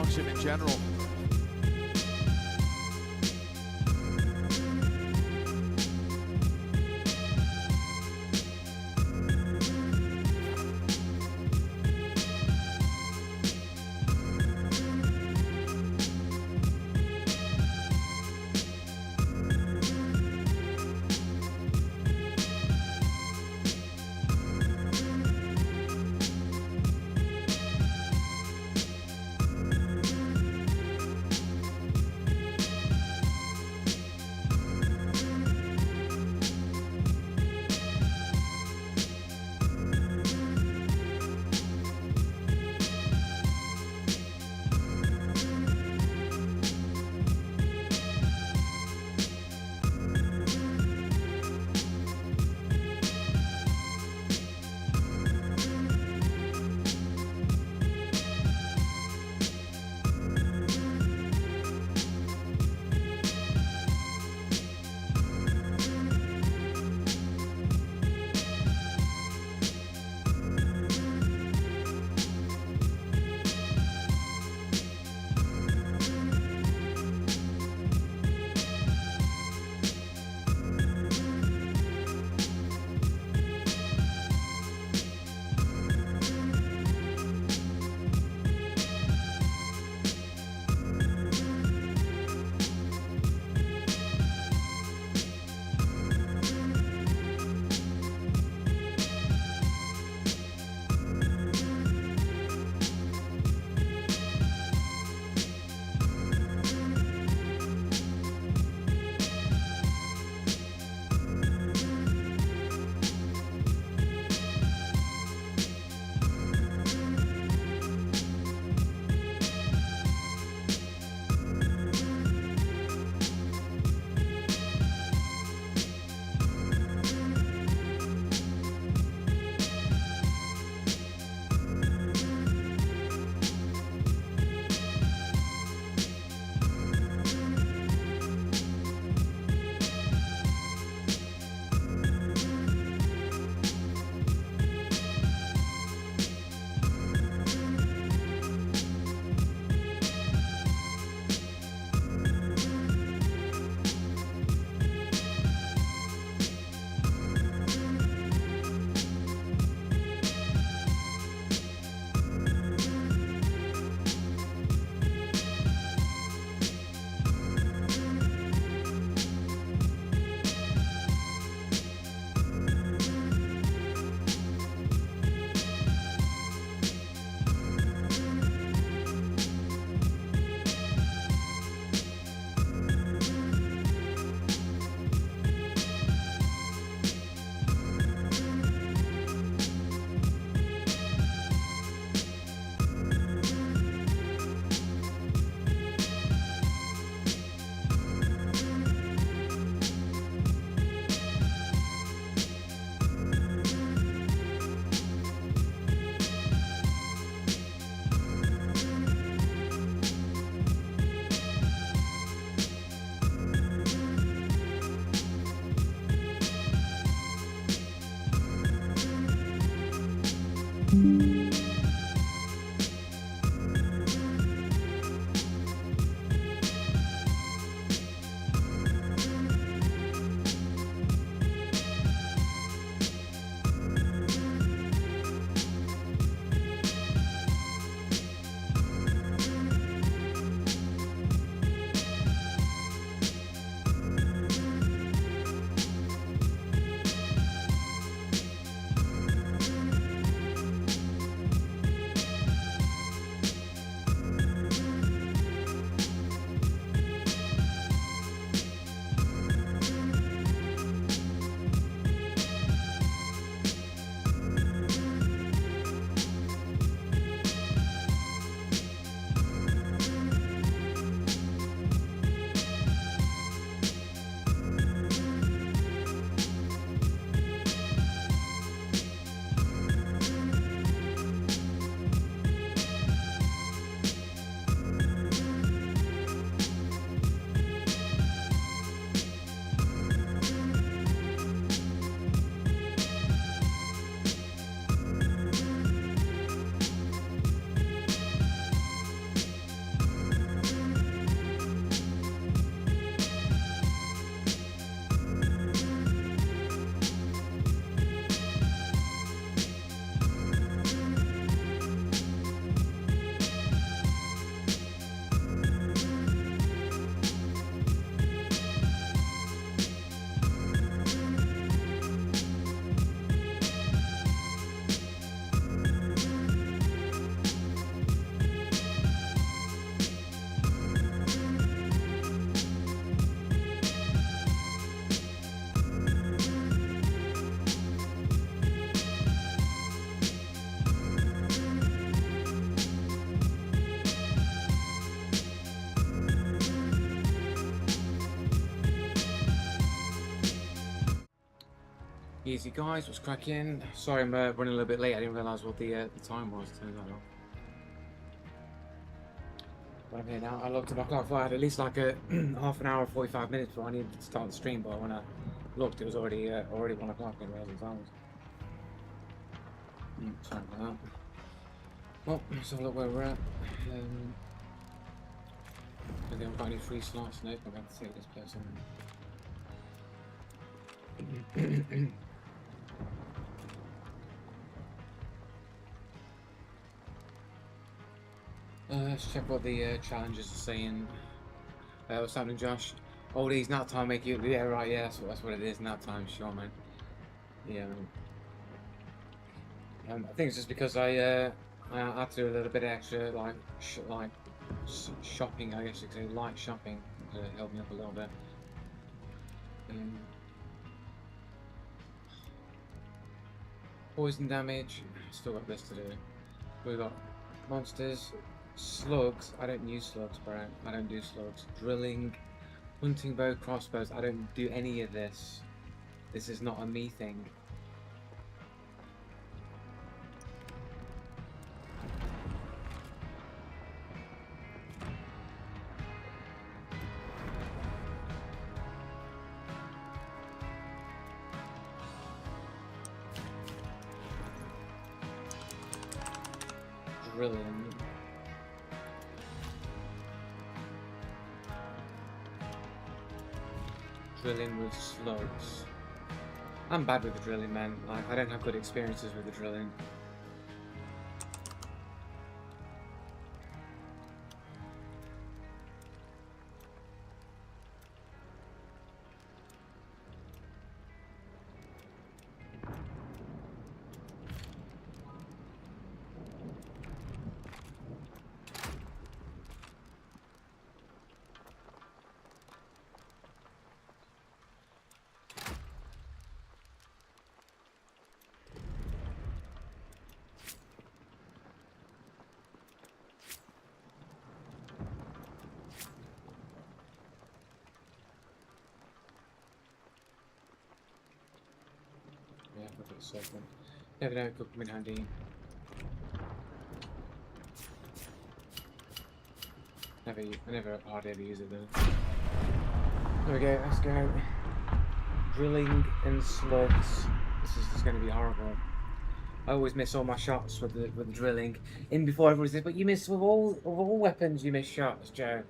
function in general. Thank you. Easy guys, what's cracking? Sorry I'm running a little bit late, I didn't realise what the time was. Turn that off. But I'm here now. I looked at my clock, I had at least like a half an hour, 45 minutes before I needed to start the stream, but when I looked it was already 1 o'clock, I didn't realise the time was. Sorry about that. Well, let's have a look where we're at. I think I've got any free slots. Nope, I'm going to take this person. Let's check what the challenges are saying. What's happening, Josh? Oh, these nap time make you. Yeah, right. Yeah, that's what it is. Nap time, sure, man. Yeah. I think it's just because I had to do a little bit extra, like shopping. I guess you could say light shopping to help me up a little bit. Poison damage. Still got this to do. We've got monsters, slugs. I don't use slugs, bro. I don't do slugs. Drilling, hunting bow, crossbows. I don't do any of this. This is not a me thing. Drilling. Drilling with slugs. I'm bad with the drilling, man. Like, I don't have good experiences with the drilling. Yeah, I've got a second. Never know, it could come in handy. I never hardly ever use it though. There we go, let's go. Drilling and slugs. This is just going to be horrible. I always miss all my shots with the drilling. In before everyone says, but you miss with all weapons. You miss shots, Joe.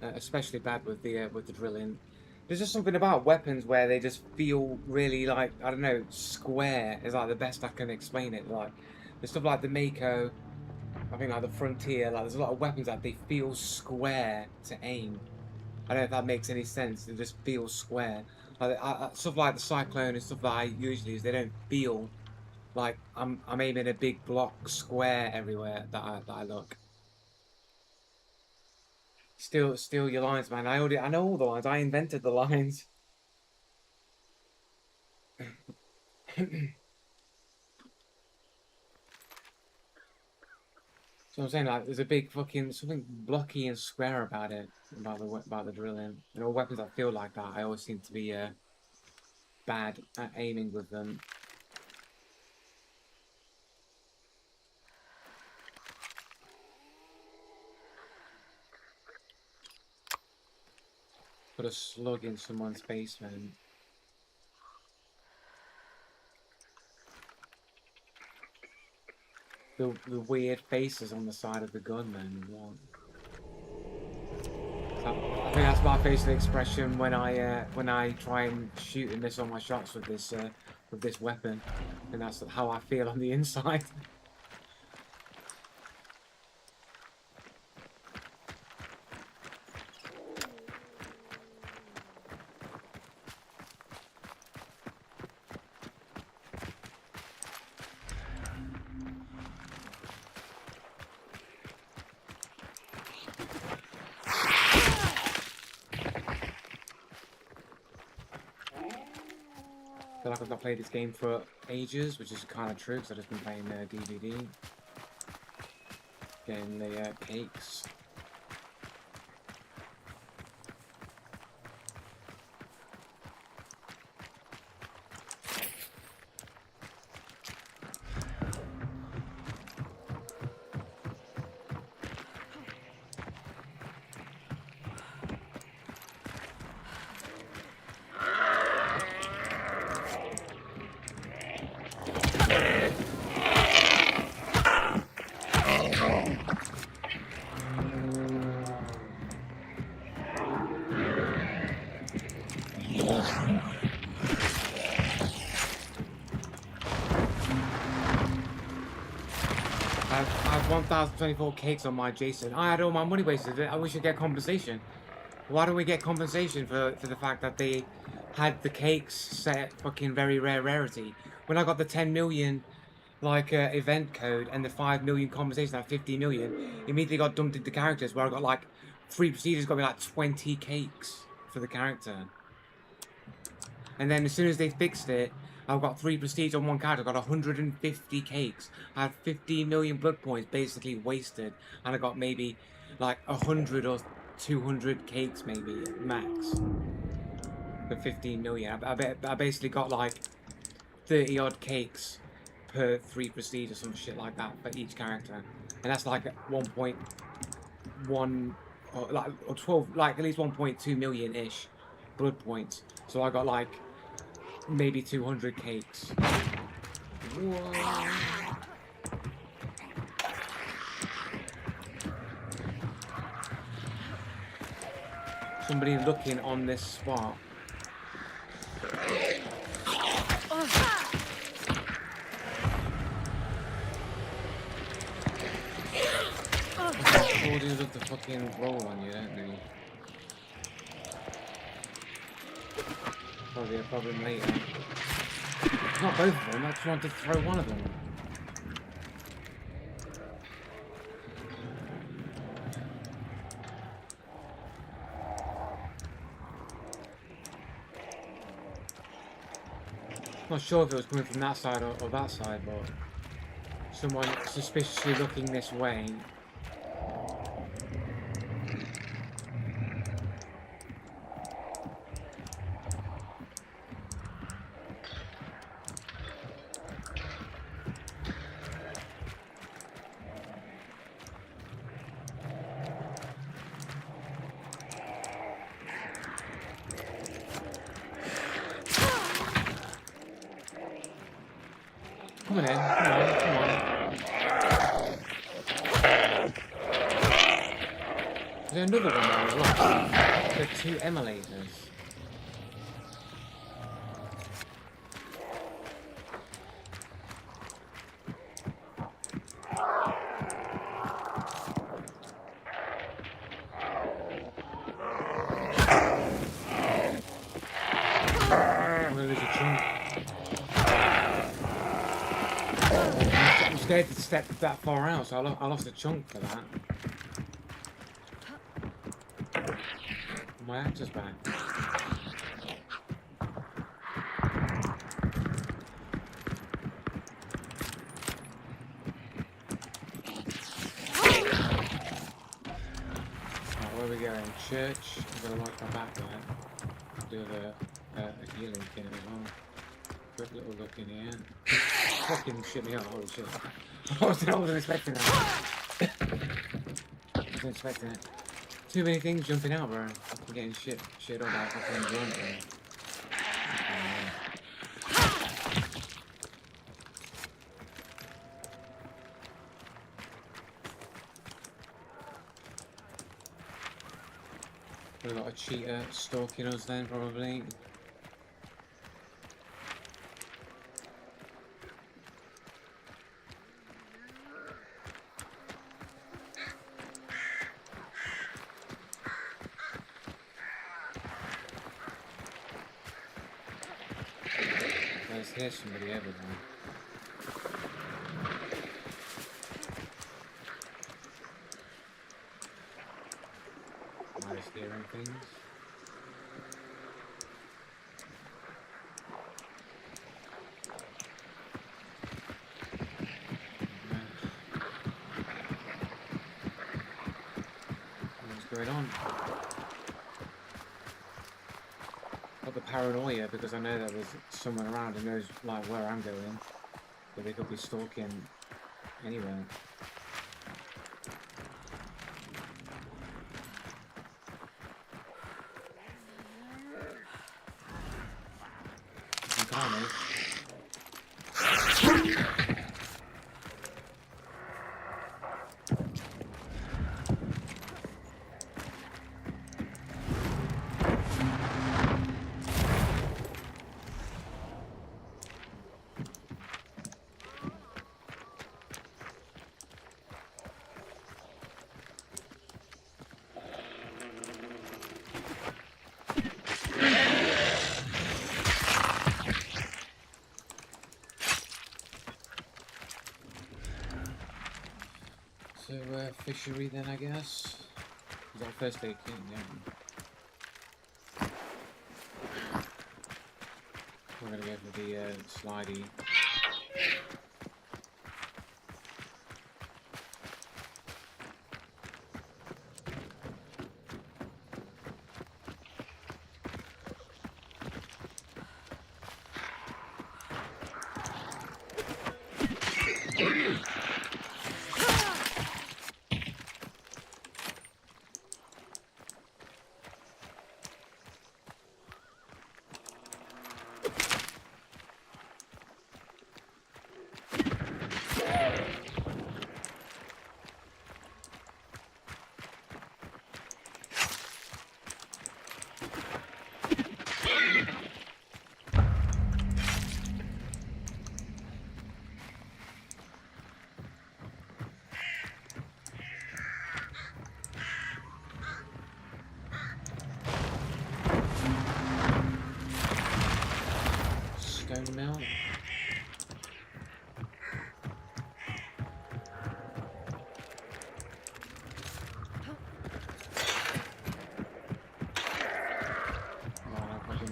Especially bad with the drilling. There's just something about weapons where they just feel really like, I don't know, square is like the best I can explain it. Like the stuff like the Mako, I think like the Frontier, like there's a lot of weapons that they feel square to aim. I don't know if that makes any sense. They just feel square. Like stuff like the Cyclone and stuff that I usually use, they don't feel like I'm aiming a big block square everywhere that I look. Steal your lines, man. I know all the lines. I invented the lines. So I'm saying, like, there's a big fucking something blocky and square about it, about the drilling. And all weapons that feel like that, I always seem to be bad at aiming with them. Put a slug in someone's basement. The weird faces on the side of the gun, man. What? I think that's my facial expression when I try and shoot and miss all my shots with this weapon, and that's how I feel on the inside. I feel like I've not played this game for ages, which is kind of true because I've just been playing DBD. Getting the cakes. I have 1,024 cakes on my Jason. I had all my money wasted. I wish I'd get compensation. Why don't we get compensation for the fact that they had the cakes set fucking very rare rarity? When I got the 10 million like event code and the 5 million compensation at 50 million, immediately got dumped into characters where I got like 3 procedures got me like 20 cakes for the character. And then as soon as they fixed it, I've got 3 prestige on one character. I got 150 cakes. I had 15 million blood points basically wasted, and I got maybe like 100 or 200 cakes maybe max for 15 million. I basically got like 30 odd cakes per 3 prestige or some shit like that for each character, and that's like 1.1 or 12, like at least 1.2 million ish blood points. So I got like maybe 200 cakes. Whoa. Somebody looking on this spot. Custodians of the fucking roll on you, don't they? Probably a problem later. Not both of them, I just wanted to throw one of them. Not sure if it was coming from that side or that side, but someone suspiciously looking this way. Come on in, come on, come on. Is there another one there as well? There are 2 emulators. I'm scared to step that far out, so I lost a chunk for that. My axe is back. Right, where are we going? Church. I'm gonna watch my back there. Do a healing kit as well. Quick little look in here. Fucking shit me up, holy shit. I wasn't expecting that. I wasn't expecting it. Too many things jumping out, bro. I'm getting shit on that fucking grunt. We've got a cheater stalking us then, probably. There's somebody over there. Am I just hearing things? going on. Got the paranoia because I know that there's someone around who knows like where I'm going, but they could be stalking anywhere. So, fishery then, I guess. Is that first aid kit? Yeah. We're gonna go for the slidey. Stone mill.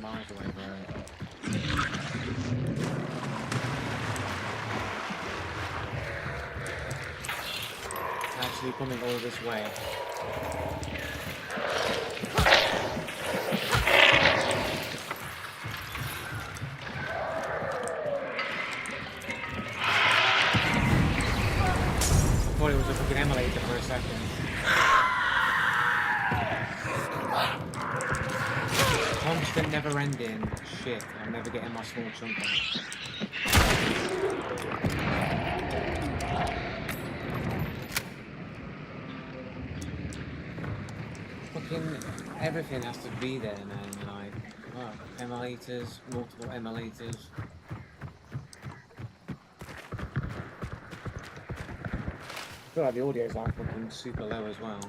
Miles away, bro. Actually coming all this way. I thought it was a fucking emulator for a second. Constant, never-ending shit. I'm never getting my small chunk back. Fucking everything has to be there, man. Like, oh, emulators, multiple emulators. I feel like the audio is like fucking super low as well.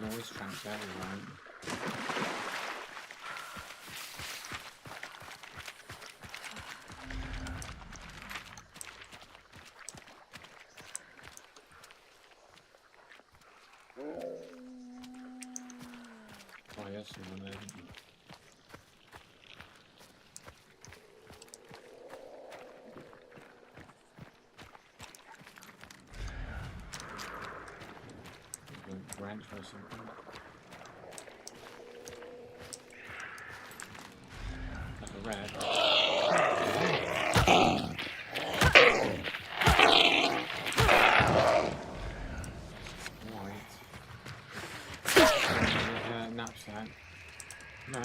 Noise transfer, right? Oh, yes, one there. Branch or something. Like a red. White. Knapsack. No. A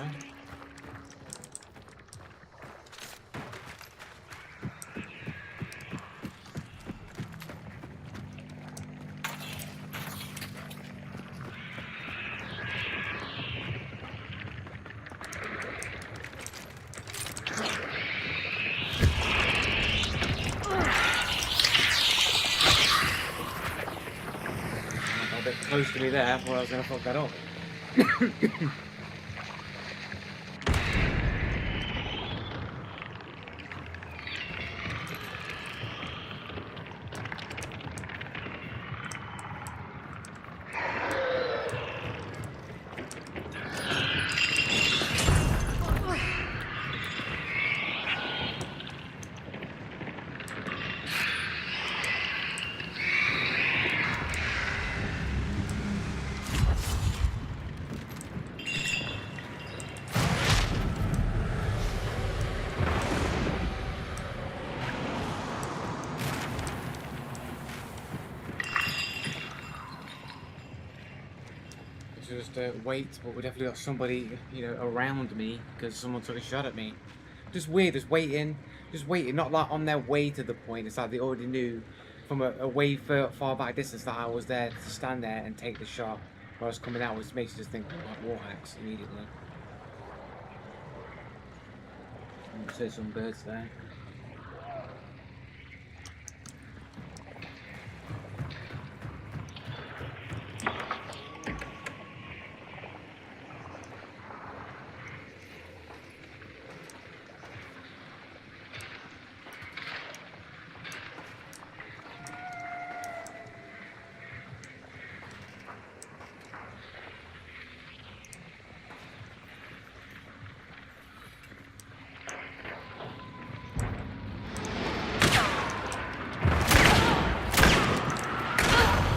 bit close to me there, I thought I was going to fuck that up. just wait, but we definitely got somebody, you know, around me because someone took a shot at me. Just weird, just waiting, not like on their way to the point. It's like they already knew from a way far back distance that I was there to stand there and take the shot where I was coming out, which makes you just think, oh, like war hacks immediately. There's some birds there.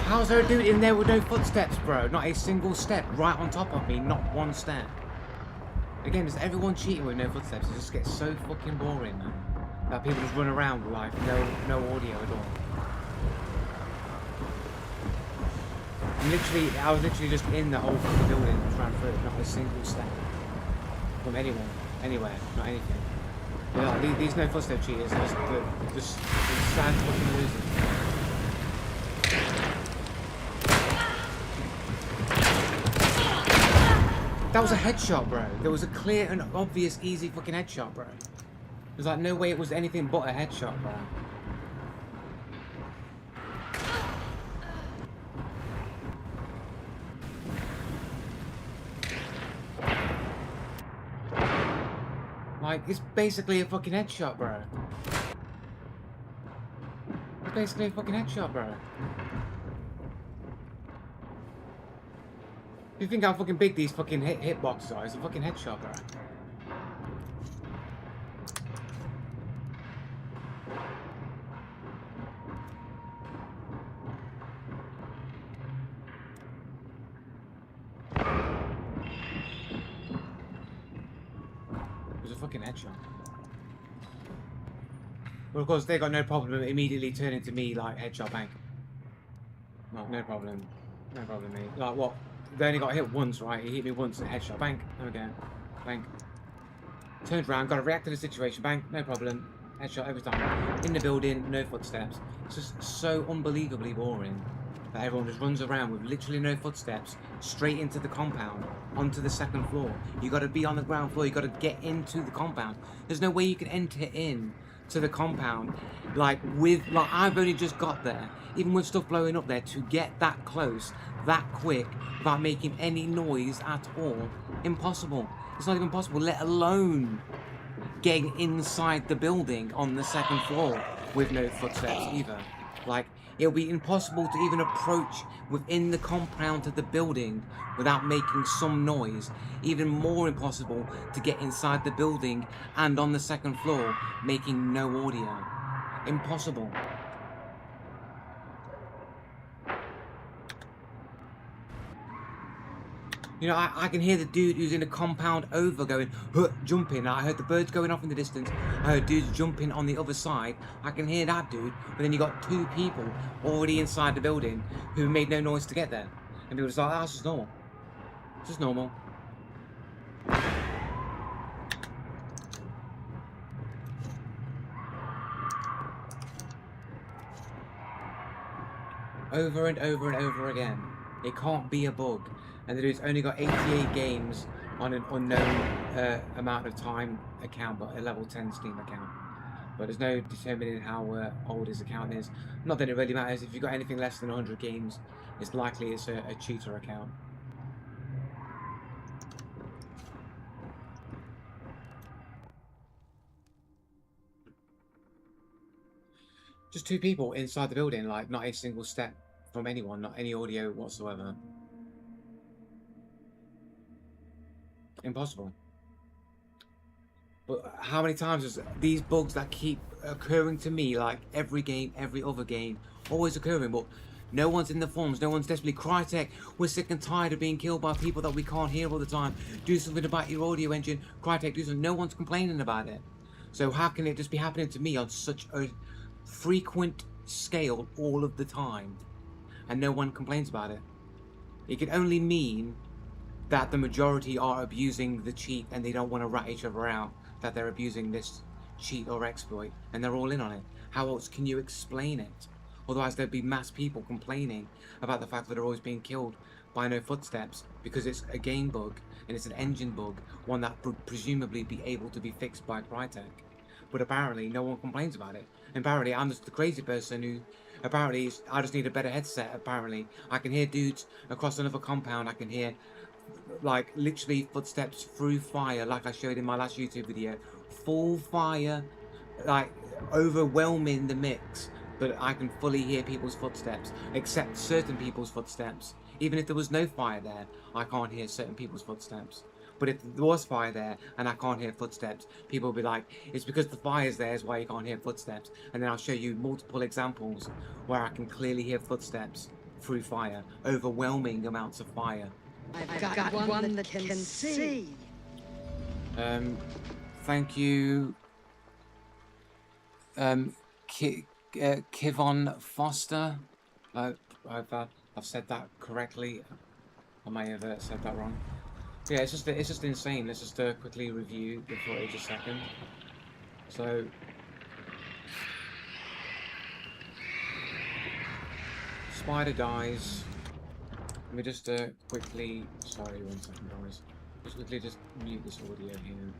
How's there a dude in there with no footsteps, bro? Not a single step right on top of me, not one step. Again, is everyone cheating with no footsteps? It just gets so fucking boring, man. That people just run around with like no audio at all. I was literally just in the whole fucking building, just ran through it, not a single step. From anyone, anywhere, not anything. Yeah, these no footstep cheaters are just sad fucking losers. That was a headshot, bro. There was a clear and obvious, easy fucking headshot, bro. There's like no way it was anything but a headshot, bro. Like, it's basically a fucking headshot, bro. It's basically a fucking headshot, bro. You think how fucking big these fucking hitboxes are? It's a fucking headshot, bro. It was a fucking headshot. Well, of course, they got no problem immediately turning to me like headshot bank. No problem. No problem, mate. Like what? They only got hit once, right? He hit me once, a headshot. Bank. There we go. Bank. Turned around, got to react to the situation. Bank. No problem. Headshot every time. In the building, no footsteps. It's just so unbelievably boring that everyone just runs around with literally no footsteps straight into the compound, onto the second floor. You got to be on the ground floor. You got to get into the compound. There's no way you can enter in to the compound like I've only just got there, even with stuff blowing up there, to get that close that quick without making any noise at all. Impossible. It's not even possible, let alone getting inside the building on the second floor with no footsteps either. Like, it'll be impossible to even approach within the compound of the building without making some noise. Even more impossible to get inside the building and on the second floor making no audio. Impossible. You know, I can hear the dude who's in the compound over going, huh, jumping. I heard the birds going off in the distance. I heard dudes jumping on the other side. I can hear that dude. But then you got two people already inside the building who made no noise to get there. And people just like, oh, that's just normal. It's just normal. Over and over and over again. It can't be a bug. And the dude's only got 88 games on an unknown amount of time account, but a level 10 Steam account. But there's no determining how old his account is. Not that it really matters. If you've got anything less than 100 games, it's likely it's a cheater account. Just two people inside the building, like not a single step from anyone, not any audio whatsoever. Impossible. But how many times is these bugs that keep occurring to me, like every game, every other game, always occurring, but no one's in the forums, no one's desperately, Crytek, we're sick and tired of being killed by people that we can't hear all the time, do something about your audio engine, Crytek, do something, no one's complaining about it. So how can it just be happening to me on such a frequent scale all of the time, and no one complains about it? It could only mean that the majority are abusing the cheat and they don't want to rat each other out that they're abusing this cheat or exploit, and they're all in on it. How else can you explain it? Otherwise there'd be mass people complaining about the fact that they're always being killed by no footsteps because it's a game bug and it's an engine bug, one that would presumably be able to be fixed by Crytek. But apparently no one complains about it. And apparently I'm just the crazy person who apparently I just need a better headset. Apparently I can hear dudes across another compound. I can hear like literally footsteps through fire, like I showed in my last YouTube video. Full fire, like overwhelming the mix, but I can fully hear people's footsteps, except certain people's footsteps. Even if there was no fire there, I can't hear certain people's footsteps. But if there was fire there and I can't hear footsteps, people will be like, it's because the fire's there is why you can't hear footsteps. And then I'll show you multiple examples where I can clearly hear footsteps through fire, overwhelming amounts of fire. I've got one that can see. Thank you, Kivon Foster. I've said that correctly. I may have said that wrong. Yeah, it's just insane. Let's just quickly review the footage a second. So, spider dies. Let me just quickly. Sorry, 1 second, guys. Just quickly just mute this audio here.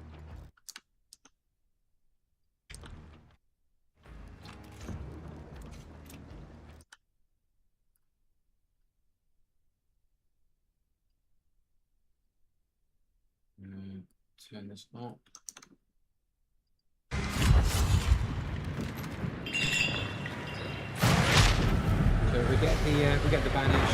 Turn this up. So we get the banish.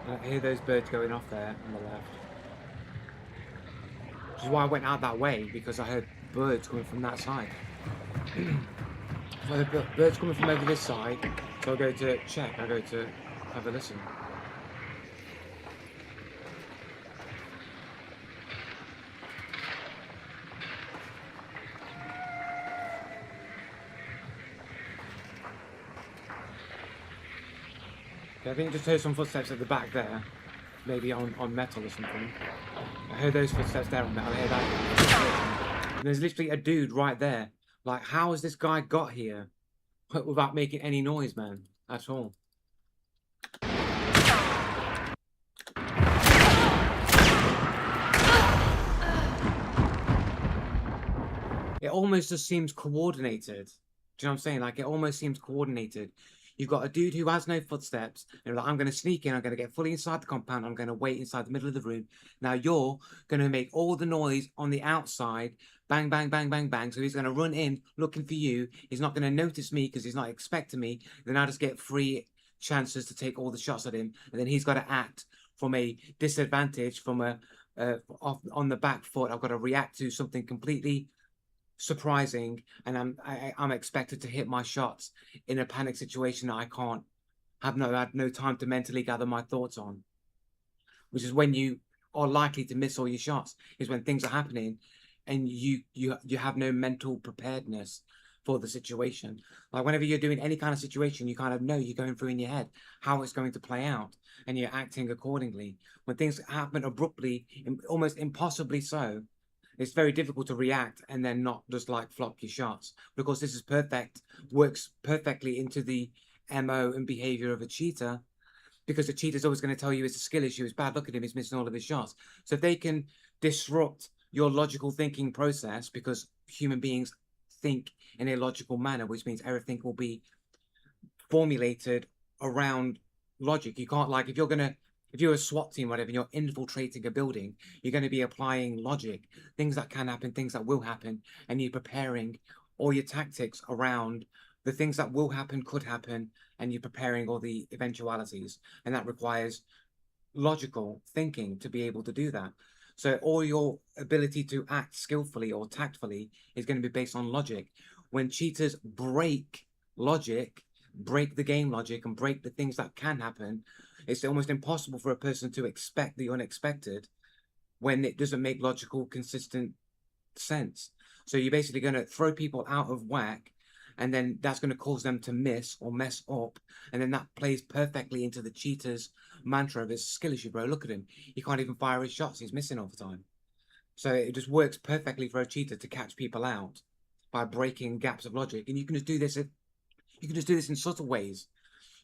I hear those birds going off there on the left. Which is why I went out that way, because I heard birds coming from that side. So the birds coming from over this side, so I go to check, I go to have a listen. I think I just heard some footsteps at the back there, maybe on metal or something. I heard those footsteps there on metal. I hear that. And there's literally a dude right there. Like, how has this guy got here without making any noise, man, at all? It almost just seems coordinated. Do you know what I'm saying? Like, it almost seems coordinated. You've got a dude who has no footsteps, and like, I'm going to sneak in, I'm going to get fully inside the compound, I'm going to wait inside the middle of the room. Now you're going to make all the noise on the outside, bang, bang, bang, bang, bang. So he's going to run in looking for you. He's not going to notice me because he's not expecting me. Then I just get free chances to take all the shots at him, and then he's got to act from a disadvantage, from a on the back foot. I've got to react to something completely surprising, and I'm expected to hit my shots in a panic situation that I can't had no time to mentally gather my thoughts on, which is when you are likely to miss all your shots, is when things are happening and you have no mental preparedness for the situation. Like whenever you're doing any kind of situation, you kind of know, you're going through in your head how it's going to play out and you're acting accordingly. When things happen abruptly, almost impossibly so, it's very difficult to react and then not just like flop your shots, because this is works perfectly into the MO and behavior of a cheater, because the cheater's always going to tell you it's a skill issue, it's bad, look at him, he's missing all of his shots. So if they can disrupt your logical thinking process, because human beings think in a logical manner, which means everything will be formulated around logic. You can't, like, if you're a SWAT team, whatever, and you're infiltrating a building, you're going to be applying logic, things that can happen, things that will happen, and you're preparing all your tactics around the things that will happen, could happen, and you're preparing all the eventualities. And that requires logical thinking to be able to do that. So all your ability to act skillfully or tactfully is going to be based on logic. When cheaters break logic, break the game logic, and break the things that can happen, it's almost impossible for a person to expect the unexpected when it doesn't make logical, consistent sense. So you're basically going to throw people out of whack, and then that's going to cause them to miss or mess up, and then that plays perfectly into the cheater's mantra of his skill issue, bro. Look at him. He can't even fire his shots. He's missing all the time. So it just works perfectly for a cheater to catch people out by breaking gaps of logic. And you can just do this. You can just do this in subtle ways.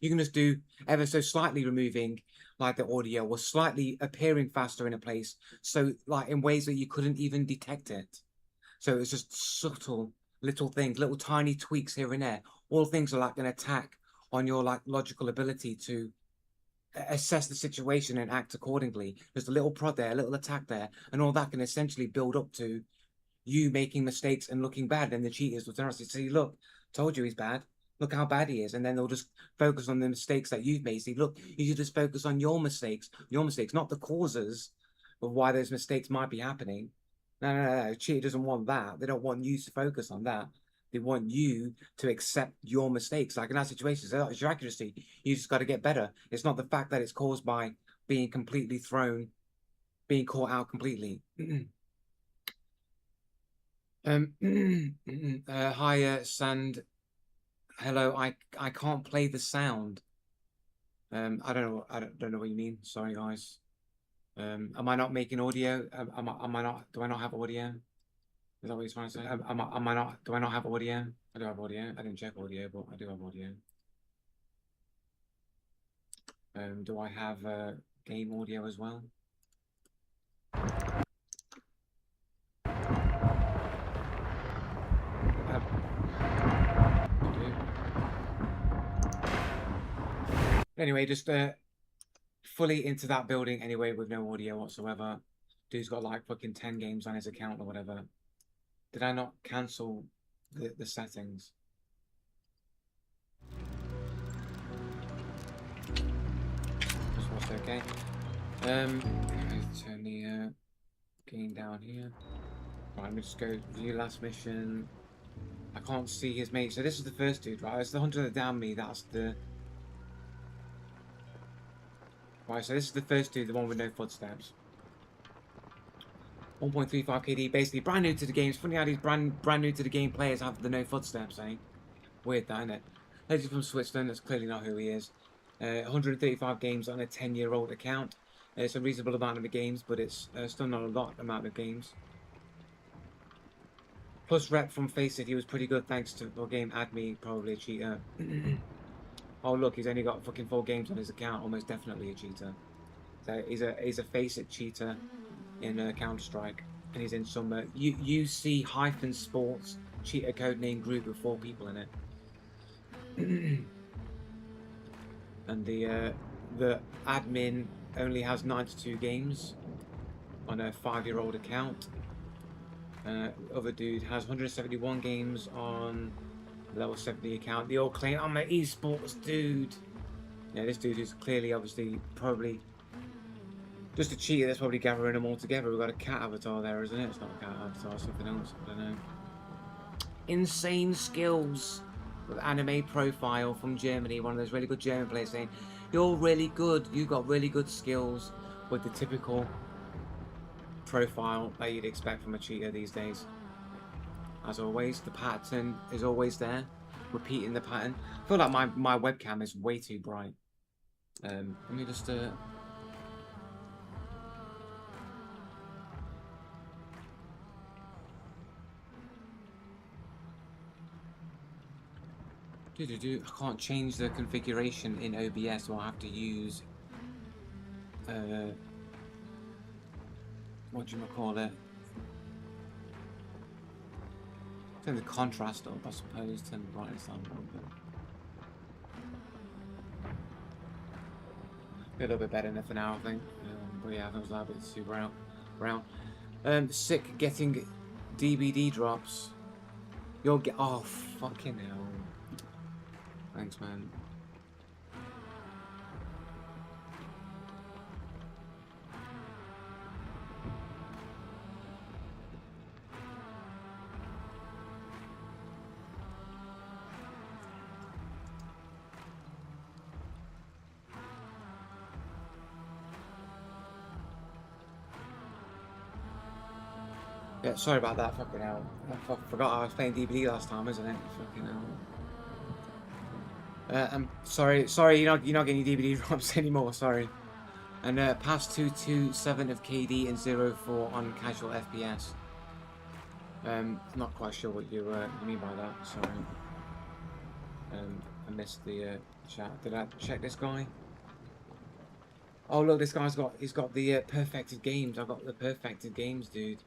You can just do ever so slightly removing like the audio or slightly appearing faster in a place. So like in ways that you couldn't even detect it. So it's just subtle little things, little tiny tweaks here and there. All things are like an attack on your like logical ability to assess the situation and act accordingly. There's a little prod there, a little attack there, and all that can essentially build up to you making mistakes and looking bad. And the cheaters will turn around and say, look, told you he's bad. Look how bad he is. And then they'll just focus on the mistakes that you've made. See, look, you should just focus on your mistakes, not the causes of why those mistakes might be happening. No. Cheater doesn't want that. They don't want you to focus on that. They want you to accept your mistakes. Like in that situation, it's your accuracy. You just got to get better. It's not the fact that it's caused by being completely thrown, being caught out completely. Hi, Sand. Hello. I can't play the sound. I don't know. I don't know what you mean. Sorry, guys. Am I not making audio? Am I not? Do I not have audio? Is that what he's trying to say? Am I not? Do I not have audio? I do have audio. I didn't check audio, but I do have audio. Do I have game audio as well? Anyway, just fully into that building anyway with no audio whatsoever. Dude's got like fucking 10 games on his account or whatever. Did I not cancel the settings? Just was okay. Let's turn the game down here. Right, let me just go view last mission. I can't see his mate. So this is the first dude, right? It's the hunter that downed me. That's the... Right, so this is the first dude, the one with no footsteps. 1.35 KD, basically brand new to the game. It's funny how these brand new to the game players have the no footsteps, eh? Weird that, isn't it? Lady from Switzerland, that's clearly not who he is. 135 games on a 10-year-old account. It's a reasonable amount of games, but it's still not a lot amount of games. Plus rep from Face It, he was pretty good thanks to the game Adme, probably a cheater. Oh look, he's only got fucking 4 games on his account, almost definitely a cheater. So he's a Face It cheater in Counter-Strike, and he's in some UC-Sports cheater codename group with 4 people in it. And the admin only has 92 games on a 5-year-old account. Other dude has 171 games on level 70 account. They all claim I'm an esports dude. Yeah, this dude is clearly, obviously, probably just a cheater that's probably gathering them all together. We've got a cat avatar there, isn't it? It's not a cat avatar, something else. I don't know. Insane skills with anime profile from Germany. One of those really good German players saying, "You're really good. You got really good skills," with the typical profile that you'd expect from a cheater these days. As always, the pattern is always there, repeating the pattern. I feel like my webcam is way too bright. Let me just I can't change the configuration in OBS, so I'll have to use what do you call it? Turn the contrast up, I suppose. Turn the brightness down a little bit. A little bit better than for now, I think. But yeah, I think it was a little bit too brown. Sick getting DBD drops. You'll get... Oh, fucking hell. Thanks, man. Yeah, sorry about that. Fucking hell. I forgot I was playing DBD last time, isn't it? Fucking hell. I'm sorry. You're not getting DBD drops anymore. Sorry. And past 227 of KD and 0-4 on casual FPS. Not quite sure what you mean by that. Sorry. I missed the chat. Did I check this guy? Oh look, this guy's got the perfected games. I got the perfected games, dude.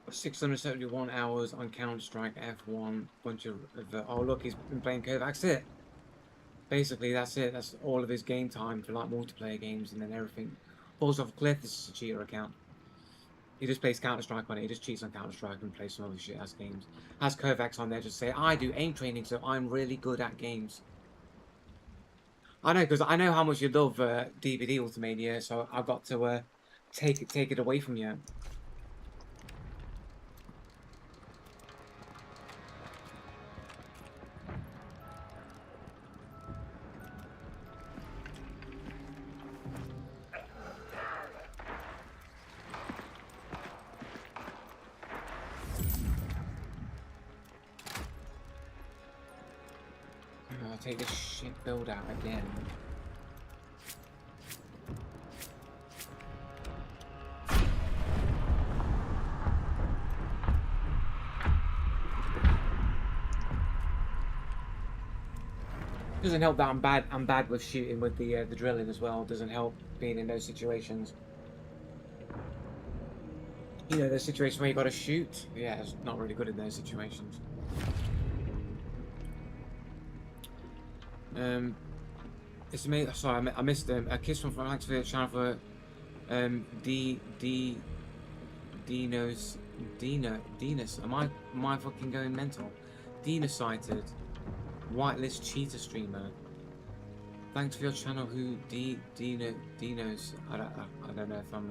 $671 hours on Counter-Strike F1. Bunch of oh look, he's been playing Cove. That's it. Basically, that's it. That's all of his game time for like multiplayer games, and then everything falls off a cliff. This is a cheater account. He just plays Counter-Strike on it. He just cheats on Counter-Strike and plays some other shit as games. Has Kovacs on there just say, I do aim training, so I'm really good at games. I know, because I know how much you love DBD Ultimania, so I've got to take it away from you. I'll take this shit build out again. Doesn't help that I'm bad with shooting with the drilling as well. Doesn't help being in those situations. You know, those situations where you gotta shoot. Yeah, it's not really good in those situations. It's amazing. Sorry, I missed them. A kiss from thanks for the channel for Dinos. Am I fucking going mental? Dina cited. Whitelist cheater streamer. Thanks for your channel. Who Dinos? I don't know if I'm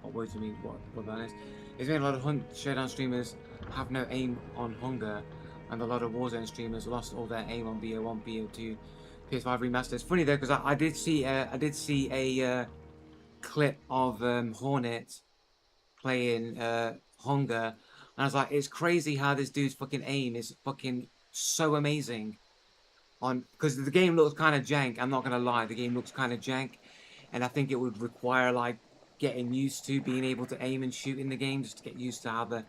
what words you mean. What that is? It's made a lot of showdown streamers have no aim on hunger, and a lot of Warzone streamers lost all their aim on BO1, BO2, PS5 remaster. It's funny though because I did see a clip of Hornet playing Hunger, and I was like, it's crazy how this dude's fucking aim is fucking so amazing. On because the game looks kind of jank. I'm not gonna lie, the game looks kind of jank, and I think it would require like getting used to being able to aim and shoot in the game, just to get used to how the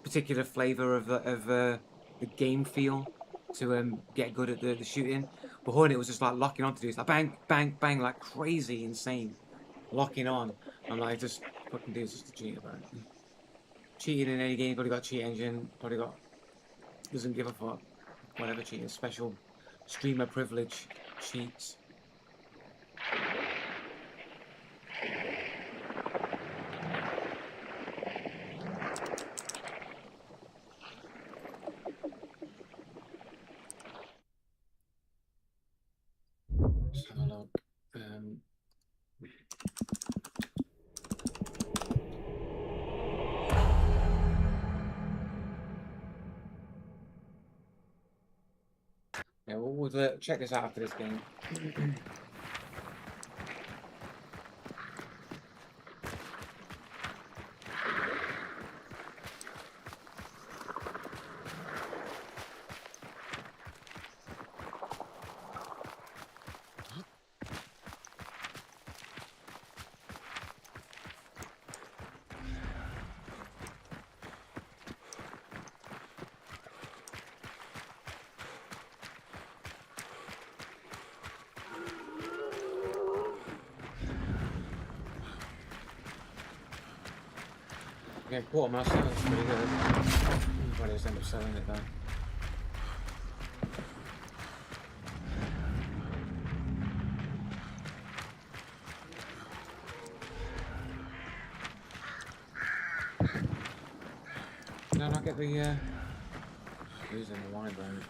particular flavor of the game feel to get good at the shooting. But Hornet was just like locking on to do it. It's like bang, bang, bang, like crazy, insane, locking on. I'm like, just fucking dude's just a cheater, bro. Cheating in any game, probably got cheat engine, probably got doesn't give a fuck. Whatever cheating, special streamer privilege cheats. Let's have a look. Yeah, we'll check this out after this game. Yeah, quartermaster, that's pretty good. Probably just end up selling it though. Did I not get the using the wide range?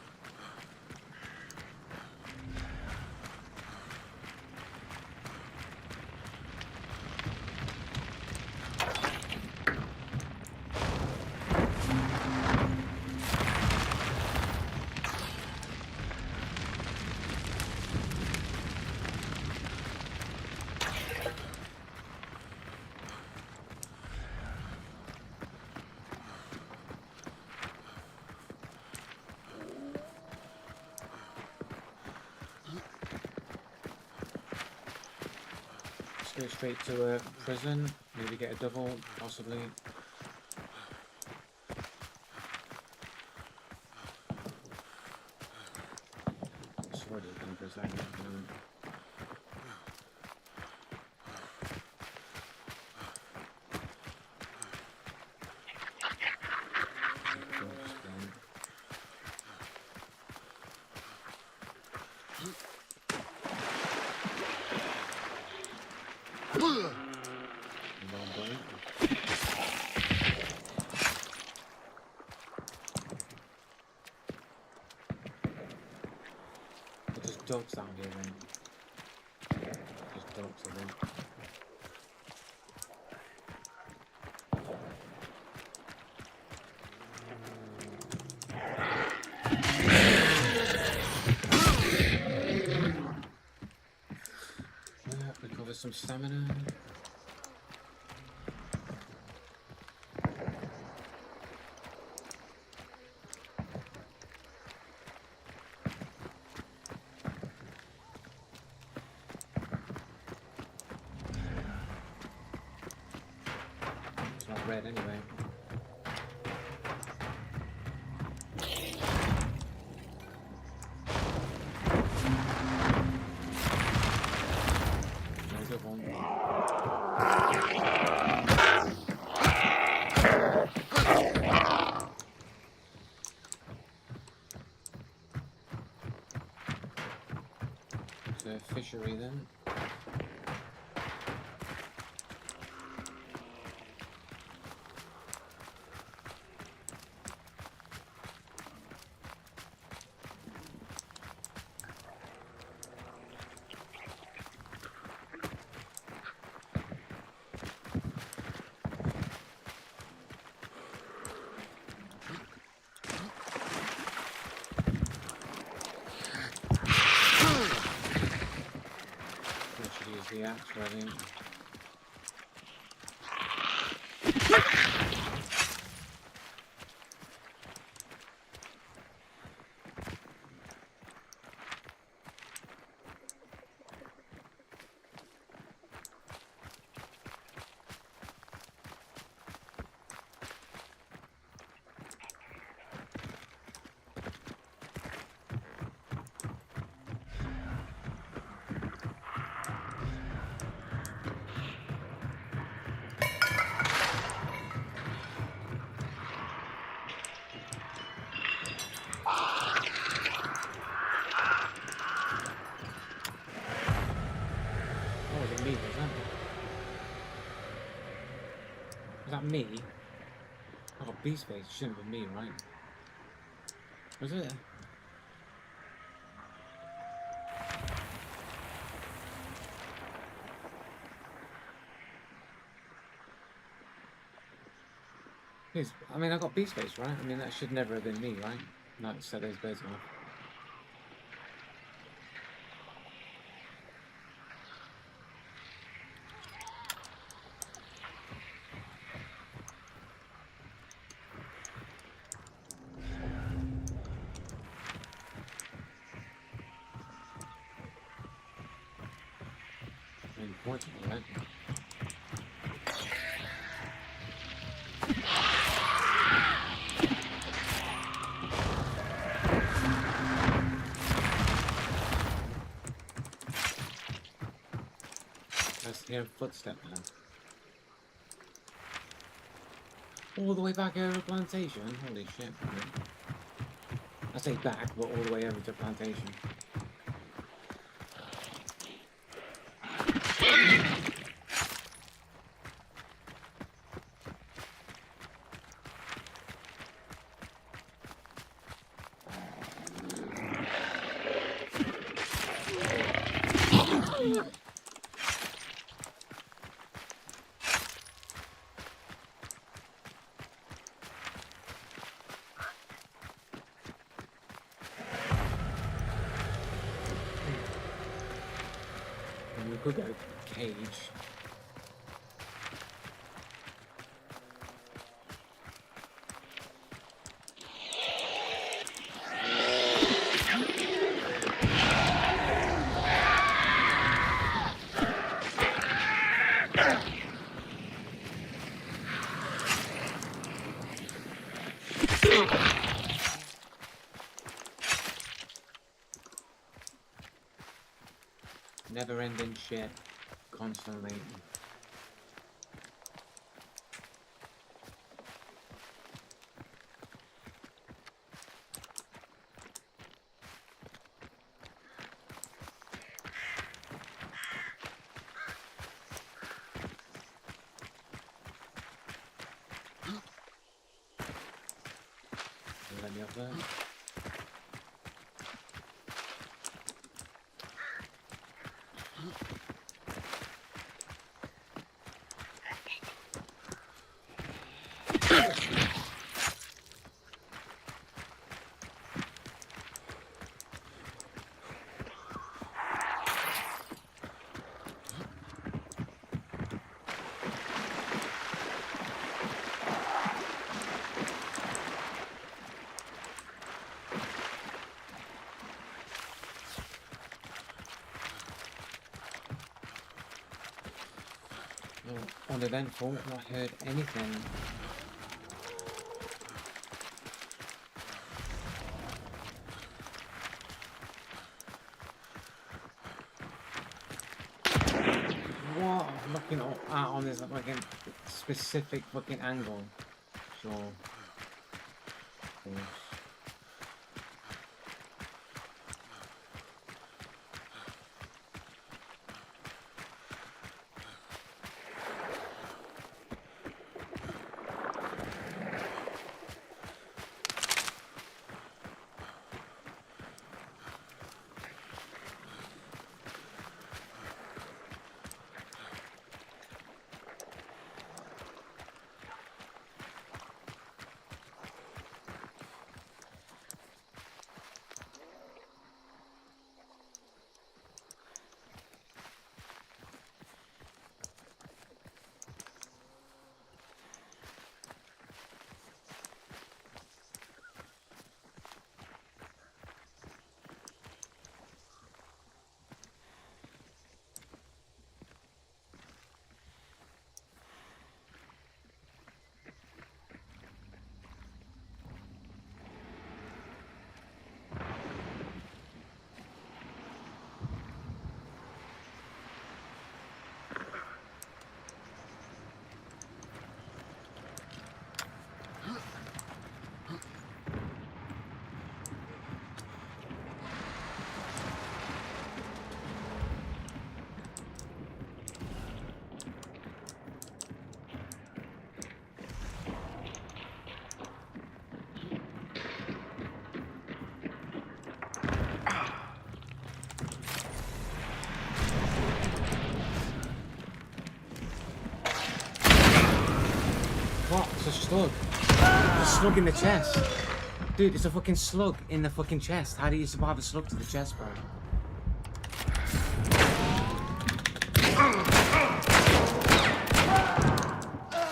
Go straight to a prison. Maybe get a double, possibly. Sword looking for a second. Just dogs down here then. Just dogs, I think. Recover some stamina. Red anyway. No good one. It's a fishery then. The axe, I think. Was that me? I got B space. It shouldn't have been me, right? Was it? Please, I mean, I got B space, right? I mean, that should never have been me, right? Not set those birds off. Important, right? Let's hear a footstep now. All the way back over to plantation? Holy shit. I say back, but all the way over to plantation. We could go cage. Never-ending shit. Constantly. Let me have that. Oh, uneventful. Not heard anything. What? I'm looking out on this fucking specific fucking angle. Sure. Of course. What? It's a slug. It's a slug in the chest. Dude, it's a fucking slug in the fucking chest. How do you survive a slug to the chest, bro?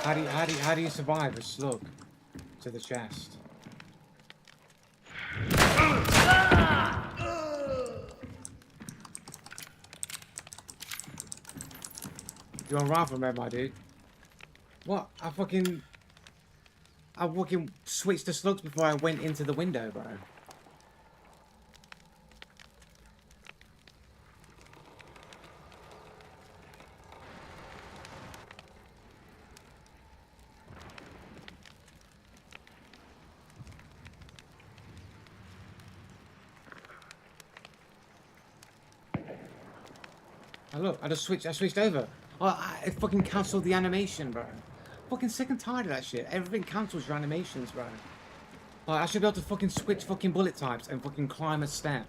How do you survive a slug to the chest? You're on rifle mode, my dude. What? I fucking switched to slugs before I went into the window, bro. Oh, look, I switched over. Oh, I fucking cancelled the animation, bro. Fucking sick and tired of that shit. Everything cancels your animations, bro. Like, I should be able to fucking switch fucking bullet types and fucking climb a step.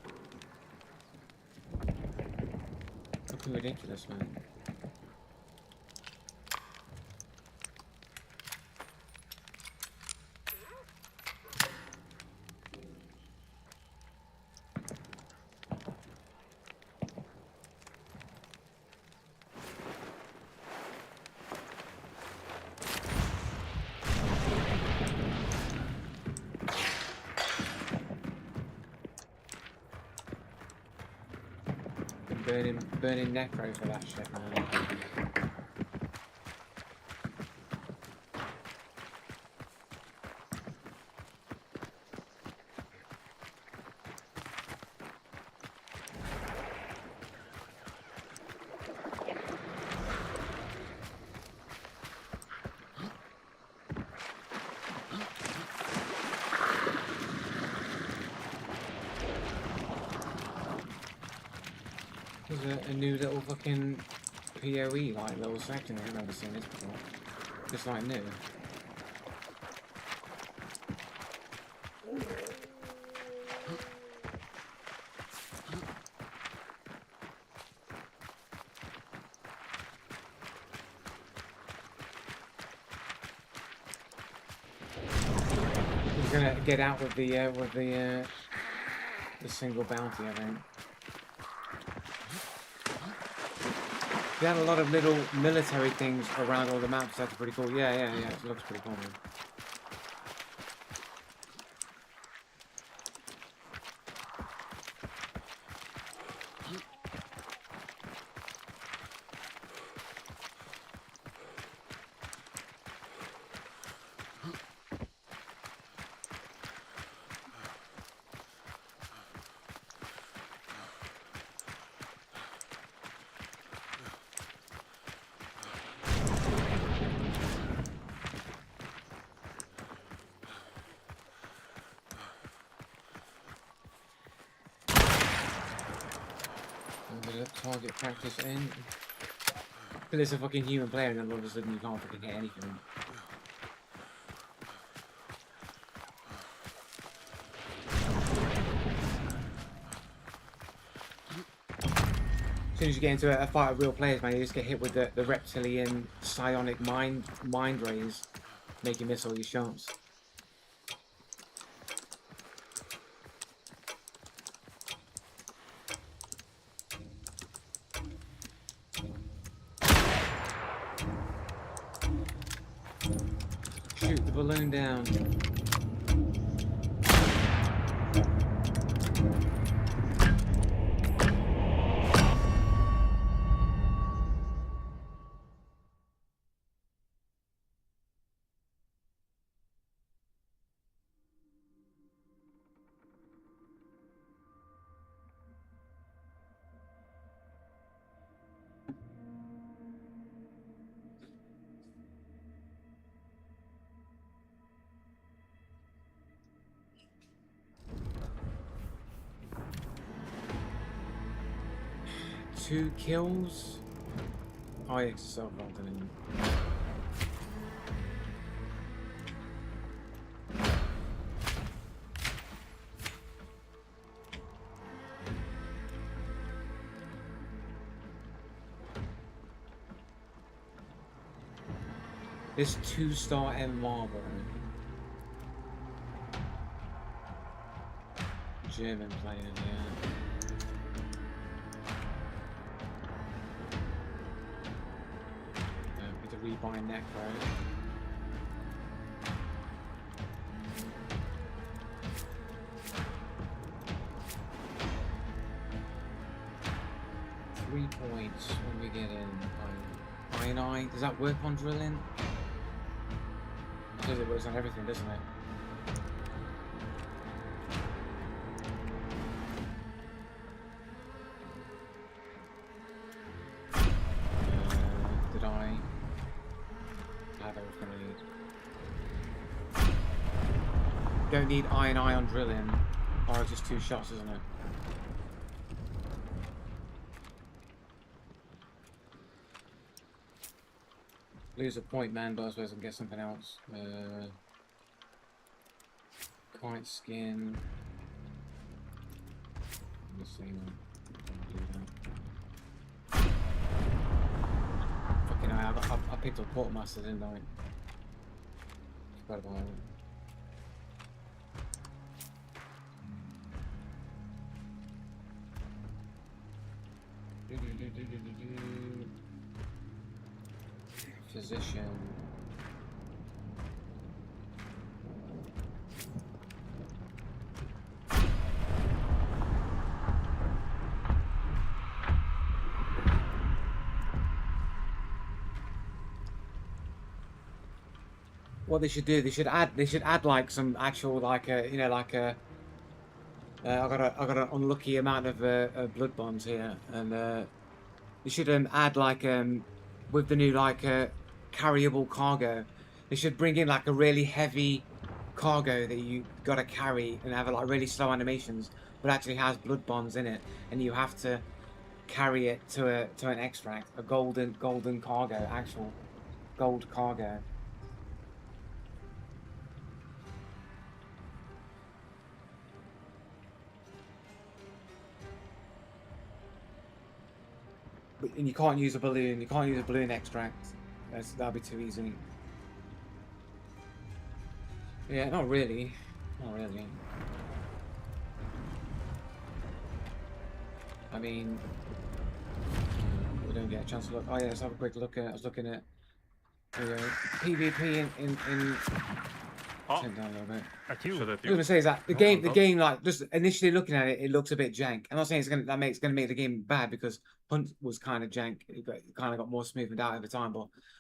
Fucking ridiculous, man. Burning necro for that shit, man. There's a new little fucking PoE like little section here. I've never seen this before. Just like new. He's gonna get out with the single bounty, I think. They had a lot of little military things around all the maps. That's pretty cool. Yeah. It looks pretty cool, man. Target practice in. But it's a fucking human player and then all of a sudden you can't fucking hit anything. As soon as you get into a fight of real players, man, you just get hit with the reptilian psionic mind rays, make you miss all your shots. Shoot the balloon down. Two kills. Oh, yeah, it's self-confident. This 2-star M Marble. German player, yeah. Rebind Necro. Three points when we get in. I does that work on drilling? It says it works on everything, doesn't it? Did I? Don't need I on drilling, or just 2 shots, isn't it? Lose a point, man, but I suppose I can get something else. Kite skin. Let's see. Do that. Fucking hell, I picked up Quartermaster, didn't I? Forgot about it. Physician. What they should do, they should add like some actual like you know, like I got an unlucky amount of blood bonds here, and they should add like with the new like carryable cargo, they should bring in like a really heavy cargo that you gotta carry and have like really slow animations, but actually has blood bonds in it, and you have to carry it to an extract, a golden cargo, actual gold cargo. And you can't use a balloon. You can't use a balloon extract. That'd be too easy. Yeah, not really. Not really. I mean, we don't get a chance to look. Oh yeah, let's have a quick look at. I was looking at PvP in. Oh, Turn down a little bit. at you. What I was gonna say is that the game, like just initially looking at it, it looks a bit jank. I'm not saying it's gonna make the game bad because Hunt was kind of jank. It kind of got more smoothed out over time.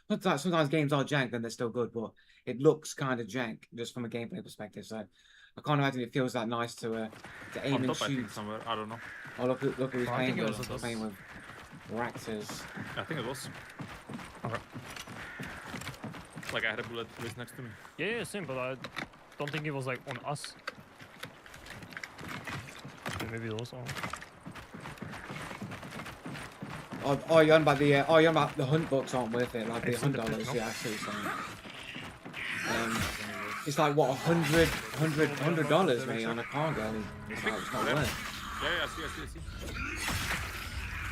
But sometimes games are jank and they're still good. But it looks kind of jank just from a gameplay perspective. So I can't imagine it feels that nice to aim On and top, I shoot. think somewhere. I don't know. Oh look who's I playing think it with. was us. Playing with Raptors. I think it was. Okay. Like I had a bullet placed next to me. Yeah, same, but I don't think it was like on us. Maybe it was on. Oh, you're on about the you're on about the Hunt books aren't worth it, like the It's in the $100. pit, no? Yeah, I see what you're saying. It's like what $100 mate on a cargo. It's like it's not worth. Yeah, I see. In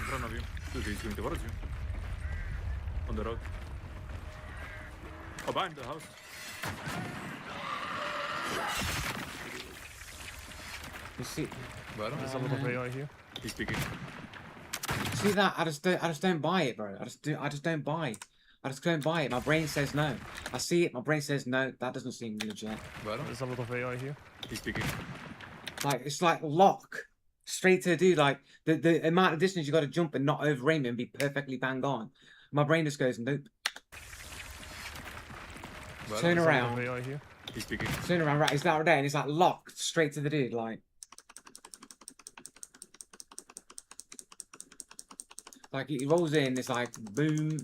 front of you. Dude, he's going towards you. On the road. Oh, behind the house. You see, There's a lot of AI here. He's speaking. see that? I just don't buy it, bro. I just don't buy. I just don't buy it. My brain says no. I see it. My brain says no. That doesn't seem legit. There's a lot of AI here. He's speaking. Like it's like lock straight to the dude. Like the amount of distance you got to jump and not over aim it and be perfectly bang on. My brain just goes nope. Turn There's a lot around. of AI here. He's speaking. Turn around. Right, it's that right there, and it's like locked straight to the dude. Like he rolls in. It's like boom.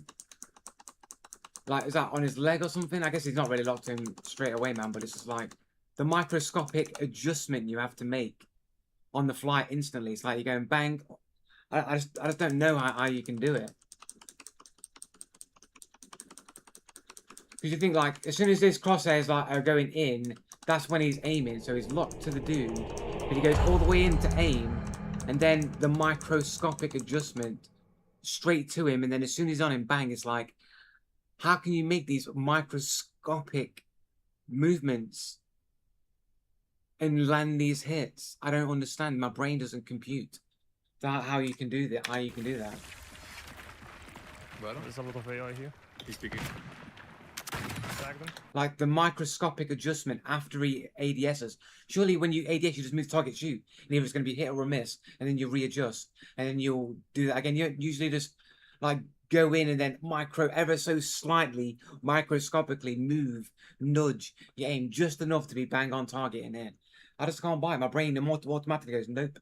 Like is that on his leg or something? I guess he's not really locked in straight away, man. But it's just like the microscopic adjustment you have to make on the fly instantly. It's like you're going bang. I just don't know how you can do it. Because you think like as soon as his crosshairs like are going in, that's when he's aiming. So he's locked to the dude, but he goes all the way in to aim, and then the microscopic adjustment straight to him, and then as soon as he's on him, bang! It's like, how can you make these microscopic movements and land these hits? I don't understand. My brain doesn't compute that how you can do that. How you can do that? There's a lot of AI here. He's speaking. Tag them. Like the microscopic adjustment after he ADSs. Surely when you ADS, you just move target shoot. And either it's going to be hit or a miss. And then you readjust. And then you'll do that again. You usually just like go in and then ever so slightly, microscopically move, nudge your aim just enough to be bang on target and in. I just can't buy it. My brain automatically goes, nope.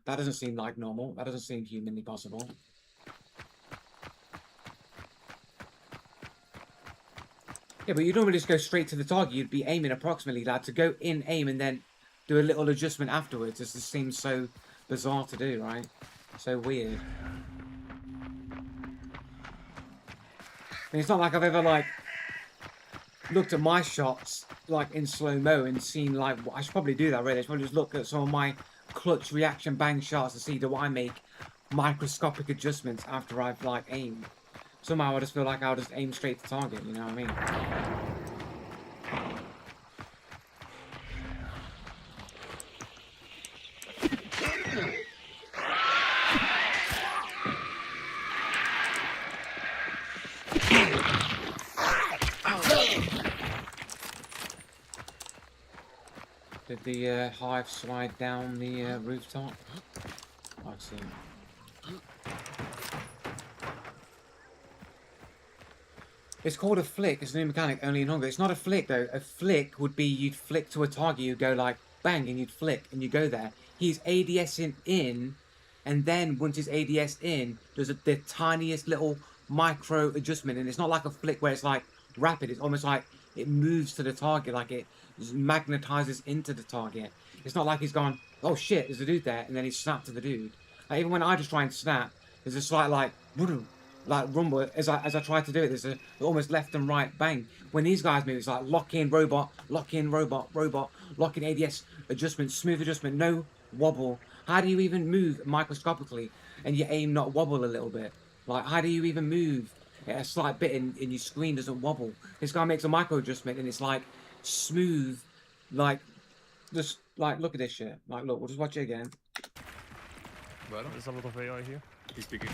That doesn't seem like normal. That doesn't seem humanly possible. Yeah, but you don't really just go straight to the target. You'd be aiming approximately, lad. To go in, aim, and then do a little adjustment afterwards. This just seems so bizarre to do, right? So weird. I mean, it's not like I've ever, like, looked at my shots, like, in slow-mo and seen, like, I should probably do that, really. I should probably just look at some of my clutch reaction bang shots to see, do I make microscopic adjustments after I've, like, aimed? Somehow I just feel like I'll just aim straight to target, you know what I mean? Did the hive slide down the rooftop? I see. It's called a flick. It's a new mechanic only in Hunger. It's not a flick though. A flick would be you'd flick to a target. You'd go like bang and you'd flick and you go there. He's ADSing in, and then once he's ADS in, there's the tiniest little micro adjustment, and it's not like a flick where it's like rapid. It's almost like it moves to the target, like it magnetizes into the target. It's not like he's gone, oh shit, there's a dude there, and then he snapped to the dude. Like, even when I just try and snap, There's a slight like rumble as I try to do it. There's a almost left and right bang. When these guys move, it's like lock in robot, lock in robot, robot, lock in ADS adjustment, smooth adjustment, no wobble. How do you even move microscopically and your aim not wobble a little bit? Like how do you even move a slight bit and your screen doesn't wobble? This guy makes a micro adjustment and it's like smooth, like just like look at this shit. Like look, we'll just watch it again. There's a lot of AI here. He's speaking.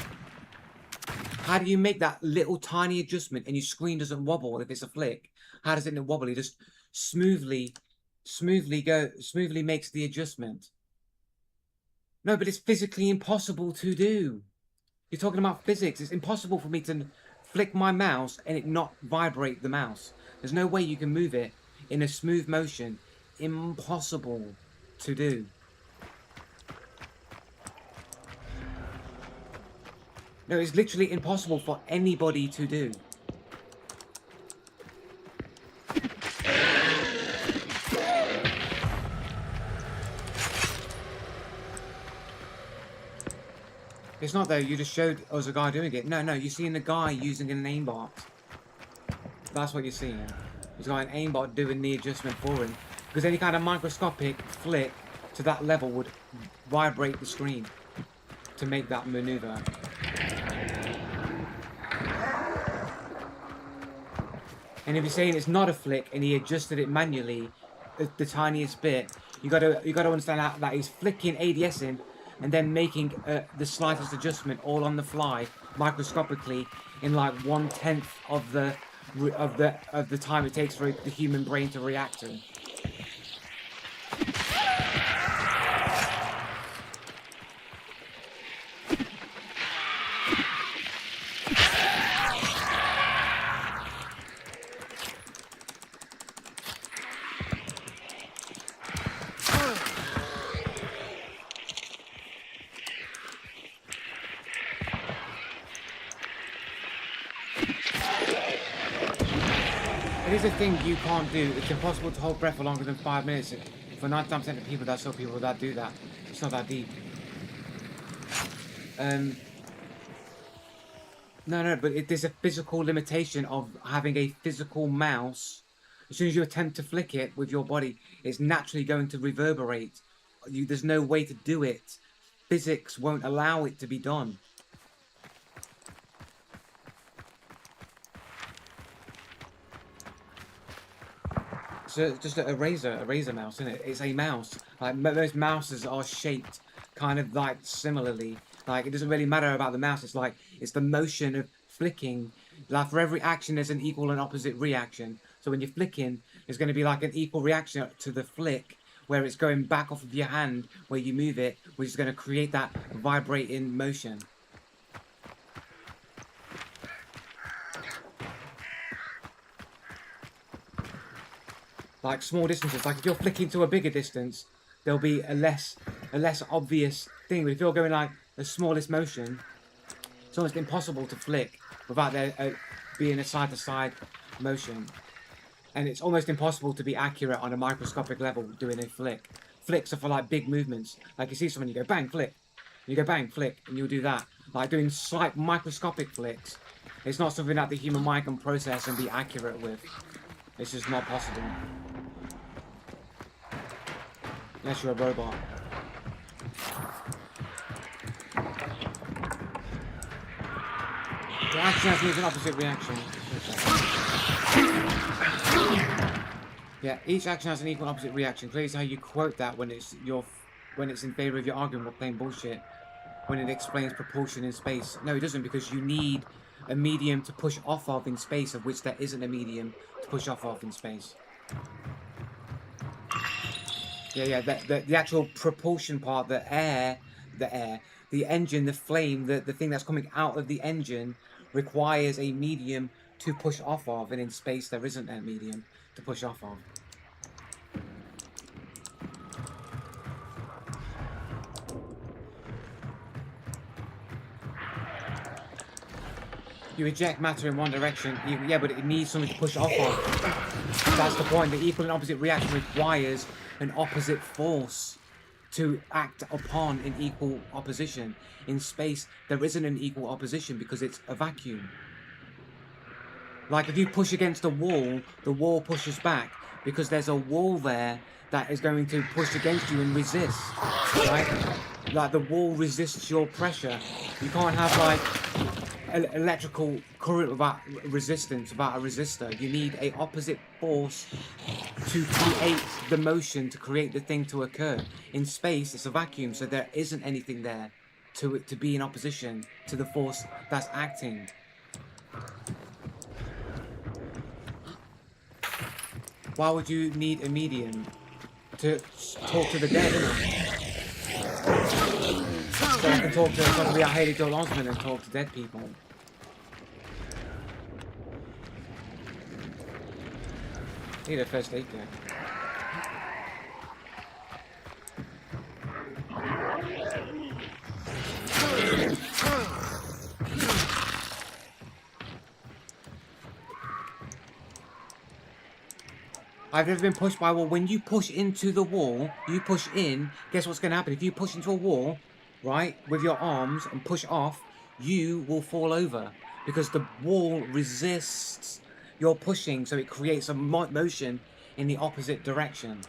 How do you make that little tiny adjustment and your screen doesn't wobble if it's a flick? How does it not wobble? It just smoothly makes the adjustment. No, but it's physically impossible to do. You're talking about physics. It's impossible for me to flick my mouse and it not vibrate the mouse. There's no way you can move it in a smooth motion. Impossible to do. No, it's literally impossible for anybody to do. It's not though, you just showed us a guy doing it. No, you're seeing a guy using an aimbot. That's what you're seeing. There's got an aimbot doing the adjustment for him. Because any kind of microscopic flick to that level would vibrate the screen to make that maneuver. And if you're saying it's not a flick and he adjusted it manually, the tiniest bit, you got to understand that he's flicking ADS in and then making the slightest adjustment all on the fly, microscopically, in like 1/10 of the time it takes for the human brain to react to. It is a thing you can't do. It's impossible to hold breath for longer than 5 minutes. For 99% of people, that's still people that do that. It's not that deep. No, but there's a physical limitation of having a physical mouse. As soon as you attempt to flick it with your body, it's naturally going to reverberate. There's no way to do it. Physics won't allow it to be done. So just a razor mouse, isn't it? It's a mouse. Like most mouses are shaped kind of like similarly. Like it doesn't really matter about the mouse. It's like it's the motion of flicking. Like for every action, there's an equal and opposite reaction. So when you're flicking, there's going to be like an equal reaction to the flick, where it's going back off of your hand where you move it, which is going to create that vibrating motion. Like small distances, like if you're flicking to a bigger distance, there'll be a less obvious thing. But if you're going like the smallest motion, it's almost impossible to flick without there being a side-to-side motion. And it's almost impossible to be accurate on a microscopic level doing a flick. Flicks are for like big movements. Like you see someone, you go bang, flick. You go bang, flick, and you'll do that. Like doing slight microscopic flicks. It's not something that the human mind can process and be accurate with. It's just not possible. Unless you're a robot. The action has an opposite reaction. Yeah, each action has an equal and opposite reaction. Clearly how you quote that when it's in favour of your argument or plain bullshit. When it explains propulsion in space. No, it doesn't, because you need a medium to push off of in space, of which there isn't a medium to push off of in space. Yeah, the actual propulsion part, the engine, the flame, the thing that's coming out of the engine requires a medium to push off of, and in space there isn't a medium to push off of. You eject matter in one direction, yeah, but it needs something to push off of. That's the point. The equal and opposite reaction requires an opposite force to act upon in equal opposition. In space, there isn't an equal opposition because it's a vacuum. Like if you push against a wall, the wall pushes back because there's a wall there that is going to push against you and resist, right? Like the wall resists your pressure. You can't have like electrical current without resistance, without a resistor. You need a opposite force to create the motion, to create the thing to occur. In space, it's a vacuum, so there isn't anything there to be in opposition to the force that's acting. Why would you need a medium to talk to the dead, innit? So I can talk to somebody like Haley Joel Osment and talk to dead people. Need a first aid kit. I've never been pushed by a wall. When you push into the wall, you push in, guess what's going to happen? If you push into a wall, right, with your arms and push off, you will fall over because the wall resists your pushing, so it creates a motion in the opposite direction.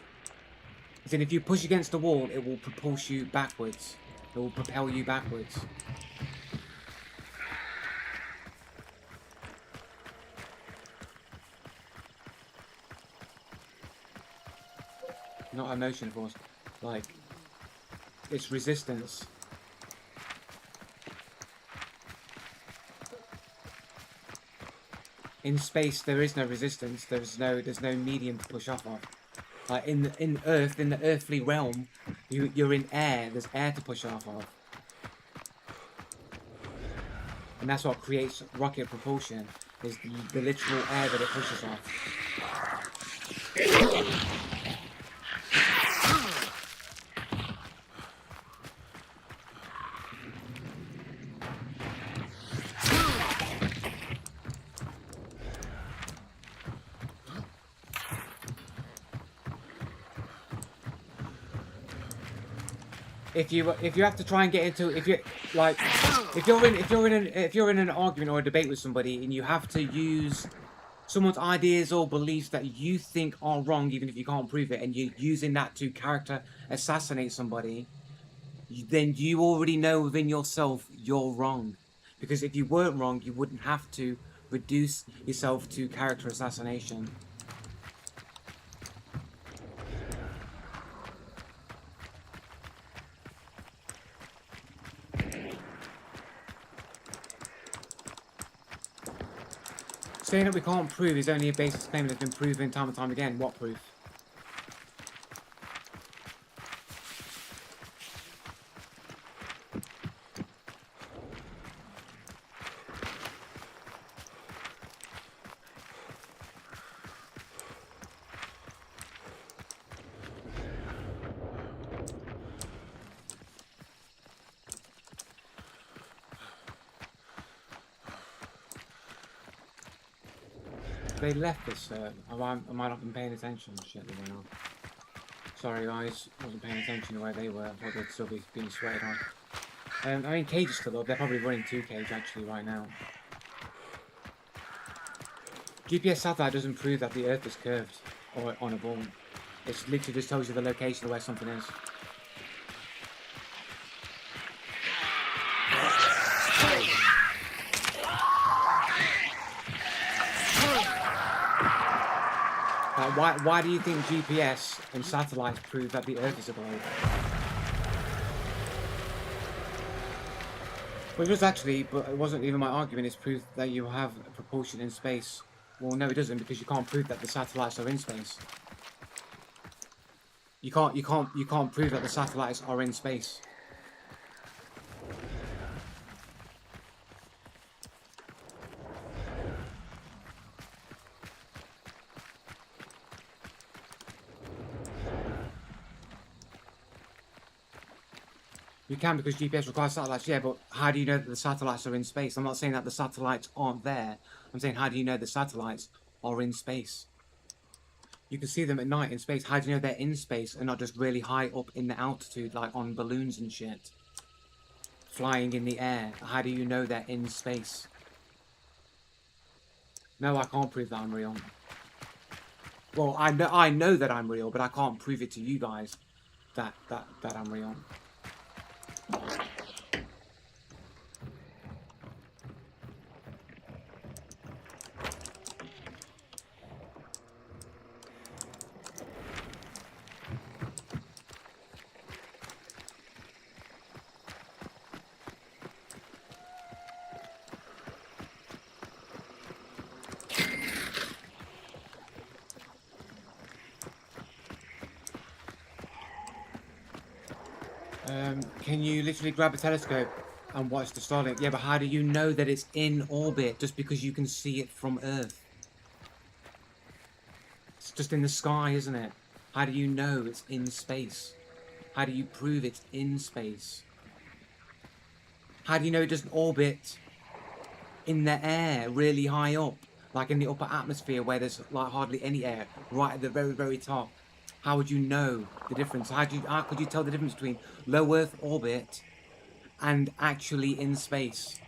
Then if you push against the wall, it will propulse you backwards. It will propel you backwards. Not a motion force, like, it's resistance. In space, there is no resistance. There's no medium to push off of. Like in the earthly realm, you're in air. There's air to push off of, and that's what creates rocket propulsion. Is the literal air that it pushes off. If you have to try and get into, if you're in an argument or a debate with somebody and you have to use someone's ideas or beliefs that you think are wrong, even if you can't prove it, and you're using that to character assassinate somebody, then you already know within yourself you're wrong. Because if you weren't wrong, you wouldn't have to reduce yourself to character assassination. Saying that we can't prove is only a basis claim that's been proven time and time again. What proof? They left this, I might not have been paying attention to shit that went on. Sorry guys, wasn't paying attention to where they were. I thought they'd still be being sweated on. I mean, Cage is still up. They're probably running 2 Cage actually right now. GPS satellite doesn't prove that the Earth is curved or on a ball. It literally just tells you the location of where something is. Why do you think GPS and satellites prove that the Earth is a globe? Well, it was actually, but it wasn't even my argument. It's proof that you have a propulsion in space. Well, no, it doesn't, because you can't prove that the satellites are in space. You can't prove that the satellites are in space. You can, because GPS requires satellites, yeah, but how do you know that the satellites are in space? I'm not saying that the satellites aren't there. I'm saying, how do you know the satellites are in space? You can see them at night in space. How do you know they're in space and not just really high up in the altitude, like on balloons and shit? Flying in the air. How do you know they're in space? No, I can't prove that I'm real. Well, I know that I'm real, but I can't prove it to you guys that I'm real. Can you literally grab a telescope and watch the Starlink? Yeah, but how do you know that it's in orbit just because you can see it from Earth? It's just in the sky, isn't it? How do you know it's in space? How do you prove it's in space? How do you know it doesn't orbit in the air really high up? Like in the upper atmosphere where there's like hardly any air, right at the very, very top. How would you know the difference? How could you tell the difference between low Earth orbit and actually in space?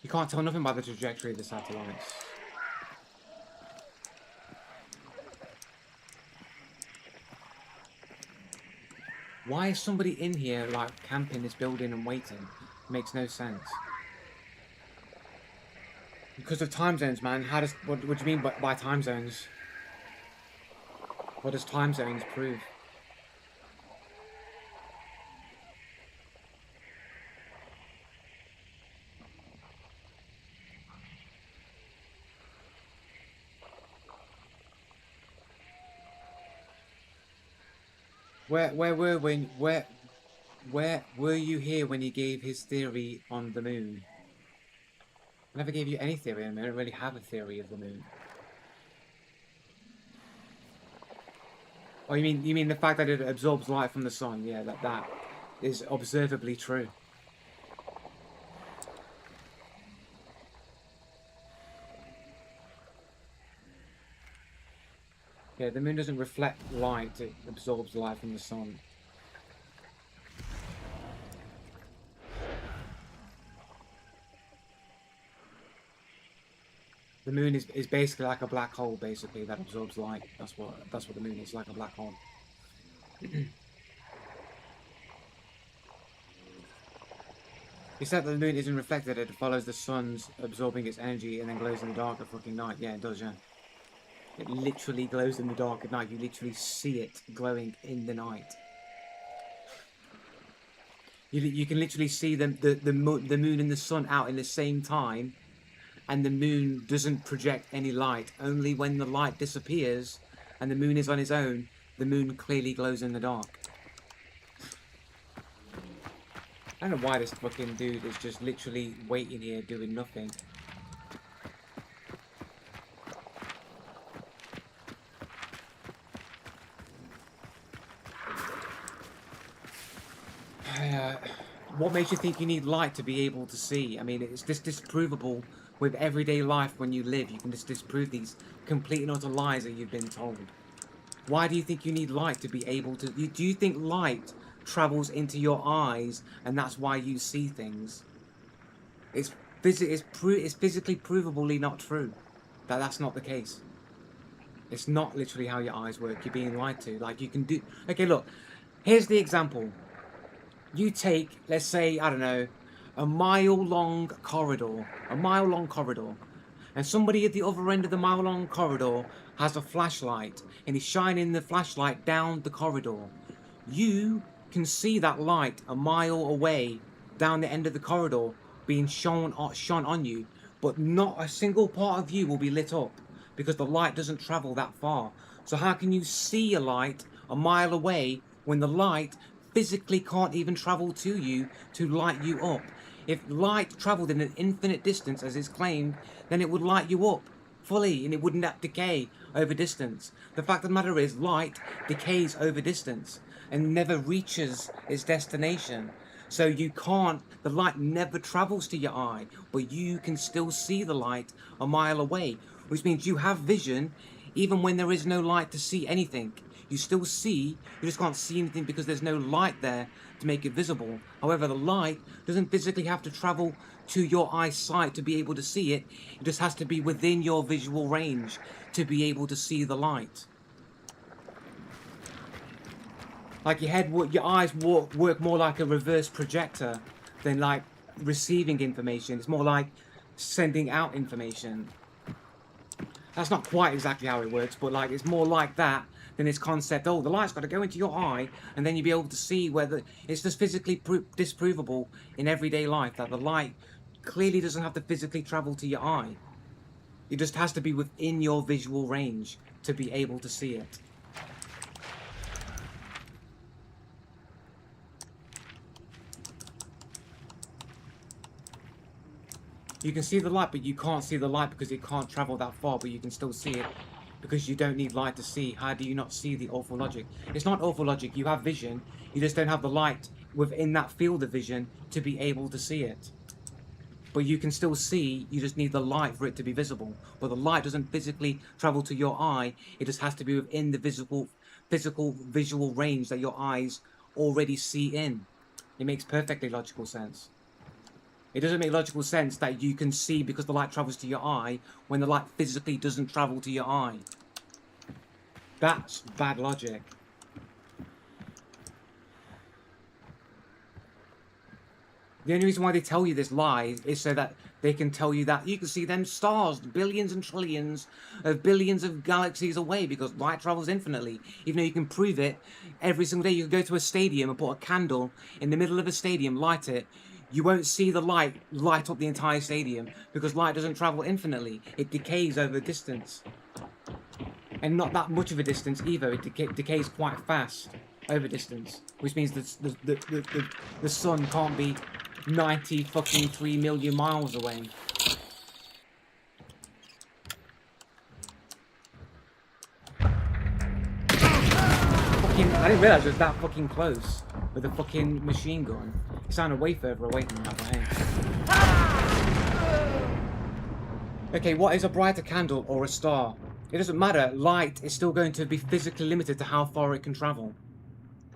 You can't tell nothing about the trajectory of the satellites. Why is somebody in here like camping this building and waiting? Makes no sense. Because of time zones, man. What do you mean by time zones? What does time zones prove? Where were you here when he gave his theory on the moon? I never gave you any theory on the moon. I don't really have a theory of the moon. Oh, you mean the fact that it absorbs light from the sun? Yeah, that is observably true. Yeah, the moon doesn't reflect light, it absorbs light from the sun. The moon is basically like a black hole, basically, that absorbs light. That's what the moon is, like a black hole. Except that the moon isn't reflected, it follows the sun's absorbing its energy and then glows in the dark at fucking night. Yeah, it does, yeah. It literally glows in the dark at night. You literally see it glowing in the night. You can literally see the moon and the sun out in the same time, and the moon doesn't project any light. Only when the light disappears and the moon is on its own, the moon clearly glows in the dark. I don't know why this fucking dude is just literally waiting here doing nothing. What makes you think you need light to be able to see? I mean, it's just disprovable with everyday life when you live. You can just disprove these complete and utter lies that you've been told. Why do you think you need light to be able to... Do you think light travels into your eyes and that's why you see things? It's physically provably not true. That's not the case. It's not literally how your eyes work. You're being lied to. Like, you can do... Okay, look. Here's the example. You take, let's say, I don't know, a mile-long corridor, and somebody at the other end of the mile-long corridor has a flashlight, and he's shining the flashlight down the corridor. You can see that light a mile away down the end of the corridor being shone on you, but not a single part of you will be lit up, because the light doesn't travel that far. So how can you see a light a mile away when the light physically can't even travel to you to light you up? If light travelled in an infinite distance, as is claimed, then it would light you up fully and it wouldn't decay over distance. The fact of the matter is, light decays over distance and never reaches its destination. So you can't, the light never travels to your eye, but you can still see the light a mile away, which means you have vision even when there is no light to see anything. You still see, you just can't see anything because there's no light there to make it visible. However, the light doesn't physically have to travel to your eyesight to be able to see it. It just has to be within your visual range to be able to see the light. Like your eyes work more like a reverse projector than like receiving information. It's more like sending out information. That's not quite exactly how it works, but like it's more like that than this concept, oh, the light's got to go into your eye and then you'll be able to see whether it's just physically disprovable in everyday life that the light clearly doesn't have to physically travel to your eye. It just has to be within your visual range to be able to see it. You can see the light, but you can't see the light because it can't travel that far, but you can still see it because you don't need light to see. How do you not see the awful logic? It's not awful logic. You have vision. You just don't have the light within that field of vision to be able to see it. But you can still see, you just need the light for it to be visible. But the light doesn't physically travel to your eye. It just has to be within the physical visual range that your eyes already see in. It makes perfectly logical sense. It doesn't make logical sense that you can see because the light travels to your eye when the light physically doesn't travel to your eye. That's bad logic. The only reason why they tell you this lie is so that they can tell you that you can see them stars billions and trillions of billions of galaxies away because light travels infinitely. Even though you can prove it every single day. You can go to a stadium and put a candle in the middle of a stadium, light it. You won't see the light light up the entire stadium because light doesn't travel infinitely. It decays over distance. And not that much of a distance either. It decays quite fast over distance. Which means the sun can't be 3 million miles away. I didn't realise it was that fucking close with a fucking machine gun. It sounded way further away than that. Okay, what is a brighter candle or a star? It doesn't matter. Light is still going to be physically limited to how far it can travel.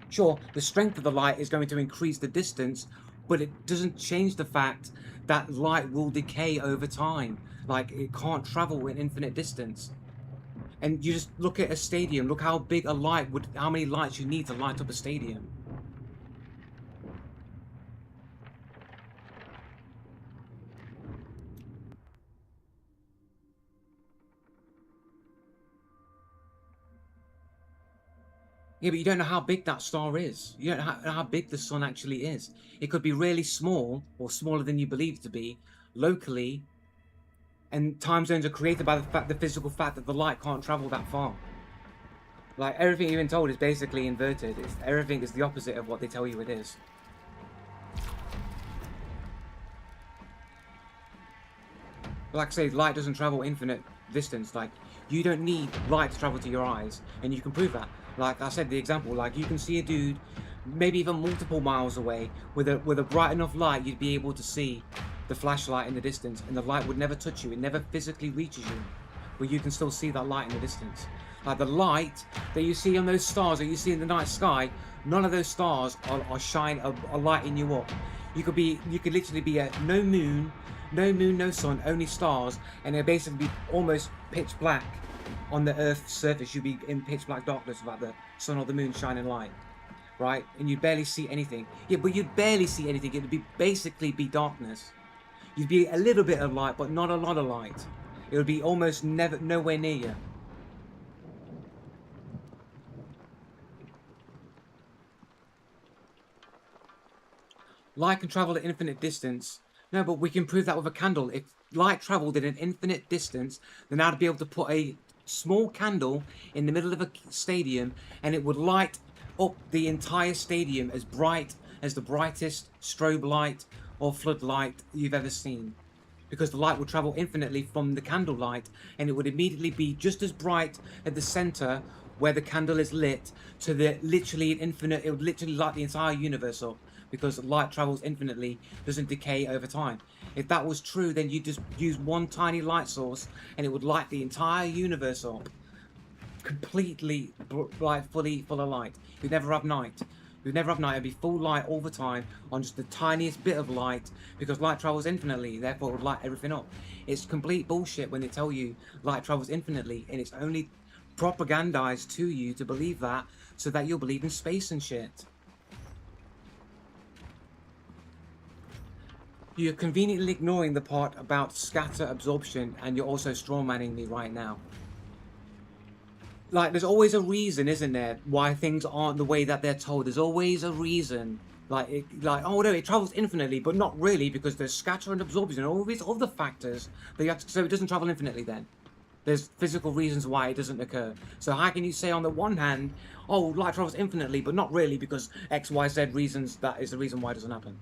Sure, the strength of the light is going to increase the distance, but it doesn't change the fact that light will decay over time. Like, it can't travel an infinite distance. And you just look at a stadium, look how big a light would, how many lights you need to light up a stadium. Yeah, but you don't know how big that star is. You don't know how big the sun actually is. It could be really small, or smaller than you believe it to be, locally, and time zones are created by the physical fact that the light can't travel that far. Like, everything you've been told is basically inverted. Everything is the opposite of what they tell you it is. But like I say, light doesn't travel infinite distance. Like, you don't need light to travel to your eyes, and you can prove that. Like I said, the example, like, you can see a dude maybe even multiple miles away with a bright enough light, you'd be able to see the flashlight in the distance, and the light would never touch you. It never physically reaches you, but you can still see that light in the distance. Like the light that you see on those stars that you see in the night sky, none of those stars are lighting you up. You could literally be at no moon, no sun, only stars, and it'd basically be almost pitch black on the Earth's surface. You'd be in pitch black darkness without the sun or the moon shining light, right? And you'd barely see anything. Yeah, but you'd barely see anything. It'd basically be darkness. You'd be a little bit of light, but not a lot of light. It would be almost nowhere near you. Light can travel at infinite distance. No, but we can prove that with a candle. If light travelled at an infinite distance, then I'd be able to put a small candle in the middle of a stadium, and it would light up the entire stadium as bright as the brightest strobe light or floodlight you've ever seen. Because the light would travel infinitely from the candle light, and it would immediately be just as bright at the center where the candle is lit to the literally infinite. It would literally light the entire universe up, because light travels infinitely, doesn't decay over time. If that was true, then you'd just use one tiny light source and it would light the entire universe up. Completely, like, fully full of light. You'd never have night. You'd never have night. It'd be full light all the time on just the tiniest bit of light, because light travels infinitely, therefore it would light everything up. It's complete bullshit when they tell you light travels infinitely, and it's only propagandized to you to believe that, so that you'll believe in space and shit. You're conveniently ignoring the part about scatter absorption, and you're also strawmanning me right now. Like, there's always a reason, isn't there, why things aren't the way that they're told. There's always a reason. Like, oh no, it travels infinitely, but not really, because there's scatter and absorption and all these other factors. But you have to, so it doesn't travel infinitely then. There's physical reasons why it doesn't occur. So how can you say on the one hand, oh, light travels infinitely, but not really, because X, Y, Z reasons, that is the reason why it doesn't happen.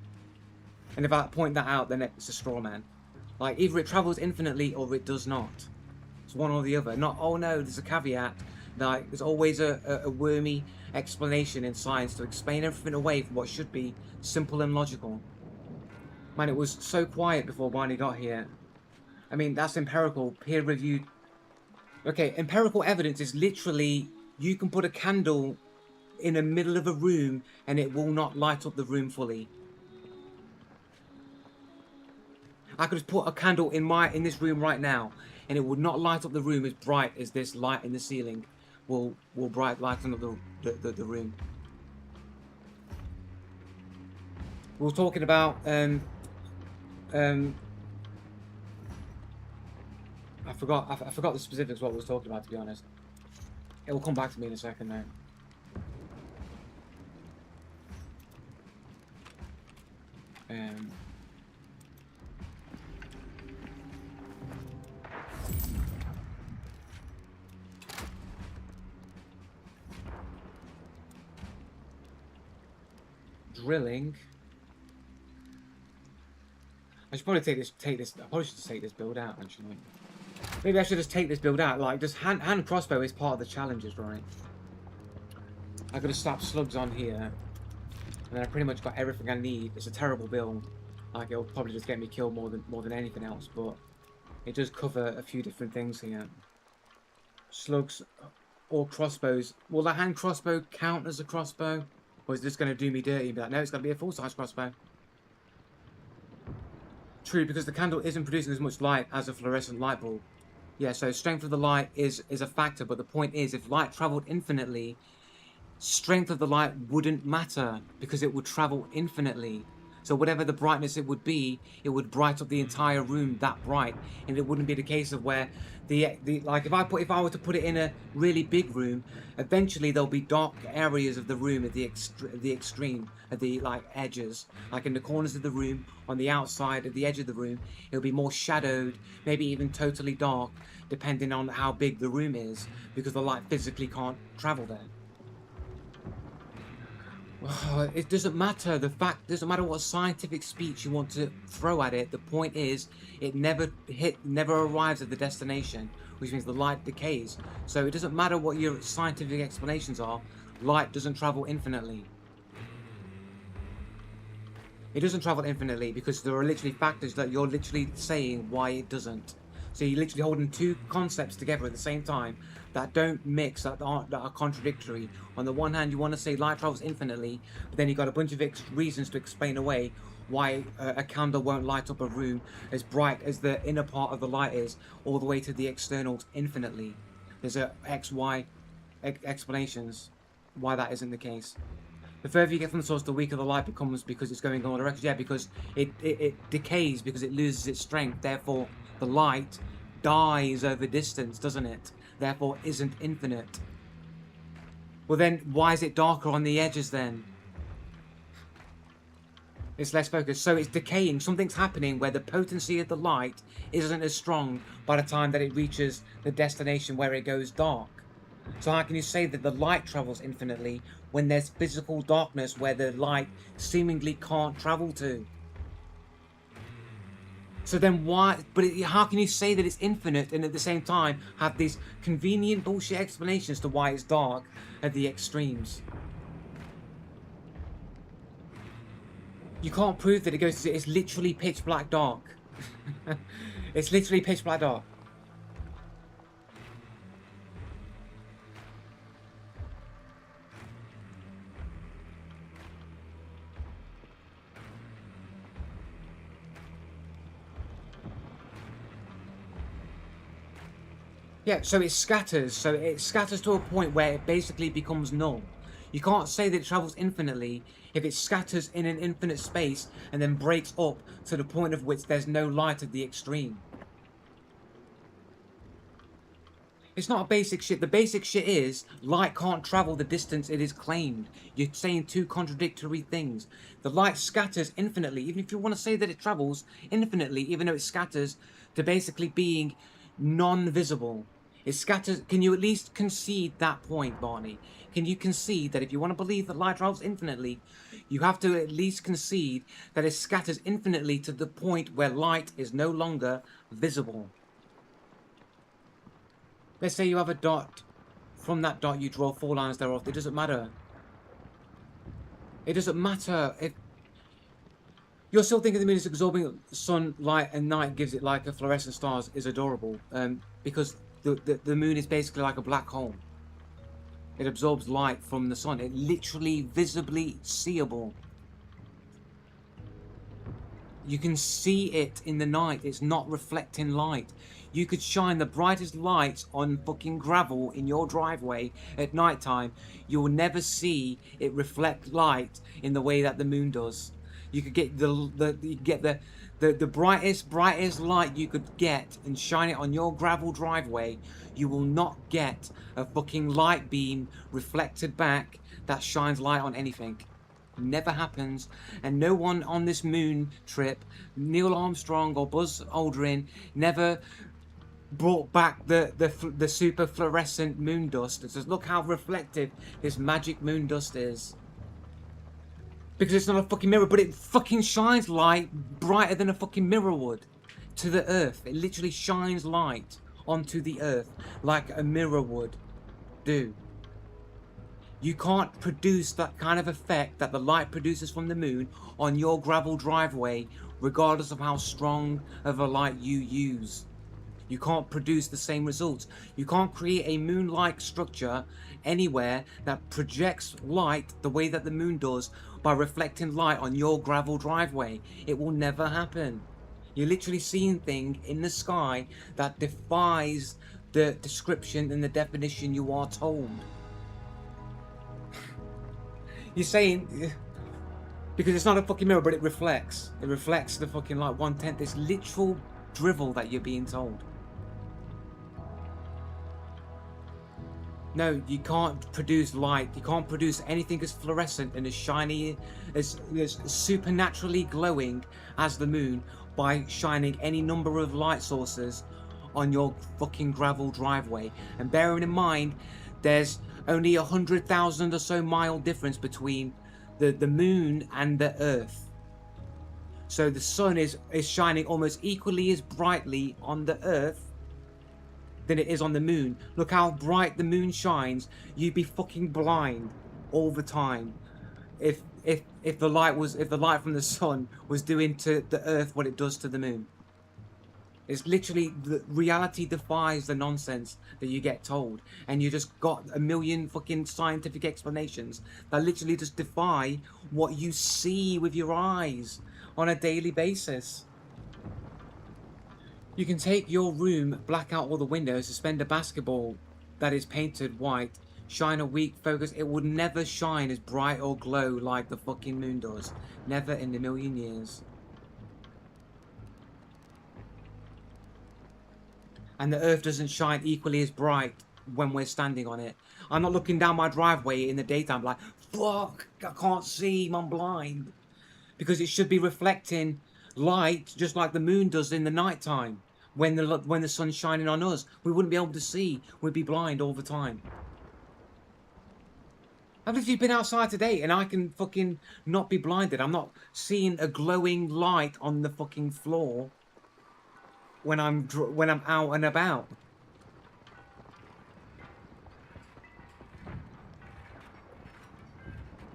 And if I point that out, then it's a straw man. Like, either it travels infinitely or it does not. It's one or the other. Not, oh no, there's a caveat. Like, there's always a wormy explanation in science to explain everything away from what should be simple and logical. Man, it was so quiet before Barney got here. I mean, that's empirical, peer-reviewed. Okay, empirical evidence is literally, you can put a candle in the middle of a room and it will not light up the room fully. I could just put a candle in this room right now and it would not light up the room as bright as this light in the ceiling will bright lighten up the room. We were talking about I forgot the specifics of what we were talking about, to be honest. It will come back to me in a second now. Drilling. I should probably take this. I probably should just take this build out, actually. Maybe I should just take this build out. Like, just hand crossbow is part of the challenges, right? I gotta slap slugs on here, and then I pretty much got everything I need. It's a terrible build. Like, it'll probably just get me killed more than anything else, but it does cover a few different things here. Slugs or crossbows. Will the hand crossbow count as a crossbow? Or is this going to do me dirty? But no, it's going to be a full-size crossbow. True, because the candle isn't producing as much light as a fluorescent light bulb. Yeah, so strength of the light is a factor, but the point is, if light travelled infinitely, strength of the light wouldn't matter, because it would travel infinitely. So whatever the brightness it would be, it would bright up the entire room that bright, and it wouldn't be the case of where like if I were to put it in a really big room, eventually there'll be dark areas of the room at the extreme, at the like edges, like in the corners of the room, on the outside, at the edge of the room. It'll be more shadowed, maybe even totally dark, depending on how big the room is, because the light physically can't travel there. It doesn't matter. The fact doesn't matter what scientific speech you want to throw at it. The point is, it never arrives at the destination, which means the light decays. So it doesn't matter what your scientific explanations are. Light doesn't travel infinitely. It doesn't travel infinitely because there are literally factors that you're literally saying why it doesn't. So you're literally holding two concepts together at the same time that don't mix, that are contradictory. On the one hand, you want to say light travels infinitely, but then you've got a bunch of reasons to explain away why a candle won't light up a room as bright as the inner part of the light is, all the way to the externals infinitely. There's a X, Y explanations why that isn't the case. The further you get from the source, the weaker the light becomes because it's going in all directions. Yeah, because it decays because it loses its strength. Therefore, the light dies over distance, doesn't it? Therefore, isn't infinite. Well then, why is it darker on the edges then? It's less focused. So it's decaying. Something's happening where the potency of the light isn't as strong by the time that it reaches the destination where it goes dark. So how can you say that the light travels infinitely when there's physical darkness where the light seemingly can't travel to? So then why, how can you say that it's infinite and at the same time have these convenient bullshit explanations to why it's dark at the extremes? You can't prove that it goes to... It's literally pitch black dark. It's literally pitch black dark. Yeah, so it scatters. So it scatters to a point where it basically becomes null. You can't say that it travels infinitely if it scatters in an infinite space and then breaks up to the point of which there's no light at the extreme. It's not a basic shit. The basic shit is light can't travel the distance it is claimed. You're saying two contradictory things. The light scatters infinitely, even if you want to say that it travels infinitely, even though it scatters to basically being non-visible. It scatters. Can you at least concede that point, Barney? Can you concede that if you want to believe that light travels infinitely, you have to at least concede that it scatters infinitely to the point where light is no longer visible? Let's say you have a dot. From that dot you draw 4 lines thereof. It doesn't matter. It doesn't matter if... You're still thinking the moon is absorbing sunlight and night gives it like a fluorescent stars is adorable. Because the moon is basically like a black hole. It absorbs light from the sun. It literally visibly seeable. You can see it in the night. It's not reflecting light. You could shine the brightest lights on fucking gravel in your driveway at night time. You will never see it reflect light in the way that the moon does. You could get the brightest light you could get and shine it on your gravel driveway. You will not get a fucking light beam reflected back that shines light on anything. Never happens. And no one on this moon trip, Neil Armstrong or Buzz Aldrin, never brought back the super fluorescent moon dust. It says, look how reflective this magic moon dust is. Because it's not a fucking mirror, but it fucking shines light brighter than a fucking mirror would to the earth. It literally shines light onto the earth like a mirror would do. You can't produce that kind of effect that the light produces from the moon on your gravel driveway, regardless of how strong of a light you use. You can't produce the same results. You can't create a moon-like structure anywhere that projects light the way that the moon does by reflecting light on your gravel driveway. It will never happen. You're literally seeing things in the sky that defies the description and the definition you are told. You're saying, because it's not a fucking mirror, but it reflects. It reflects the fucking light 1/10. It's literal drivel that you're being told. No, you can't produce light. You can't produce anything as fluorescent and as shiny, as supernaturally glowing as the moon by shining any number of light sources on your fucking gravel driveway. And bearing in mind, there's only 100,000 or so mile difference between the moon and the earth. So the sun is shining almost equally as brightly on the earth than it is on the moon. Look how bright the moon shines. You'd be fucking blind all the time if the light from the sun was doing to the earth what it does to the moon. It's literally, the reality defies the nonsense that you get told, and you just got a million fucking scientific explanations that literally just defy what you see with your eyes on a daily basis. You can take your room, black out all the windows, suspend a basketball that is painted white, shine a weak focus. It would never shine as bright or glow like the fucking moon does. Never in a million years. And the earth doesn't shine equally as bright when we're standing on it. I'm not looking down my driveway in the daytime like, fuck, I can't see, I'm blind. Because it should be reflecting light just like the moon does in the nighttime. When the sun's shining on us, we wouldn't be able to see. We'd be blind all the time. I've literally been outside today and I can fucking not be blinded. I'm not seeing a glowing light on the fucking floor when I'm out and about.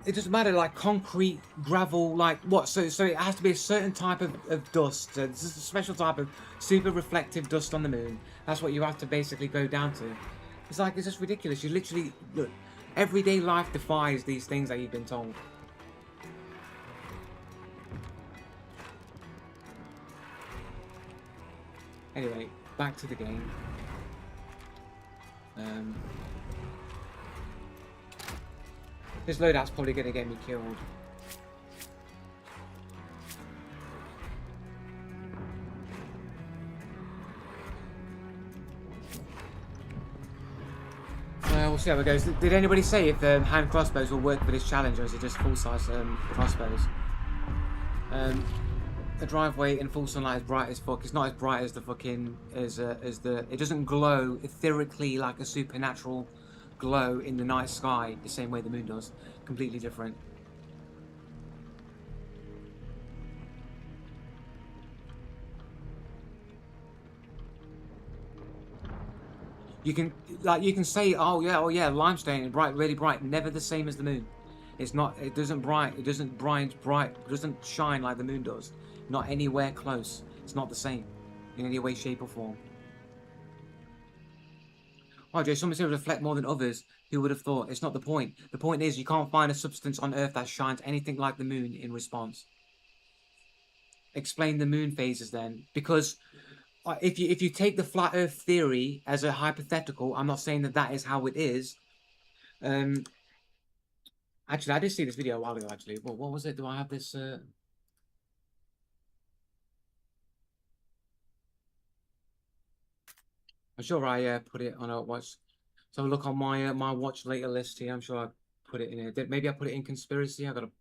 it doesn't matter, like concrete, gravel, like what? So it has to be a certain type of dust. So this is a special type of super reflective dust on the moon. That's what you have to basically go down to. It's like, it's just ridiculous. You literally, look, everyday life defies these things that you've been told. Anyway, back to the game. This loadout's probably going to get me killed. We'll see how it goes. Did anybody say if the hand crossbows will work for this challenge, or is it just full-size crossbows? The driveway in full sunlight is bright as fuck. It's not as bright as the fucking it doesn't glow etherically like a supernatural glow in the night sky the same way the moon does. Completely different. You can say, oh yeah, limestone, bright, really bright, never the same as the moon. It's not. It doesn't shine like the moon does. Not anywhere close. It's not the same in any way, shape, or form. Oh, Joe, some materials reflect more than others. Who would have thought? It's not the point. The point is, you can't find a substance on Earth that shines anything like the moon in response. Explain the moon phases then, because if you take the flat Earth theory as a hypothetical, I'm not saying that that is how it is. Actually, I did see this video a while ago. Actually, what was it? Do I have this? I'm sure I put it on a watch. So look on my my watch later list here. I'm sure I put it in here. Maybe I put it in conspiracy. I got a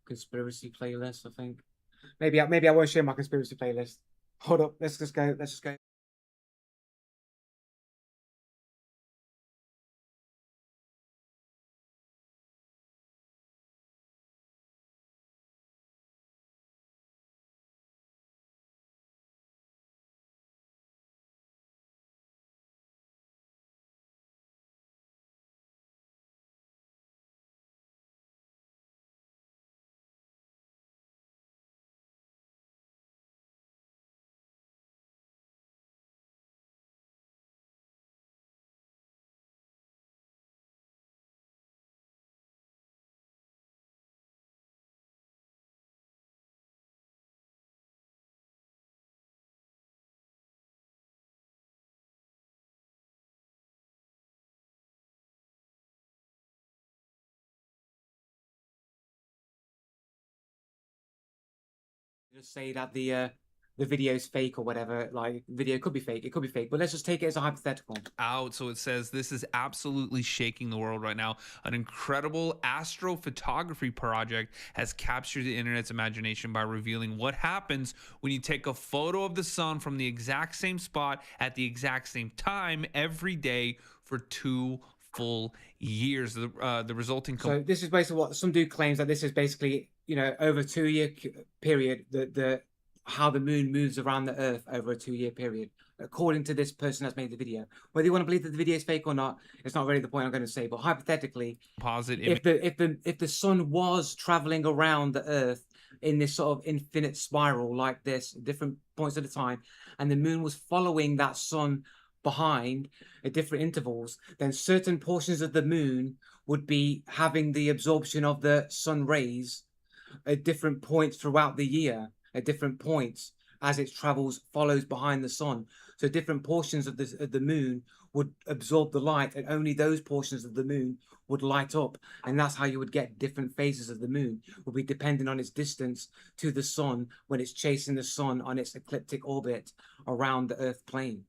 conspiracy playlist, I think. Maybe I won't share my conspiracy playlist. Hold up. Let's just go. Let's just go. Just say that the video's fake or whatever. Like, video could be fake. It could be fake. But let's just take it as a hypothetical. Out. So it says this is absolutely shaking the world right now. An incredible astrophotography project has captured the internet's imagination by revealing what happens when you take a photo of the sun from the exact same spot at the exact same time every day for 2 full years. The resulting. So this is basically what some dude claims, that this is basically, you know, over a 2-year period, the how the moon moves around the Earth over a 2-year period, according to this person that's made the video. Whether you want to believe that the video is fake or not, it's not really the point I'm going to say. But hypothetically, if the sun was traveling around the Earth in this sort of infinite spiral like this, different points at a time, and the moon was following that sun behind at different intervals, then certain portions of the moon would be having the absorption of the sun rays at different points throughout the year, at different points as it follows behind the sun. So different portions of the moon would absorb the light, and only those portions of the moon would light up. And that's how you would get different phases of the moon, would be depending on its distance to the sun when it's chasing the sun on its ecliptic orbit around the Earth plane.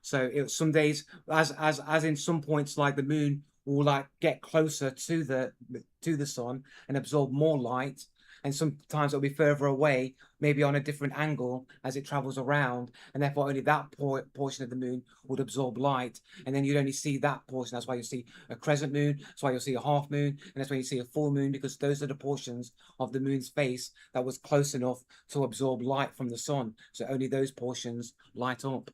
So some days, as in some points, like the moon will like get closer to the sun and absorb more light, and sometimes it'll be further away, maybe on a different angle as it travels around, and therefore only that portion of the moon would absorb light, and then you'd only see that portion. That's why you see a crescent moon. That's why you'll see a half moon, and that's why you see a full moon, because those are the portions of the moon's face that was close enough to absorb light from the sun. So only those portions light up.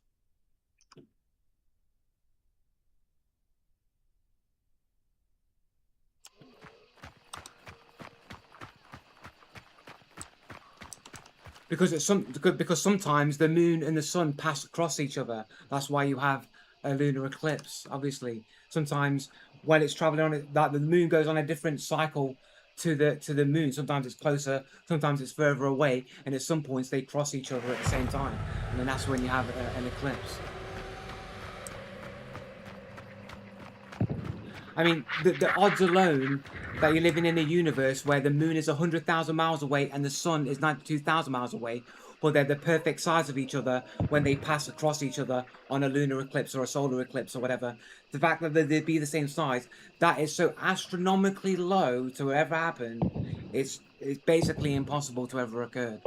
Because sometimes the moon and the sun pass across each other. That's why you have a lunar eclipse. Obviously, sometimes when it's traveling on it, that the moon goes on a different cycle to the moon. Sometimes it's closer, sometimes it's further away, and at some points they cross each other at the same time, and then that's when you have an eclipse. I mean, the odds alone that you're living in a universe where the moon is 100,000 miles away and the sun is 92,000 miles away, but they're the perfect size of each other when they pass across each other on a lunar eclipse or a solar eclipse or whatever. The fact that they'd be the same size, that is so astronomically low to ever happen, it's basically impossible to ever occur.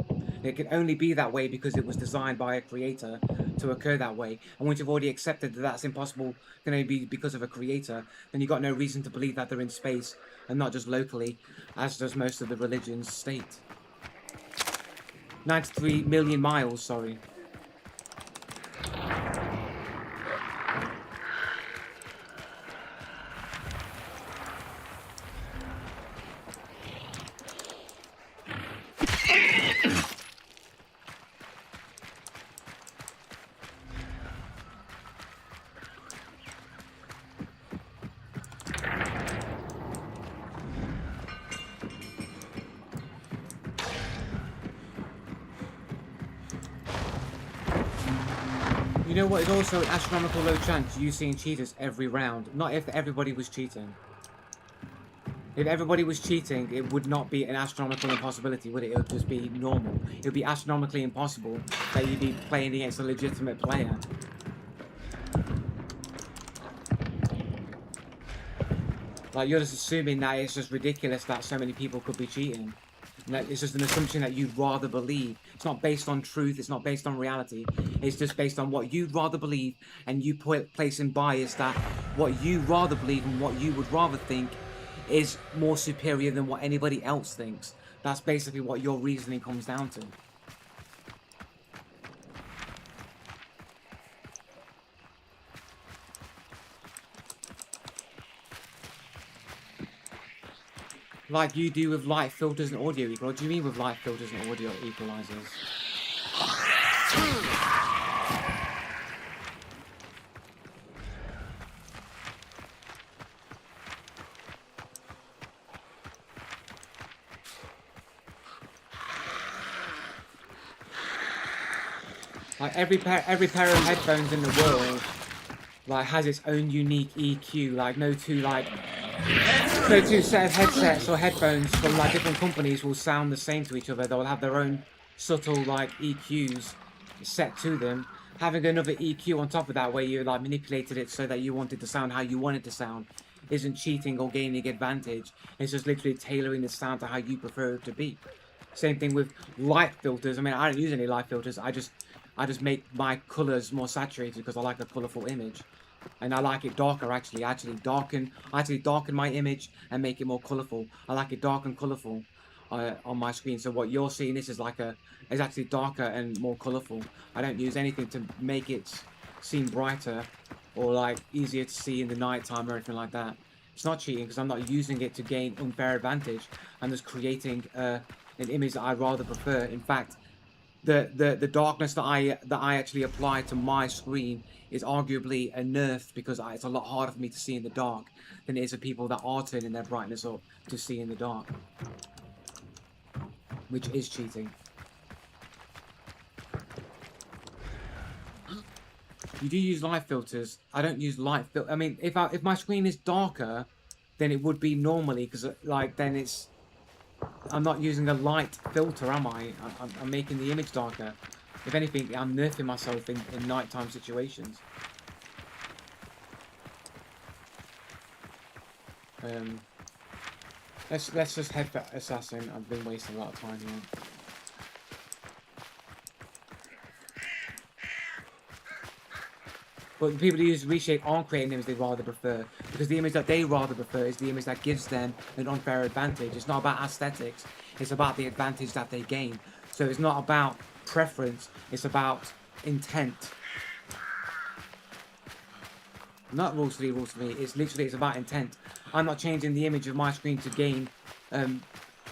It can only be that way because it was designed by a creator to occur that way. And once you've already accepted that that's impossible, can only be because of a creator, then you've got no reason to believe that they're in space and not just locally, as does most of the religions state. 93 million miles, sorry. You know what is also an astronomical low chance you seeing cheaters every round? Not if everybody was cheating. If everybody was cheating, it would not be an astronomical impossibility, would it? It would just be normal. It would be astronomically impossible that you'd be playing against a legitimate player. Like, you're just assuming that it's just ridiculous that so many people could be cheating. Like, it's just an assumption that you'd rather believe. It's not based on truth. It's not based on reality. It's just based on what you'd rather believe, and you place in bias that what you rather believe and what you would rather think is more superior than what anybody else thinks. That's basically what your reasoning comes down to. Like you do with light filters and audio equalizers. What do you mean with light filters and audio equalizers? Like every pair of headphones in the world, like, has its own unique EQ. Like no two set of headsets or headphones from like different companies will sound the same to each other. They'll have their own subtle like EQs set to them. Having another EQ on top of that, where you like manipulated it so that you wanted to sound how you want it to sound, isn't cheating or gaining advantage. It's just literally tailoring the sound to how you prefer it to be. Same thing with light filters. I mean, I don't use any light filters. I just make my colors more saturated because I like a colorful image. And I like it darker, actually. I actually darken my image and make it more colorful. I like it dark and colorful on my screen. So what you're seeing, this is is actually darker and more colorful. I don't use anything to make it seem brighter or like easier to see in the nighttime or anything like that. It's not cheating because I'm not using it to gain unfair advantage. I'm just creating an image that I rather prefer. In fact, the darkness that I actually apply to my screen is arguably a nerf because it's a lot harder for me to see in the dark than it is for people that are turning their brightness up to see in the dark, which is cheating. You do use light filters. I don't use light filter. I mean, if my screen is darker, then it would be normally because like then it's. I'm not using a light filter, am I? I'm making the image darker. If anything, I'm nerfing myself in nighttime situations. Let's just head for Assassin. I've been wasting a lot of time here. But the people who use reshape aren't creating the image they rather prefer, because the image that they rather prefer is the image that gives them an unfair advantage. It's not about aesthetics, it's about the advantage that they gain. So it's not about preference, it's about intent. Not rules for me, it's literally, it's about intent. I'm not changing the image of my screen to gain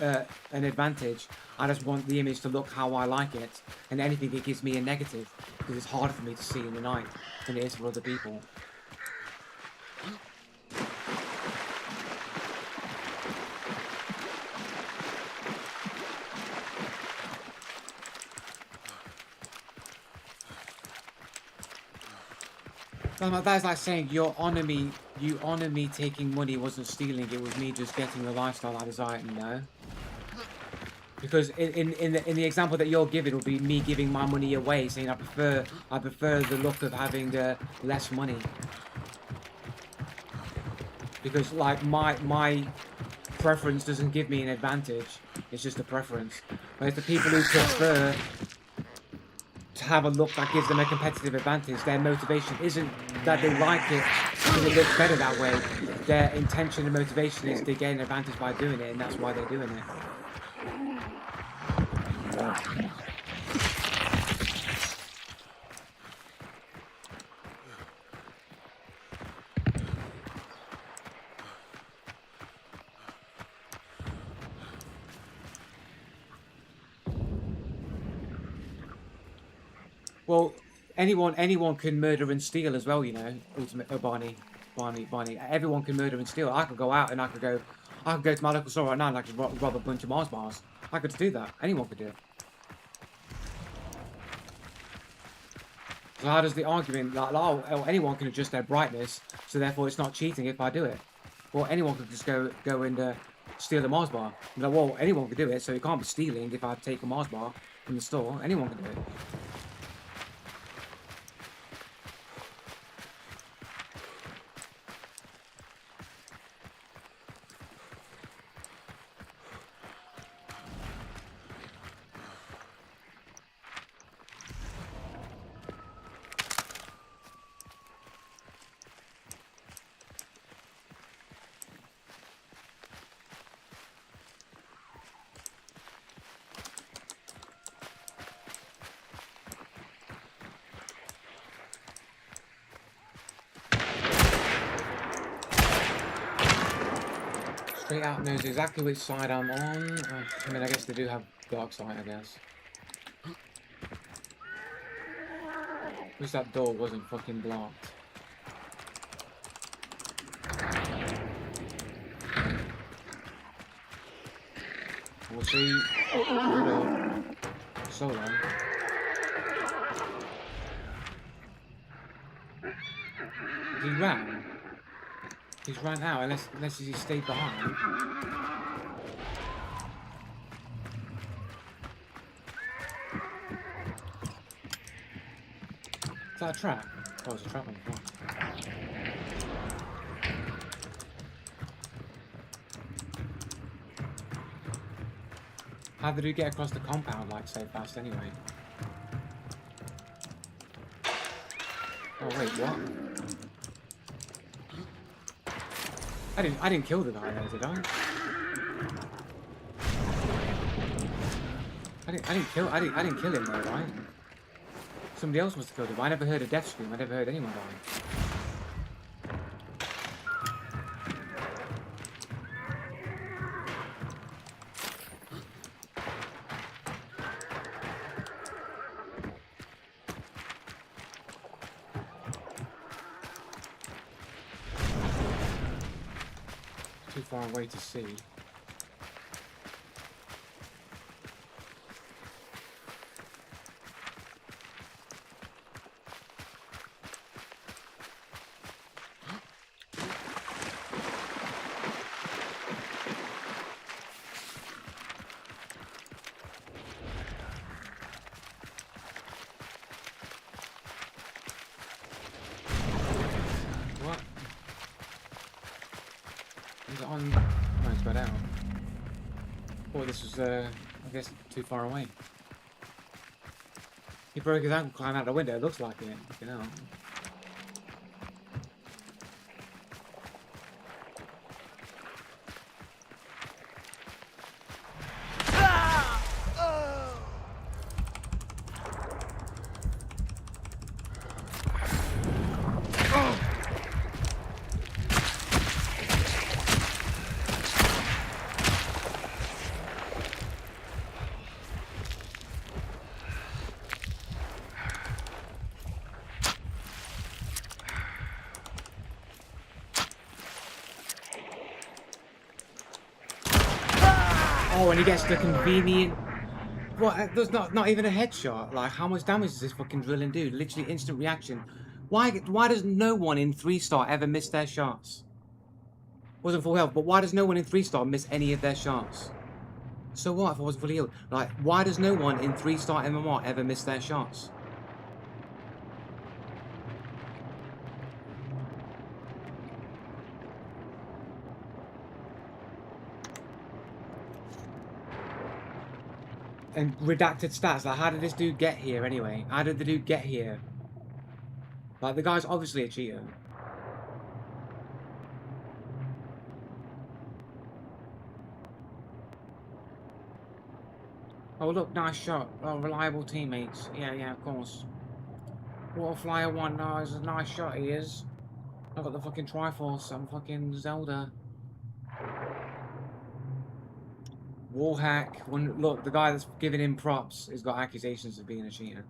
an advantage. I just want the image to look how I like it, and anything it gives me a negative, because it's harder for me to see in the night than it is for other people. That's like saying you honor me taking money wasn't stealing, it was me just getting the lifestyle I desired, you know? Because in the example that you're giving would be me giving my money away, saying I prefer the look of having less money. Because like my preference doesn't give me an advantage, it's just a preference. Whereas the people who prefer to have a look that gives them a competitive advantage, their motivation isn't that they like it because it looks better that way. Their intention and motivation is to gain an advantage by doing it, and that's why they're doing it. Well, anyone can murder and steal as well, you know. Barney. Everyone can murder and steal. I could go out and I could go to my local store right now and I could rob a bunch of Mars bars. I could just do that. Anyone could do it. So how does the argument like, oh, anyone can adjust their brightness, so therefore it's not cheating if I do it? Well, anyone could just go and steal a Mars bar. Like, well, anyone could do it, so it can't be stealing if I take a Mars bar from the store. Anyone can do it. Straight out knows exactly which side I'm on. I mean, I guess they do have dark side, I guess. Wish that door wasn't fucking blocked. We'll see. Solo. He ran. He's run out unless he stayed behind. Is that a trap? Oh, it's a trap on the floor. How did he get across the compound like so fast anyway? Oh wait, what? I didn't kill the guy there, did I? I didn't kill him though, right? Somebody else must have killed him. I never heard a death scream. I never heard anyone die. Too far away to see. What? Is it on? No, it's got out. Oh, this was, I guess, too far away. He broke his ankle climbing out the window. It looks like it. You know. Oh, and he gets the convenient. What? There's not even a headshot. Like, how much damage does this fucking drilling do? Literally instant reaction. Why does no one in 3-star ever miss their shots? Wasn't full health, but why does no one in 3-star miss any of their shots? So what if I wasn't fully healed? Like, why does no one in 3-star MMR ever miss their shots? And redacted stats, like, how did this dude get here anyway? How did the dude get here? Like, the guy's obviously a cheater. Oh, look, nice shot. Oh, reliable teammates. Yeah, of course. Water Flyer 1, no, it's a nice shot, he is. I've got the fucking Triforce, I'm fucking Zelda. Wallhack. Look, the guy that's giving him props has got accusations of being a cheater.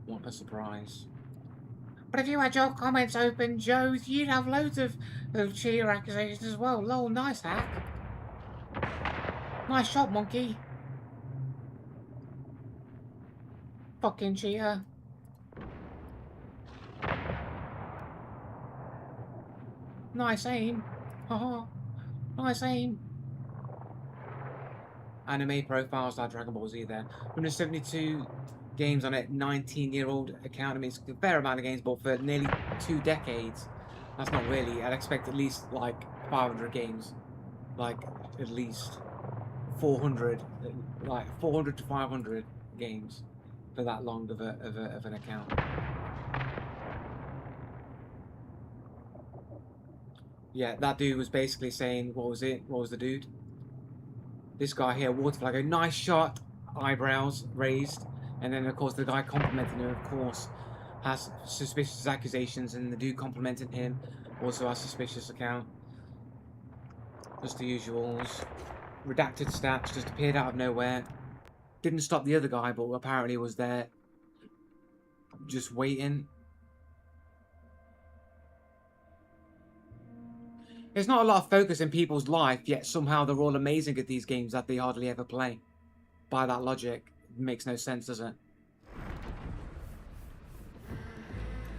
What a surprise. But if you had your comments open, Joe, you'd have loads of cheater accusations as well. Lol, nice hack. Nice shot, monkey. Fucking cheater. Nice aim. Haha. Nice aim. Anime profiles like Dragon Ball Z there. 172 games on a 19-year-old account. I mean, it's a fair amount of games, but for nearly 2 decades, that's not really. I'd expect at least like 500 games. Like, at least 400. Like, 400 to 500 games for that long of an account. Yeah, that dude was basically saying, what was it? What was the dude? This guy here, Waterflag, nice shot, eyebrows raised, and then of course the guy complimenting him, of course, has suspicious accusations, and the dude complimenting him also has suspicious account. Just the usuals. Redacted stats just appeared out of nowhere. Didn't stop the other guy, but apparently was there just waiting. There's not a lot of focus in people's life, yet somehow they're all amazing at these games that they hardly ever play. By that logic, it makes no sense, does it?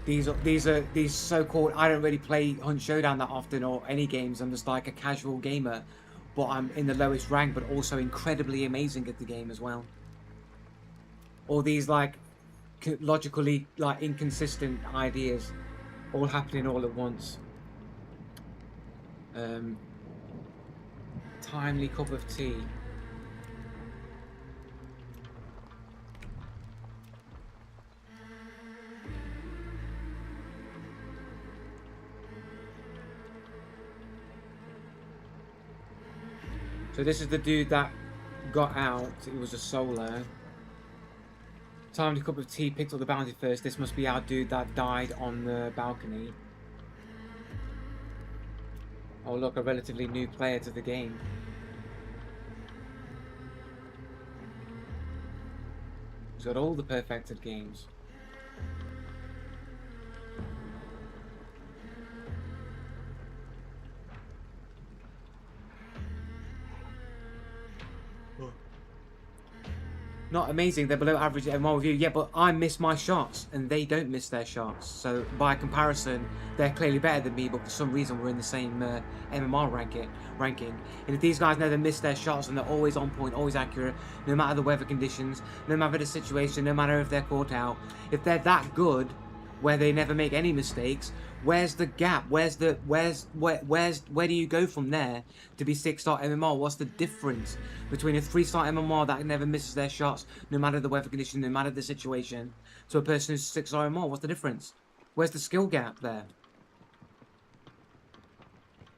These so-called, I don't really play Hunt Showdown that often or any games. I'm just like a casual gamer, but I'm in the lowest rank, but also incredibly amazing at the game as well. All these like logically like inconsistent ideas, all happening all at once. Timely cup of tea. So this is the dude that got out. It was a solo. Timely cup of tea, picked up the bounty first. This must be our dude that died on the balcony. Oh look, a relatively new player to the game. He's got all the perfected games. Not amazing, they're below average MMR review. Yeah, but I miss my shots and they don't miss their shots. So by comparison, they're clearly better than me, but for some reason we're in the same MMR ranking. And if these guys know they miss their shots and they're always on point, always accurate, no matter the weather conditions, no matter the situation, no matter if they're caught out, if they're that good, where they never make any mistakes, where's the gap? Where do you go from there to be 6-star MMR? What's the difference between a 3-star MMR that never misses their shots, no matter the weather condition, no matter the situation, to a person who's 6-star MMR? What's the difference? Where's the skill gap there?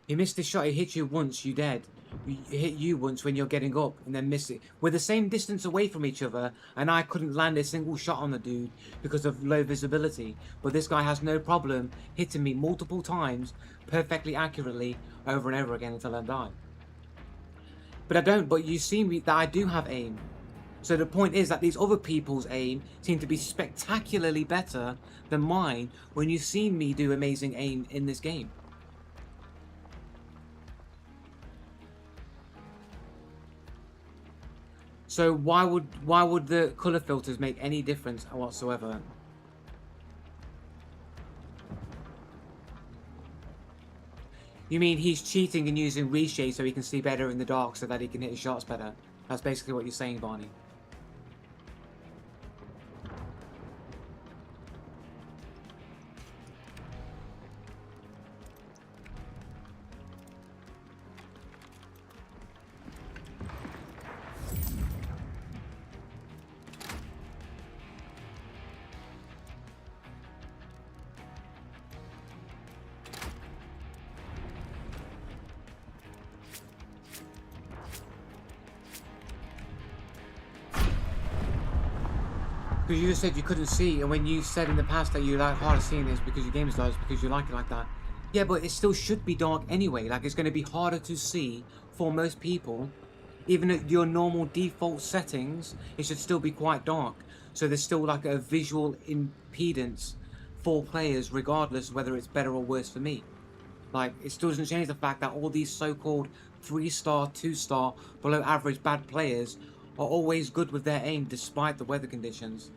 He missed his shot, he hit you once, you dead. He hit you once when you're getting up and then miss it. We're the same distance away from each other and I couldn't land a single shot on the dude because of low visibility. But this guy has no problem hitting me multiple times perfectly accurately over and over again until I die. But you see me that I do have aim. So the point is that these other people's aim seem to be spectacularly better than mine when you've seen me do amazing aim in this game. So why would the color filters make any difference whatsoever? You mean he's cheating and using reshade so he can see better in the dark so that he can hit his shots better? That's basically what you're saying, Barney. Because you just said you couldn't see, and when you said in the past that you like harder seeing this because your game is dark, because you like it like that. Yeah, but it still should be dark anyway. Like, it's going to be harder to see for most people. Even at your normal default settings, it should still be quite dark. So there's still like a visual impedance for players, regardless of whether it's better or worse for me. Like, it still doesn't change the fact that all these so-called 3-star, 2-star, below average bad players are always good with their aim despite the weather conditions.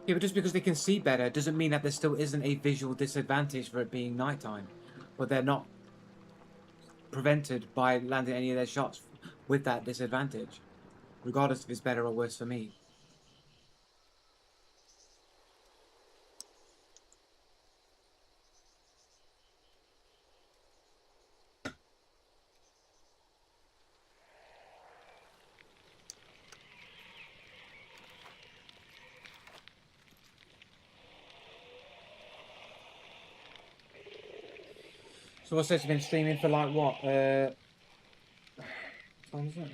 Yeah, but just because they can see better doesn't mean that there still isn't a visual disadvantage for it being nighttime. But they're not prevented by landing any of their shots with that disadvantage, regardless if it's better or worse for me. So what's this? Been streaming for like what? What time is it?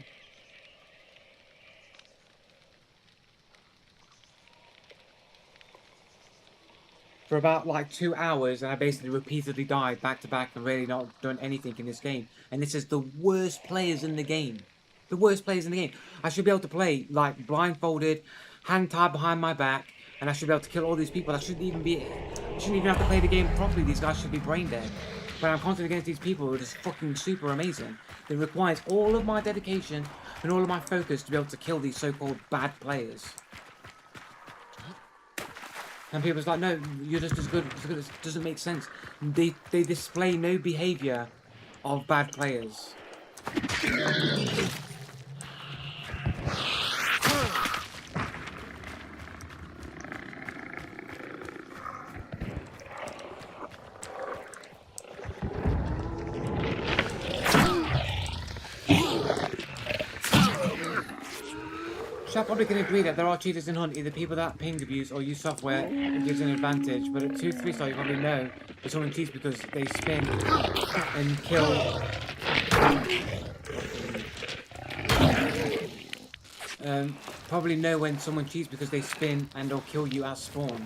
For about like 2 hours, and I basically repeatedly died back to back and really not done anything in this game. And this is the worst players in the game. The worst players in the game. I should be able to play like blindfolded, hand tied behind my back, and I should be able to kill all these people. I shouldn't even have to play the game properly. These guys should be brain dead. But I'm constantly against these people who are just fucking super amazing. It requires all of my dedication and all of my focus to be able to kill these so-called bad players. And people's like, no, you're just as good. It doesn't make sense. They display no behavior of bad players. So I probably can agree that there are cheaters in Hunt, either people that ping abuse or use software that gives an advantage, but at 2-3 star you probably know that someone cheats because they spin and kill. Probably know when someone cheats because they spin and or kill you at spawn.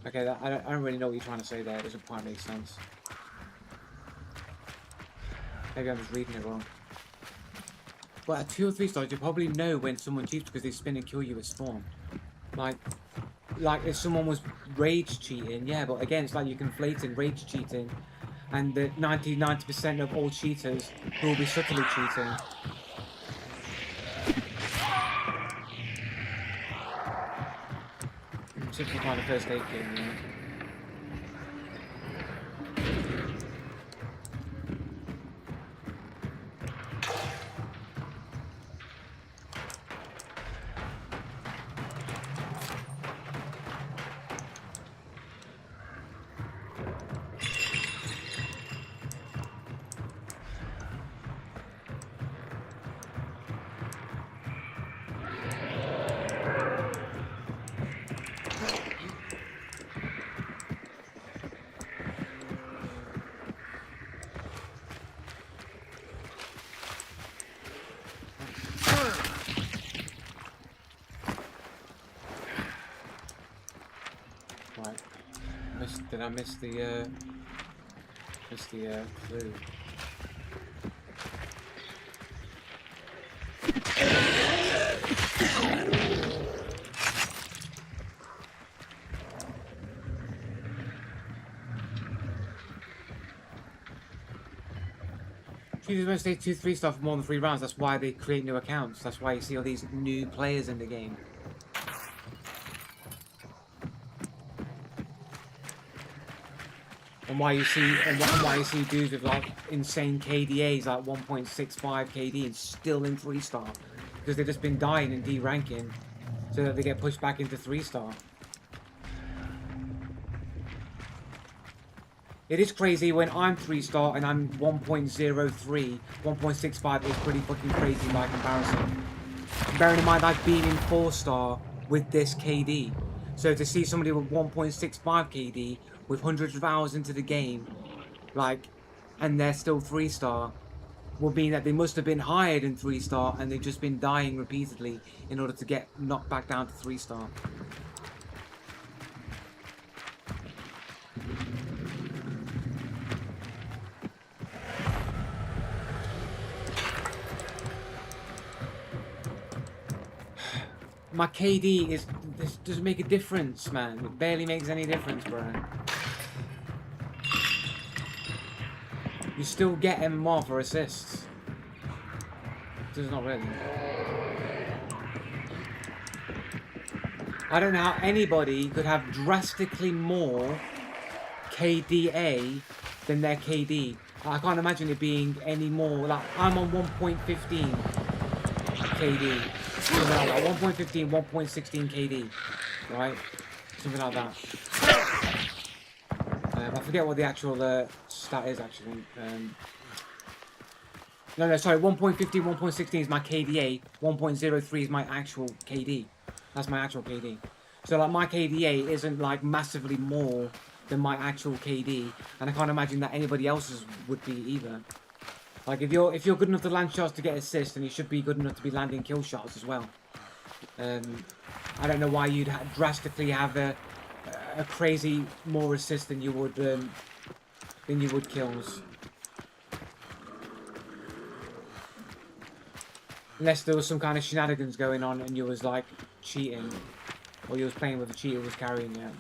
Okay, I don't really know what you're trying to say there. It doesn't quite make sense. Maybe I'm just reading it wrong. But at 2 or 3 stars, you probably know when someone cheats because they spin and kill you at spawn. Like if someone was rage cheating, yeah, but again, it's like you're conflating rage cheating and the 90% of all cheaters who will be subtly cheating. Simplify the first aid game, yeah. Did I miss the clue? Cheaters won't stay 2-3 star for more than 3 rounds. That's why they create new accounts. That's why you see all these new players in the game. And why you see dudes with like insane KDAs like 1.65 KD and still in 3 star, because they've just been dying and D-ranking so that they get pushed back into 3 star. It is crazy when I'm 3 star and I'm 1.03, 1.65 is pretty fucking crazy by comparison. Bearing in mind I've been in 4 star with this KD. So to see somebody with 1.65 KD with hundreds of hours into the game, like, and they're still 3 star, will mean that they must have been higher than 3 star and they've just been dying repeatedly in order to get knocked back down to 3 star. My KD is, this doesn't make a difference, man. It barely makes any difference, bro. You still get MMR for assists. Does not really. I don't know how anybody could have drastically more KDA than their KD. I can't imagine it being any more. Like, I'm on 1.15 KD. Something like that. 1.15, 1.16 KD. Right? Something like that. I forget what the actual stat is, actually. No, sorry. 1.15, 1.16 is my KDA. 1.03 is my actual KD. That's my actual KD. So, like, my KDA isn't, like, massively more than my actual KD. And I can't imagine that anybody else's would be either. Like, if you're good enough to land shots to get assists, then you should be good enough to be landing kill shots as well. I don't know why you'd drastically have a crazy more assists than you would kills. Unless there was some kind of shenanigans going on and you was like cheating, or you was playing with a cheater who was carrying you.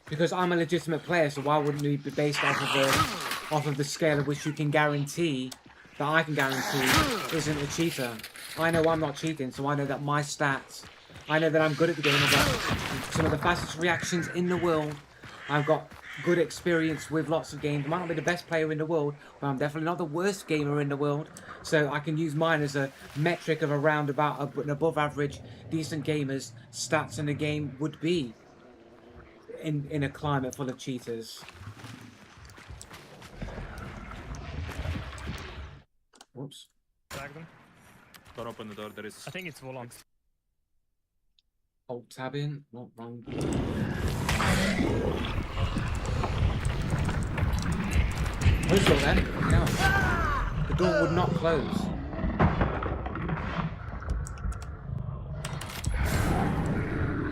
Because I'm a legitimate player, so why wouldn't we be based off of the scale at which you can guarantee that I can guarantee isn't a cheater? I know I'm not cheating, so I know that my stats, I know that I'm good at the game. I've got some of the fastest reactions in the world. I've got good experience with lots of games. I might not be the best player in the world, but I'm definitely not the worst gamer in the world. So I can use mine as a metric of around about an above average, decent gamer's stats in the game would be. In a climate full of cheaters. Whoops. Tag them. Don't open the door, there is... I think it's Volant. Alt tab in. Not wrong. Close door then. No. The door would not close.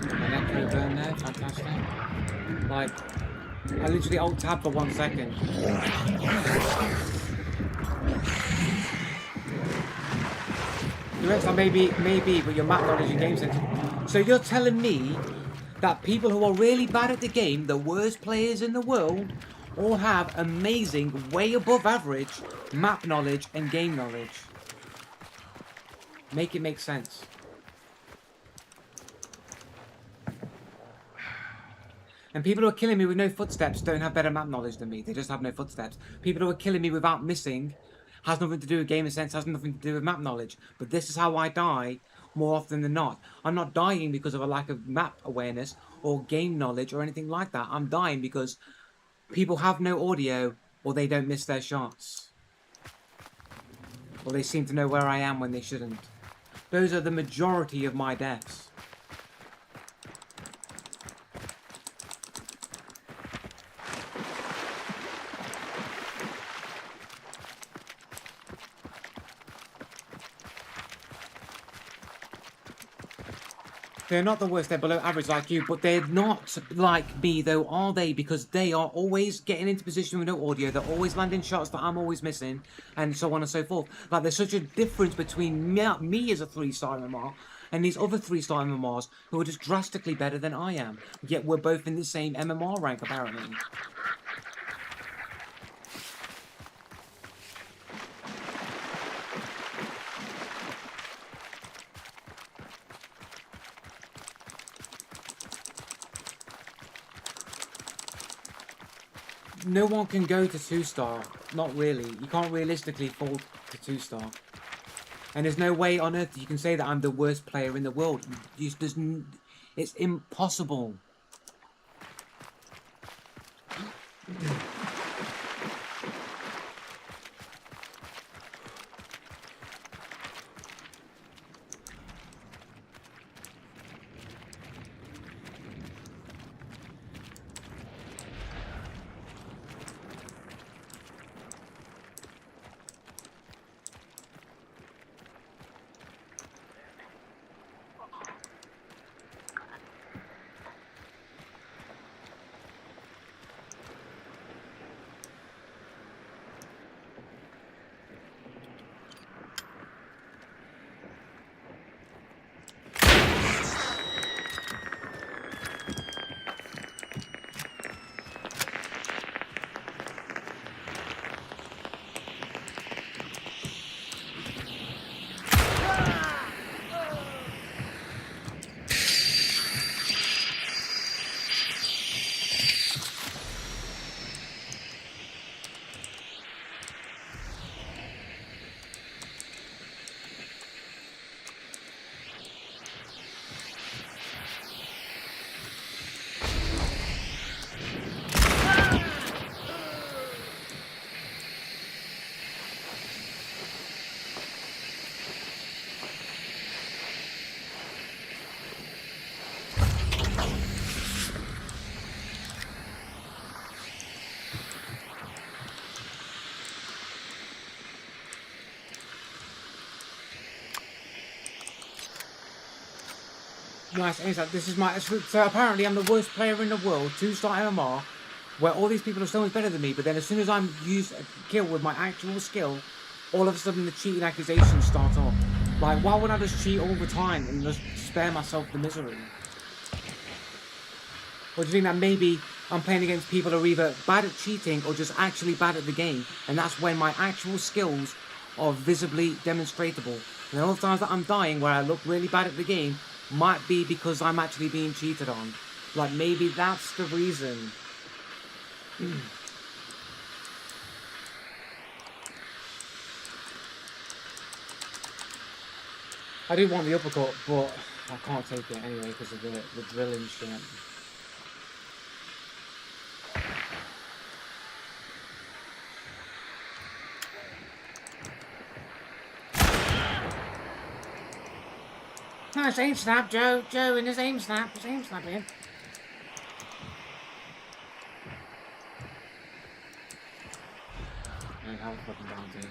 My neck burn there. Fantastic. Like, I literally alt tab for 1 second. The rest are maybe, but your map knowledge and game sense. So you're telling me that people who are really bad at the game, the worst players in the world, all have amazing, way above average map knowledge and game knowledge? Make it make sense. And people who are killing me with no footsteps don't have better map knowledge than me. They just have no footsteps. People who are killing me without missing has nothing to do with gamer sense, has nothing to do with map knowledge. But this is how I die more often than not. I'm not dying because of a lack of map awareness or game knowledge or anything like that. I'm dying because people have no audio or they don't miss their shots. Or they seem to know where I am when they shouldn't. Those are the majority of my deaths. They're not the worst, they're below average like you, but they're not like me though, are they? Because they are always getting into position with no audio, they're always landing shots that I'm always missing, and so on and so forth. Like, there's such a difference between me as a 3-star MMR and these other 3-star MMRs who are just drastically better than I am. Yet we're both in the same MMR rank, apparently. No one can go to 2-star. Not really. You can't realistically fall to 2-star. And there's no way on earth you can say that I'm the worst player in the world. It's impossible. Nice, this is my... So apparently I'm the worst player in the world, 2-star MMR, where all these people are so much better than me, but then as soon as I'm used a kill with my actual skill, all of a sudden the cheating accusations start off. Like, why would I just cheat all the time and just spare myself the misery? Or do you think that maybe I'm playing against people who are either bad at cheating or just actually bad at the game, and that's when my actual skills are visibly demonstratable? And all the times that I'm dying where I look really bad at the game might be because I'm actually being cheated on. Like, maybe that's the reason. I do want the uppercut, but I can't take it anyway because of the drilling shit. Nice aim snap, Joe. Joe in his aim snap. His aim snap in. And how fucking bounty.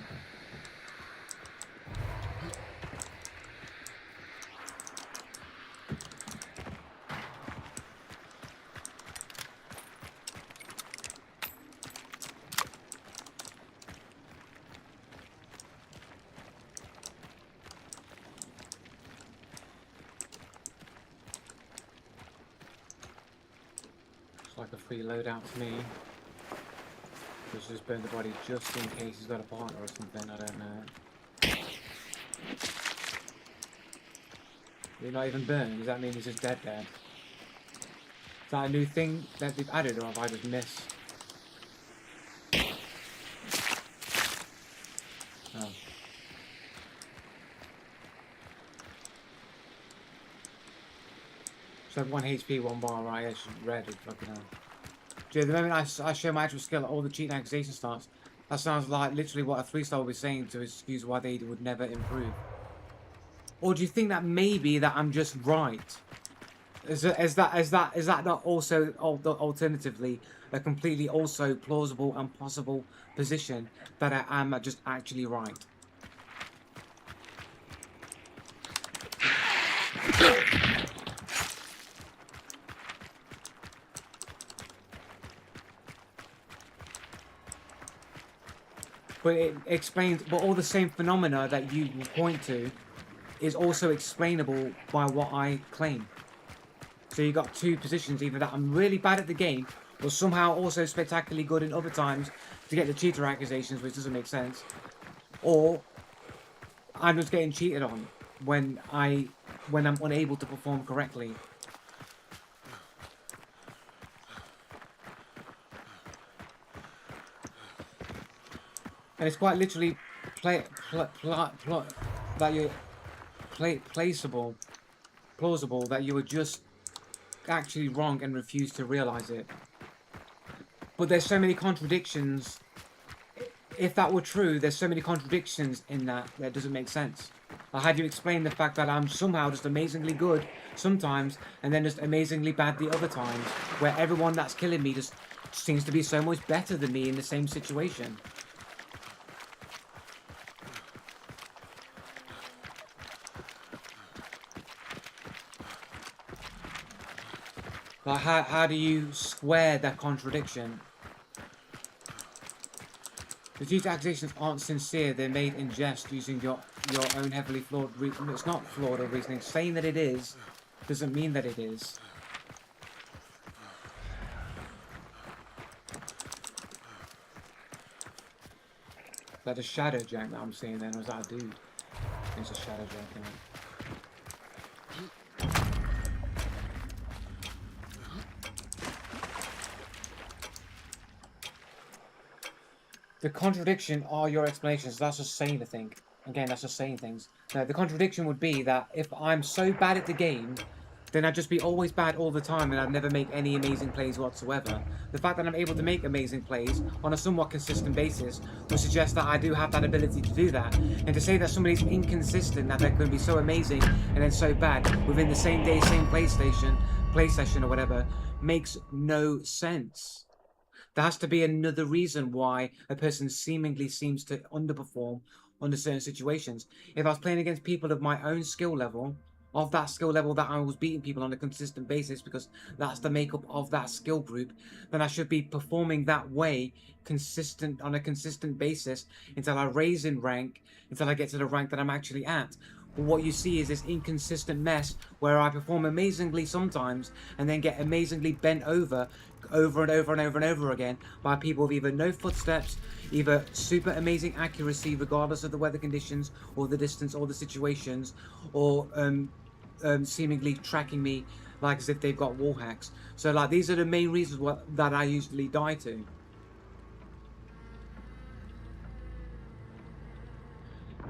Like a free loadout to me. Just burn the body just in case he's got a partner or something, I don't know. You're not even burned, does that mean he's just dead? Is that a new thing that they've added, or have I just missed? Oh. So 1 HP, 1 bar, right? It's red, it's fucking hell. Dude, the moment I show my actual skill, all the cheating accusation starts. That sounds like literally what a 3-star would be saying to excuse why they would never improve. Or do you think that maybe that I'm just right? Is that not also alternatively a completely also plausible and possible position that I am just actually right? But it explains, but all the same phenomena that you point to is also explainable by what I claim. So you got two positions, either that I'm really bad at the game, or somehow also spectacularly good in other times to get the cheater accusations, which doesn't make sense. Or I'm just getting cheated on when I'm unable to perform correctly. And it's quite literally that you're plausible that you were just actually wrong and refuse to realize it. But there's so many contradictions. If that were true, there's so many contradictions in that doesn't make sense. Like, how do you explain the fact that I'm somehow just amazingly good sometimes and then just amazingly bad the other times, where everyone that's killing me just seems to be so much better than me in the same situation? Like, how do you square that contradiction? The cheater accusations aren't sincere, they're made in jest using your own heavily flawed reasoning. It's not flawed or reasoning. Saying that it is doesn't mean that it is. Is that a shadow jack that I'm seeing then, or is that a dude? It's a shadow jack, isn't it? The contradiction are your explanations. That's just saying the thing. Again, that's just saying things. No, the contradiction would be that if I'm so bad at the game, then I'd just be always bad all the time and I'd never make any amazing plays whatsoever. The fact that I'm able to make amazing plays on a somewhat consistent basis would suggest that I do have that ability to do that. And to say that somebody's inconsistent, that they're going to be so amazing and then so bad within the same day, same play session or whatever, makes no sense. There has to be another reason why a person seemingly seems to underperform under certain situations. If I was playing against people of my own skill level, of that skill level that I was beating people on a consistent basis because that's the makeup of that skill group, then I should be performing that way on a consistent basis until I raise in rank, until I get to the rank that I'm actually at. But what you see is this inconsistent mess where I perform amazingly sometimes and then get amazingly bent over and over again by people with either no footsteps, either super amazing accuracy regardless of the weather conditions or the distance or the situations, or seemingly tracking me like as if they've got wall hacks. So like these are the main reasons that I usually die to.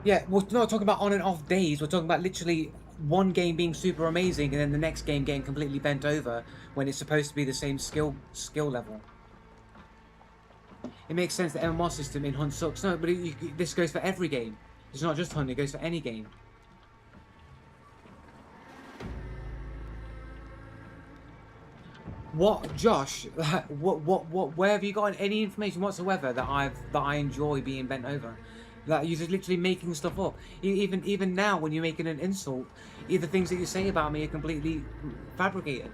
Yeah, we're not talking about on and off days. We're talking about literally one game being super amazing and then the next game getting completely bent over when it's supposed to be the same skill level. It makes sense the MMR system in Hunt sucks. No, but this goes for every game. It's not just Hunt, it goes for any game. What, Josh? Where have you gotten any information whatsoever that I enjoy being bent over? Like, you're just literally making stuff up. Even now, when you're making an insult, the things that you say about me are completely fabricated.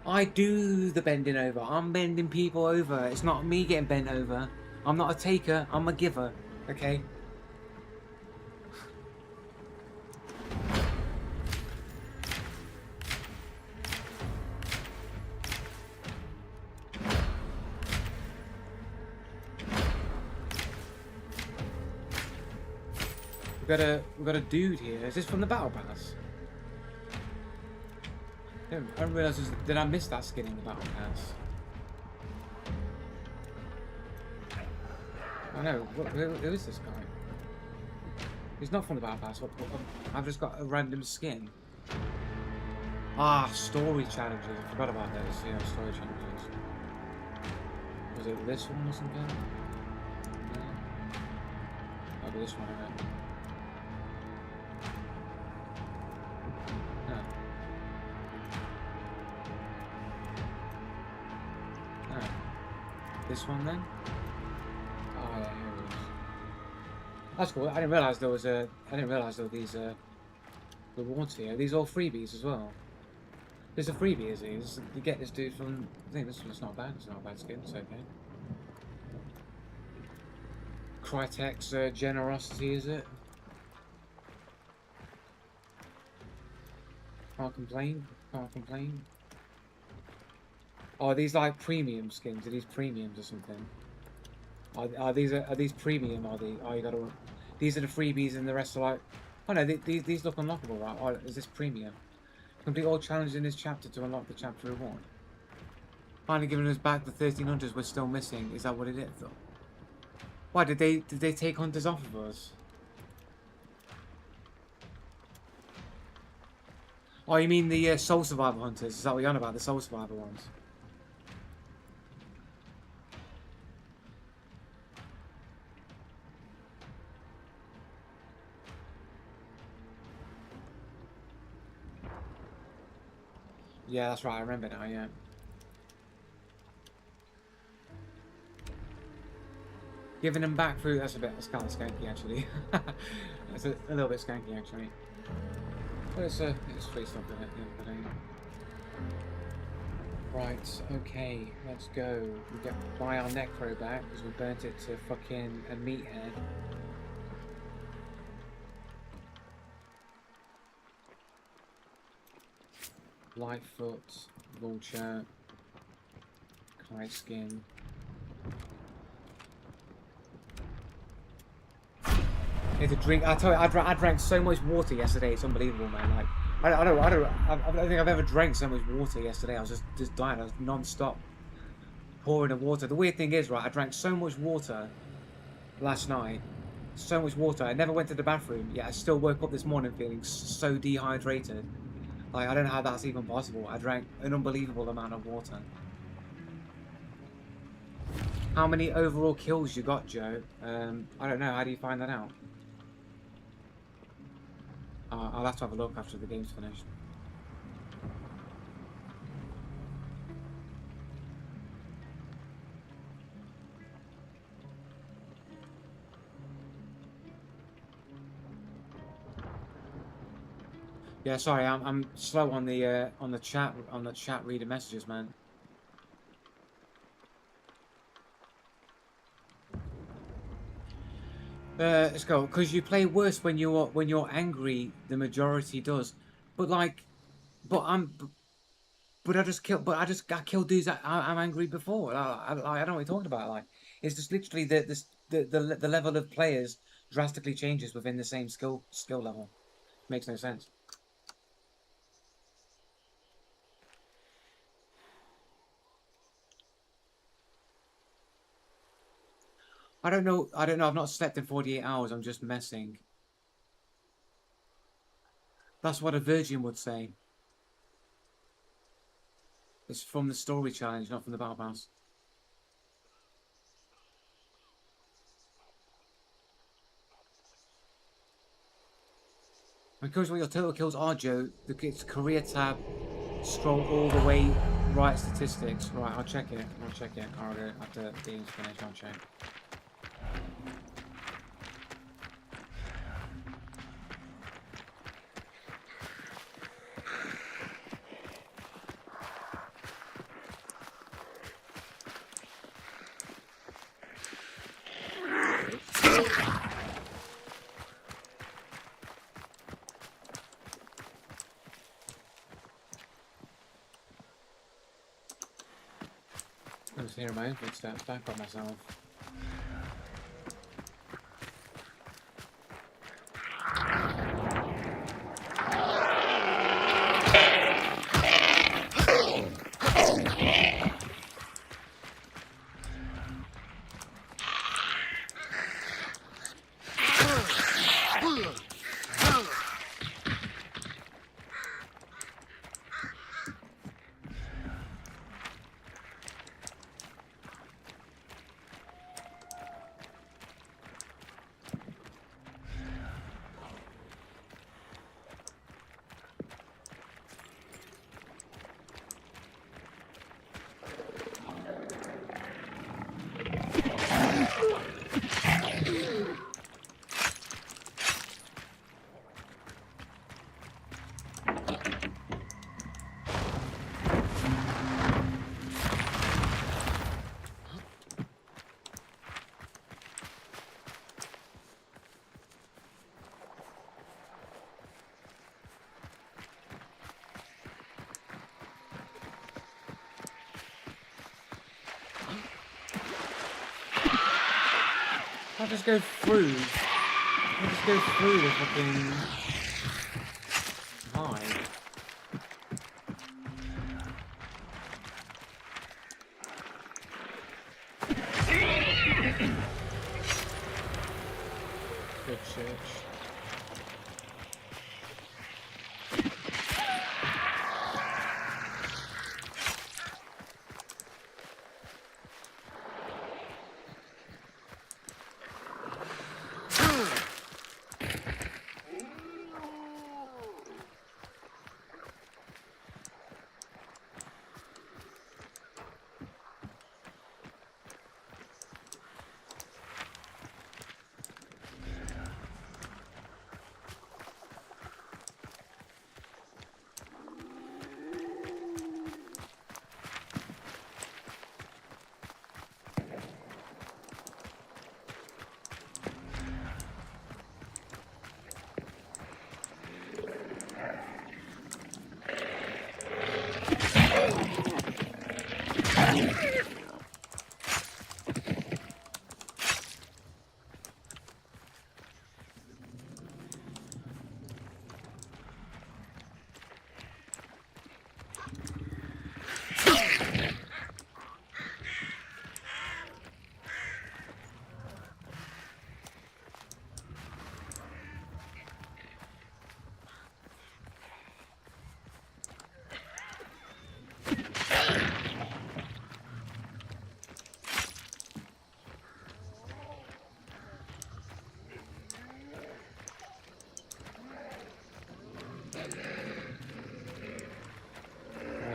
I do the bending over. I'm bending people over. It's not me getting bent over. I'm not a taker. I'm a giver. Okay. We've got a dude here. Is this from the battle pass? I didn't realise. Did I miss that skin in the battle pass? I know. Who is this guy? He's not from the battle pass. I've just got a random skin. Ah, story challenges. I forgot about those. Yeah, story challenges. Was it this one or something? No. I'll do this one again. This one then? Oh yeah, here it is. That's cool. I didn't realise there were these rewards here. These are all freebies as well. This is a freebie, is he? You get this dude from. I think this one's not bad. It's not a bad skin. It's okay. Crytek's generosity, is it? Can't complain. Can't complain. Oh, are these like premium skins? Are these premiums or something? Are these premium? Are they? Oh, you gotta. These are the freebies, and the rest are like. Oh no, these look unlockable, right? Oh, is this premium? Complete all challenges in this chapter to unlock the chapter reward. Finally giving us back the 1300s we're still missing. Is that what it is, though? Why did they take hunters off of us? Oh, you mean the Soul Survivor hunters? Is that what you're on about? The Soul Survivor ones? Yeah, that's right. I remember now. Yeah. Giving them back through. That's kind of skanky actually. That's a little bit skanky actually. But it's free stuff in it. Yeah, but, right. Okay. Let's go. We get buy our necro back because we burnt it to fucking a meathead. Lightfoot, Vulture, Kite Skin. Need to drink. I tell you, I drank so much water yesterday. It's unbelievable, man. Like, I don't think I've ever drank so much water yesterday. I was just dying. I was non-stop pouring the water. The weird thing is, right, I drank so much water last night. So much water. I never went to the bathroom. Yet I still woke up this morning feeling so dehydrated. Like, I don't know how that's even possible. I drank an unbelievable amount of water. How many overall kills you got, Joe? I don't know. How do you find that out? I'll have to have a look after the game's finished. Yeah, sorry, I'm slow on the chat reading messages, man. Let's go. Because you play worse when you're angry. The majority does, but like, but I kill dudes that I'm angry before. I don't know what you're talking about. Like, it's just literally the level of players drastically changes within the same skill level. Makes no sense. I don't know. I've not slept in 48 hours. I'm just messing. That's what a virgin would say. It's from the story challenge, not from the battle pass. Because what your total kills are, Joe, it's career tab, scroll all the way right statistics. Right, I'll check it. I'll go after the game's finished, I'll check. I was hearing my own footsteps back by myself. I'll just go through. I'll just go through the fucking hive. Good shit.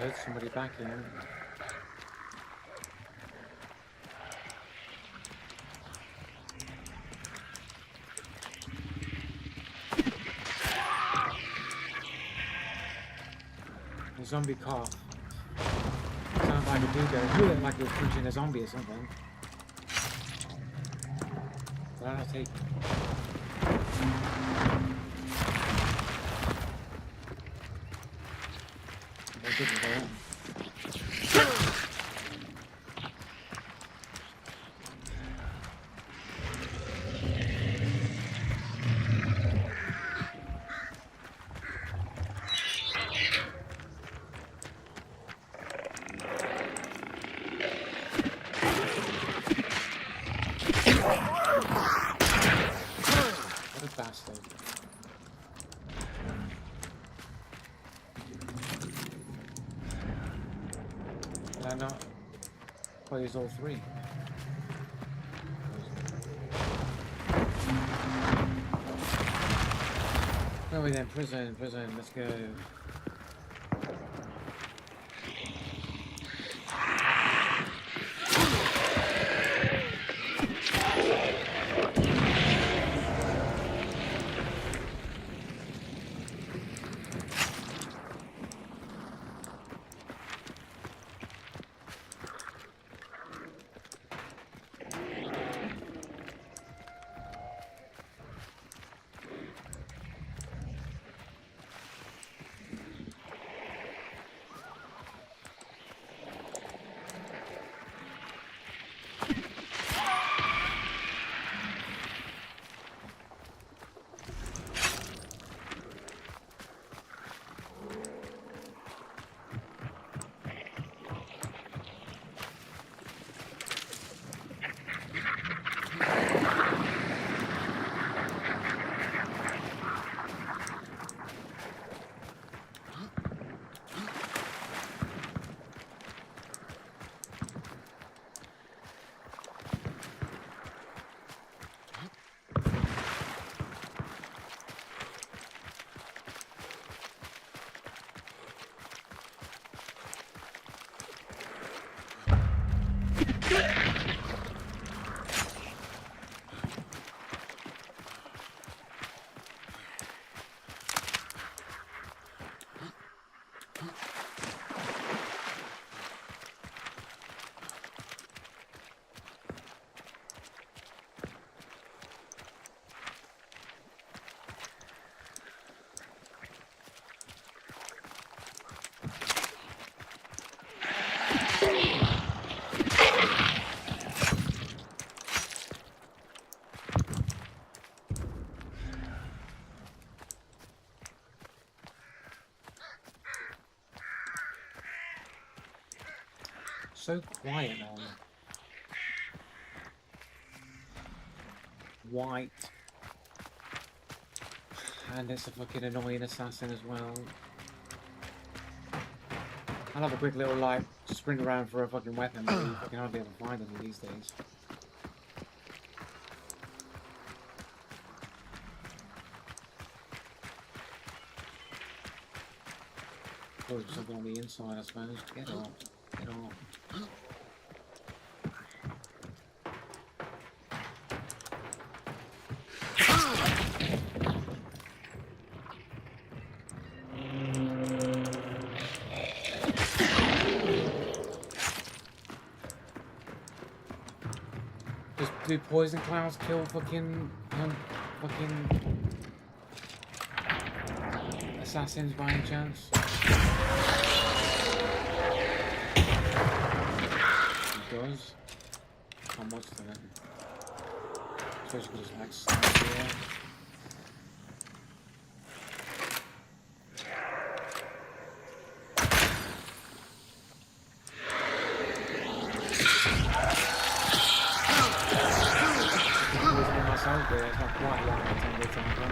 There's somebody back here. A zombie cough. Sounds like a dude like he was punching a zombie or something. But I'll take it. I didn't go in. What a bastard. Did I not use all three? Oh, we then prison, let's go. so quiet though. White. And it's a fucking annoying assassin as well. I'll have a quick little like sprint around for a fucking weapon, but you fucking hardly ever find any these days. Probably something on the inside, I suppose. Get off. Get off. Do poison clouds kill fucking assassins by any chance? It does. How much to it? I suppose you could just like snipe here. There, it's not quite like a Tango Tango.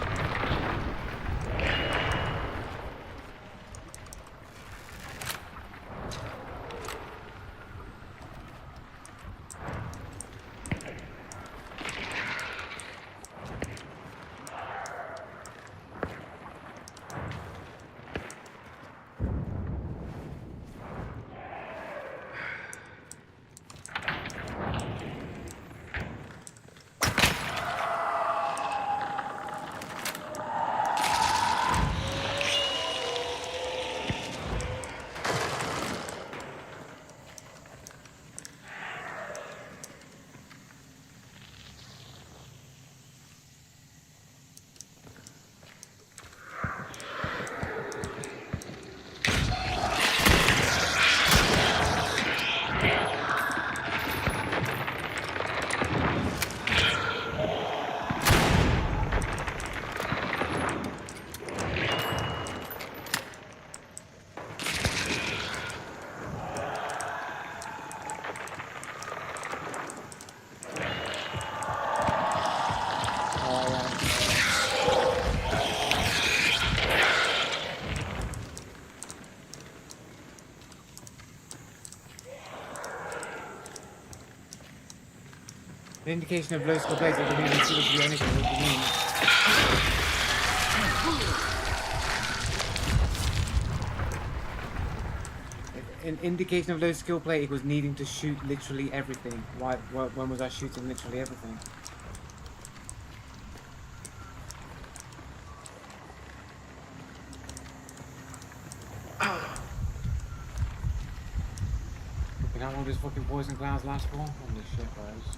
The indication of low skill blades at the moment seems to be anything. What do you mean? An indication of low skill plate equals needing to shoot literally everything. Why? When was I shooting literally everything? Fucking how long does fucking poison clouds last for? Holy shit, bros.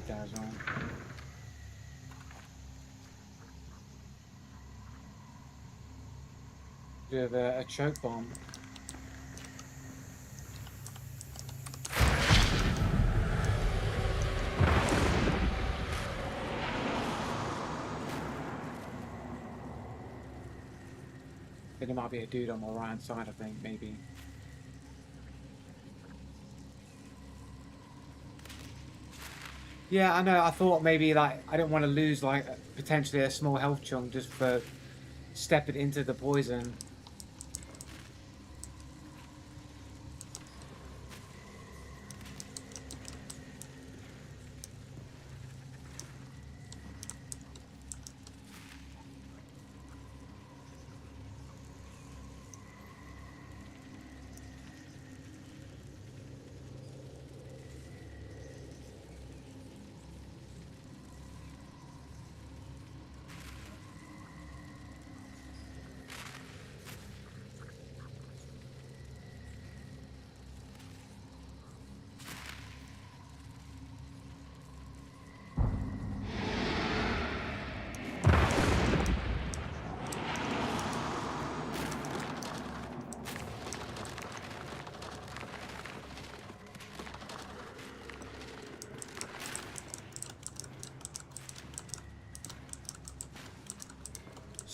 On. Do you have a choke bomb? I think there might be a dude on my right hand side, I think, maybe. Yeah, I know. I thought maybe like I didn't want to lose like potentially a small health chunk just for stepping into the poison.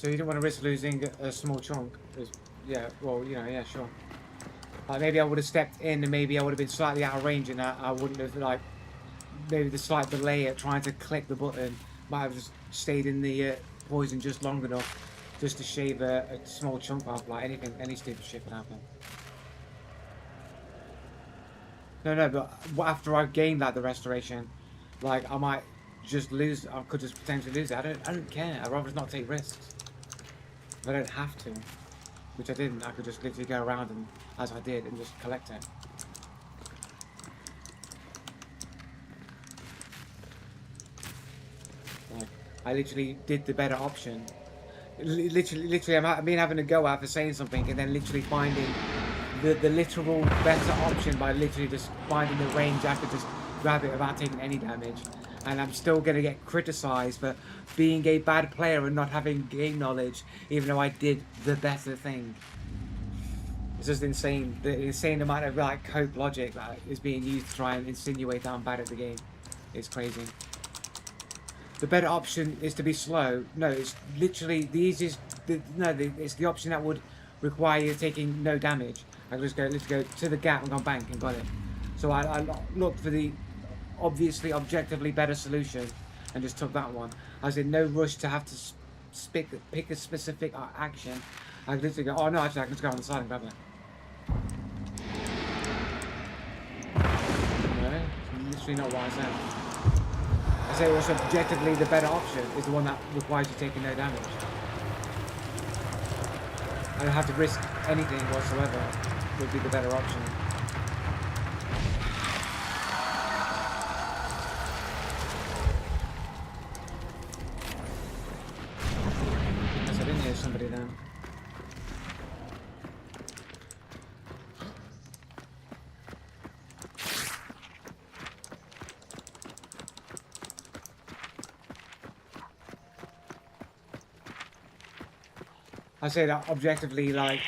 So you don't want to risk losing a small chunk? Yeah, well, you know, yeah, sure. Like maybe I would have stepped in and maybe I would have been slightly out of range and I wouldn't have, like, maybe the slight delay at trying to click the button might have just stayed in the poison just long enough just to shave a small chunk off. Like anything, any stupid shit can happen. No, but after I've gained like the restoration, like I might just lose. I could just potentially lose it. I don't care. I'd rather just not take risks. If I don't have to, which I didn't, I could just literally go around and, as I did, and just collect it. Like, I literally did the better option. Literally, I've been having a go at for saying something and then literally finding the literal better option by literally just finding the range. I could just grab it without taking any damage. And I'm still going to get criticized for being a bad player and not having game knowledge, even though I did the better thing. It's just insane. The insane amount of like cope logic that is being used to try and insinuate that I'm bad at the game. It's crazy. The better option is to be slow. No, it's literally the easiest. It's the option that would require you taking no damage. I just go, let's go to the gap and go bank and got it. So I looked for the obviously objectively better solution and just took that one. I was in no rush to have to pick a specific action. I could literally go, oh no, actually I can just go on the side and grab it. No, it's literally not what I said. I say also objectively the better option is the one that requires you taking no damage. I don't have to risk anything whatsoever. Would be the better option. Guess I didn't hear somebody then. I say that objectively, like,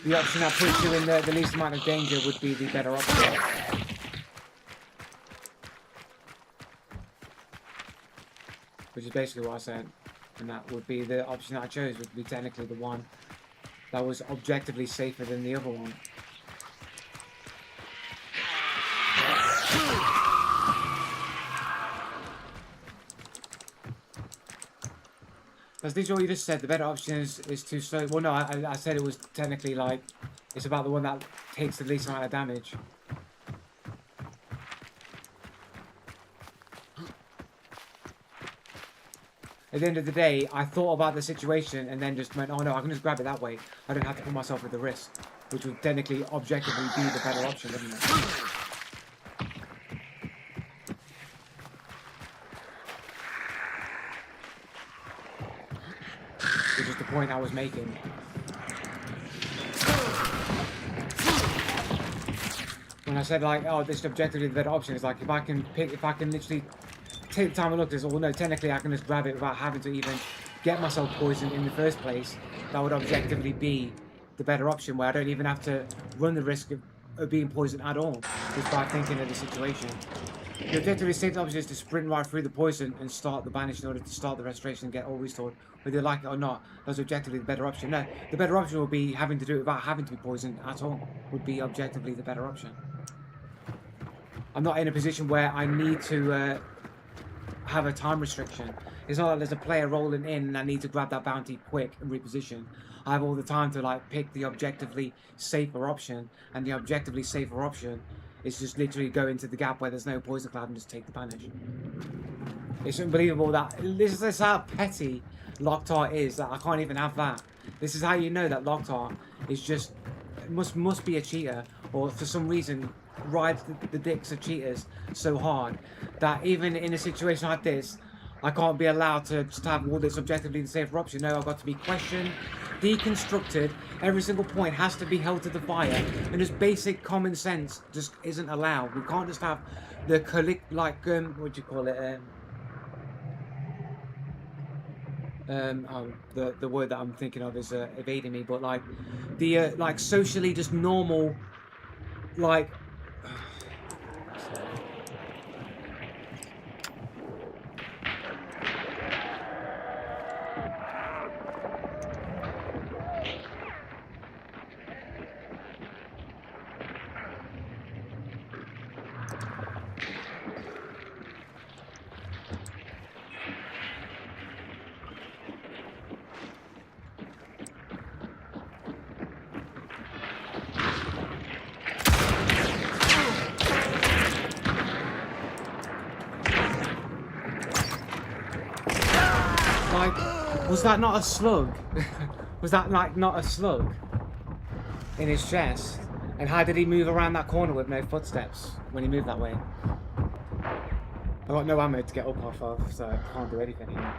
the option that puts you in the least amount of danger would be the better option. Which is basically what I said. And that would be the option that I chose, would be technically the one that was objectively safer than the other one. That's literally what you just said. The better option is too slow. Well, no, I said it was technically like it's about the one that takes the least amount of damage. At the end of the day, I thought about the situation and then just went, oh no, I can just grab it that way. I don't have to put myself at the risk, which would technically objectively be the better option, wouldn't it? Which is the point I was making. When I said like, oh, this is objectively the better option, it's like if I can literally take the time and look at this, well no, technically I can just grab it without having to even get myself poisoned in the first place. That would objectively be the better option, where I don't even have to run the risk of being poisoned at all, just by thinking of the situation. The objectively safe option is to sprint right through the poison and start the banish in order to start the restoration and get all restored. Whether you like it or not, that's objectively the better option. No, the better option would be having to do it without having to be poisoned at all, would be objectively the better option. I'm not in a position where I need to have a time restriction. It's not like there's a player rolling in and I need to grab that bounty quick and reposition. I have all the time to like pick the objectively safer option, and the objectively safer option is just literally go into the gap where there's no poison cloud and just take the banish. It's unbelievable that this is how petty Locktar is, that I can't even have that. This is how you know that Locktar is just must be a cheater, or for some reason rides the dicks of cheaters so hard that even in a situation like this, I can't be allowed to just have all this objectively the safer option. No, I've got to be questioned, deconstructed. Every single point has to be held to the fire, and just basic common sense just isn't allowed. We can't just have the what do you call it? The word that I'm thinking of is evading me, but like the like socially just normal, like. Was that not a slug? Was that like not a slug in his chest? And how did he move around that corner with no footsteps when he moved that way? I got no ammo to get up off of, so I can't do anything here.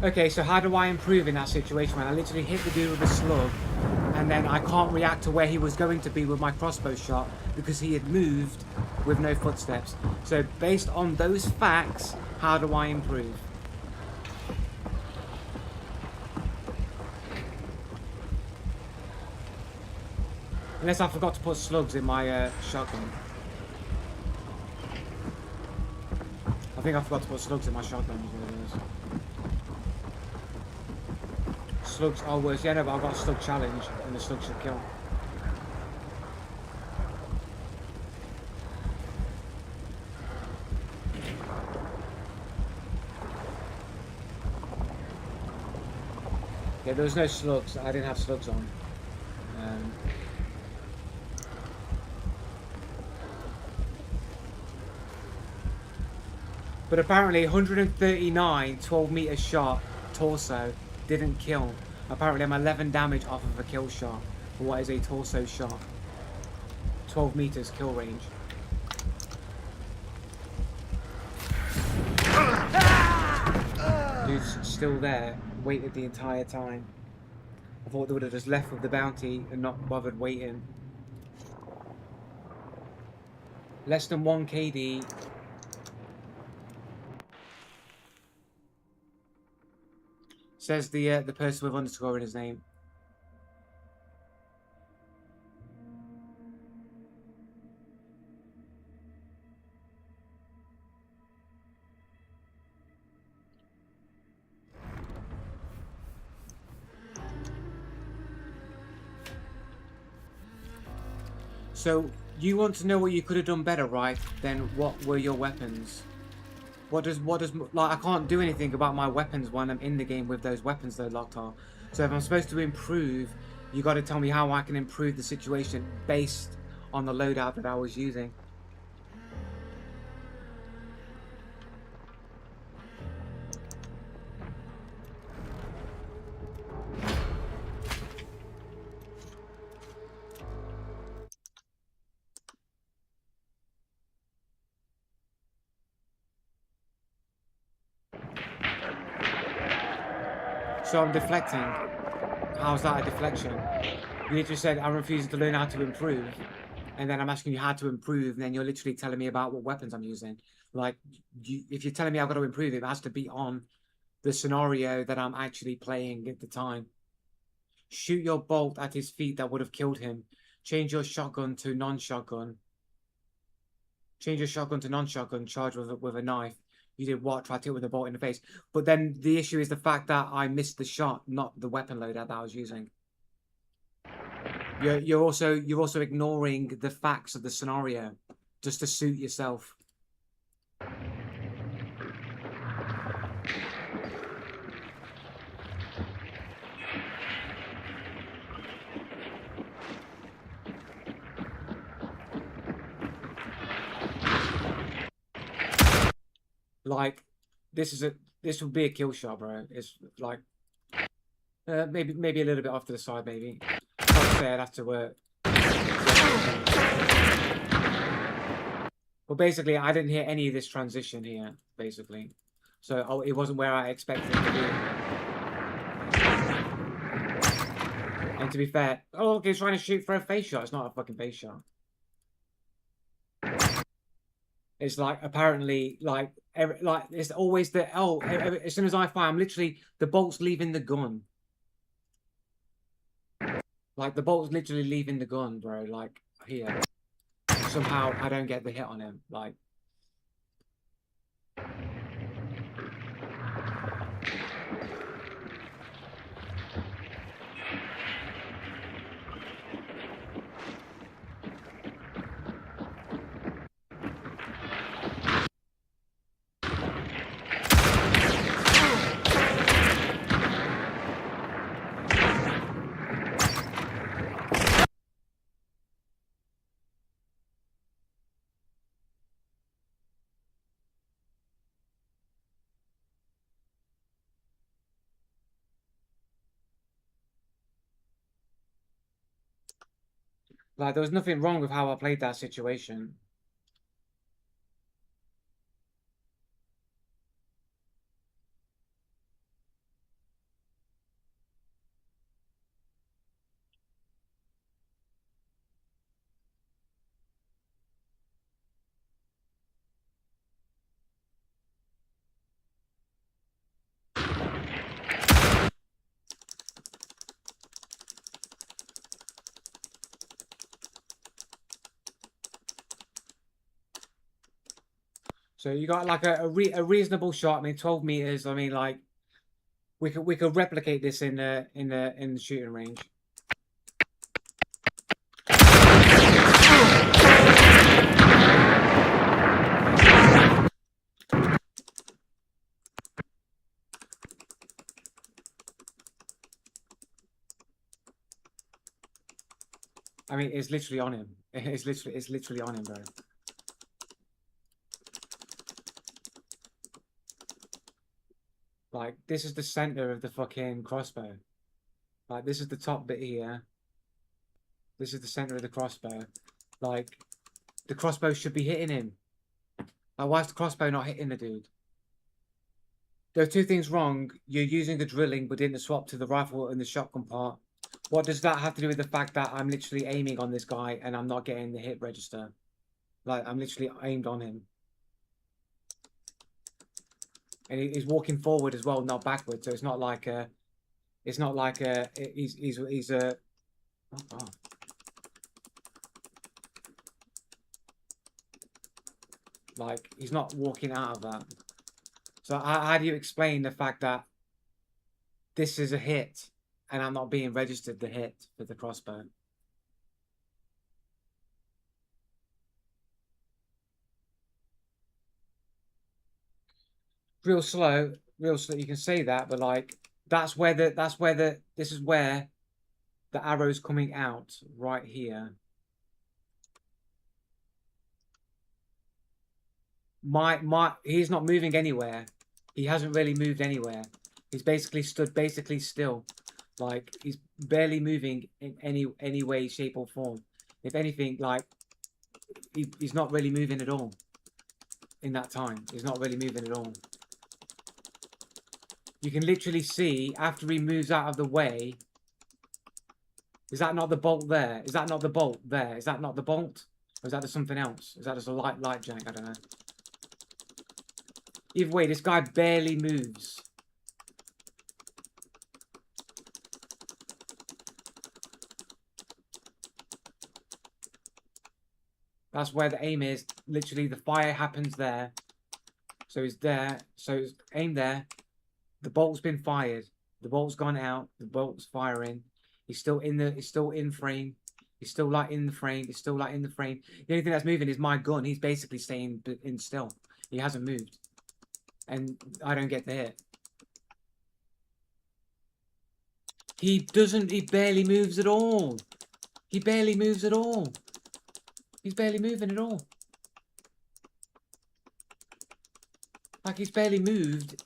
Okay, so how do I improve in that situation when I literally hit the dude with a slug and then I can't react to where he was going to be with my crossbow shot because he had moved with no footsteps. So based on those facts, how do I improve? Unless I forgot to put slugs in my shotgun. I think I forgot to put slugs in my shotgun. Is what it is. Slugs are worse. Yeah, no, but I've got a slug challenge and the slug should kill. Yeah, there was no slugs. I didn't have slugs on. But apparently 139 12-meter shot torso didn't kill. Apparently I'm 11 damage off of a kill shot for what is a torso shot. 12 meters kill range. Dude's still there, waited the entire time. I thought they would have just left with the bounty and not bothered waiting. Less than 1 KD. Says the person with underscore in his name. So you want to know what you could have done better, right? Then what were your weapons? What does like I can't do anything about my weapons when I'm in the game with those weapons though, Locktar. So if I'm supposed to improve, you got to tell me how I can improve the situation based on the loadout that I was using. So I'm deflecting. How's that a deflection? You literally said I'm refusing to learn how to improve. And then I'm asking you how to improve, and then you're literally telling me about what weapons I'm using. Like, if you're telling me I've got to improve, it has to be on the scenario that I'm actually playing at the time. Shoot your bolt at his feet that would have killed him. Change your shotgun to non-shotgun. Change your shotgun to non-shotgun. Charge with a knife. You did what? Try to hit with a bolt in the face. But then the issue is the fact that I missed the shot, not the weapon loadout that I was using. You're also ignoring the facts of the scenario just to suit yourself. Like, this would be a kill shot, bro. It's like maybe a little bit off to the side, maybe. I'd say I'd have to work. But basically, I didn't hear any of this transition here, basically. So it wasn't where I expected it to be. And to be fair, oh, look, he's trying to shoot for a face shot. It's not a fucking face shot. It's like, apparently, like it's always the, as soon as I fire, I'm literally, the bolt's leaving the gun. Like, the bolt's literally leaving the gun, bro. Like, here. Somehow, I don't get the hit on him. Like. Like, there was nothing wrong with how I played that situation. So you got like a reasonable shot. I mean, 12 meters. I mean, like we could replicate this in the shooting range. I mean, it's literally on him. It's literally on him, bro. Like, this is the center of the fucking crossbow. Like, this is the top bit here. This is the center of the crossbow. Like, the crossbow should be hitting him. Like, why is the crossbow not hitting the dude? There are two things wrong. You're using the drilling, but didn't swap to the rifle and the shotgun part. What does that have to do with the fact that I'm literally aiming on this guy and I'm not getting the hit register? Like, I'm literally aimed on him. And he's walking forward as well, not backward. So it's not like a... It's not like a... He's a... Oh, God. Like, he's not walking out of that. So how do you explain the fact that this is a hit and I'm not being registered the hit for the crossbow? Real slow, you can say that, but like this is where the arrow's coming out right here. He's not moving anywhere. He hasn't really moved anywhere. He's basically stood still. Like, he's barely moving in any way, shape or form. If anything, like he's not really moving at all. In that time, he's not really moving at all. You can literally see after he moves out of the way. Is that not the bolt there? Is that not the bolt there? Is that not the bolt? Or is that just something else? Is that just a light jank? I don't know. Either way, this guy barely moves. That's where the aim is. Literally, the fire happens there. So he's there. So he's aimed there. The bolt's been fired. The bolt's gone out. The bolt's firing. He's still in frame. He's still like in the frame. He's still like in the frame. The only thing that's moving is my gun. He's basically staying in still. He hasn't moved. And I don't get the hit. He barely moves at all. He barely moves at all. He's barely moving at all. Like, he's barely moved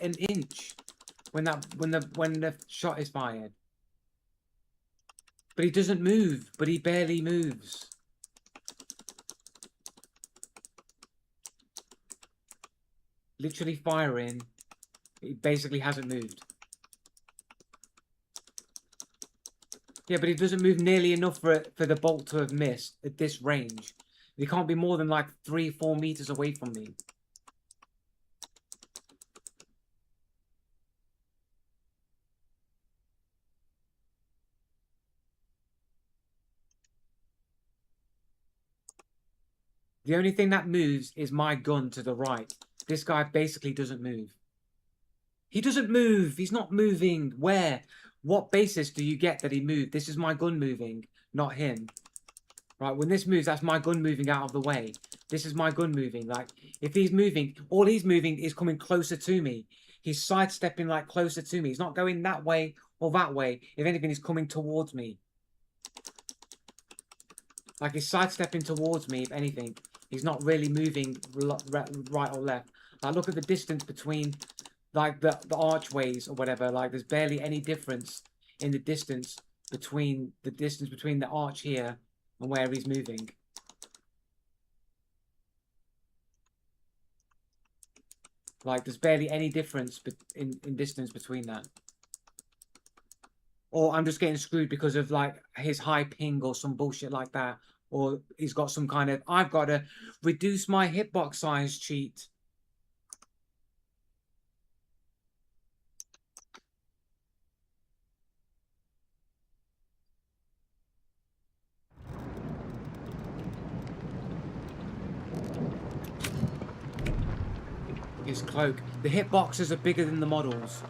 an inch when the shot is fired. But he doesn't move, but he barely moves. Literally firing. He basically hasn't moved. Yeah, but he doesn't move nearly enough for the bolt to have missed at this range. He can't be more than like 3-4 meters away from me. The only thing that moves is my gun to the right. This guy basically doesn't move. He doesn't move. He's not moving. Where? What basis do you get that he moved? This is my gun moving, not him. Right, when this moves, that's my gun moving out of the way. This is my gun moving. Like, if he's moving, all he's moving is coming closer to me. He's sidestepping, like, closer to me. He's not going that way or that way. If anything, he's coming towards me. Like, he's sidestepping towards me, if anything. He's not really moving right or left. Like, look at the distance between, like, the archways or whatever. Like, there's barely any difference in the distance between the arch here and where he's moving. Like, there's barely any difference in distance between that. Or I'm just getting screwed because of, like, his high ping or some bullshit like that. Or he's got some kind of, I've got to reduce my hitbox size cheat. His cloak. The hitboxes are bigger than the models.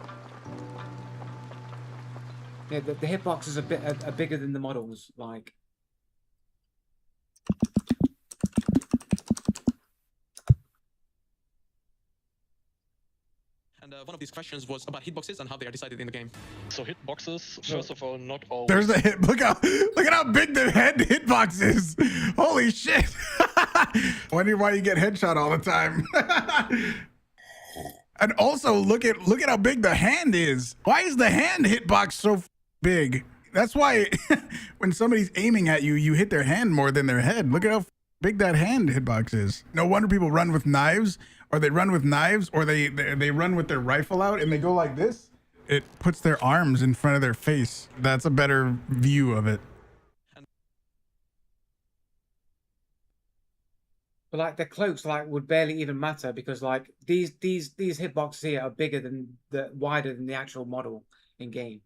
Yeah, the hitboxes are bigger than the models. Like, And one of these questions was about hitboxes and how they are decided in the game. So hitboxes, first of all, not always. There's the hit. Look at how big the head hitbox is. Holy shit. Wonder why you get headshot all the time. And also look at how big the hand is. Why is the hand hitbox so big? That's why when somebody's aiming at you, you hit their hand more than their head. Look at how big that hand hitbox is. No wonder people run with knives, or they run with knives, or they run with their rifle out and they go like this. It puts their arms in front of their face. That's a better view of it. but like the cloaks like would barely even matter because like these hitboxes here are bigger than wider than the actual model in game.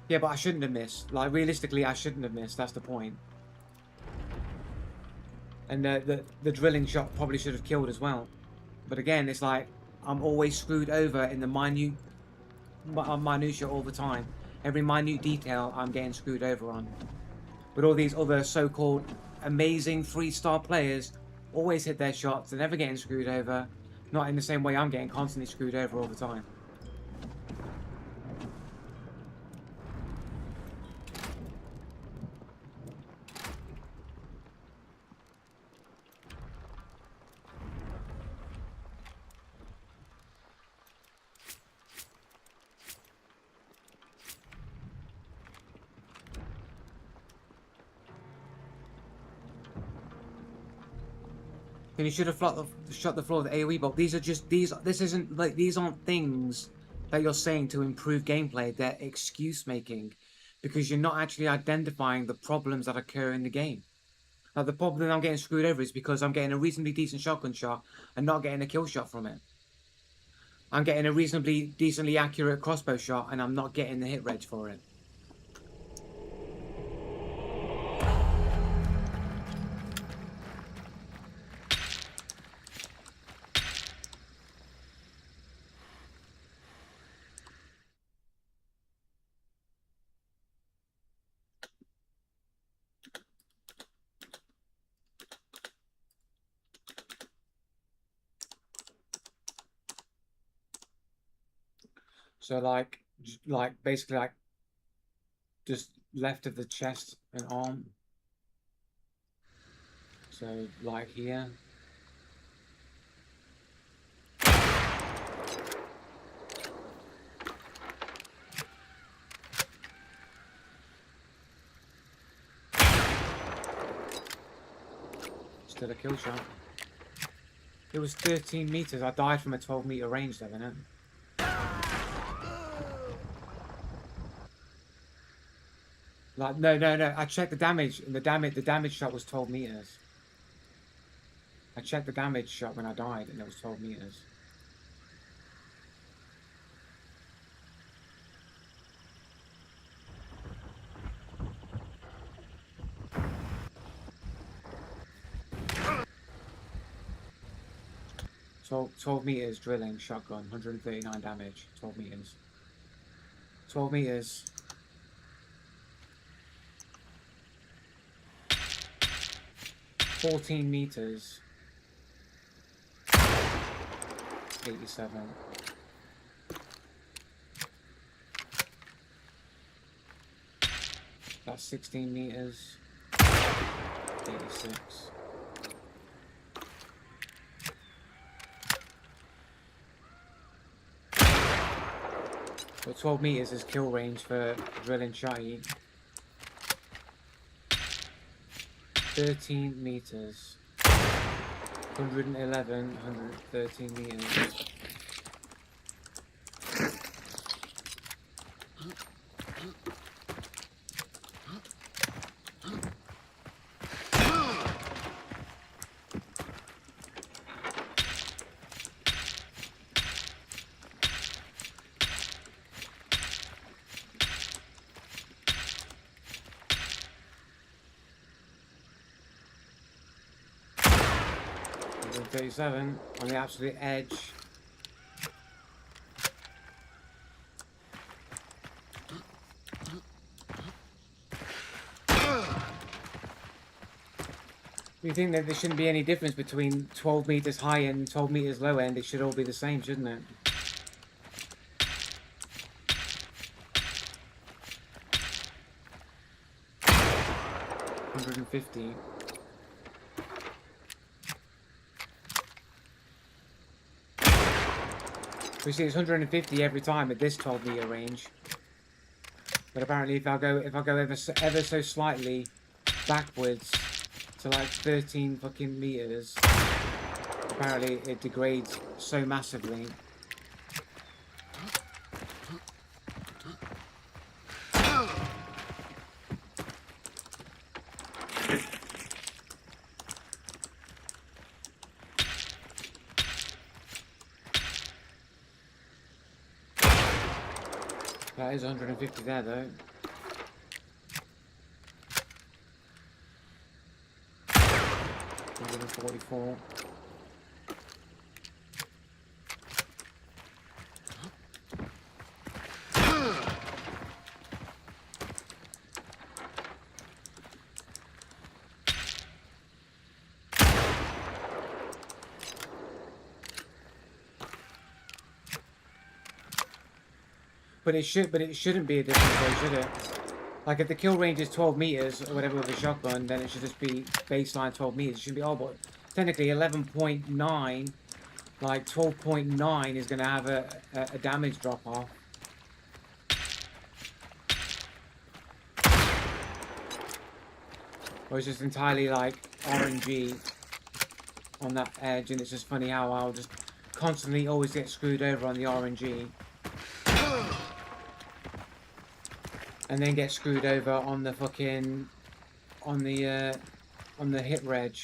Yeah, but I shouldn't have missed. Like, realistically, I shouldn't have missed. That's the point. And the drilling shot probably should have killed as well. But again, it's like, I'm always screwed over in the minutia all the time. Every minute detail, I'm getting screwed over on. But all these other so-called amazing 3-star players always hit their shots. They're never getting screwed over. Not in the same way I'm getting constantly screwed over all the time. Then you should have shut the floor with the AoE bolt. These are just this isn't like these aren't things that you're saying to improve gameplay. They're excuse making because you're not actually identifying the problems that occur in the game. Like the problem that I'm getting screwed over is because I'm getting a reasonably decent shotgun shot and not getting a kill shot from it. I'm getting a reasonably decently accurate crossbow shot and I'm not getting the hit reg for it. So like basically like just left of the chest and arm. So like here. Still a kill shot. It was 13 meters. I died from a 12-meter range, though, innit? Like no. I checked the damage, and the damage shot was 12 meters. I checked the damage shot when I died, and it was 12 meters. So 12 meters drilling shotgun, 139 damage, 12 meters. 12 meters. $14 meters. 87. That's 16 meters. 86. But 12 meters is kill range for drilling shotty. 13 meters. 111, 113 meters. And 37 on the absolute edge. You think that there shouldn't be any difference between 12 meters high and 12 meters low end? It should all be the same, shouldn't it? $150. We see it's 150 every time at this 12 meter range. But apparently, if I go ever so slightly backwards to like 13 fucking meters, apparently it degrades so massively. That is 150 there though. $144. But it shouldn't be a difference though, should it? Like if the kill range is 12 meters or whatever with a shotgun, then it should just be baseline 12 meters. It shouldn't be, oh, but technically 11.9, like 12.9 is going to have a damage drop off. Or it's just entirely like RNG on that edge, and it's just funny how I'll just constantly always get screwed over on the RNG. And then get screwed over on the fucking on the hit reg.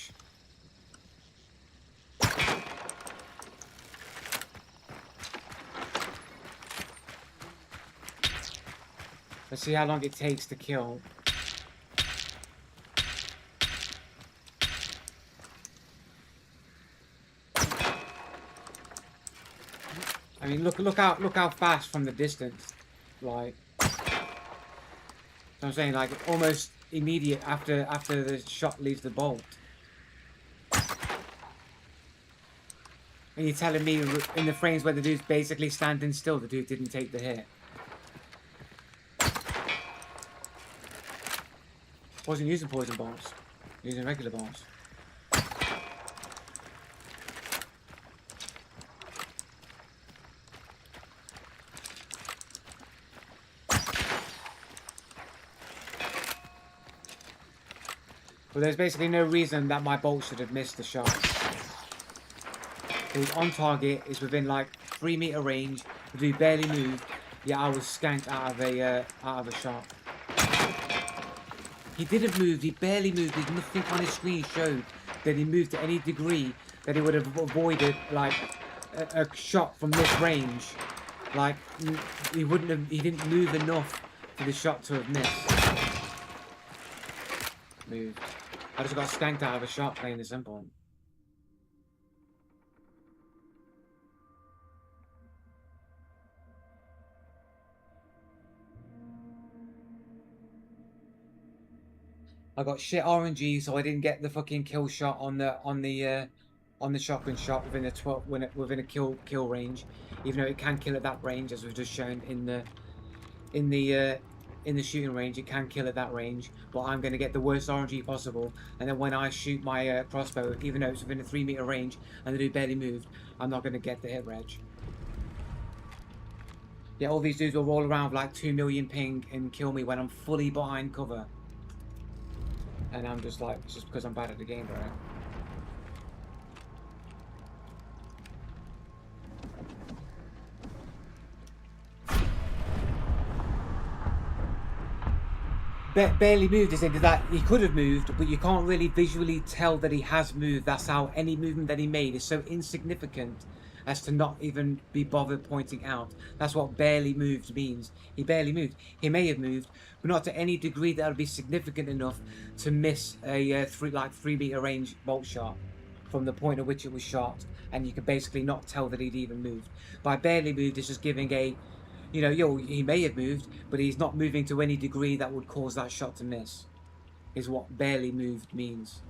Let's see how long it takes to kill. I mean, look how fast from the distance, like. I'm saying, like, almost immediate after the shot leaves the bolt. And you're telling me in the frames where the dude's basically standing still, the dude didn't take the hit. Wasn't using poison bolts, using regular bolts. Well, there's basically no reason that my bolt should have missed the shot. It was on target, it's within like 3 meter range, the dude barely moved, yet I was skanked out of a shot. He didn't move, he barely moved, there's nothing on his screen showed that he moved to any degree that he would have avoided like a shot from this range. Like, he didn't move enough for the shot to have missed. Moved. I just got skanked out of a shot, plain and simple. I got shit RNG, so I didn't get the fucking kill shot on the shotgun shot within a kill range, even though it can kill at that range, as we've just shown in the shooting range. It can kill at that range, but I'm going to get the worst RNG possible, and then when I shoot my crossbow, even though it's within a 3 meter range and the dude barely moved, I'm not going to get the hit reg. Yeah, all these dudes will roll around with like 2 million ping and kill me when I'm fully behind cover. And I'm just like, it's just because I'm bad at the game, bro. Barely moved is into that he could have moved, but you can't really visually tell that he has moved. That's how any movement that he made is so insignificant as to not even be bothered pointing out. That's what barely moved means. He barely moved. He may have moved, but not to any degree that would be significant enough to miss a 3 meter range bolt shot from the point at which it was shot, and you could basically not tell that he'd even moved. By barely moved, it's just giving a, you know, he may have moved, but he's not moving to any degree that would cause that shot to miss, is what barely moved means.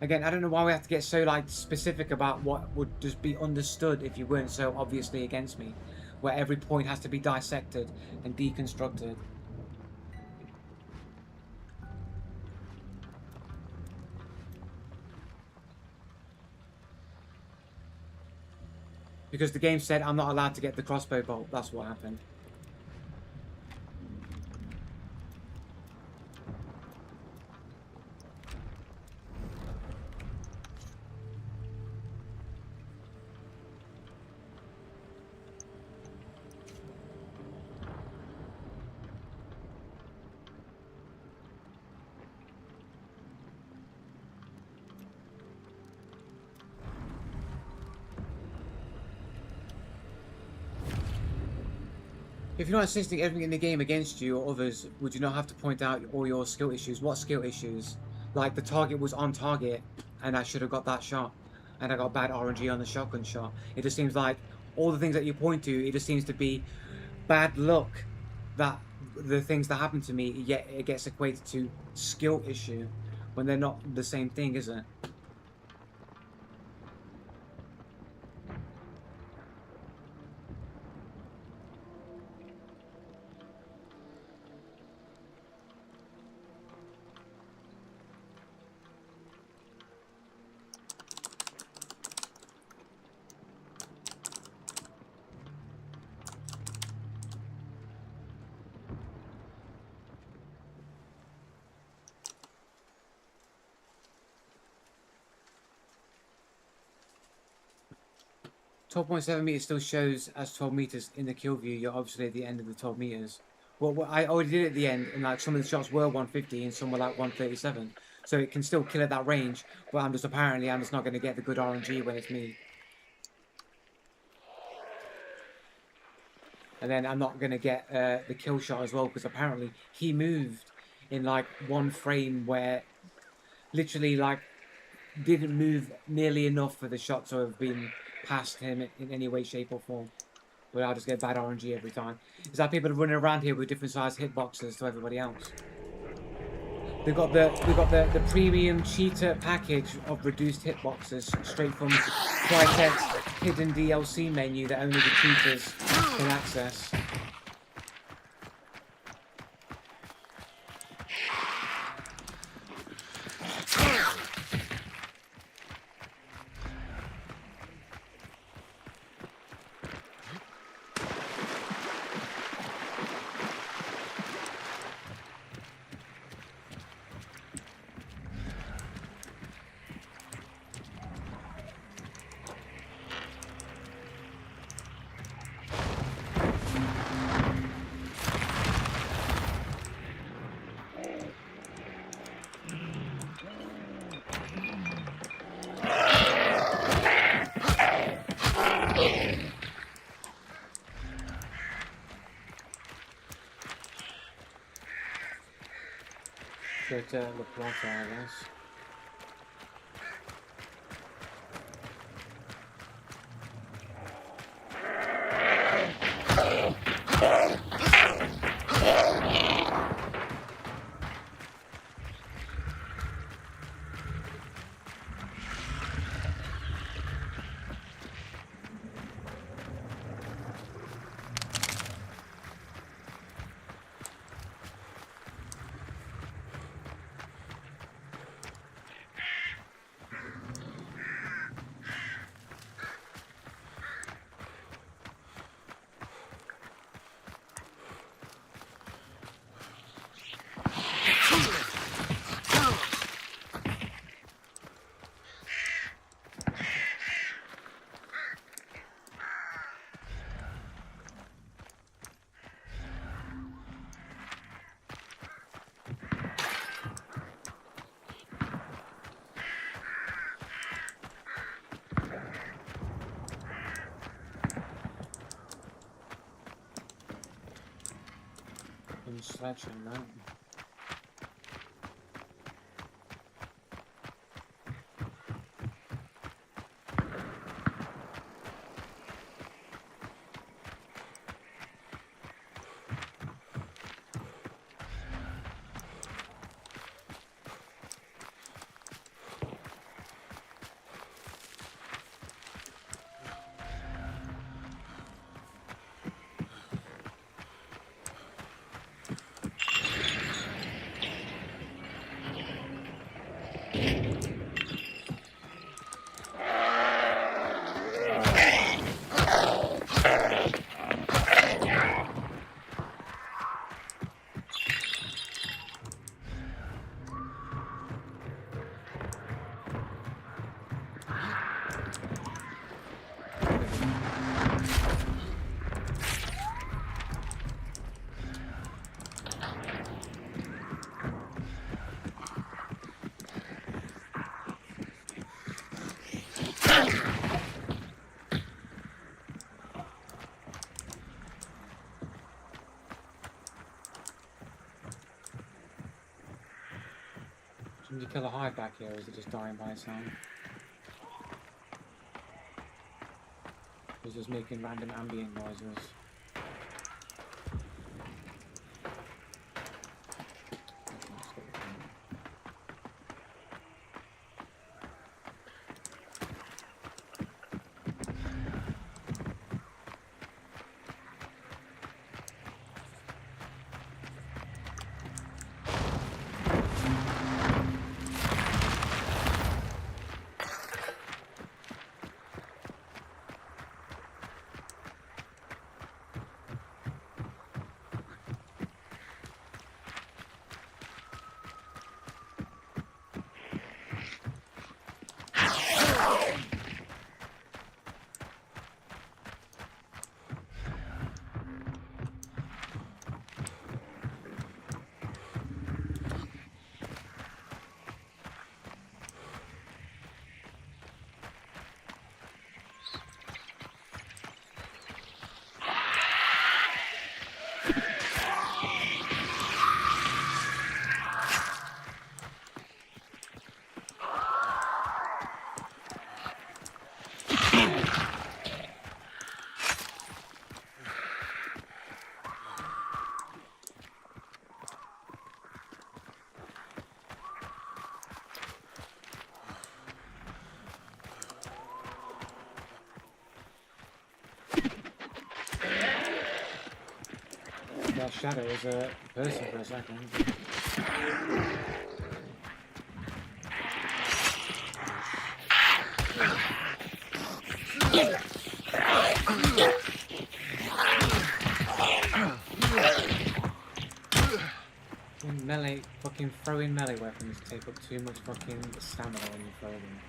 Again, I don't know why we have to get so like specific about what would just be understood if you weren't so obviously against me, where every point has to be dissected and deconstructed. Because the game said I'm not allowed to get the crossbow bolt, that's what happened. If you're not assisting everything in the game against you or others, would you not have to point out all your skill issues? What skill issues? Like the target was on target and I should have got that shot. And I got bad RNG on the shotgun shot. It just seems like all the things that you point to, it just seems to be bad luck that the things that happen to me, yet it gets equated to skill issue when they're not the same thing, is it? Twelve point 7 meters still shows as 12 meters in the kill view. You're obviously at the end of the 12 meters. Well, I already did it at the end, and like some of the shots were 150 and some were like 137. So it can still kill at that range, but I'm just not going to get the good RNG when it's me. And then I'm not going to get the kill shot as well, because apparently he moved in like one frame where literally like didn't move nearly enough for the shot to have been past him in any way, shape or form. But I'll just get bad RNG every time. Is that people are running around here with different size hitboxes to everybody else? We've got the premium cheater package of reduced hitboxes straight from Crytek's hidden DLC menu that only the cheaters can access. Go to La Plata, I guess. One sledgehammer. Did you kill a hive back here, or is it just dying by itself? It's just making random ambient noises. That shadow is a person for a second. Melee, fucking throwing melee weapons take up too much fucking stamina when you throw them.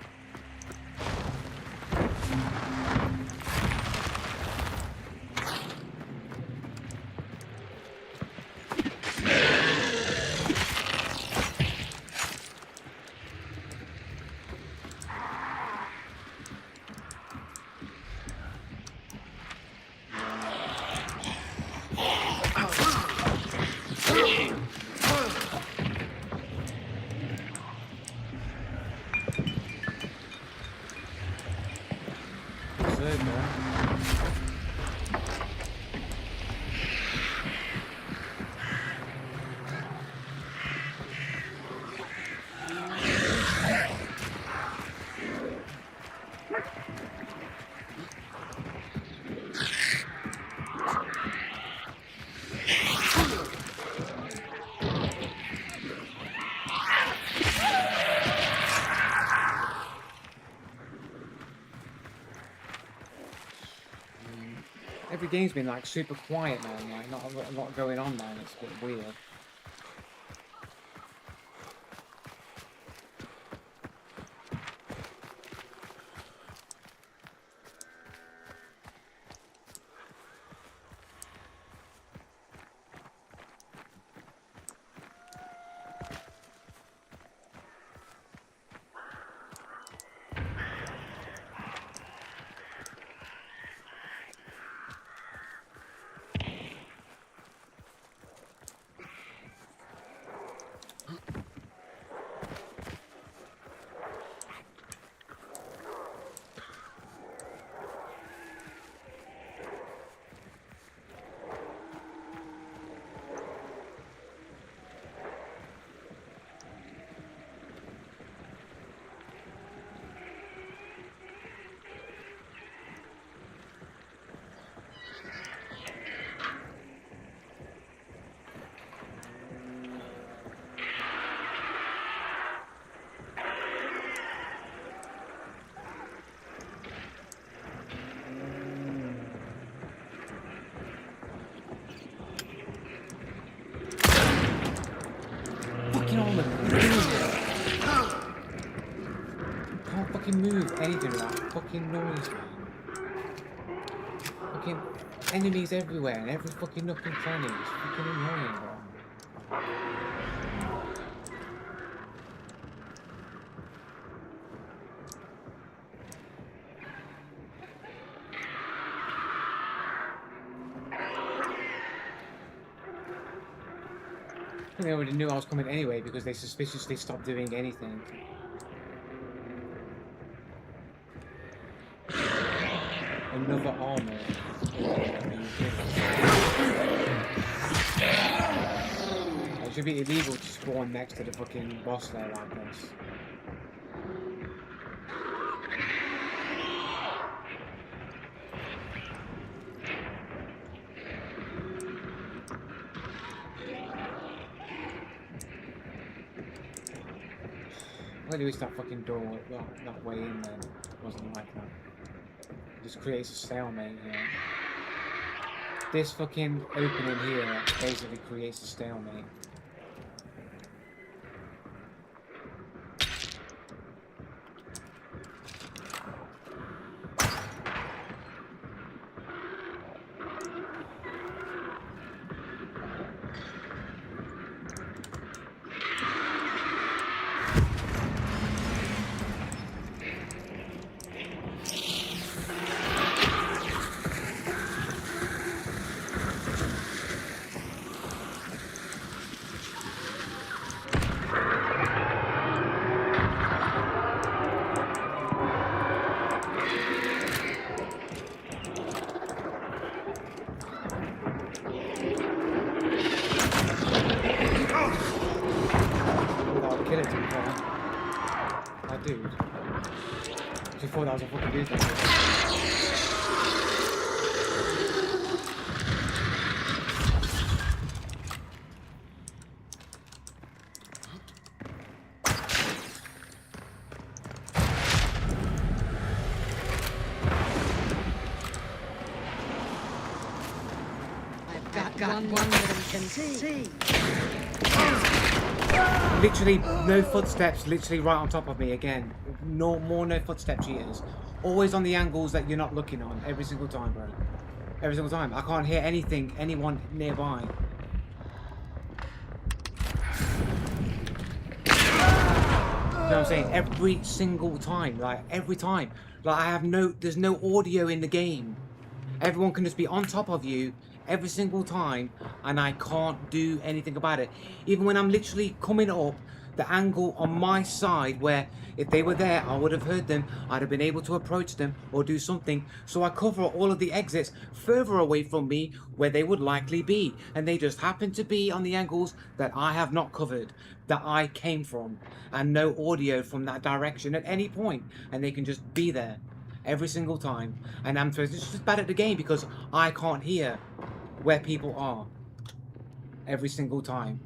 Every game's been like super quiet, man. Like not a lot going on, man. It's a bit weird. move anything without fucking noise, man. Fucking enemies everywhere and every fucking nook and cranny. It's fucking annoying, bro. They already knew I was coming anyway because they suspiciously stopped doing anything. Another armor. It should be illegal to spawn next to the fucking boss there like this. Why do we that fucking door that way in then? It wasn't like that. It just creates a stalemate here. This fucking opening here basically creates a stalemate. Dude. She thought that was a fucking dude. I've got one that can see. Literally no footsteps, literally right on top of me again. No footstep cheaters. Always on the angles that you're not looking on every single time, bro. Every single time. I can't hear anyone nearby. You know what I'm saying? Every single time, like every time. Like there's no audio in the game. Everyone can just be on top of you every single time and I can't do anything about it. Even when I'm literally coming up, the angle on my side where if they were there I would have heard them, I'd have been able to approach them or do something. So I cover all of the exits further away from me where they would likely be, and they just happen to be on the angles that I have not covered, that I came from, and no audio from that direction at any point, and they can just be there every single time. And I'm just bad at the game because I can't hear where people are every single time.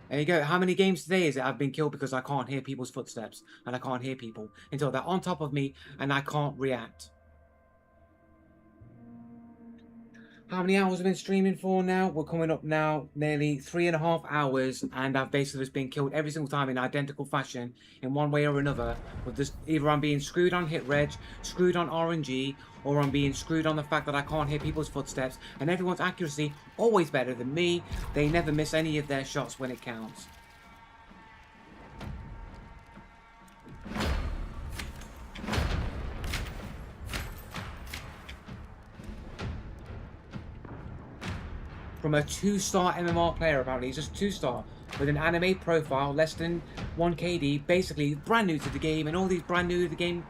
There you go. How many games today is it I've been killed because I can't hear people's footsteps and I can't hear people until they're on top of me and I can't react? How many hours have I been streaming for now? We're coming up now nearly 3.5 hours, and I've basically just been killed every single time in identical fashion in one way or another. With this, either I'm being screwed on hit reg, screwed on RNG, or I'm being screwed on the fact that I can't hear people's footsteps, and everyone's accuracy always better than me. They never miss any of their shots when it counts. From a 2-star MMR player, apparently. He's just 2-star with an anime profile, less than 1 KD, basically brand new to the game, and all these brand new to the game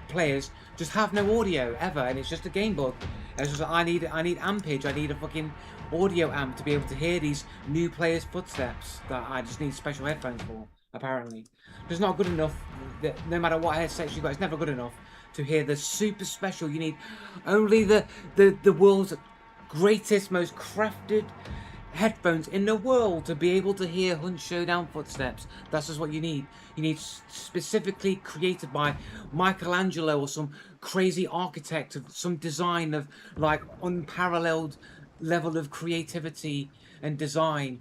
players just have no audio ever, and it's just a game bug. It's just I need ampage, I need a fucking audio amp to be able to hear these new players' footsteps that I just need special headphones for, apparently. It's not good enough, that no matter what headset you got, it's never good enough to hear the super special. You need only the world's greatest, most crafted headphones in the world to be able to hear Hunt Showdown footsteps. That's just what you need. You need specifically created by Michelangelo or some crazy architect of some design of like unparalleled level of creativity and design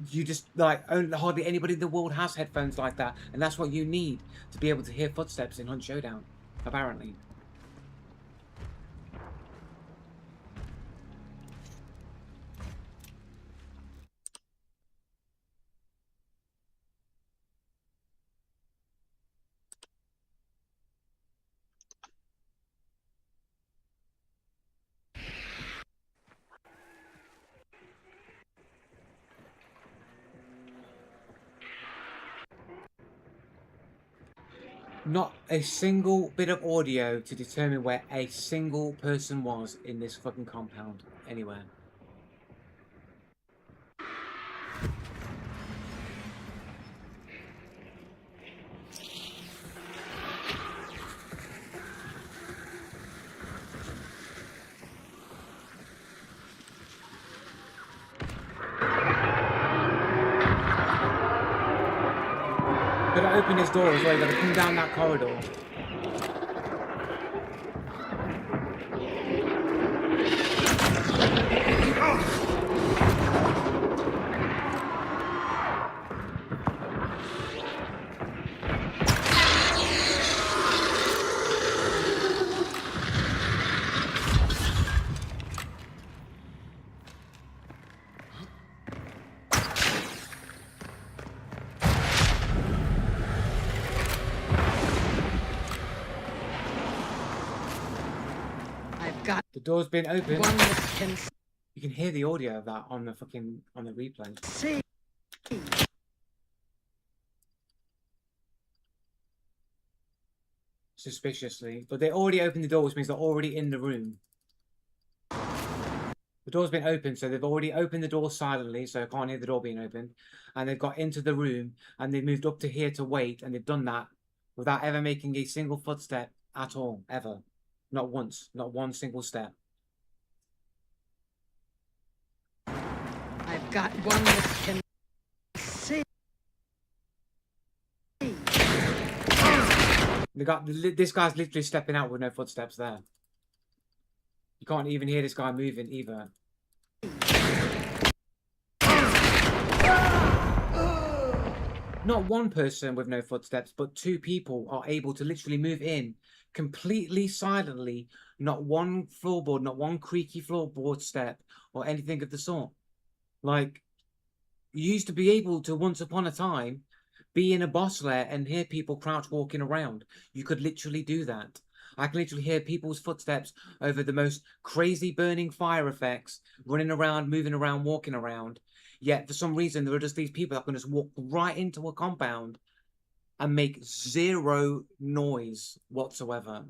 you just like hardly anybody in the world has headphones like that, and that's what you need to be able to hear footsteps in Hunt Showdown, apparently. Not a single bit of audio to determine where a single person was in this fucking compound anywhere. Gotta open this door as well, you gotta come down that corridor. I've got The door's been opened. one that can You can hear the audio of that on the replay. see. Suspiciously, but they already opened the door, which means they're already in the room. The door's been opened, so they've already opened the door silently, so I can't hear the door being opened. And they've got into the room, and they've moved up to here to wait, and they've done that without ever making a single footstep at all, ever. Not once, not one single step. I've got one that can see. This guy's literally stepping out with no footsteps there. You can't even hear this guy moving either. Not one person with no footsteps, but two people are able to literally move in completely silently. Not one floorboard, not one creaky floorboard step or anything of the sort. Like, you used to be able to, once upon a time, be in a boss lair and hear people crouch walking around. You could literally do that. I can literally hear people's footsteps over the most crazy burning fire effects, running around, moving around, walking around. Yet, for some reason, there are just these people that can just walk right into a compound and make zero noise whatsoever.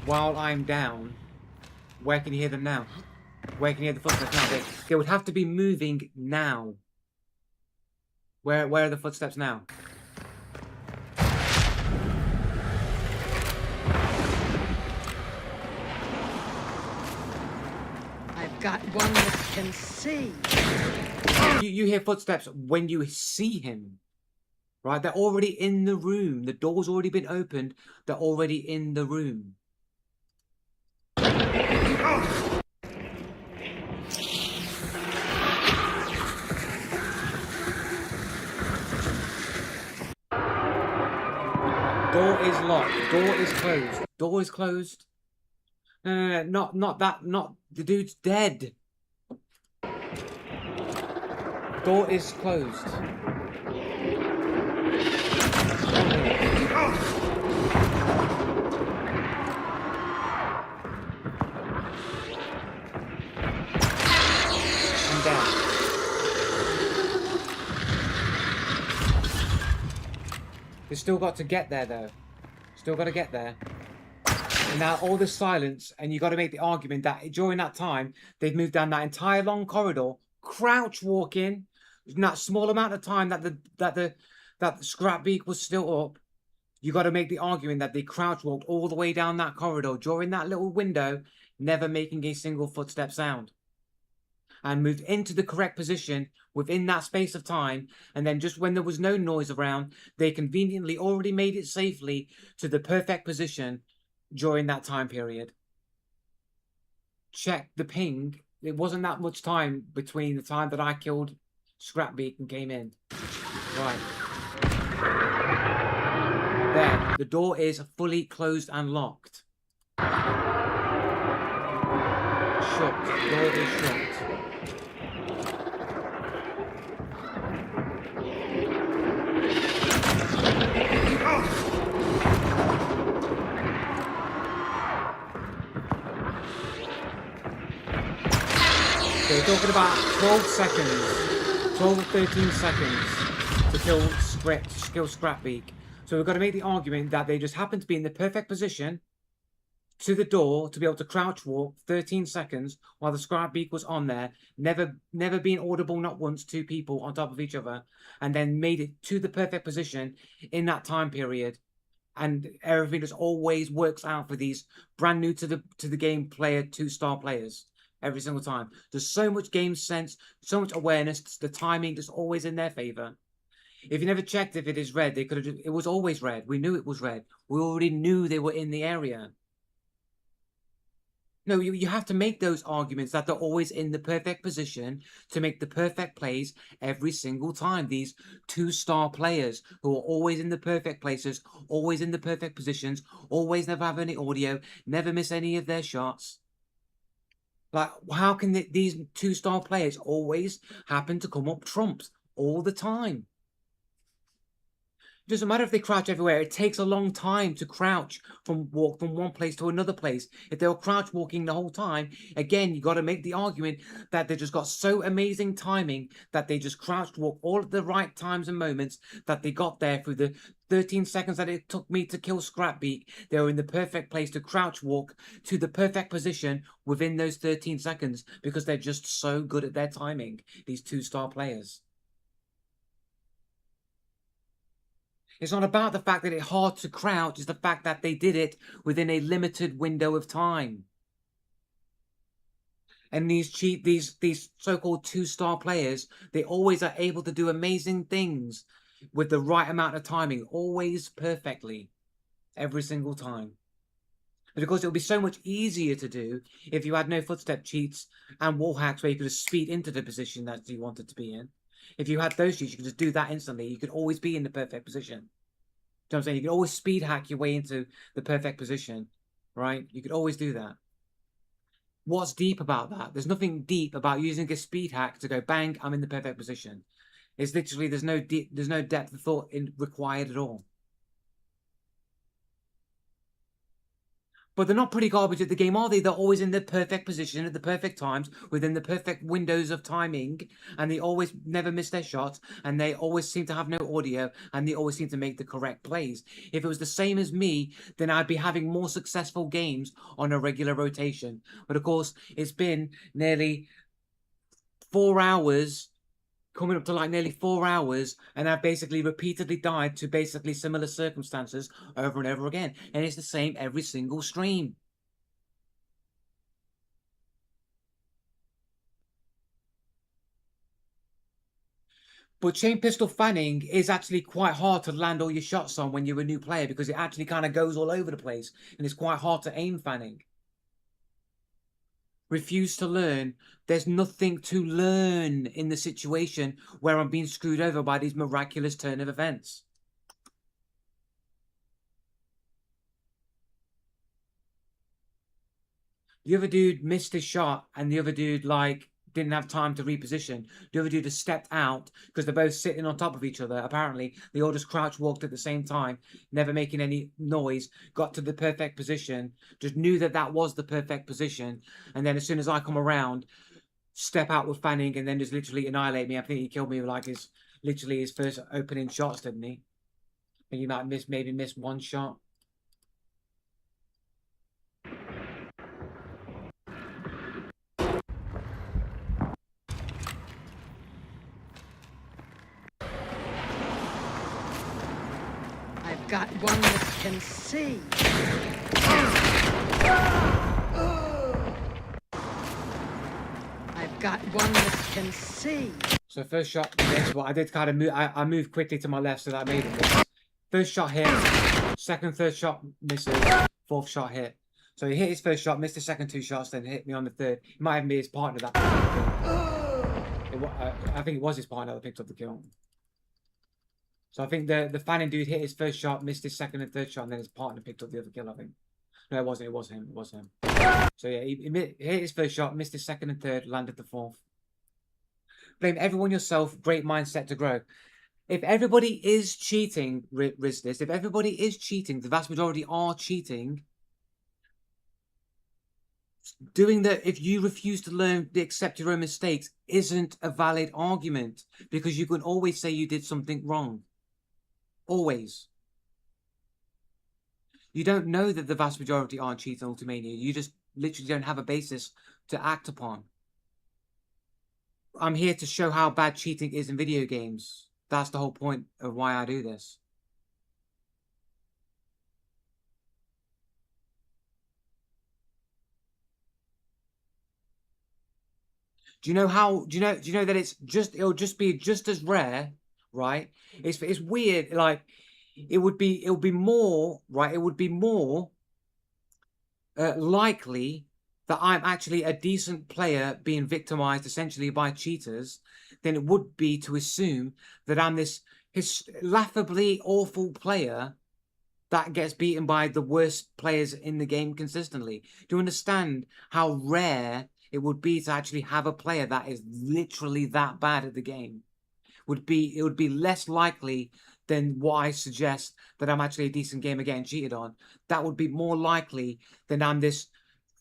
While I'm down, where can you hear them now? Where can you hear the footsteps now? They would have to be moving now. Where are the footsteps now? I've got one that can see. You hear footsteps when you see him. Right? They're already in the room. The door's already been opened. They're already in the room. Door is locked. Door is closed. Door is closed. No, not that. Not the dude's dead. Door is closed. I'm down. They've still got to get there, though. Still got to get there. And now all this silence, and you got to make the argument that during that time, they've moved down that entire long corridor, crouch walking, in that small amount of time that the scrap beak was still up. You got to make the argument that they crouch walked all the way down that corridor during that little window, never making a single footstep sound, and moved into the correct position within that space of time, and then just when there was no noise around, they conveniently already made it safely to the perfect position during that time period. Check the ping. It wasn't that much time between the time that I killed Scrapbeak and came in. Right. There. The door is fully closed and locked. Shut. The door is shut. So we're talking about 12 seconds, 12 or 13 seconds to kill Scrapbeak. So we've got to make the argument that they just happened to be in the perfect position to the door to be able to crouch walk 13 seconds while the Scrapbeak was on there, never being audible, not once, two people on top of each other, and then made it to the perfect position in that time period. And everything just always works out for these brand new to the game player 2-star players. Every single time. There's so much game sense, so much awareness, the timing just always in their favor. If you never checked if it is red, they could have it was always red. We knew it was red. We already knew they were in the area. No, you have to make those arguments that they're always in the perfect position to make the perfect plays every single time. These 2-star players who are always in the perfect places, always in the perfect positions, always never have any audio, never miss any of their shots. Like, how can these 2-star players always happen to come up trumps all the time? It doesn't matter if they crouch everywhere. It takes a long time to walk from one place to another place. If they were crouch walking the whole time, again, you got to make the argument that they just got so amazing timing that they just crouched walk all at the right times and moments that they got there through the 13 seconds that it took me to kill Scrapbeak. They were in the perfect place to crouch walk to the perfect position within those 13 seconds because they're just so good at their timing, these 2-star players. It's not about the fact that it's hard to crouch, it's the fact that they did it within a limited window of time. And these so-called 2-star players, they always are able to do amazing things with the right amount of timing, always perfectly, every single time. But of course, it would be so much easier to do if you had no footstep cheats and wall hacks where you could just speed into the position that you wanted to be in. If you had those cheats, you could just do that instantly. You could always be in the perfect position. Do you know what I'm saying? You could always speed hack your way into the perfect position, right? You could always do that. What's deep about that? There's nothing deep about using a speed hack to go bang, I'm in the perfect position. It's literally there's no depth of thought required at all. But they're not pretty garbage at the game, are they? They're always in the perfect position at the perfect times, within the perfect windows of timing, and they always never miss their shots, and they always seem to have no audio, and they always seem to make the correct plays. If it was the same as me, then I'd be having more successful games on a regular rotation. But of course, it's been nearly 4 hours, coming up to like nearly 4 hours, and I've basically repeatedly died to basically similar circumstances over and over again. And it's the same every single stream. But chain pistol fanning is actually quite hard to land all your shots on when you're a new player because it actually kind of goes all over the place and it's quite hard to aim fanning. Refuse to learn. There's nothing to learn in the situation where I'm being screwed over by these miraculous turn of events. The other dude missed his shot and the other dude like didn't have time to reposition. The other dude just stepped out because they're both sitting on top of each other. Apparently, they all just crouch walked at the same time, never making any noise, got to the perfect position, just knew that that was the perfect position. And then as soon as I come around, step out with fanning and then just literally annihilate me. I think he killed me with like his first opening shots, didn't he? And you might maybe miss one shot. I've got one that can see. got one that can see. So first shot missed, but I did kind of move. I moved quickly to my left so that I made it miss. First shot hit, second, third shot misses, fourth shot hit. So he hit his first shot, missed the second 2 shots, then hit me on the third. It might have been his partner that picked up the kill. I think it was his partner that picked up the kill. So I think the Fanning dude hit his first shot, missed his second and third shot, and then his partner picked up the other kill, I think. No, it wasn't. It was him. It was him. So yeah, he hit his first shot, missed his second and third, landed the fourth. Blame everyone yourself. Great mindset to grow. If everybody is cheating, Rizdis, if everybody is cheating, the vast majority are cheating. Doing that, if you refuse to learn, to accept your own mistakes, isn't a valid argument because you can always say you did something wrong. Always. You don't know that the vast majority aren't cheating Ultimania. You just literally don't have a basis to act upon. I'm here to show how bad cheating is in video games. That's the whole point of why I do this. Do you know that it'll just be just as rare, right? It's weird, like it would be more, right? It would be more likely that I'm actually a decent player being victimized essentially by cheaters than it would be to assume that I'm this laughably awful player that gets beaten by the worst players in the game consistently. Do you understand how rare it would be to actually have a player that is literally that bad at the game? It would be less likely than what I suggest that I'm actually a decent gamer getting cheated on. That would be more likely than I'm this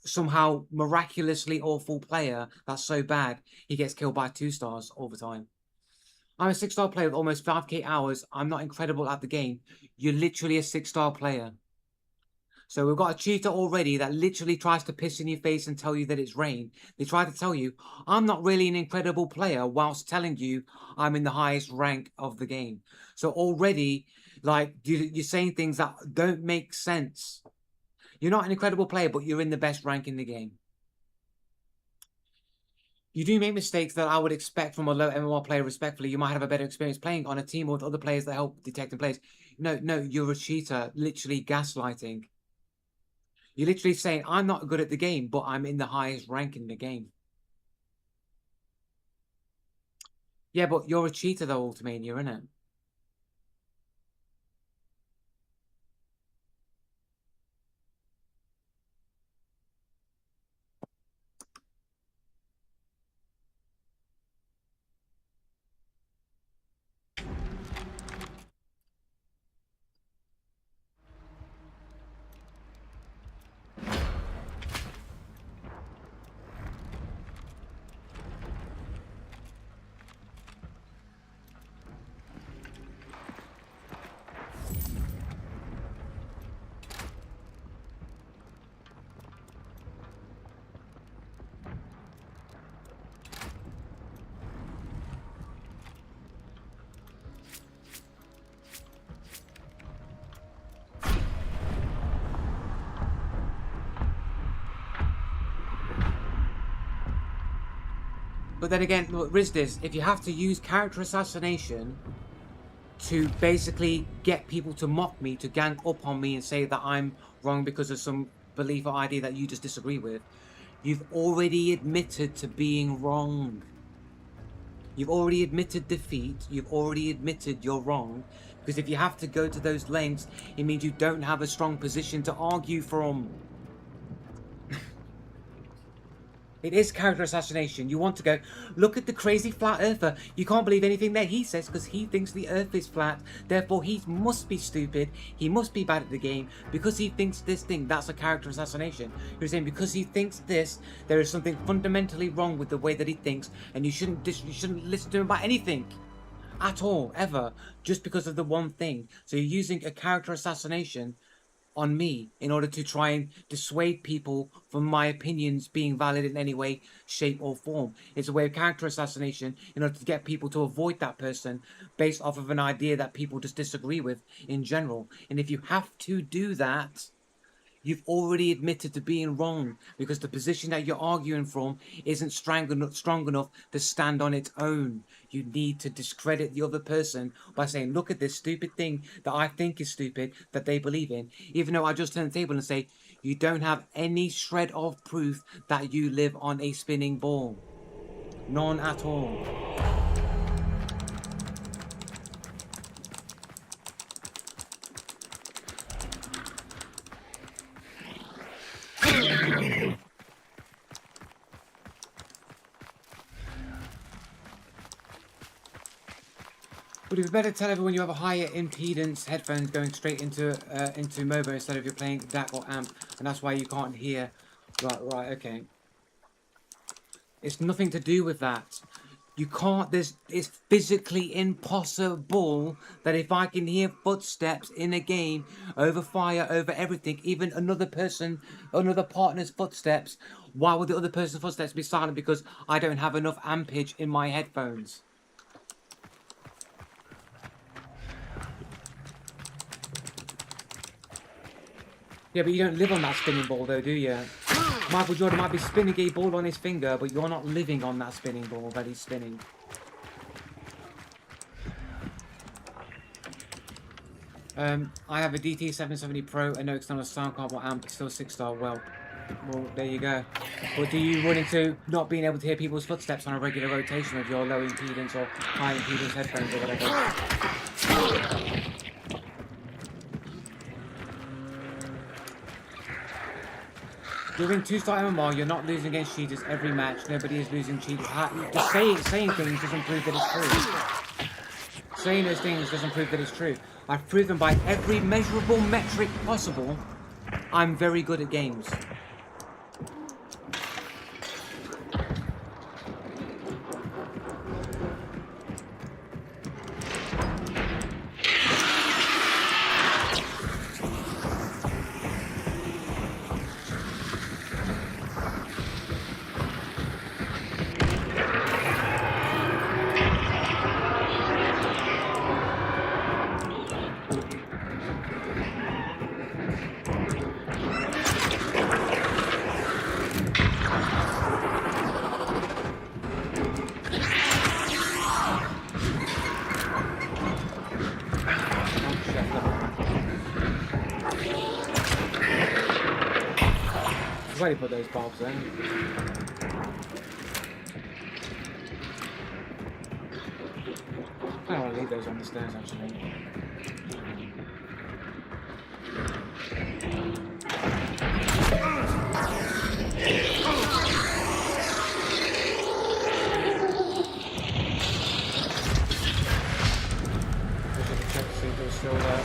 somehow miraculously awful player that's so bad he gets killed by 2 stars all the time. I'm a 6-star player with almost 5k hours. I'm not incredible at the game. You're literally a 6-star player. So we've got a cheater already that literally tries to piss in your face and tell you that it's rain. They try to tell you, I'm not really an incredible player, whilst telling you I'm in the highest rank of the game. So already, like, you're saying things that don't make sense. You're not an incredible player, but you're in the best rank in the game. You do make mistakes that I would expect from a low MMR player respectfully. You might have a better experience playing on a team with other players that help detect and plays. No, you're a cheater, literally gaslighting. You're literally saying, I'm not good at the game, but I'm in the highest rank in the game. Yeah, but you're a cheater though, Ultimania, innit? But then again, look, Rizdis, if you have to use character assassination to basically get people to mock me, to gang up on me and say that I'm wrong because of some belief or idea that you just disagree with, you've already admitted to being wrong. You've already admitted defeat. You've already admitted you're wrong. Because if you have to go to those lengths, it means you don't have a strong position to argue from. It is character assassination. You want to go, look at the crazy flat earther. You can't believe anything that he says because he thinks the earth is flat. Therefore, he must be stupid. He must be bad at the game because he thinks this thing. That's a character assassination. You're saying because he thinks this, there is something fundamentally wrong with the way that he thinks, and you shouldn't listen to him about anything at all, ever, just because of the one thing. So you're using a character assassination on me in order to try and dissuade people from my opinions being valid in any way, shape or form. It's a way of character assassination in order to get people to avoid that person based off of an idea that people just disagree with in general. And if you have to do that, You've already admitted to being wrong because the position that you're arguing from isn't strong enough to stand on its own. You need to discredit the other person by saying, look at this stupid thing that I think is stupid that they believe in, even though I just turn the table and say, you don't have any shred of proof that you live on a spinning ball. None at all. But it'd be better to tell everyone you have a higher impedance headphones going straight into MOBO instead of you're playing DAC or amp, and that's why you can't hear. Right, okay. It's nothing to do with that. You can't, it's physically impossible that if I can hear footsteps in a game over fire, over everything, even another partner's footsteps, why would the other person's footsteps be silent? Because I don't have enough ampage in my headphones. Yeah, but you don't live on that spinning ball though, do you? Michael Jordan might be spinning a ball on his finger, but you're not living on that spinning ball that he's spinning. I have a DT770 Pro and no external sound card or amp, still 6-star. Well, there you go. But do you run into not being able to hear people's footsteps on a regular rotation of your low impedance or high impedance headphones or whatever? You're in 2-star MMR, you're not losing against cheaters every match, nobody is losing cheaters. Just saying things doesn't prove that it's true. Saying those things doesn't prove that it's true. I've proven by every measurable metric possible, I'm very good at games. Why do you put those bulbs in? I don't want to leave those on the stairs actually. Just check to see if they're still there.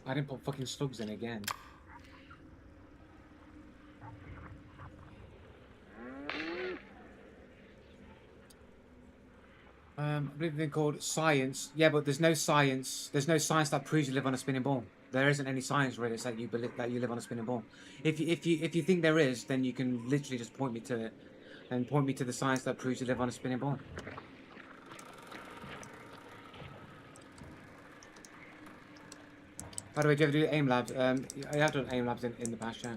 I didn't put fucking slugs in again. I believe they're called science. Yeah, but there's no science. There's no science that proves you live on a spinning ball. There isn't any science really that you believe that you live on a spinning ball. If you think there is, then you can literally just point me to it, and point me to the science that proves you live on a spinning ball. By the way, do you ever do aim labs? I have done aim labs in the past, yeah.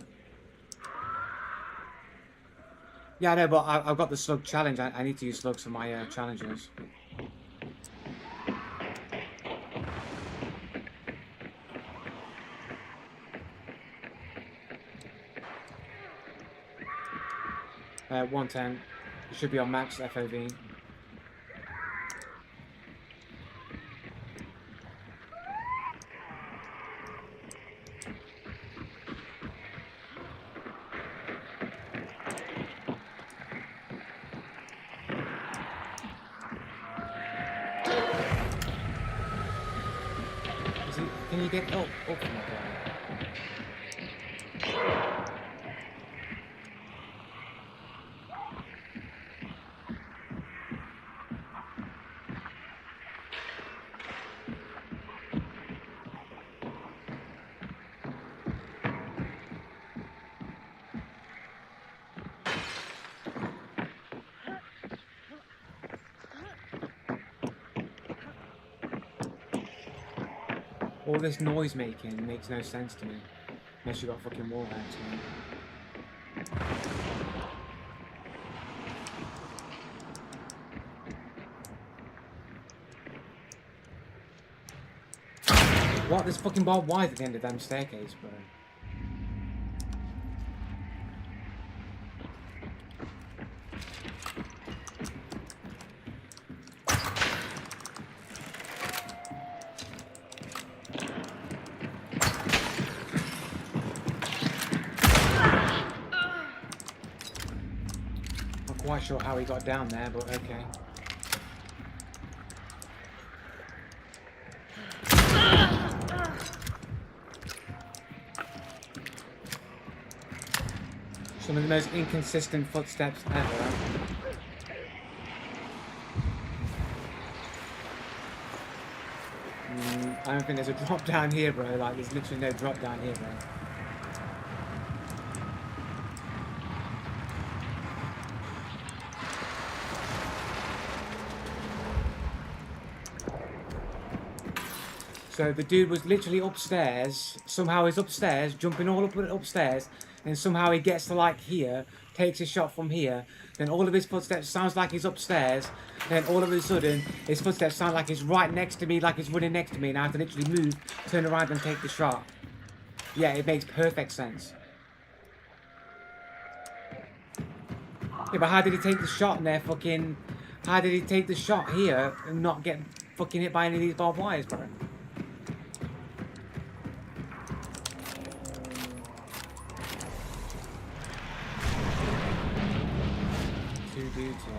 Yeah, I know, but I've got the slug challenge. I need to use slugs for my challenges. Uh, 110. It should be on max FOV. Can you get... Oh my god. All this noise making makes no sense to me. Unless you got fucking warheads, man. What? There's fucking barbed wire at the end of damn staircase, bro. Not quite sure how he got down there, but okay. Some of the most inconsistent footsteps ever. I don't think there's a drop down here, bro. Like, there's literally no drop down here, bro. So the dude was literally upstairs. Somehow he's upstairs, jumping all up upstairs. And somehow he gets to like here, takes a shot from here. Then all of his footsteps sounds like he's upstairs. Then all of a sudden, his footsteps sound like he's right next to me, like he's running next to me. And I have to literally move, turn around and take the shot. Yeah, it makes perfect sense. Yeah, but how did he take the shot in there fucking... How did he take the shot here and not get fucking hit by any of these barbed wires, bro? Two dudes here.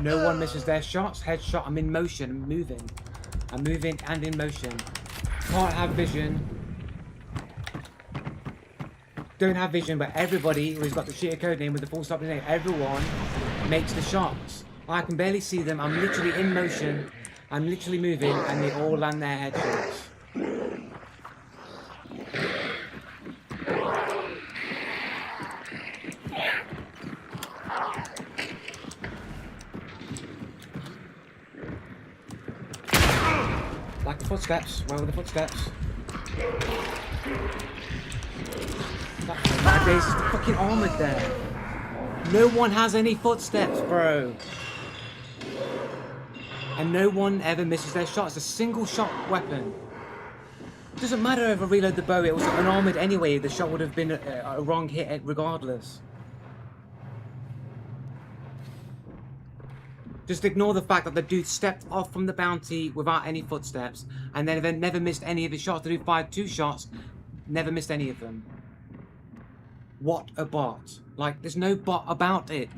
No one misses their shots. Headshot. I'm in motion. I'm moving. I'm moving and in motion. Can't have vision. Don't have vision, but everybody who's got the cheater code name with the full stop name, everyone makes the shots. I can barely see them. I'm literally in motion. I'm literally moving, and they all land their headshots. Like the footsteps. Where were the footsteps? That base is fucking armored there. No one has any footsteps, bro. And no one ever misses their shots. It's a single shot weapon. Doesn't matter if I reload the bow, it was unarmored anyway. The shot would have been a wrong hit regardless. Just ignore the fact that the dude stepped off from the bounty without any footsteps, and then never missed any of his shots. The dude fired 2 shots, never missed any of them. What a bot. Like, there's no bot about it.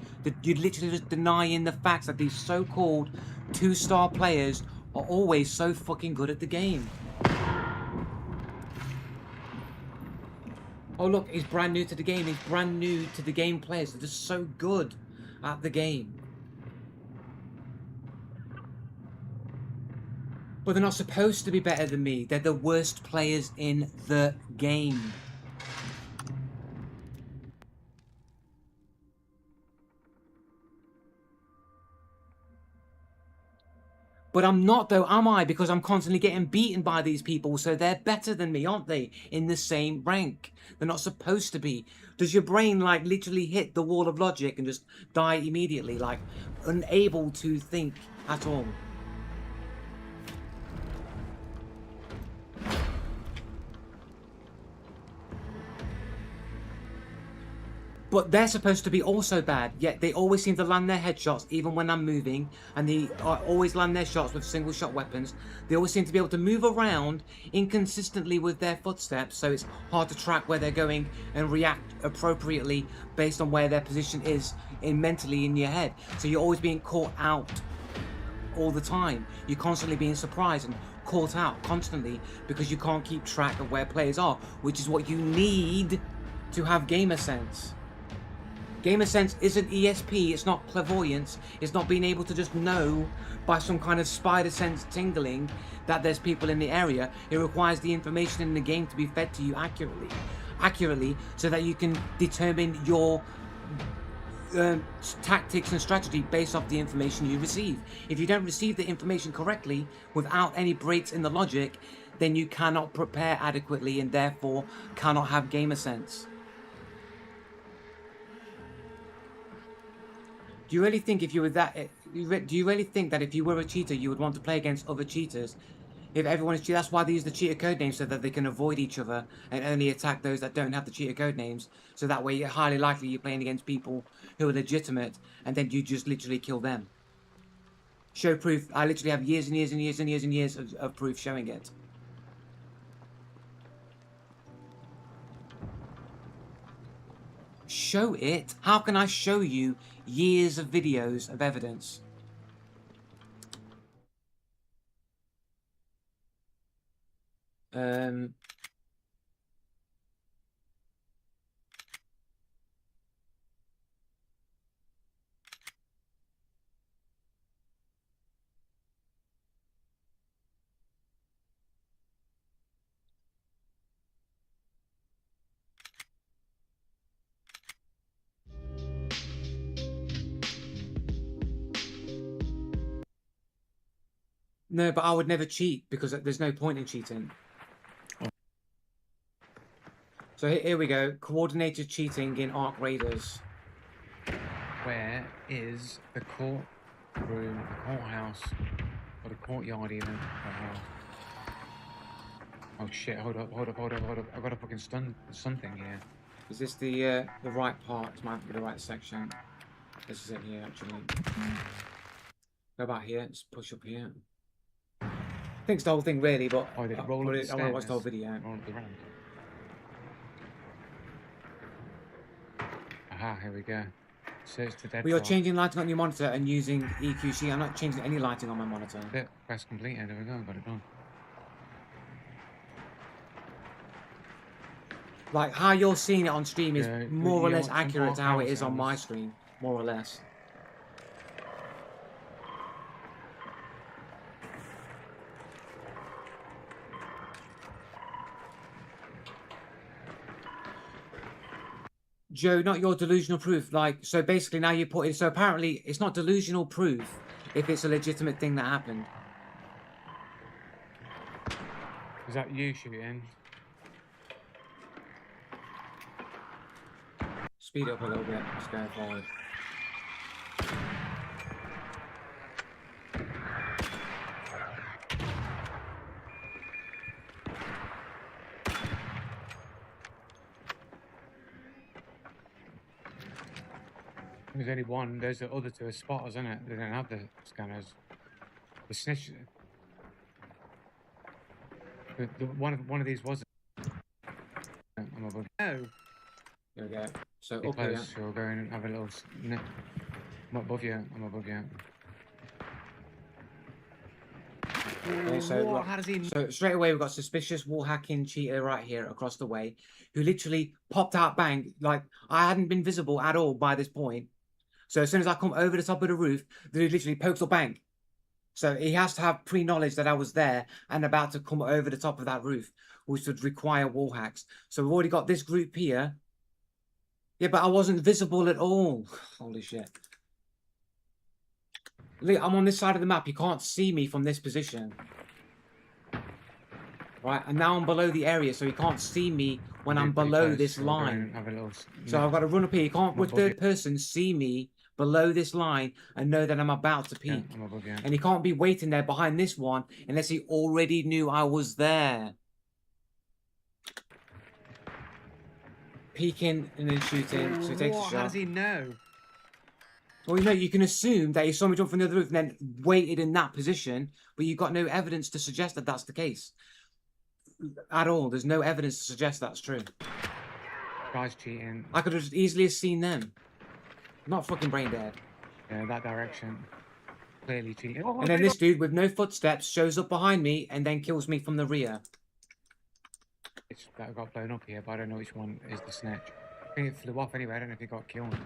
You're literally just denying the facts that these so-called 2-star players are always so fucking good at the game. Oh look, he's brand new to the game. He's brand new to the game players. They're just so good at the game. But they're not supposed to be better than me. They're the worst players in the game. But I'm not though, am I? Because I'm constantly getting beaten by these people, so they're better than me, aren't they? In the same rank. They're not supposed to be. Does your brain like literally hit the wall of logic and just die immediately? Like, unable to think at all? But they're supposed to be also bad, yet they always seem to land their headshots even when I'm moving, and they always land their shots with single shot weapons. They always seem to be able to move around inconsistently with their footsteps, so it's hard to track where they're going and react appropriately based on where their position is mentally in your head. So you're always being caught out all the time. You're constantly being surprised and caught out constantly because you can't keep track of where players are, which is what you need to have gamer sense. Gamer sense isn't ESP, it's not clairvoyance, it's not being able to just know by some kind of spider sense tingling that there's people in the area. It requires the information in the game to be fed to you accurately, so that you can determine your tactics and strategy based off the information you receive. If you don't receive the information correctly without any breaks in the logic, then you cannot prepare adequately and therefore cannot have gamer sense. Do you really think if you were that? Do you really think that if you were a cheater, you would want to play against other cheaters? If everyone is cheating, that's why they use the cheater code names, so that they can avoid each other and only attack those that don't have the cheater code names. So that way, you're highly likely you're playing against people who are legitimate, and then you just literally kill them. Show proof. I literally have years and years and years and years and years of proof showing it. Show it? How can I show you years of videos of evidence? No, but I would never cheat because there's no point in cheating. So here we go. Coordinated cheating in Ark Raiders. Where is the courtroom, the courthouse, or the courtyard even? Courthouse. Oh shit, hold up. I've got a fucking something here. Is this the right part? This might be the right section. This is it here, actually. Go back here. Just push up here. I think it's the whole thing, really, but Oh, they roll up the I want to watch the whole stairs. video. Roll up the ramp. Aha, here we go. Search the dead. Well, you're part. changing lighting on your monitor and using EQC. I'm not changing any lighting on my monitor. Bit, press complete, and there we go, got it done. Like, how you're seeing it on stream is Yeah, more or you less want some accurate to how it power is on my sounds. stream. More or less. Joe, not your delusional proof. Like, so basically now you put in, so apparently it's not delusional proof if it's a legitimate thing that happened. Is that you shooting? Speed up a little bit. Just going forward. There's only one. There's the other two are spotters, isn't it? They don't have the scanners. The snitch. One of these was. I'm above. No. There we go. So Be up here. close. We'll go in and have a little. I'm above you. I'm above you. Okay, so, How does he? so straight away we've got suspicious wall hacking cheater right here across the way, who literally popped out bang, like I hadn't been visible at all by this point. So as soon as I come over the top of the roof, the dude literally pokes or bang. So he has to have pre-knowledge that I was there and about to come over the top of that roof, which would require wall hacks. So we've already got this group here. Yeah, but I wasn't visible at all. Holy shit. Look, I'm on this side of the map. You can't see me from this position. Right, and now I'm below the area, so you can't see me when I'm below this line. Have a little. So I've got to run up here. You can't, I'm with above you. third person, see me below this line and know that I'm about to Yeah, peek. I'm above you. And he can't be waiting there behind this one unless he already knew I was there. Peeking and then shooting. So he takes a How shot. does he know? Well, you know, you can assume that he saw me jump from the other roof and then waited in that position, but you've got no evidence to suggest that that's the case. At all. There's no evidence to suggest that's true. Guy's cheating. I could have just easily have seen them. Not fucking brain dead. Yeah, that direction. Clearly cheating. Oh, And then this dude with no footsteps shows up behind me and then kills me from the rear. it's that got blown up here, but I don't know which one is the snitch. I think it flew off anyway. I don't know if it got killed.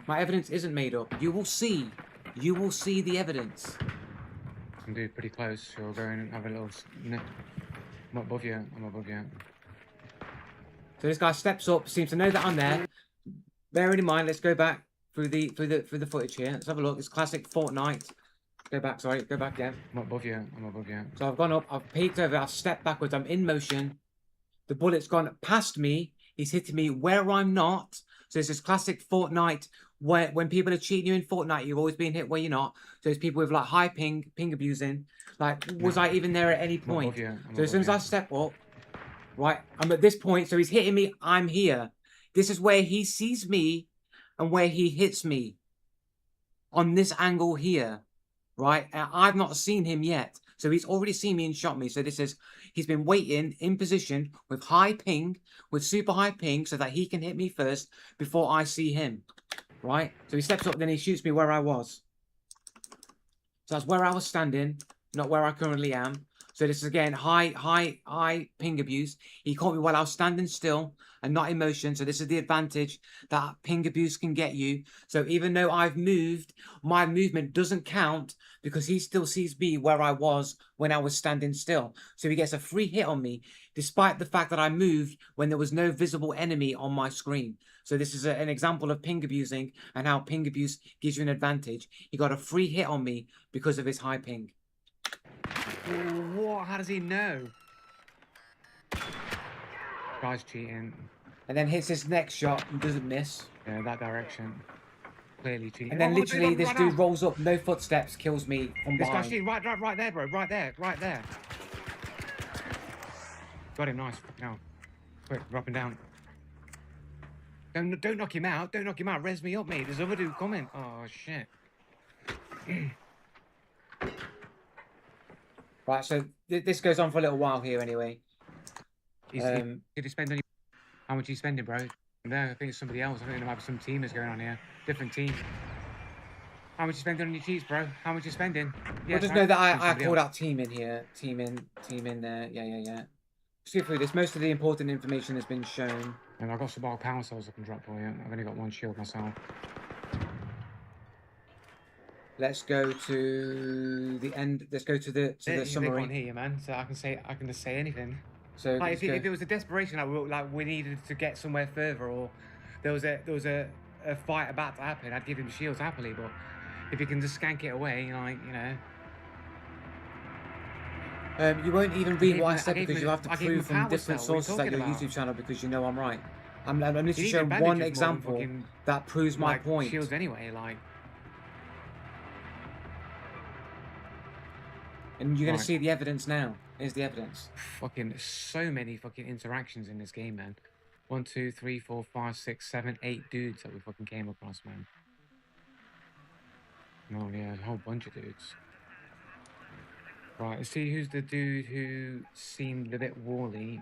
My evidence isn't made up. You will see. You will see the evidence. I'm dude pretty close. So we'll go and have a little. I'm above you. I'm above you. So this guy steps up, seems to know that I'm there. Bearing in mind, let's go back through the footage here. Let's have a look. It's classic Fortnite. Go back, sorry, go back again. I'm above you. I'm above you. So I've gone up, I've peeked over, I've stepped backwards, I'm in motion. The bullet's gone past me. He's hitting me where I'm not. So it's this classic Fortnite where when people are cheating you in Fortnite, you're always being hit where you're not. So it's people with like high ping abusing. Like, was I even there at any point? So as soon as I step up, right, I'm at this point. So he's hitting me, I'm here. This is where he sees me and where he hits me. On this angle here, right? And I've not seen him yet. So he's already seen me and shot me. So this is, he's been waiting in position with high ping, with super high ping, so that he can hit me first before I see him, right? So he steps up, then he shoots me where I was. So that's where I was standing, not where I currently am. So this is again, high ping abuse. He caught me while I was standing still and not in motion. So this is the advantage that ping abuse can get you. So even though I've moved, my movement doesn't count because he still sees me where I was when I was standing still. So he gets a free hit on me, despite the fact that I moved when there was no visible enemy on my screen. So this is an example of ping abusing and how ping abuse gives you an advantage. He got a free hit on me because of his high ping. What? How does he know? Guy's cheating. And then hits his next shot and doesn't miss. Yeah, that direction. Clearly cheating. And then Oh, literally dude, this right dude now. rolls up, no footsteps, kills me from This guy's behind. cheating. Right there, bro. Right there. Got him. Nice. Now, quick, dropping down. Don't knock him out. Don't knock him out. Res me up, mate. There's other dude coming. Oh shit. Right, so this goes on for a little while here anyway. Did he spend any? How much are you spending, bro? No, I think it's somebody else. I think there might be some teamers going on here. Different team. How much you spending on your cheats, bro? How much you spending? Well, just know that I called out team in here. Team in there. Yeah. Skip through this. Most of the important information has been shown. And I've got some more power cells I can drop for you. I've only got one shield myself. Let's go to the end. Let's go to the They summary. can't hear you, man. So I can just say anything. So Like if it was a desperation, like we needed to get somewhere further, or there was a fight about to happen, I'd give him shields happily. But if you can just skank it away, like you won't even read what I I said gave because him you have to I gave him prove a from power different cell. What are you sources that talking your about? YouTube channel because you know I'm right. I'm literally You need showing bandages one more than example fucking, that proves my like, point. Shields anyway, like. And you're gonna Right. see the evidence now. Here's the evidence. Fucking so many fucking interactions in this game, man. 1, 2, 3, 4, 5, 6, 7, 8 dudes that we fucking came across, man. Oh yeah, a whole bunch of dudes. Right, let's see who's the dude who seemed a bit wally.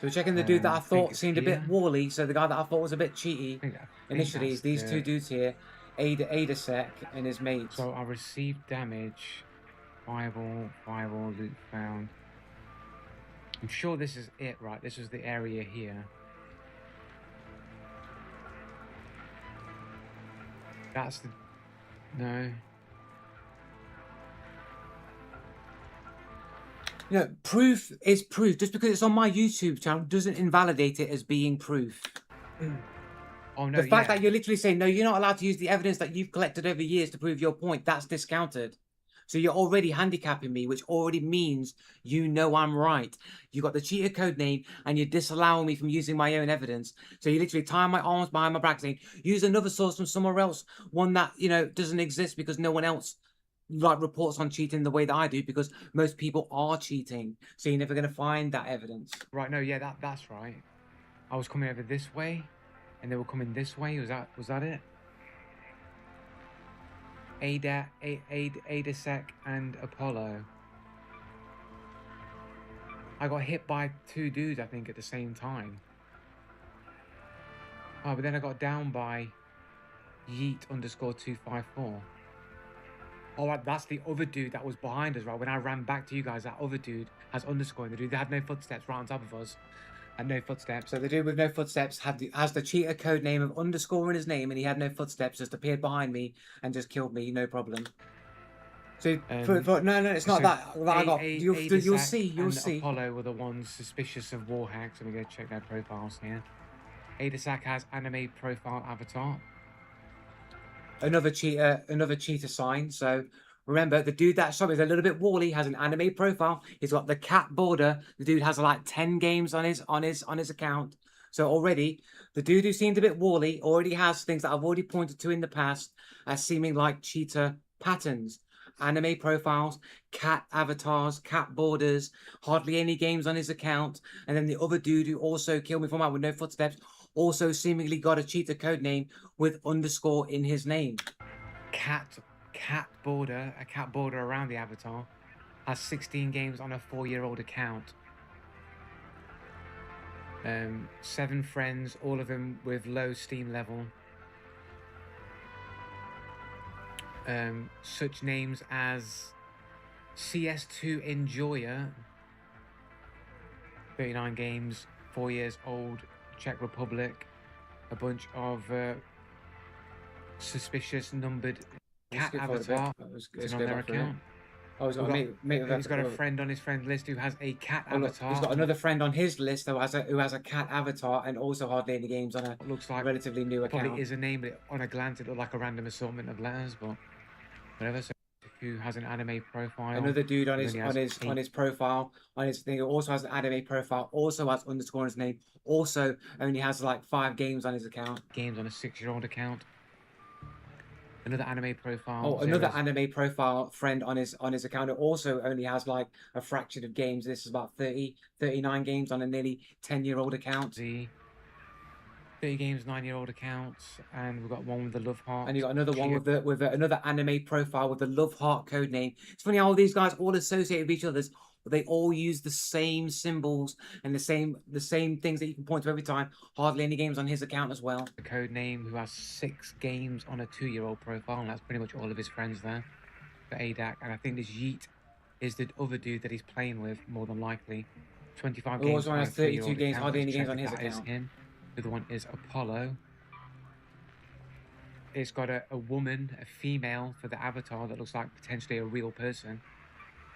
So we're checking the dude that I I think thought it's seemed a bit here. wally. So the guy that I thought was a bit cheaty I think initially that's is these the- two dudes here, Adasec and his mate. So I received damage. Fireball, loot found. I'm sure this is it, right? This is the area here. That's the... No. You know, proof is proof. Just because it's on my YouTube channel doesn't invalidate it as being proof. Oh no, The fact yeah. that you're literally saying, no, you're not allowed to use the evidence that you've collected over years to prove your point, that's discounted. So you're already handicapping me, which already means you know I'm right. You got the cheater code name and you're disallowing me from using my own evidence. So you literally tie my arms behind my back saying, use another source from somewhere else. One that, you know, doesn't exist because no one else like reports on cheating the way that I do because most people are cheating. So you're never going to find that evidence. Right, no, yeah, that's right. I was coming over this way, and they were coming this way. Was that it? Adasec and Apollo. I got hit by two dudes, I think, at the same time. Oh, but then I got down by Yeet underscore 254. Oh, right, that's the other dude that was behind us, right? When I ran back to you guys, that other dude has underscore in the dude. They had no footsteps right on top of us. And no footsteps. So the dude with no footsteps has the cheater code name of underscore in his name, and he had no footsteps, just appeared behind me and just killed me, no problem. So no, it's not so that. I got. You'll see. You'll and see. Apollo were the ones suspicious of war hacks. Let me go check their profiles here. Adasak has anime profile avatar. Another cheater sign. So remember, the dude that shot me is a little bit wally, has an anime profile. He's got the cat border. The dude has like 10 games on his account. So already, the dude who seemed a bit wally already has things that I've already pointed to in the past as seeming like cheater patterns. Anime profiles, cat avatars, cat borders, hardly any games on his account. And then the other dude who also killed me from out with no footsteps also seemingly got a cheater code name with underscore in his name. A cat border around the avatar, has 16 games on a 4-year-old account. 7 friends, all of them with low Steam level. Such names as CS2 Enjoyer, 39 games, 4 years old, Czech Republic, a bunch of suspicious numbered cat avatar on their account. Oh, he's got He's got a friend on his friend list who has a cat avatar. He's got another friend on his list who has a cat avatar and also hardly any games on a looks like relatively new account. Probably is a name, but on a glance it looked like a random assortment of letters, but whatever. So who has an anime profile? Another dude on his profile on his thing who also has an anime profile, also has underscore in his name, also only has like 5 games on his account. Games on a 6-year-old account. Another anime profile. Oh, another anime profile friend on his account who also only has like a fraction of games. This is about 39 games on a nearly 10-year-old account. 30 games, 9-year-old accounts, and we've got one with the love heart. And you got another one with another anime profile with the love heart code name. It's funny how all these guys all associate with each other, but they all use the same symbols and the same things that you can point to every time. Hardly any games on his account as well. The code name who has 6 games on a 2-year-old profile, and that's pretty much all of his friends there for ADAC. And I think this Yeet is the other dude that he's playing with, more than likely. 25 games. Also has 32 games, hardly any games on his account. The other one is Apollo. It's got a woman, a female for the avatar that looks like potentially a real person.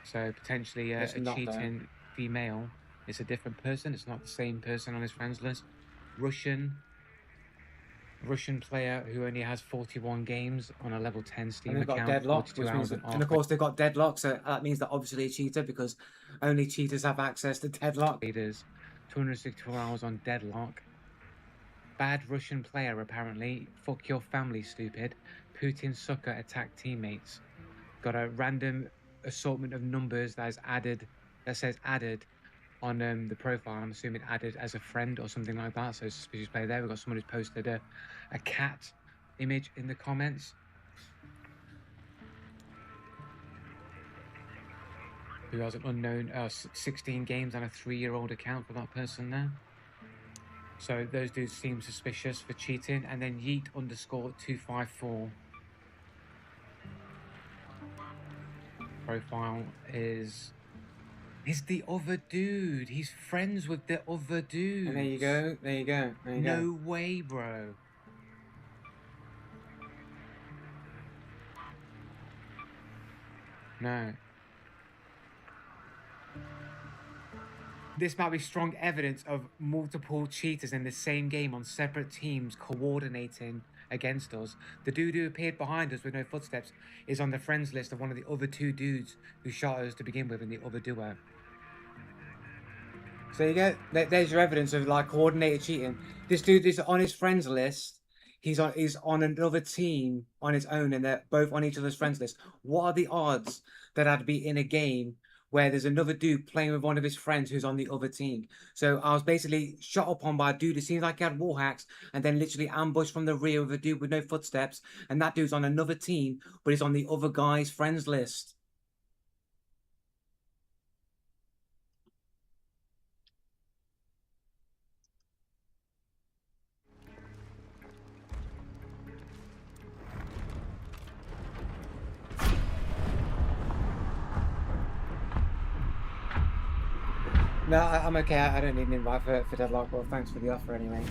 So potentially a cheating female. It's a different person. It's not the same person on his friends list. Russian player who only has 41 games on a level 10 Steam and they've account. got deadlock, which means and of course they've got deadlock, so that means they're obviously a cheater because only cheaters have access to deadlock. 264 hours on deadlock. Bad Russian player, apparently. Fuck your family, stupid. Putin sucker attack teammates. Got a random assortment of numbers that says added on the profile. I'm assuming added as a friend or something like that. So suspicious player there. We've got someone who's posted a cat image in the comments. Who has an unknown 16 games on a 3-year-old account for that person there. So those dudes seem suspicious for cheating. And then Yeet underscore 254. Profile is the other dude. He's friends with the other dude. And there you go. No way, bro. No. This might be strong evidence of multiple cheaters in the same game on separate teams coordinating against us. The dude who appeared behind us with no footsteps is on the friends list of one of the other 2 dudes who shot us to begin with in the other duo. So you get there's your evidence of like coordinated cheating. This dude is on his friends list. He's on another team on his own, and they're both on each other's friends list. What are the odds that I'd be in a game where there's another dude playing with one of his friends who's on the other team? So I was basically shot upon by a dude who seems like he had wall hacks, and then literally ambushed from the rear of a dude with no footsteps, and that dude's on another team, but he's on the other guy's friends list. No, I'm okay. I don't need an invite for Deadlock, but thanks for the offer anyway.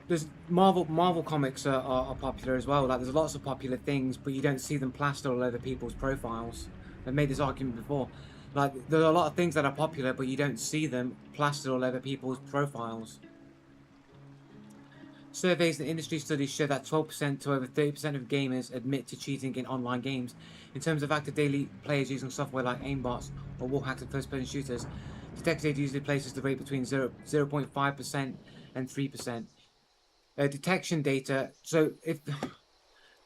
There's Marvel comics are popular as well. Like there's lots of popular things, but you don't see them plastered all over people's profiles. I've made this argument before. Like there are a lot of things that are popular, but you don't see them plastered all over people's profiles. Surveys and industry studies show that 12% to over 30% of gamers admit to cheating in online games. In terms of active daily players using software like aimbots or wall hacks and first-person shooters, Detected usually places the rate between 0.5% and 3%. Detection data. So if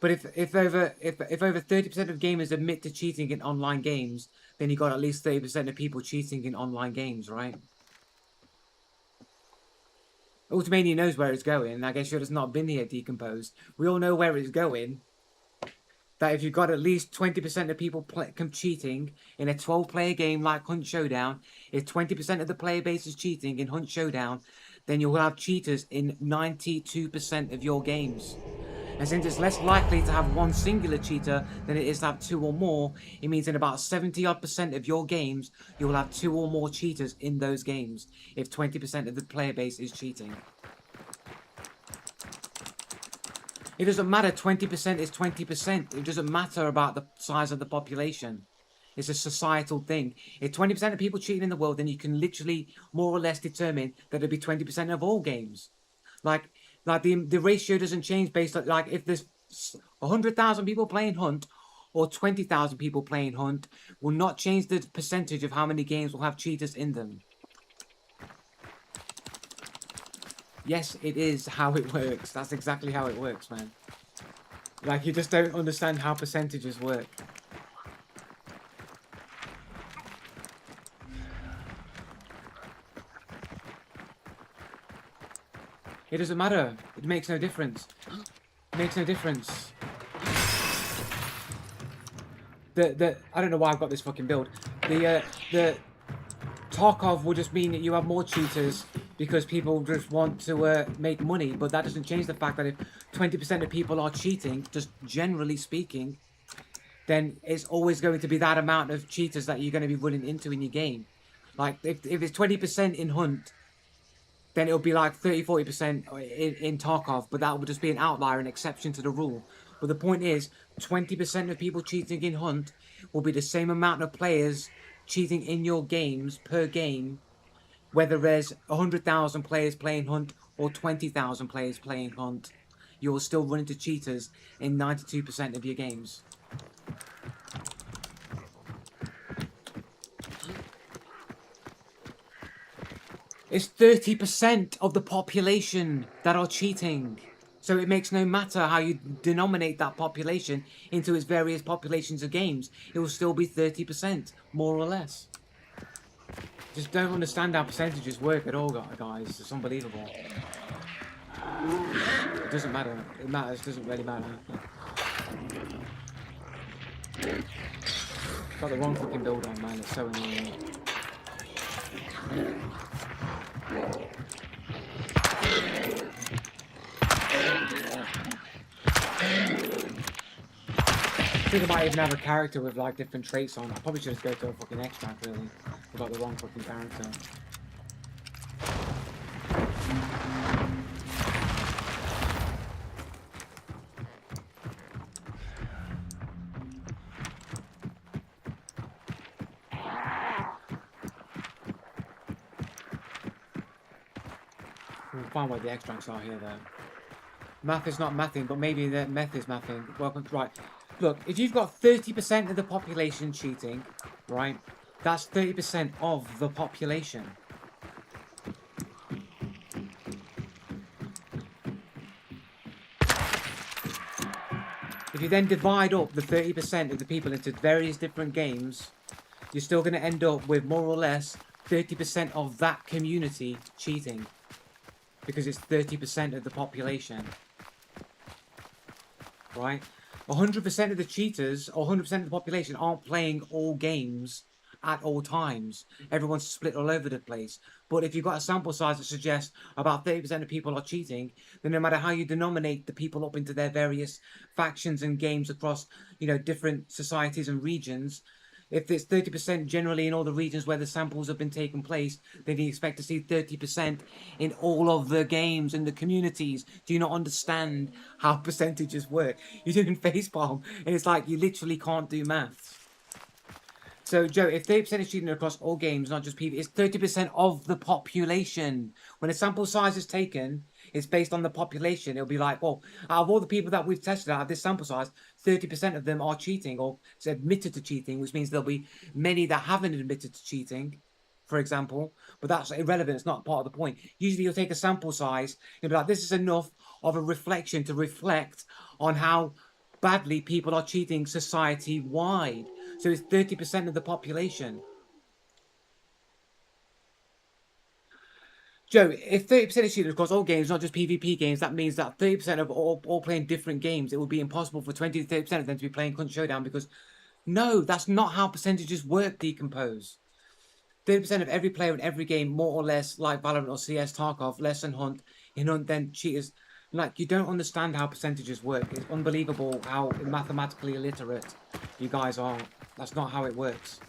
over 30% of gamers admit to cheating in online games, then you got at least 30% of people cheating in online games, right? Ultimania knows where it's going. I guess should have not been here decomposed. We all know where it's going. That if you've got at least 20% of people cheating in a 12-player game like Hunt Showdown, if 20% of the player base is cheating in Hunt Showdown, then you'll have cheaters in 92% of your games. And since it's less likely to have one singular cheater than it is to have two or more, it means in about 70% of your games, you'll have two or more cheaters in those games, if 20% of the player base is cheating. It doesn't matter, 20% is 20%. It doesn't matter about the size of the population. It's a societal thing. If 20% of people cheating in the world, then you can literally more or less determine that it'll be 20% of all games. Like the ratio doesn't change based on, like, if there's 100,000 people playing Hunt or 20,000 people playing Hunt, will not change the percentage of how many games will have cheaters in them. Yes, it is how it works. That's exactly how it works, man. Like, you just don't understand how percentages work. It doesn't matter. It makes no difference. It makes no difference. I don't know why I've got this fucking build. The Tarkov will just mean that you have more cheaters because people just want to make money, but that doesn't change the fact that if 20% of people are cheating, just generally speaking, then it's always going to be that amount of cheaters that you're going to be running into in your game. Like, if it's 20% in Hunt, then it'll be like 30-40% in Tarkov, but that would just be an outlier, an exception to the rule. But the point is, 20% of people cheating in Hunt will be the same amount of players cheating in your games per game, whether there's 100,000 players playing Hunt or 20,000 players playing Hunt. You'll still run into cheaters in 92% of your games. It's 30% of the population that are cheating. So it makes no matter how you denominate that population into its various populations of games. It will still be 30%, more or less. Just don't understand how percentages work at all, guys. It's unbelievable. It doesn't matter. It matters. It doesn't really matter. Got the wrong fucking build on, man. It's so annoying. I think I might even have a character with like different traits on. I probably should just go to a fucking extract, really. I got the wrong fucking character. We'll find what the extracts are here, though. Math is not mathing, but maybe the meth is mathing. Welcome, right. Look, if you've got 30% of the population cheating, right, that's 30% of the population. If you then divide up the 30% of the people into various different games, you're still going to end up with more or less 30% of that community cheating. Because it's 30% of the population. Right? 100% of the cheaters, or 100% of the population, aren't playing all games at all times. Everyone's split all over the place. But if you've got a sample size that suggests about 30% of people are cheating, then no matter how you denominate the people up into their various factions and games across, different societies and regions, if it's 30% generally in all the regions where the samples have been taking place, then you expect to see 30% in all of the games and the communities. Do you not understand how percentages work? You're doing facepalm, and it's like you literally can't do maths. So, Joe, if 30% is cheating across all games, not just people, it's 30% of the population. When a sample size is taken, it's based on the population. It'll be like, well, out of all the people that we've tested out of this sample size, 30% of them are cheating or admitted to cheating, which means there'll be many that haven't admitted to cheating, for example. But that's irrelevant. It's not part of the point. Usually you'll take a sample size and be like, this is enough of a reflection to reflect on how badly people are cheating society-wide. So it's 30% of the population. Joe, if 30% is cheated across all games, not just PvP games, that means that 30% of all playing different games, it would be impossible for 20 to 30% of them to be playing Hunt Showdown, because no, that's not how percentages work, Decompose. 30% of every player in every game, more or less, like Valorant or CS, Tarkov, less than Hunt, in Hunt, then cheaters. Like, you don't understand how percentages work. It's unbelievable how mathematically illiterate you guys are. That's not how it works.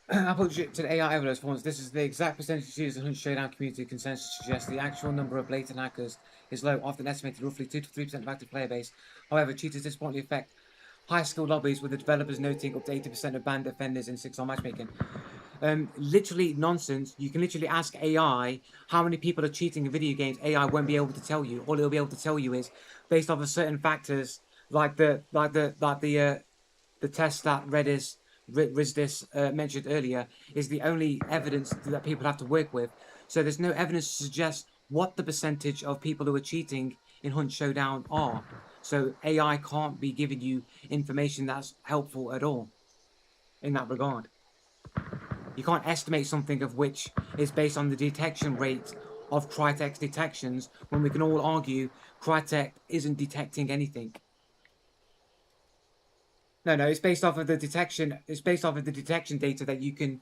Apple to the AI evidence performance. This is the exact percentage used in Hunt Showdown community consensus suggests the actual number of blatant hackers is low, often estimated roughly 2 to 3% of active player base. However, cheaters disappointingly affect high skilled lobbies, with the developers noting up to 80% of banned offenders in 6-star matchmaking. Literally nonsense. You can literally ask AI how many people are cheating in video games. AI won't be able to tell you. All it'll be able to tell you is based off of certain factors, like the test that Rizdis mentioned earlier, is the only evidence that people have to work with. So there's no evidence to suggest what the percentage of people who are cheating in Hunt Showdown are. So AI can't be giving you information that's helpful at all in that regard. You can't estimate something of which is based on the detection rate of Crytek's detections, when we can all argue Crytek isn't detecting anything. No, it's based off of the detection. It's based off of the detection data that you can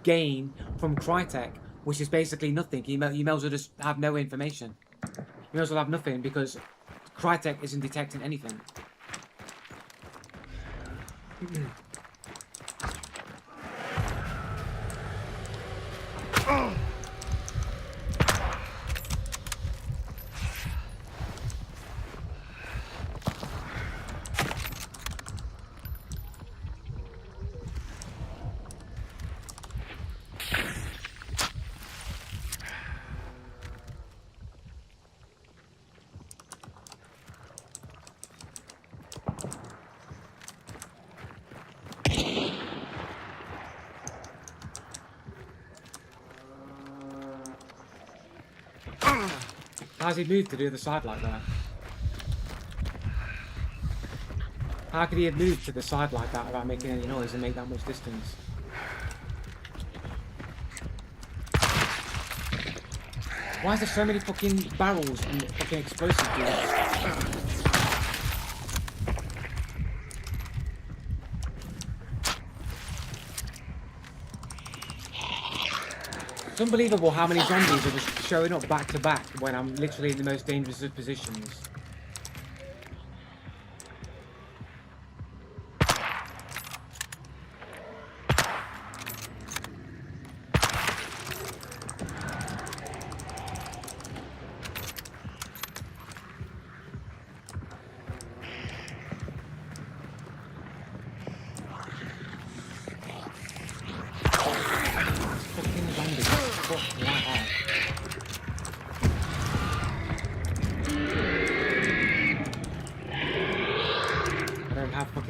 gain from Crytek, which is basically nothing. You may as well just have no information. You may as well have nothing, because Crytek isn't detecting anything. How's he moved to the other side like that? How could he have moved to the side like that without making any noise and make that much distance? Why is there so many fucking barrels and fucking explosive dudes? It's unbelievable how many zombies are just showing up back to back when I'm literally in the most dangerous of positions.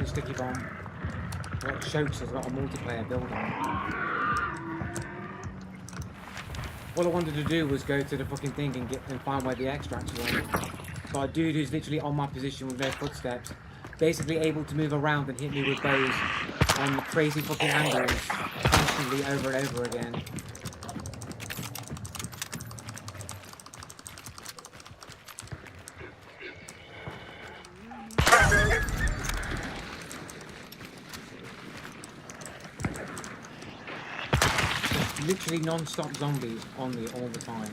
Sticky bomb. What Shokes has got a multiplayer build on. all I wanted to do was go to the fucking thing and find where the extracts were. So a dude who's literally on my position with no footsteps, basically able to move around and hit me with bows on crazy fucking angles, constantly over and over again. Literally non-stop zombies on me all the time.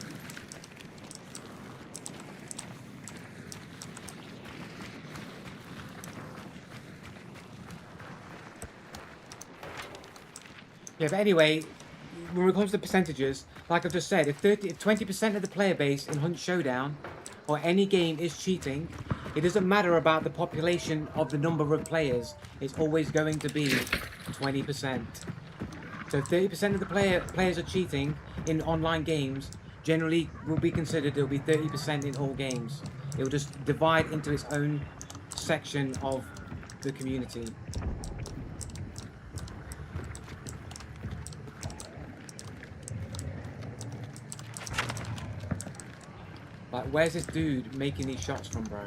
Yeah, but anyway, when it comes to percentages, like I've just said, if 20% of the player base in Hunt Showdown or any game is cheating, it doesn't matter about the population of the number of players. It's always going to be 20%. So 30% of the players are cheating in online games. Generally, will be considered it will be 30% in all games. It will just divide into its own section of the community. Like, where's this dude making these shots from, bro?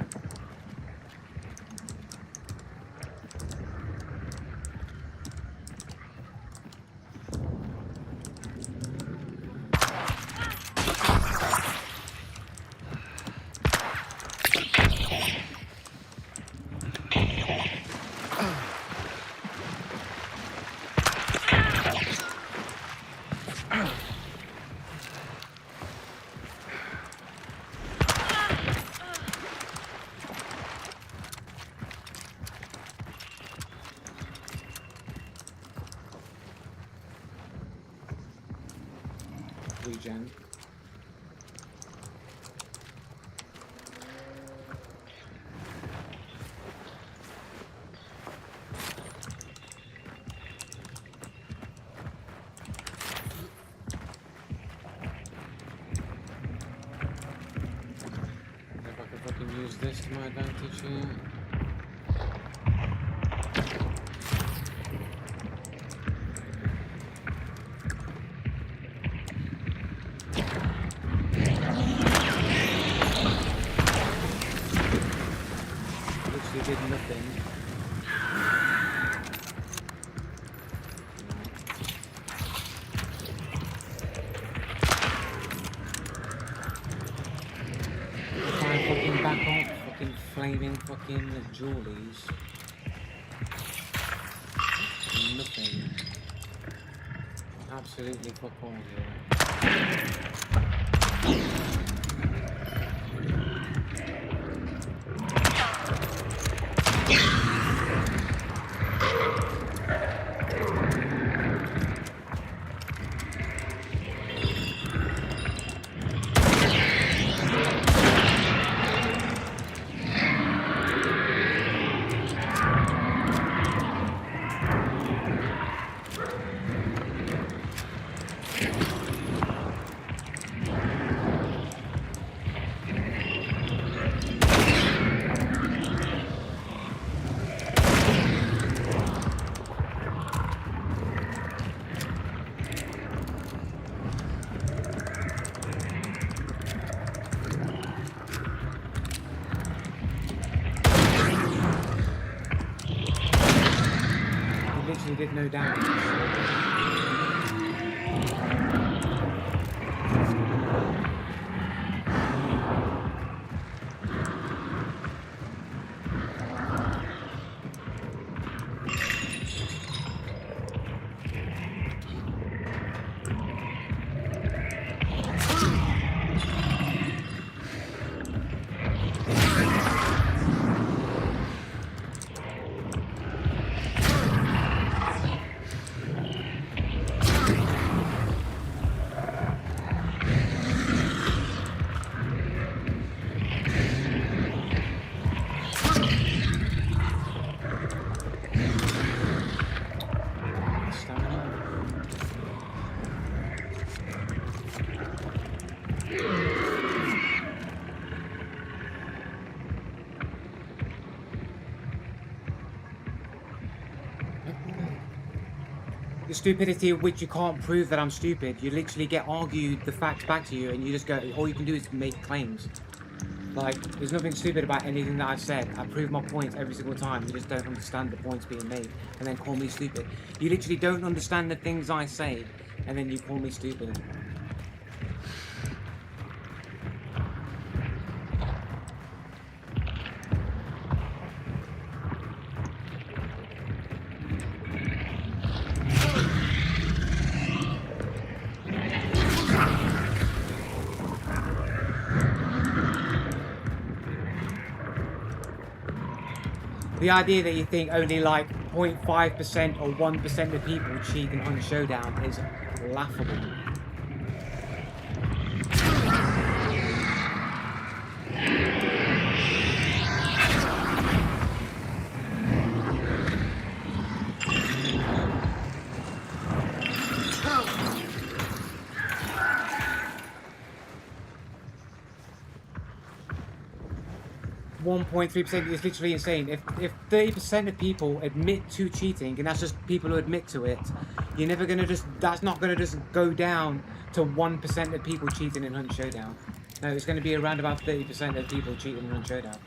Regen. If I can fucking use this to my advantage here. Did nothing. If I fucking back off fucking flaming fucking jewelies. Nothing. Absolutely fuck all here. Literally did no damage. the stupidity of which you can't prove that I'm stupid. You literally get argued the facts back to you, and you just go. All you can do is make claims. Like, there's nothing stupid about anything that I've said. I prove my points every single time. You just don't understand the points being made, and then call me stupid. You literally don't understand the things I say, and then you call me stupid. The idea that you think only like 0.5% or 1% of people cheat in Hunt Showdown is laughable. 1.3% is literally insane. If 30% of people admit to cheating, and that's just people who admit to it, you're never gonna just, that's not gonna just go down to 1% of people cheating in Hunt Showdown. No, it's gonna be around about 30% of people cheating in Hunt Showdown.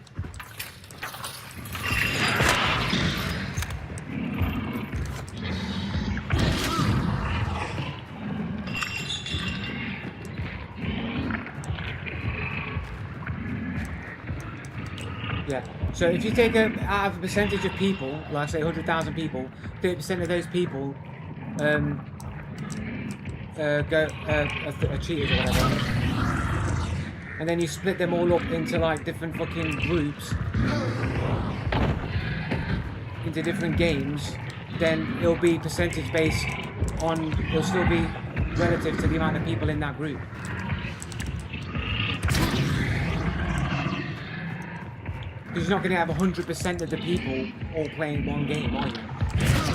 Yeah, so if you take out of a percentage of people, like say 100,000 people, 30% of those people are cheaters or whatever, and then you split them all up into like different fucking groups, into different games, then it'll be percentage based on, it'll still be relative to the amount of people in that group. Because you're not going to have 100% of the people all playing one game, are you?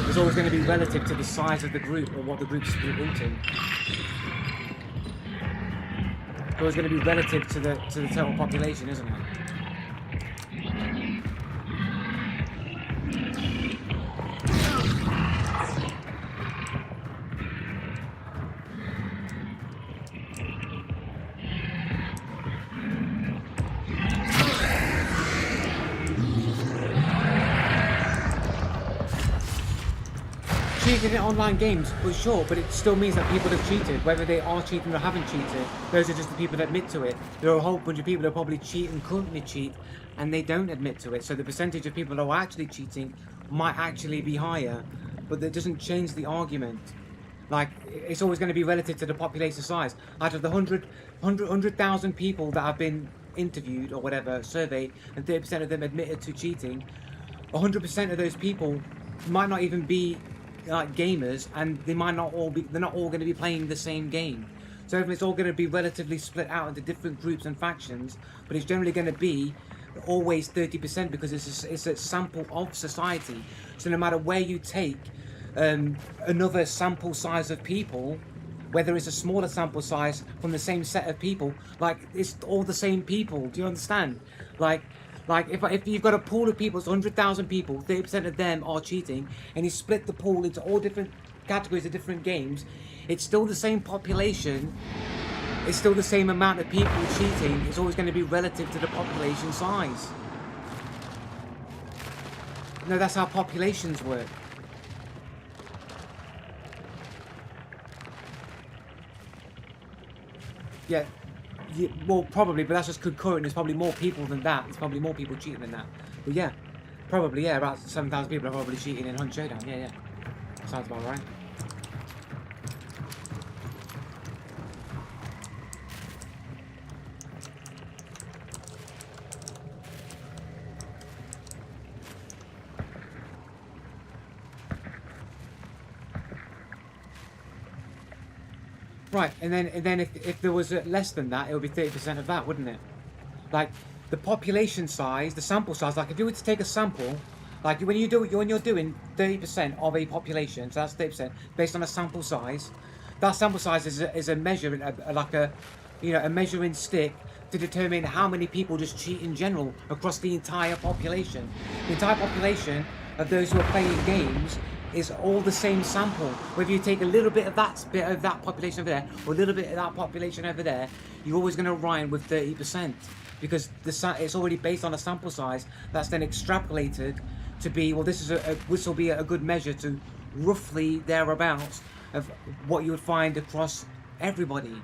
It's always going to be relative to the size of the group or what the group's split into. It's always going to be relative to the total population, isn't it? Cheating in online games, but sure, but it still means that people have cheated, whether they are cheating or haven't cheated. Those are just the people that admit to it. There are a whole bunch of people that probably cheat and currently cheat, and they don't admit to it. So the percentage of people who are actually cheating might actually be higher, but that doesn't change the argument. Like, it's always going to be relative to the population size. Out of the 100,000 people that have been interviewed or whatever, surveyed, and 30% of them admitted to cheating, 100% of those people might not even be like gamers, and they might not all be, they're not all going to be playing the same game. So it's all going to be relatively split out into different groups and factions, but it's generally going to be always 30% because it's a sample of society. So no matter where you take another sample size of people, whether it's a smaller sample size from the same set of people, like, it's all the same people. Do you understand? Like if you've got a pool of people, it's 100,000 people, 30% of them are cheating, and you split the pool into all different categories of different games, it's still the same population, it's still the same amount of people cheating. It's always going to be relative to the population size. No, that's how populations work. Yeah. Yeah, well, probably, but that's just concurrent. There's probably more people than that. There's probably more people cheating than that. But yeah, probably, yeah, about 7,000 people are probably cheating in Hunt Showdown. Yeah, yeah. Sounds about right. Right, and then if there was less than that, it would be 30% of that, wouldn't it? Like, the population size, the sample size, like if you were to take a sample, like when you're doing 30% of a population, so that's 30% based on a sample size. That sample size is a measure, like a measuring stick to determine how many people just cheat in general across the entire population. The entire population of those who are playing games is all the same sample. Whether you take a little bit of that population over there or a little bit of that population over there, you're always going to rhyme with 30% because it's already based on a sample size that's then extrapolated to be, well, this will be a good measure to roughly thereabouts of what you would find across everybody.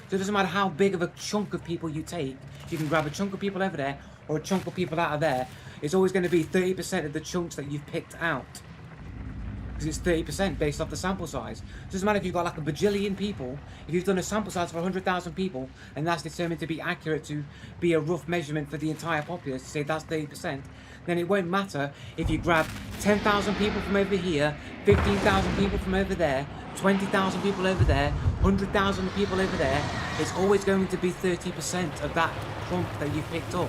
So it doesn't matter how big of a chunk of people you take. You can grab a chunk of people over there or a chunk of people out of there. It's always going to be 30% of the chunks that you've picked out. Because it's 30% based off the sample size. It doesn't matter if you've got like a bajillion people. If you've done a sample size for 100,000 people and that's determined to be accurate to be a rough measurement for the entire populace, to say that's 30%, then it won't matter if you grab 10,000 people from over here, 15,000 people from over there, 20,000 people over there, 100,000 people over there. It's always going to be 30% of that clump that you've picked up.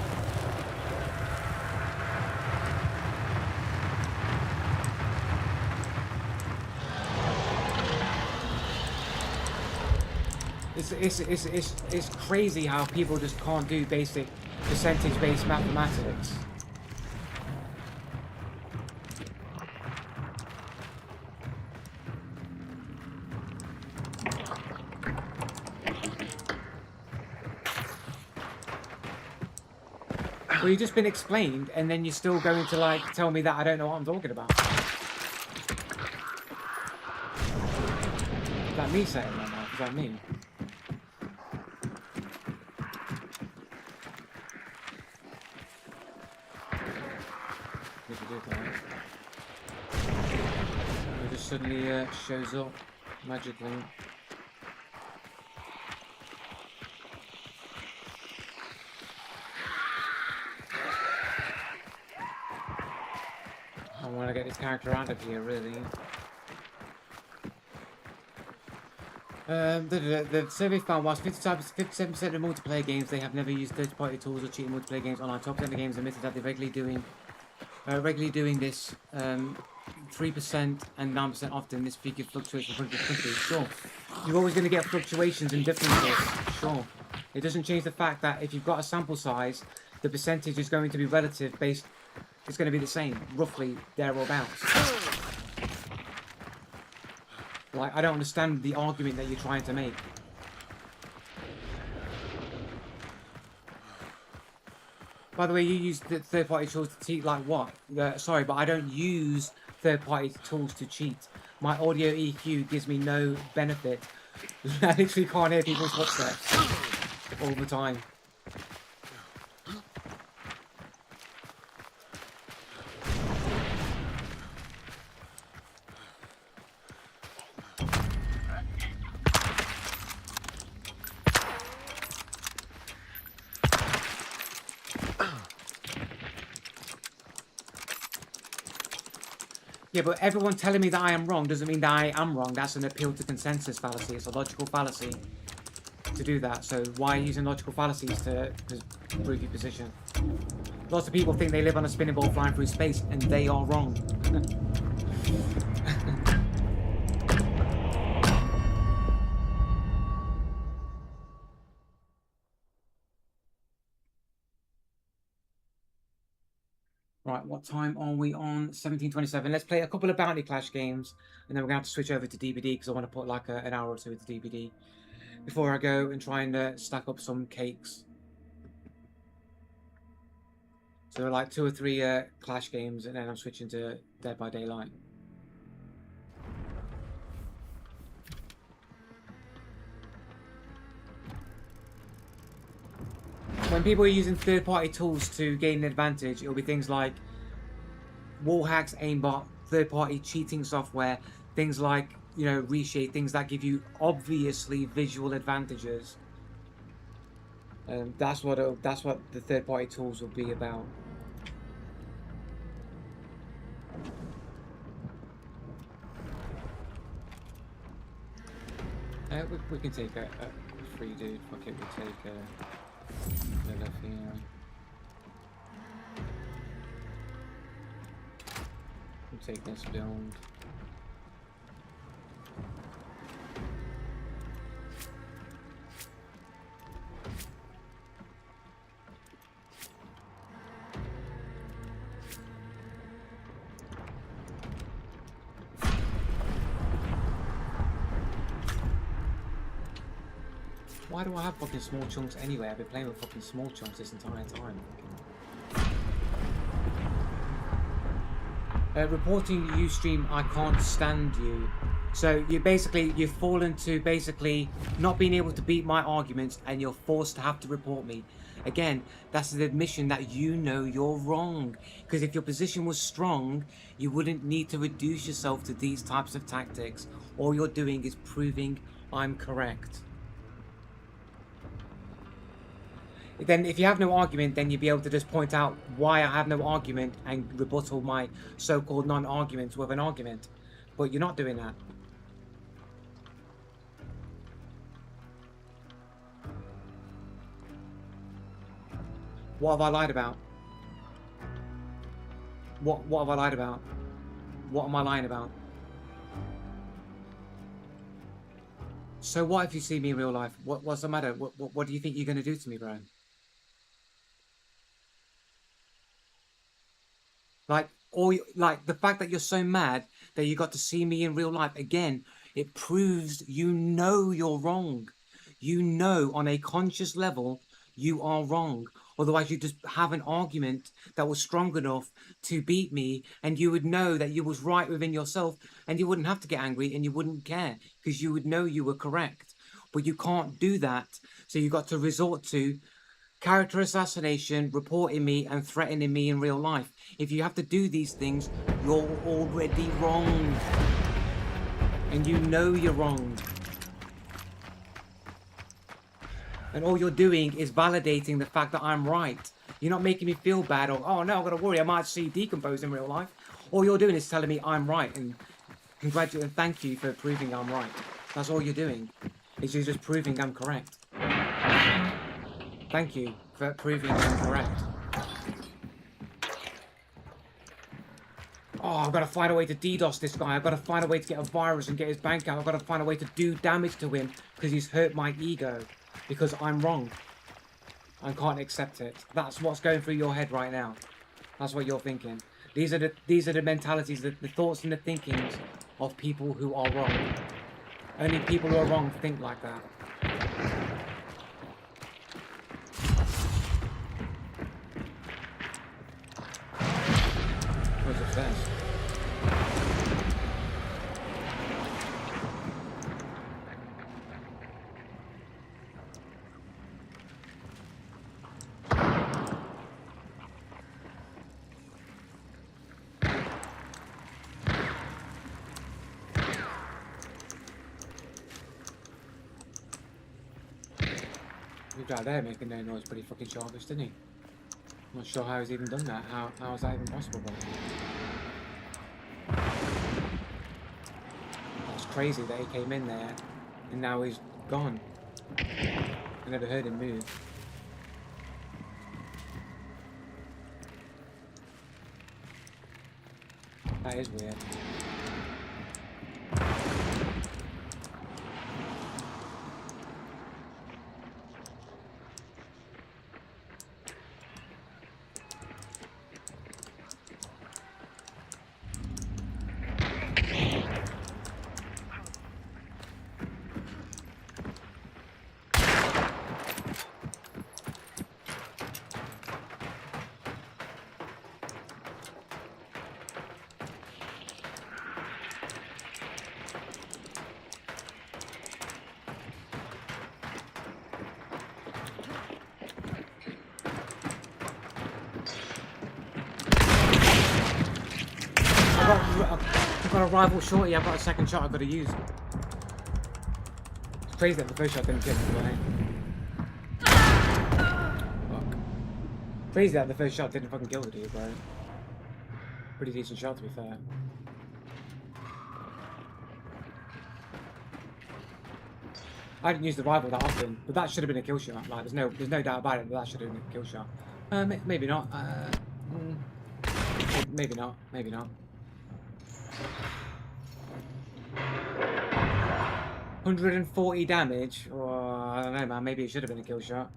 It's crazy how people just can't do basic percentage-based mathematics. Well, you've just been explained, and then you're still going to like tell me that I don't know what I'm talking about. Is that me saying that now? Is that me? If you do that, it just suddenly shows up magically. I want to get this character out of here, really. The survey found whilst 57% of multiplayer games they have never used third-party tools or cheating multiplayer games online, top 10 of the games admitted that they're regularly doing this 3% and 9% often. This figure fluctuates from country to country. Sure, you're always going to get fluctuations and differences. Sure, it doesn't change the fact that if you've got a sample size, the percentage is going to be relative based. It's going to be the same, roughly there or abouts. Like, I don't understand the argument that you're trying to make. By the way, you use the third-party tools to cheat like what? Sorry, but I don't use third-party tools to cheat. My audio EQ gives me no benefit. I literally can't hear people's footsteps all the time. Yeah, but everyone telling me that I am wrong doesn't mean that I am wrong. That's an appeal to consensus fallacy. It's a logical fallacy to do that. So why are you using logical fallacies to prove your position? Lots of people think they live on a spinning ball flying through space, and they are wrong. Right, what time are we on? 17:27. Let's play a couple of Bounty Clash games, and then we're going to have to switch over to DBD because I want to put like an hour or two with DBD before I go and try and stack up some cakes. So like 2 or 3 Clash games, and then I'm switching to Dead by Daylight. When people are using third-party tools to gain an advantage, it'll be things like wall hacks, aimbot, third-party cheating software, things like, you know, reshape, things that give you obviously visual advantages. That's what the third-party tools will be about. We can take a free dude. Fuck it, we'll take left here. We'll take this build. Why do I have fucking small chunks anyway? I've been playing with fucking small chunks this entire time. Reporting you stream, I can't stand you. So you've fallen to basically not being able to beat my arguments, and you're forced to have to report me. Again, that's an admission that you know you're wrong. Because if your position was strong, you wouldn't need to reduce yourself to these types of tactics. All you're doing is proving I'm correct. Then if you have no argument, then you'd be able to just point out why I have no argument and rebuttal my so-called non-arguments with an argument. But you're not doing that. What have I lied about? What have I lied about? What am I lying about? So what if you see me in real life? What's the matter? What do you think you're going to do to me, bro? Like, like the fact that you're so mad that you got to see me in real life again, it proves you know you're wrong. You know on a conscious level you are wrong. Otherwise you just have an argument that was strong enough to beat me, and you would know that you was right within yourself, and you wouldn't have to get angry and you wouldn't care because you would know you were correct. But you can't do that. So you got to resort to character assassination, reporting me and threatening me in real life. If you have to do these things, you're already wrong. And you know you're wrong. And all you're doing is validating the fact that I'm right. You're not making me feel bad or, oh no, I've got to worry, I might see decompose in real life. All you're doing is telling me I'm right and congratulate and thank you for proving I'm right. That's all you're doing. Is you're just proving I'm correct. Thank you for proving I'm correct. Oh, I've got to find a way to DDoS this guy. I've got to find a way to get a virus and get his bank out. I've got to find a way to do damage to him because he's hurt my ego. Because I'm wrong. I can't accept it. That's what's going through your head right now. That's what you're thinking. These are the mentalities, the thoughts and the thinkings of people who are wrong. Only people who are wrong think like that. What's upstairs? He was out there making no noise pretty fucking sharpish, didn't he? I'm not sure how he's even done that. How is that even possible, bro? It's crazy that he came in there and now he's gone. I never heard him move. That is weird. I've got a rival shorty, I've got a second shot I've got to use. It's crazy that the first shot didn't kill me, right? Fuck. Crazy that the first shot didn't fucking kill the dude, bro. Pretty decent shot, to be fair. I didn't use the rifle that often, but that should have been a kill shot. Like, there's no doubt about it that should have been a kill shot. Maybe not. Maybe not. Maybe not. 140 damage. Oh, I don't know, man. Maybe it should have been a kill shot.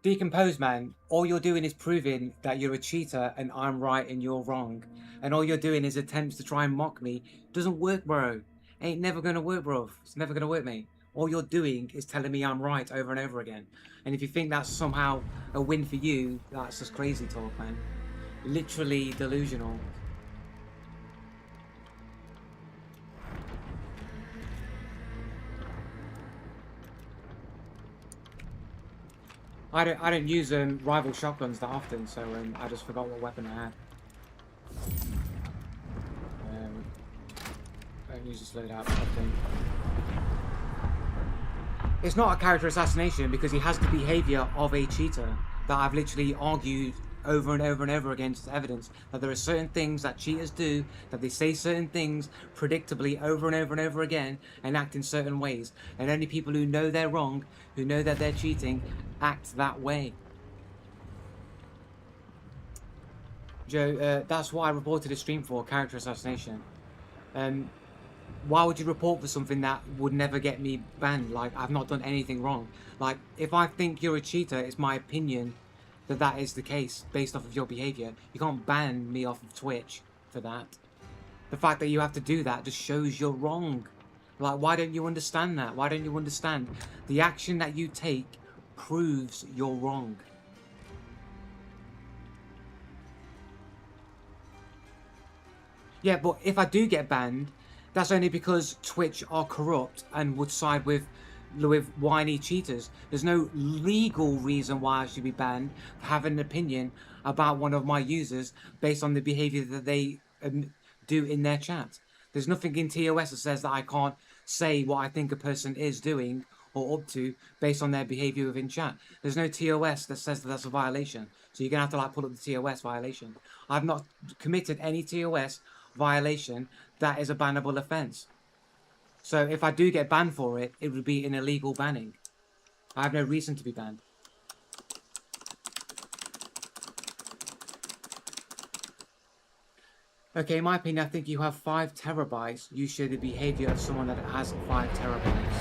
Decompose, man. All you're doing is proving that you're a cheater and I'm right and you're wrong. And all you're doing is attempts to try and mock me. Doesn't work, bro. Ain't never gonna work, bro. It's never gonna work, mate. All you're doing is telling me I'm right over and over again. And if you think that's somehow a win for you, that's just crazy talk, man. Literally delusional. I don't use rival shotguns that often, so I just forgot what weapon I had. I don't use this loadout often. It's not a character assassination because he has the behavior of a cheater that I've literally argued over and over and over again as evidence that there are certain things that cheaters do, that they say certain things predictably over and over and over again and act in certain ways, and only people who know they're wrong, who know that they're cheating, act that way. Joe, that's what I reported a stream for, character assassination. Why would you report for something that would never get me banned? Like, I've not done anything wrong. Like, if I think you're a cheater, it's my opinion that that is the case based off of your behavior. You can't ban me off of Twitch for that. The fact that you have to do that just shows you're wrong. Like, why don't you understand that? Why don't you understand the action that you take proves you're wrong? Yeah, but if I do get banned, that's only because Twitch are corrupt and would side with whiny cheaters. There's no legal reason why I should be banned for having an opinion about one of my users based on the behavior that they do in their chat. There's nothing in TOS that says that I can't say what I think a person is doing or up to based on their behavior within chat. There's no TOS that says that that's a violation. So you're going to have to like pull up the TOS violation. I've not committed any TOS violation that is a bannable offence. So if I do get banned for it, it would be an illegal banning. I have no reason to be banned. Okay, in my opinion, I think you have 5 terabytes. You show the behavior of someone that has 5 terabytes.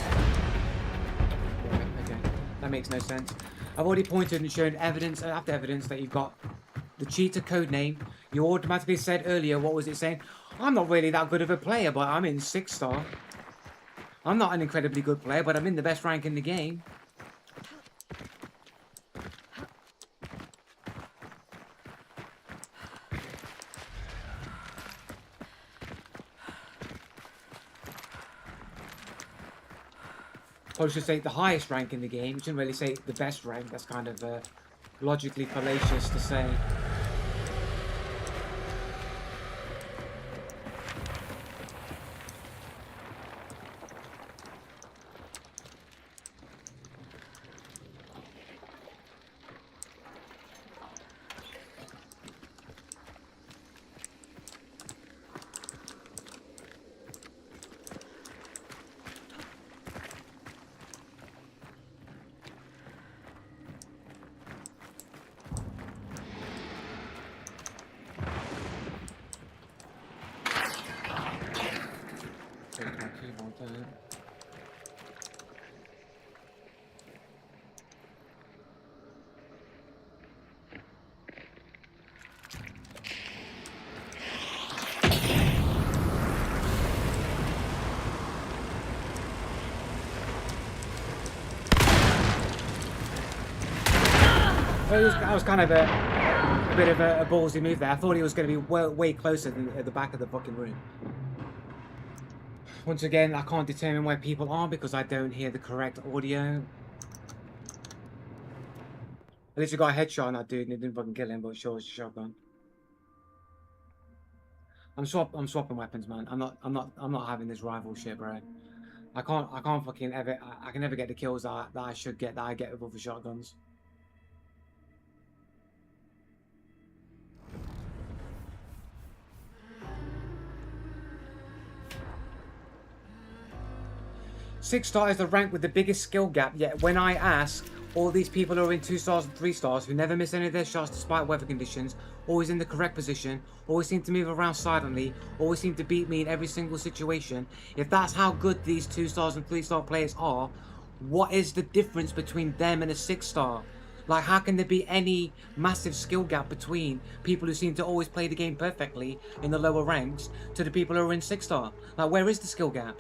Okay, that makes no sense. I've already pointed and shown evidence after evidence that you've got the cheater code name. You automatically said earlier, what was it saying? I'm not really that good of a player, but I'm in 6-star. I'm not an incredibly good player, but I'm in the best rank in the game. I should say the highest rank in the game. You shouldn't really say the best rank. That's kind of logically fallacious to say. That was kind of a bit of a ballsy move there. I thought he was going to be way closer than at the back of the fucking room. Once again, I can't determine where people are because I don't hear the correct audio. At least I got a headshot on that dude and it didn't fucking kill him, but sure, it's a shotgun. I'm swapping weapons, man. I'm not having this rival shit, bro. I can't fucking ever. I can never get the kills that I should get, that I get with other shotguns. Six-star is the rank with the biggest skill gap, yet when I ask, all these people who are in 2 stars and 3 stars, who never miss any of their shots despite weather conditions, always in the correct position, always seem to move around silently, always seem to beat me in every single situation. If that's how good these 2 stars and 3 star players are, what is the difference between them and a 6-star? Like, how can there be any massive skill gap between people who seem to always play the game perfectly in the lower ranks to the people who are in 6-star? Like, where is the skill gap?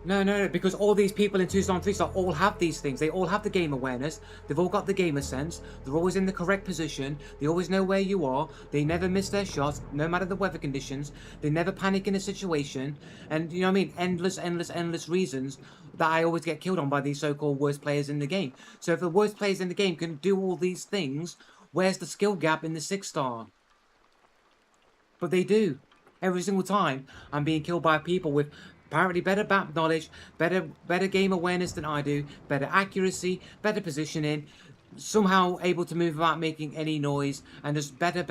No, because all these people in 2-star and 3-star all have these things. They all have the game awareness. They've all got the gamer sense. They're always in the correct position. They always know where you are. They never miss their shots, no matter the weather conditions. They never panic in a situation. And, you know what I mean? Endless reasons that I always get killed on by these so-called worst players in the game. So if the worst players in the game can do all these things, where's the skill gap in the 6-star? But they do. Every single time I'm being killed by people with apparently better map knowledge, better game awareness than I do, better accuracy, better positioning, somehow able to move without making any noise, and just better. If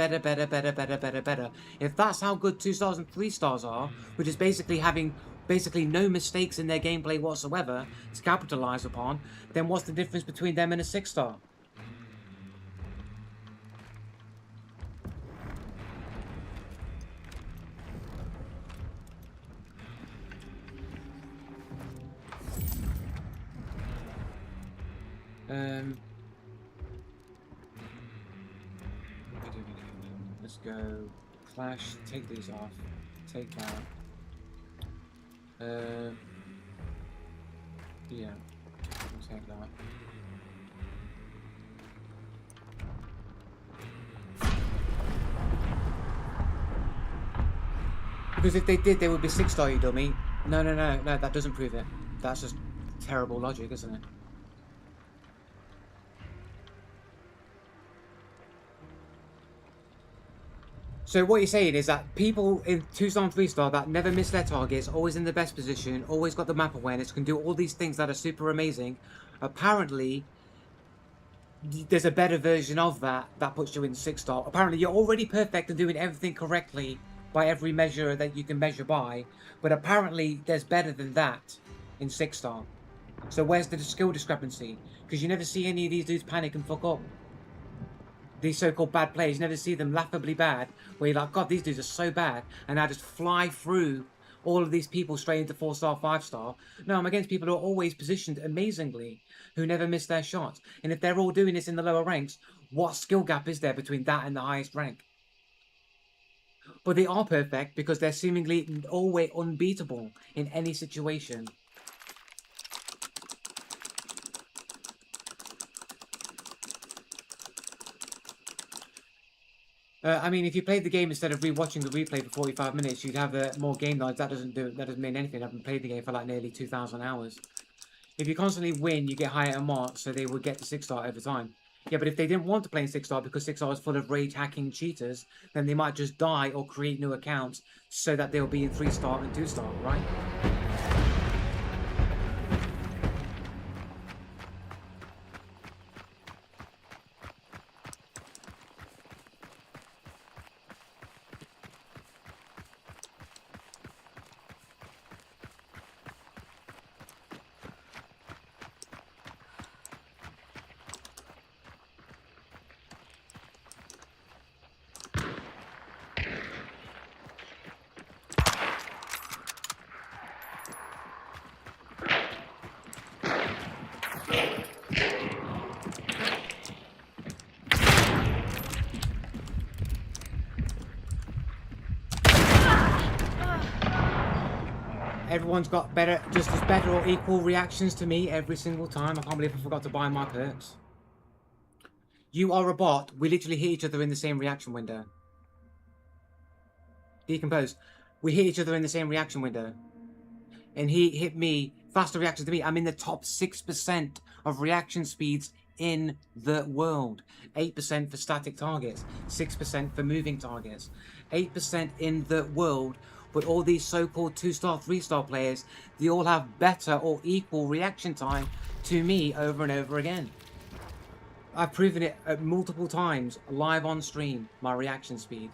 that's how good 2-stars and 3-stars are, which is basically having no mistakes in their gameplay whatsoever to capitalize upon, then what's the difference between them and a 6-star? Let's go Clash, take these off, take that. Yeah, I'll take that. Because if they did, they would be 6-star, you dummy. No, that doesn't prove it. That's just terrible logic, isn't it? So what you're saying is that people in 2-star and 3-star that never miss their targets, always in the best position, always got the map awareness, can do all these things that are super amazing. Apparently, there's a better version of that puts you in 6-star. Apparently, you're already perfect and doing everything correctly by every measure that you can measure by. But apparently, there's better than that in 6-star. So where's the skill discrepancy? Because you never see any of these dudes panic and fuck up. These so-called bad players, you never see them laughably bad, where you're like, God, these dudes are so bad, and I just fly through all of these people straight into 4-star, 5-star. No, I'm against people who are always positioned amazingly, who never miss their shots. And if they're all doing this in the lower ranks, what skill gap is there between that and the highest rank? But they are perfect because they're seemingly always unbeatable in any situation. I mean, if you played the game instead of rewatching the replay for 45 minutes, you'd have more game knowledge. That doesn't mean anything. I haven't played the game for like nearly 2,000 hours. If you constantly win, you get higher marks, so they will get to 6-star over time. Yeah, but if they didn't want to play in 6-star because 6-star is full of rage hacking cheaters, then they might just die or create new accounts so that they'll be in 3-star and 2-star, right? Everyone's got just as better or equal reactions to me every single time. I can't believe I forgot to buy my perks. You are a bot. We literally hit each other in the same reaction window. Decompose. We hit each other in the same reaction window. And he hit me, faster reactions to me. I'm in the top 6% of reaction speeds in the world. 8% for static targets. 6% for moving targets. 8% in the world. But all these so-called 2-star, 3-star players, they all have better or equal reaction time to me over and over again. I've proven it multiple times live on stream, my reaction speed.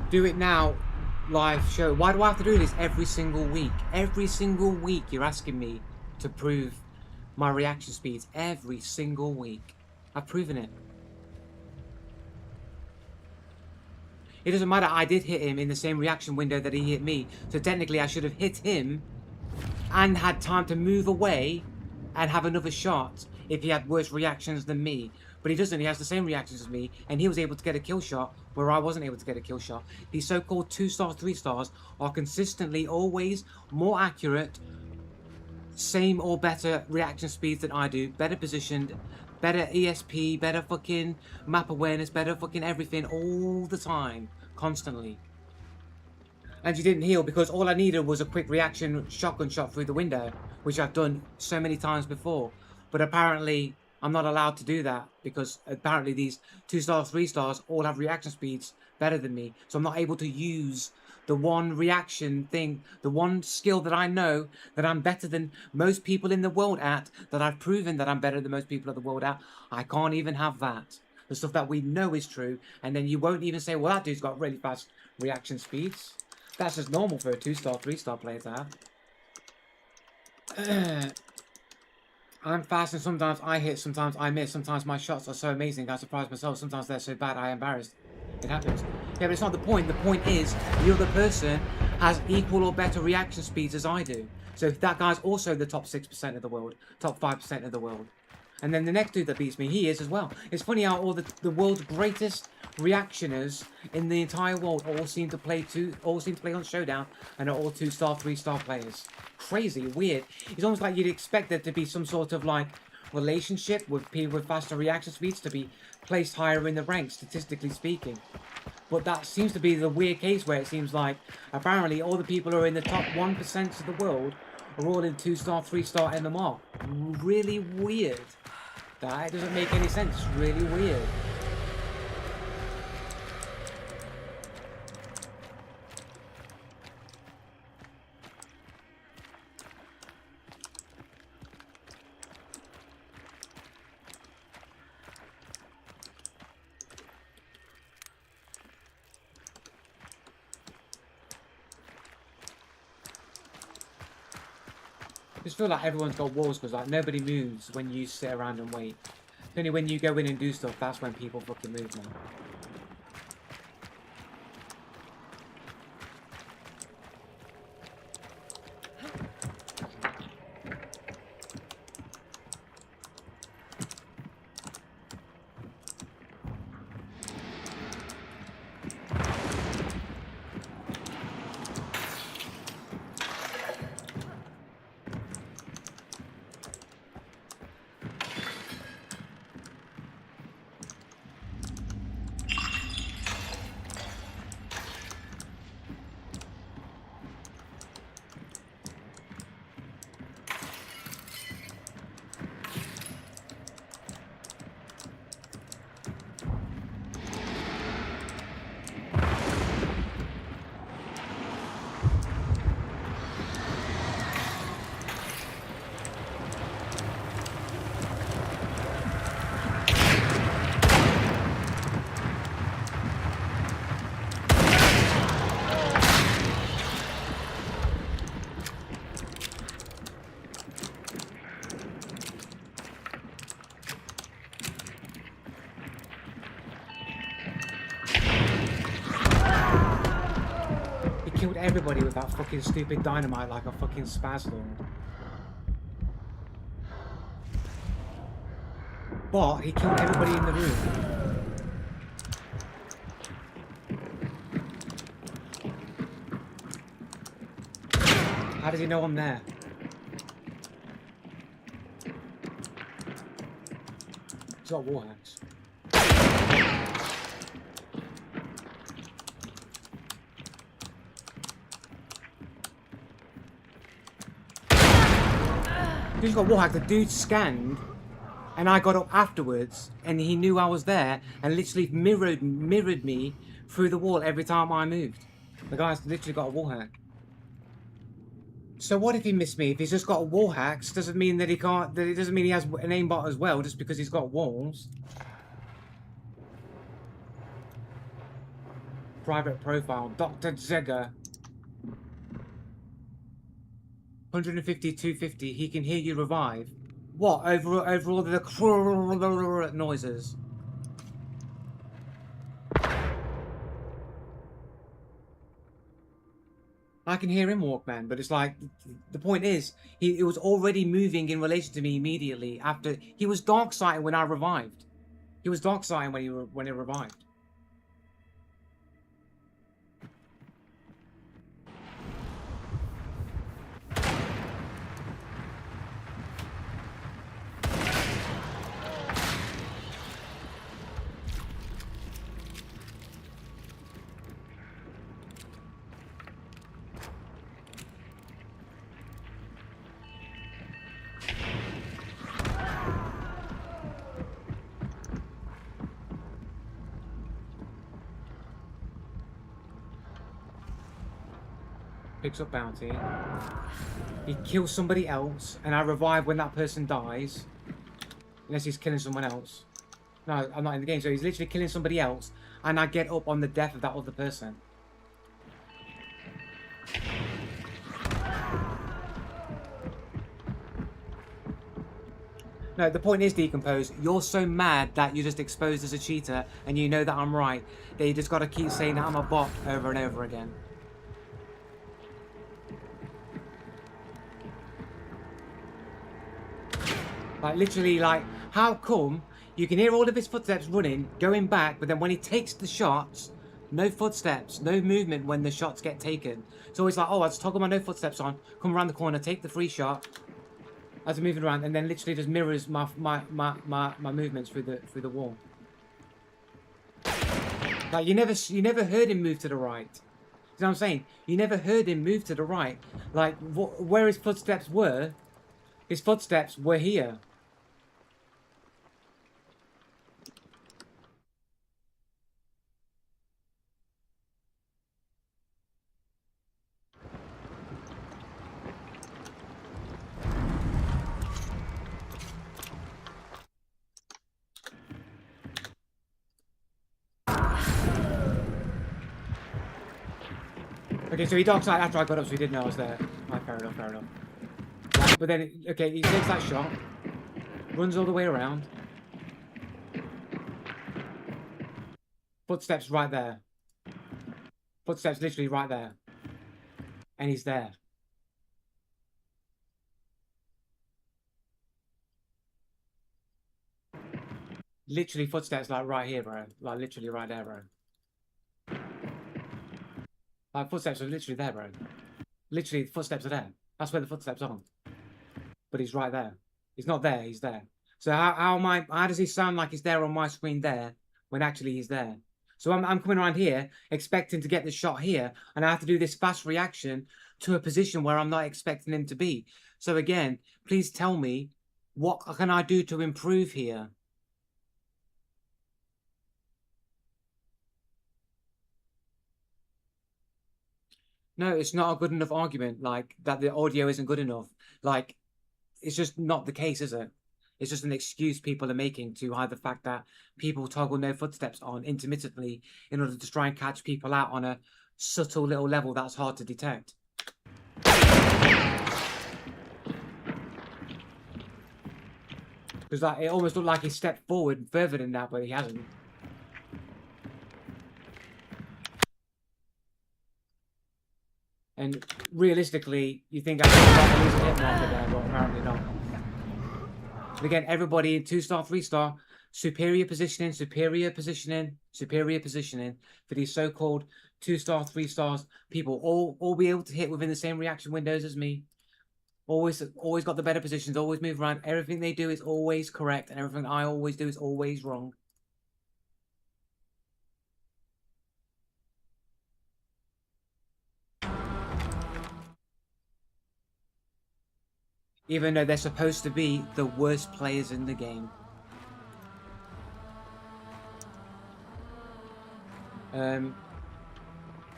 Do it now. Live show. Why do I have to do this every single week? Every single week you're asking me to prove my reaction speeds. Every single week. I've proven it. It doesn't matter. I did hit him in the same reaction window that he hit me. So technically I should have hit him and had time to move away and have another shot if he had worse reactions than me. But he doesn't. He has the same reactions as me, and he was able to get a kill shot where I wasn't able to get a kill shot. These so-called 2 stars, 3 stars are consistently always more accurate, same or better reaction speeds than I do, better positioned, better ESP, better fucking map awareness, better fucking everything all the time, constantly. And you didn't heal because all I needed was a quick reaction shotgun shot through the window, which I've done so many times before. But apparently I'm not allowed to do that because apparently these 2 stars, 3 stars all have reaction speeds better than me. So I'm not able to use the one reaction thing, the one skill that I know that I'm better than most people in the world at, that I've proven that I'm better than most people in the world at. I can't even have that. The stuff that we know is true, and then you won't even say, well, that dude's got really fast reaction speeds. That's just normal for a 2 star, 3 star player to have. I'm fast and sometimes I hit, sometimes I miss, sometimes my shots are so amazing I surprise myself, sometimes they're so bad I am embarrassed. It happens. Yeah, but it's not the point. The point is the other person has equal or better reaction speeds as I do. So that guy's also the top 6% of the world, top 5% of the world. And then the next dude that beats me, he is as well. It's funny how all the world's greatest reactioners in the entire world all seem to play on Showdown and are all 2 star, 3 star players. Crazy, weird. It's almost like you'd expect there to be some sort of like relationship with people with faster reaction speeds to be placed higher in the ranks, statistically speaking. But that seems to be the weird case where it seems like apparently all the people who are in the top 1% of the world are all in 2 star, 3 star MMR. Really weird. That doesn't make any sense. It's really weird. I just feel like everyone's got walls because like nobody moves when you sit around and wait. It's only when you go in and do stuff that's when people fucking move now. Killed everybody with that fucking stupid dynamite like a fucking spaz lord. But he killed everybody in the room. How does he know I'm there? He's got war hacks. Dude's got wallhack. The dude scanned, and I got up afterwards, and he knew I was there, and literally mirrored me through the wall every time I moved. The guy's literally got a wallhack. So what if he missed me? If he's just got wall hacks, doesn't mean that he can't. That it doesn't mean he has an aimbot as well, just because he's got walls. Private profile, Dr. Zegger. 150, 250. He can hear you revive. What? Over all the noises. I can hear him walk, man, but it's like, the point is, he was already moving in relation to me immediately after. He was dark sighting when I revived. He was dark sighting when he revived. Picks up bounty. He kills somebody else, and I revive when that person dies. Unless he's killing someone else. No, I'm not in the game, so he's literally killing somebody else, and I get up on the death of that other person. No, the point is, Decompose, you're so mad that you're just exposed as a cheater, and you know that I'm right, that you just gotta keep saying that I'm a bot over and over again. Like, literally, like, how come you can hear all of his footsteps running, going back, but then when he takes the shots, no footsteps, no movement when the shots get taken. It's always like, oh, I just toggle my no footsteps on, come around the corner, take the free shot, as I'm moving around, and then literally just mirrors my movements through the wall. Like, you never heard him move to the right. You know what I'm saying? You never heard him move to the right. Like, where his footsteps were here. Okay, so he dark side after I got up, so he didn't know I was there. Right, fair enough, fair enough. Right, but then, okay, he takes that shot, runs all the way around. Footsteps right there. Footsteps literally right there. And he's there. Literally footsteps like right here, bro. Like literally right there, bro. Like, footsteps are literally there, bro. Literally, the footsteps are there. That's where the footsteps are. But he's right there. He's not there, he's there. So how does he sound like he's there on my screen there, when actually he's there? So I'm coming around here, expecting to get the shot here, and I have to do this fast reaction to a position where I'm not expecting him to be. So again, please tell me, what can I do to improve here? No, it's not a good enough argument, like, that the audio isn't good enough. Like, it's just not the case, is it? It's just an excuse people are making to hide the fact that people toggle no footsteps on intermittently in order to try and catch people out on a subtle little level that's hard to detect. Because like, it almost looked like he stepped forward further than that, but he hasn't. And realistically, you think I could lose a hit marker there, but apparently not. And again, everybody in 2-star, 3-star, superior positioning for these so-called 2-star, 3-stars. People all be able to hit within the same reaction windows as me. Always got the better positions, always move around. Everything they do is always correct, and everything I always do is always wrong. Even though they're supposed to be the worst players in the game.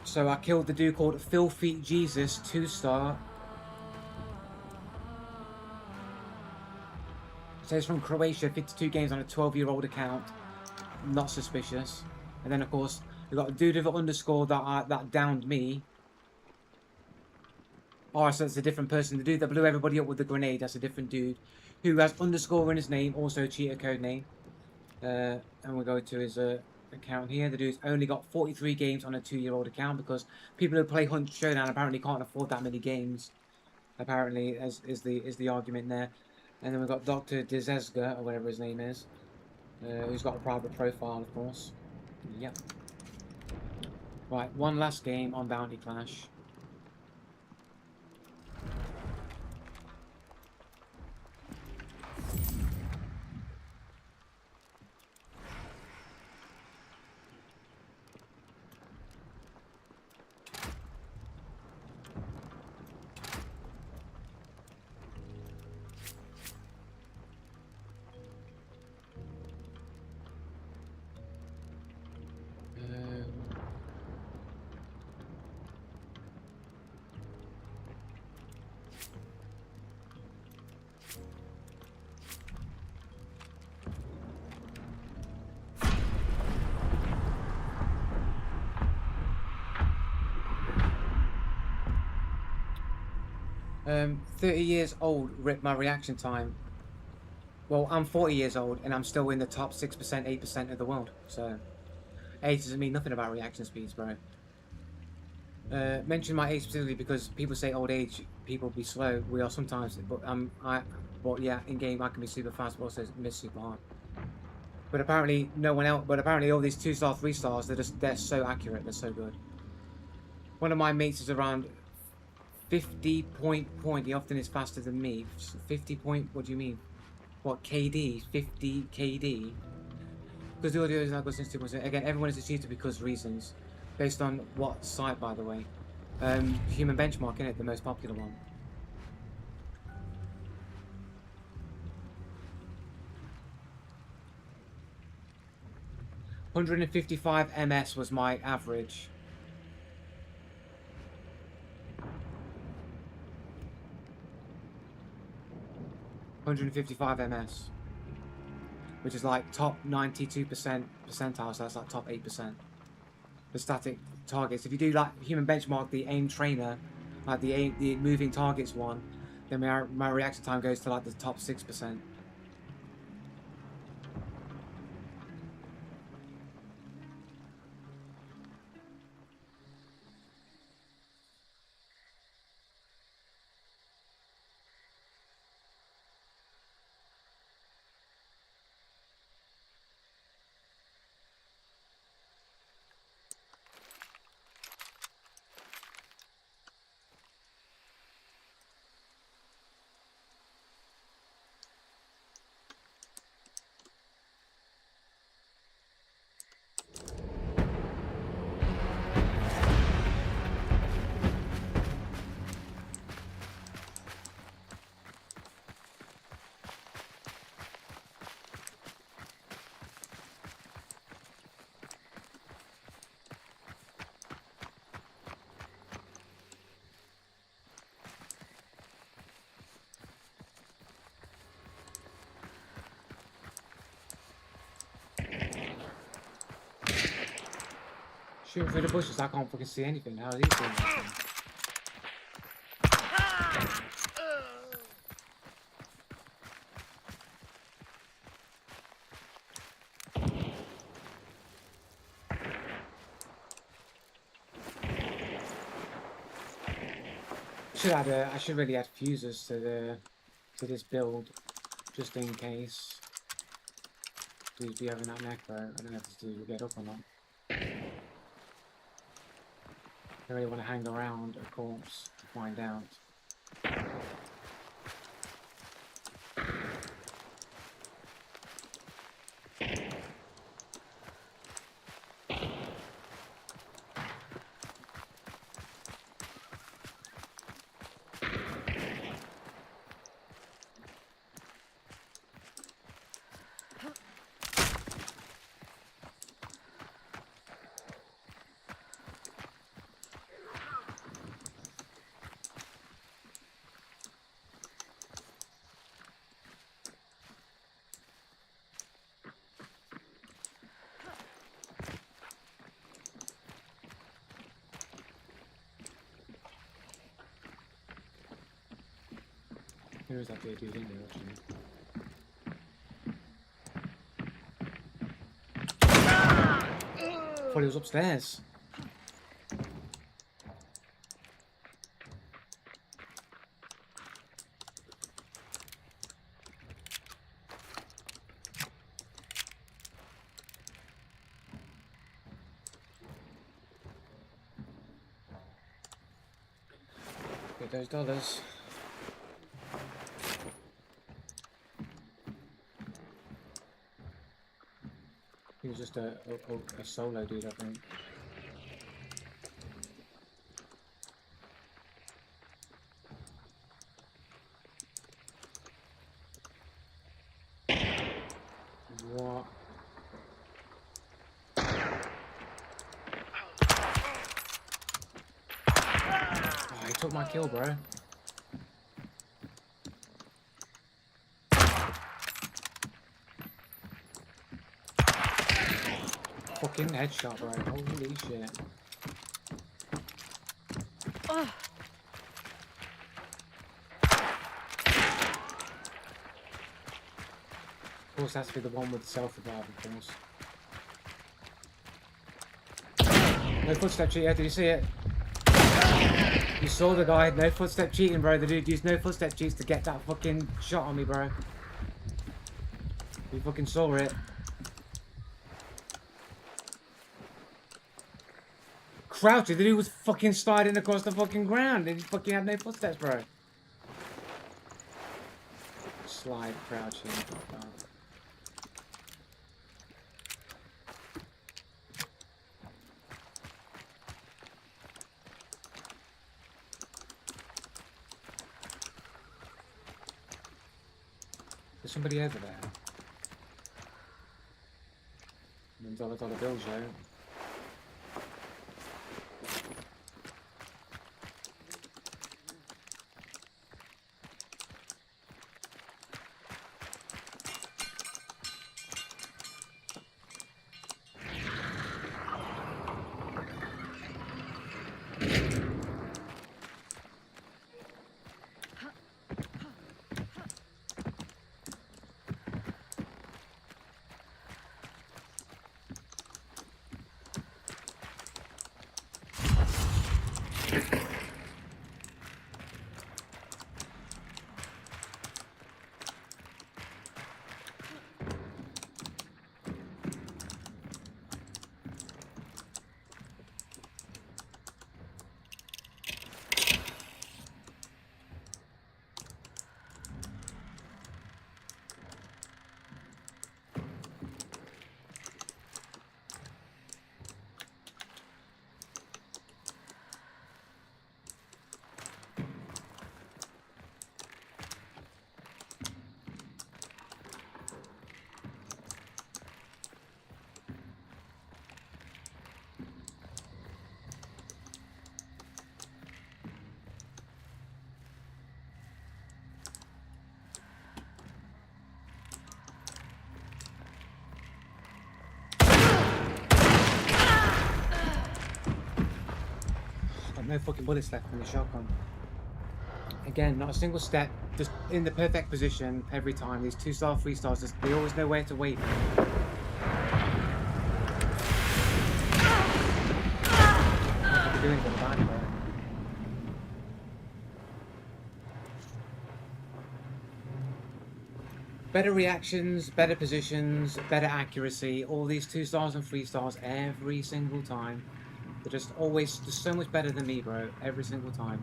So I killed the dude called Filthy Jesus 2-star. So it's from Croatia, 52 games on a 12-year-old account. Not suspicious. And then, of course, we've got a dude with an underscore that downed me. Oh, so it's a different person. The dude that blew everybody up with the grenade, that's a different dude. Who has underscore in his name, also a cheater code name. And we'll go to his account here. The dude's only got 43 games on a 2-year-old account because people who play Hunt Showdown apparently can't afford that many games. Apparently, is the argument there. And then we've got Dr. Dizesga, or whatever his name is, who's got a private profile, of course. Yep. Right, one last game on Bounty Clash. Um, 30 years old, rip my reaction time. Well, I'm 40 years old and I'm still in the top 6%, 8% of the world. So, age doesn't mean nothing about reaction speeds, bro. Mention my age specifically because people say old age, people be slow. We are sometimes, but but yeah, in game I can be super fast, but also miss super hard. But apparently no one else. But apparently all these 2-star, 3-stars, they're so accurate. They're so good. One of my mates is around 50 point. He often is faster than me. 50 point. What do you mean? What KD? 50 KD? Because the audio is not good since 2%. Again, everyone is a cheater because reasons. Based on what site, by the way? Human Benchmark, isn't it? The most popular one. $155 MS was my average. $155 MS, which is like top 92% percentile, so that's like top 8%. The static targets. If you do like Human Benchmark, the aim trainer, like the moving targets one, then my reaction time goes to like the top 6%. Shooting through the bushes, I can't fucking see anything. How are these doing that? I should really add fuses to this build, just in case. Please be having that necro. I don't know if this dude will get up or not. I really want to hang around a corpse to find out. There is that dude in there, actually. I thought he was upstairs. Get those dollars. He was just a solo dude, I think. What? Oh, he took my kill, bro. Fucking headshot, bro. Holy shit. Of course, that's for the one with the self-revive, of course. No footstep cheater, did you see it? You saw the guy, no footstep cheating, bro. The dude used no footstep cheats to get that fucking shot on me, bro. You fucking saw it. Crouching, the dude was fucking sliding across the fucking ground and he fucking had no footsteps, bro. Slide, crouching. Oh. There's somebody over there. And dollar bills, yo. No fucking bullets left from the shotgun. Again, not a single step, just in the perfect position every time. These 2-star, 3-stars, just, they always know where to wait. What are they doing for the bad, bro? Better reactions, better positions, better accuracy. All these 2-stars and 3-stars every single time. They're just always just so much better than me, bro. Every single time.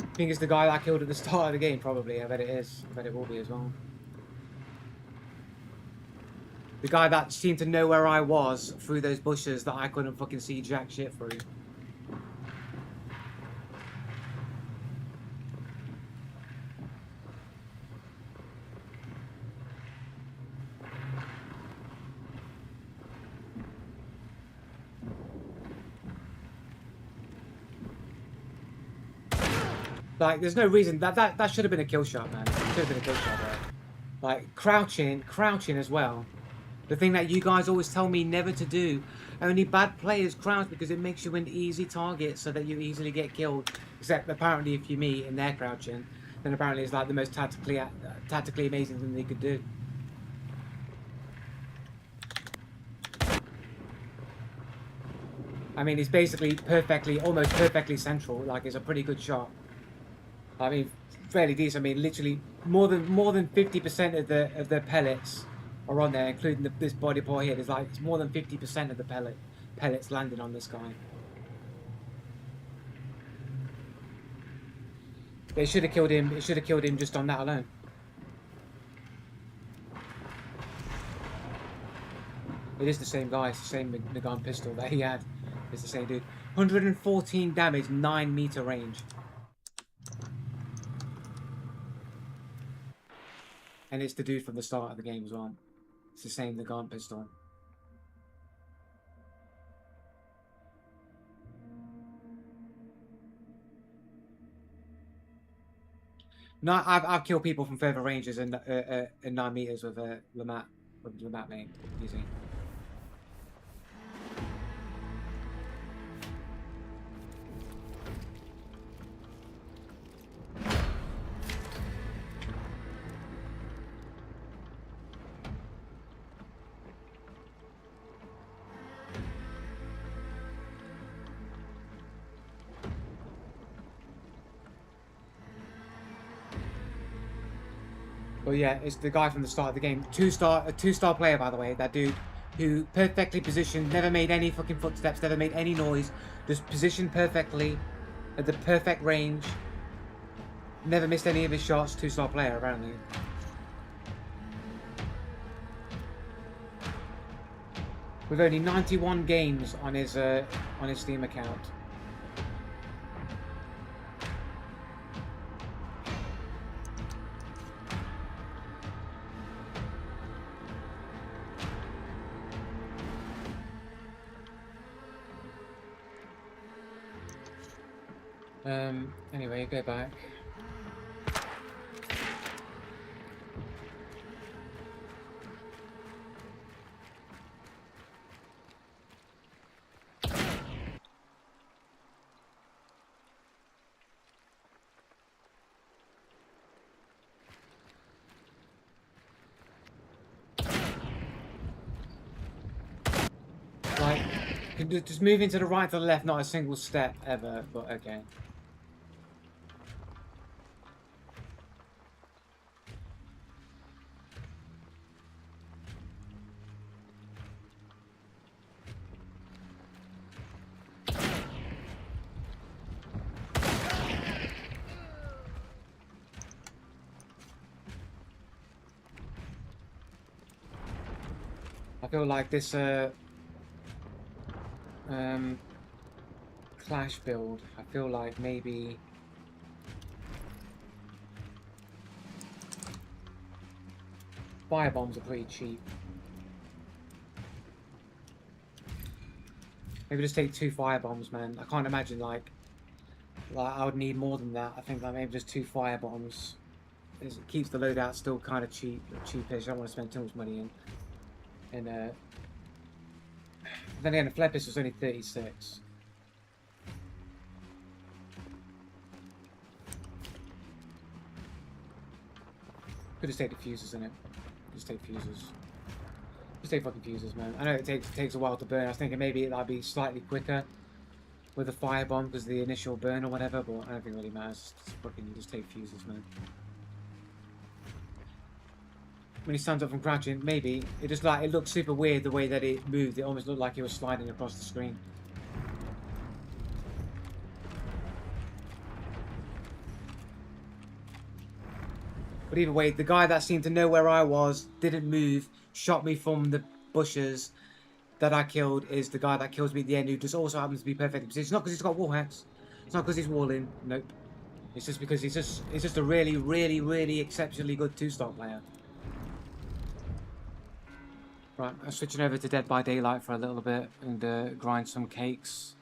I think it's the guy that I killed at the start of the game, probably. I bet it is. I bet it will be as well. The guy that seemed to know where I was through those bushes that I couldn't fucking see jack shit through. Like, there's no reason that should have been a kill shot, man. Should have been a kill shot there. Like crouching as well. The thing that you guys always tell me never to do. Only bad players crouch because it makes you an easy target so that you easily get killed. Except apparently if you meet and they're crouching, then apparently it's like the most tactically amazing thing they could do. I mean, it's basically almost perfectly central. Like, it's a pretty good shot. I mean, fairly decent. I mean, literally more than 50% of the pellets are on there, including this body part here. There's like it's more than 50% of the pellets landing on this guy. They should have killed him. It should have killed him just on that alone. It is the same guy. It's the same Nagan pistol that he had. It's the same dude. 114 damage, 9-meter range. And it's the dude from the start of the game as well. It's the same Nagan pistol. No, I've killed people from further ranges in 9 meters with a Lamat main easy. But yeah, it's the guy from the start of the game. A two-star player, by the way. That dude who perfectly positioned, never made any fucking footsteps, never made any noise, just positioned perfectly at the perfect range. Never missed any of his shots. 2-star player, apparently. With only 91 games on his Steam account. Anyway, go back. Like, just moving to the right to the left, not a single step ever, but okay. I feel like this clash build, I feel like maybe fire bombs are pretty cheap. Maybe just take 2 fire bombs, man. I can't imagine like I would need more than that. I think that maybe just 2 fire bombs. It keeps the loadout still kind of cheapish. I don't want to spend too much money in. And then again, the flare pistol was only 36. Could just take the fuses in it. Just take fuses. Just take fucking fuses, man. I know it takes a while to burn. I was thinking maybe that'd be slightly quicker with a firebomb because of the initial burn or whatever, but I don't think it really matters. Just take fuses, man. When he stands up from crouching, maybe it looked super weird the way that it moved. It almost looked like he was sliding across the screen. But either way, the guy that seemed to know where I was, didn't move, shot me from the bushes that I killed, is the guy that kills me at the end, who just also happens to be perfectly positioned. It's not because he's got wall hacks. It's not because he's walling. Nope. It's just because he's just a really, really, really exceptionally good 2-star player. Right, I'm switching over to Dead by Daylight for a little bit and grind some cakes.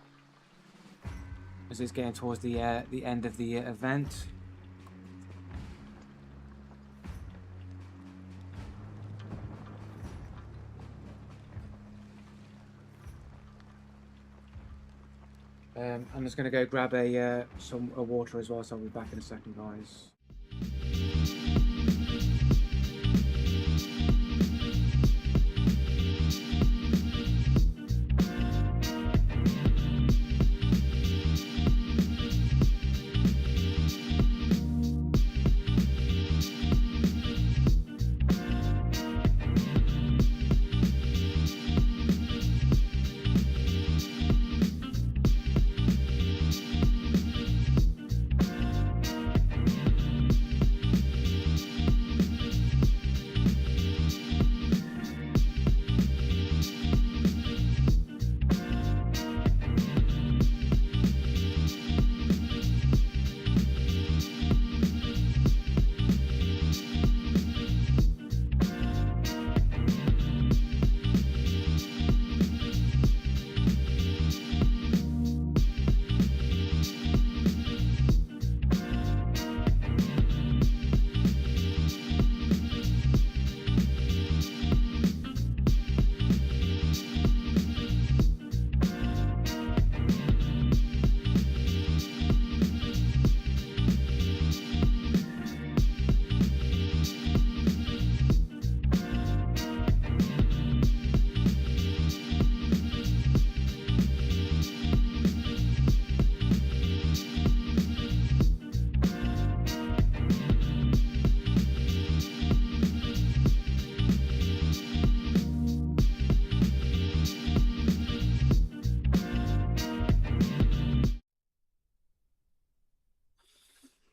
As it's getting towards the end of the event. I'm just gonna go grab some water as well, so I'll be back in a second, guys.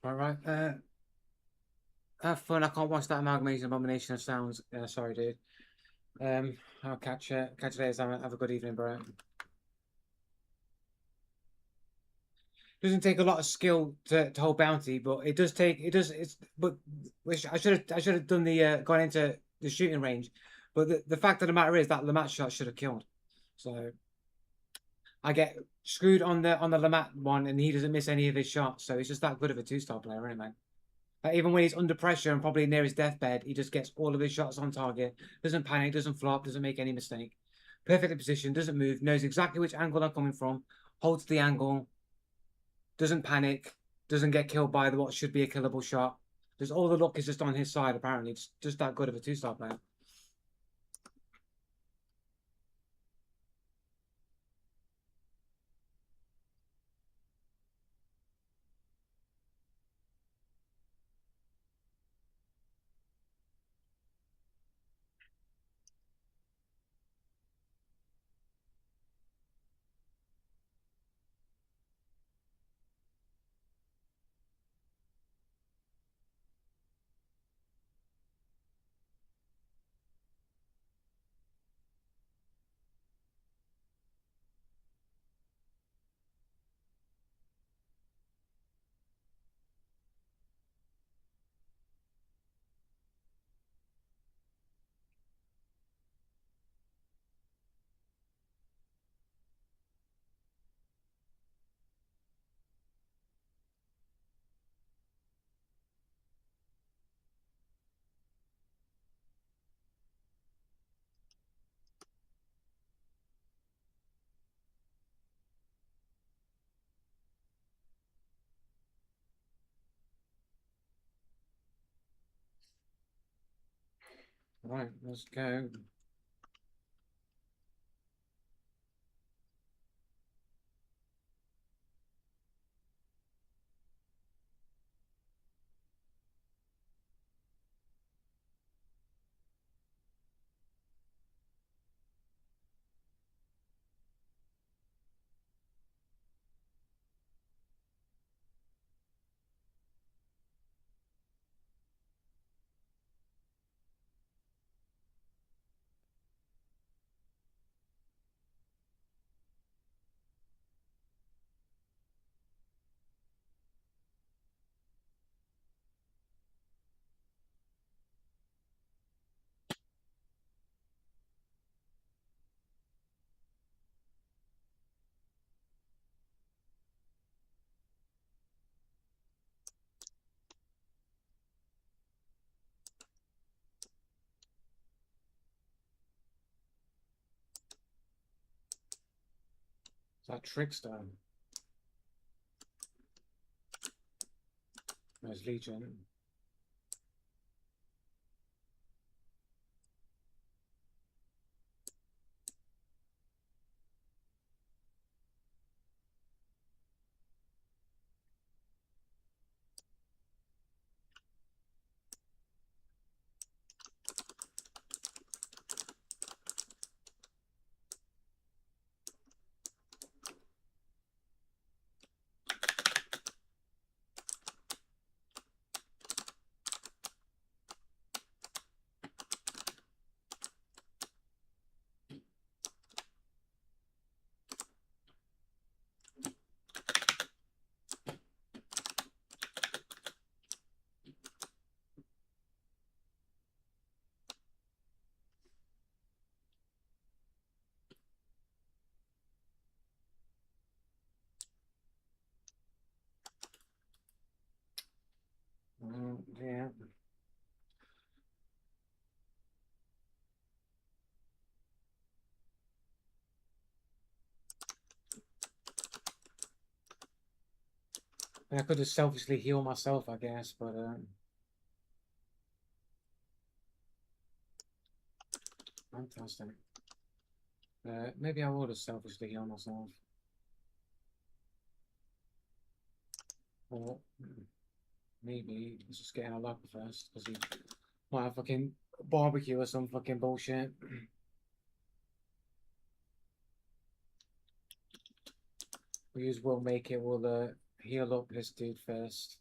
All right. Have fun. I can't watch that amalgamation abomination of sounds. Sorry, dude. I'll catch you later, Sam. Have a good evening, bro. Doesn't take a lot of skill to hold bounty, but it does take it's but which I should have done the gone into the shooting range, but the fact of the matter is that Lamont shot should have killed. So I get screwed on the Lamont one, and he doesn't miss any of his shots. So he's just that good of a 2-star player, anyway. Like, even when he's under pressure and probably near his deathbed, he just gets all of his shots on target. Doesn't panic, doesn't flop, doesn't make any mistake. Perfectly positioned, doesn't move, knows exactly which angle I'm coming from, holds the angle, doesn't panic, doesn't get killed by what should be a killable shot. Just all the luck is just on his side, apparently. It's just that good of a 2-star player. Right, let's go. Is that Trickster? There's Legion. Yeah. I could just selfishly heal myself, I guess, but fantastic. Maybe I will just selfishly heal myself. Or maybe let's just get in a luck first, because he might have fucking barbecue or some fucking bullshit. We use will make it, we'll heal up this dude first.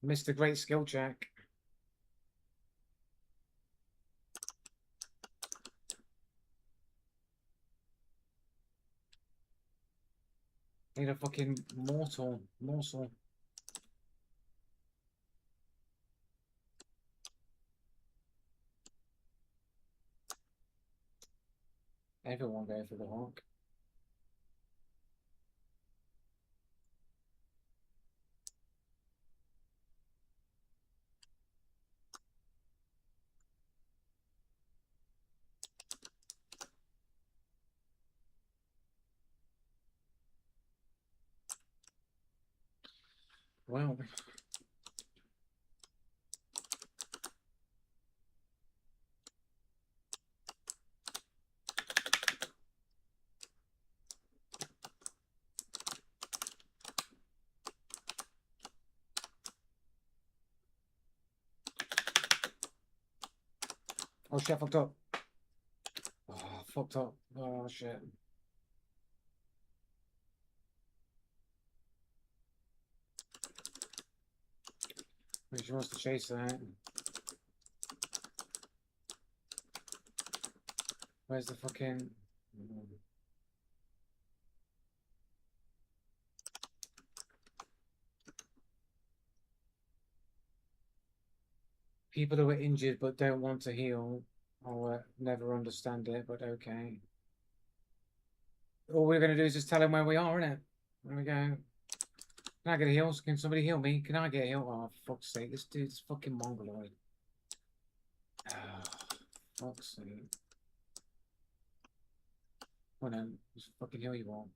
Missed a great skill check. Need a fucking morsel. Everyone go for the hawk. Well, oh shit, fucked up. Oh, fucked up. Oh shit. She wants to chase that. Where's the fucking... People who are injured but don't want to heal. I'll never understand it, but okay. All we're going to do is just tell him where we are, innit? There we go. Can I get a heal? Can somebody heal me? Can I get a heal? Oh, for fuck's sake. This dude's fucking mongoloid. Oh, fuck's sake. Come on then. Just fucking heal you all.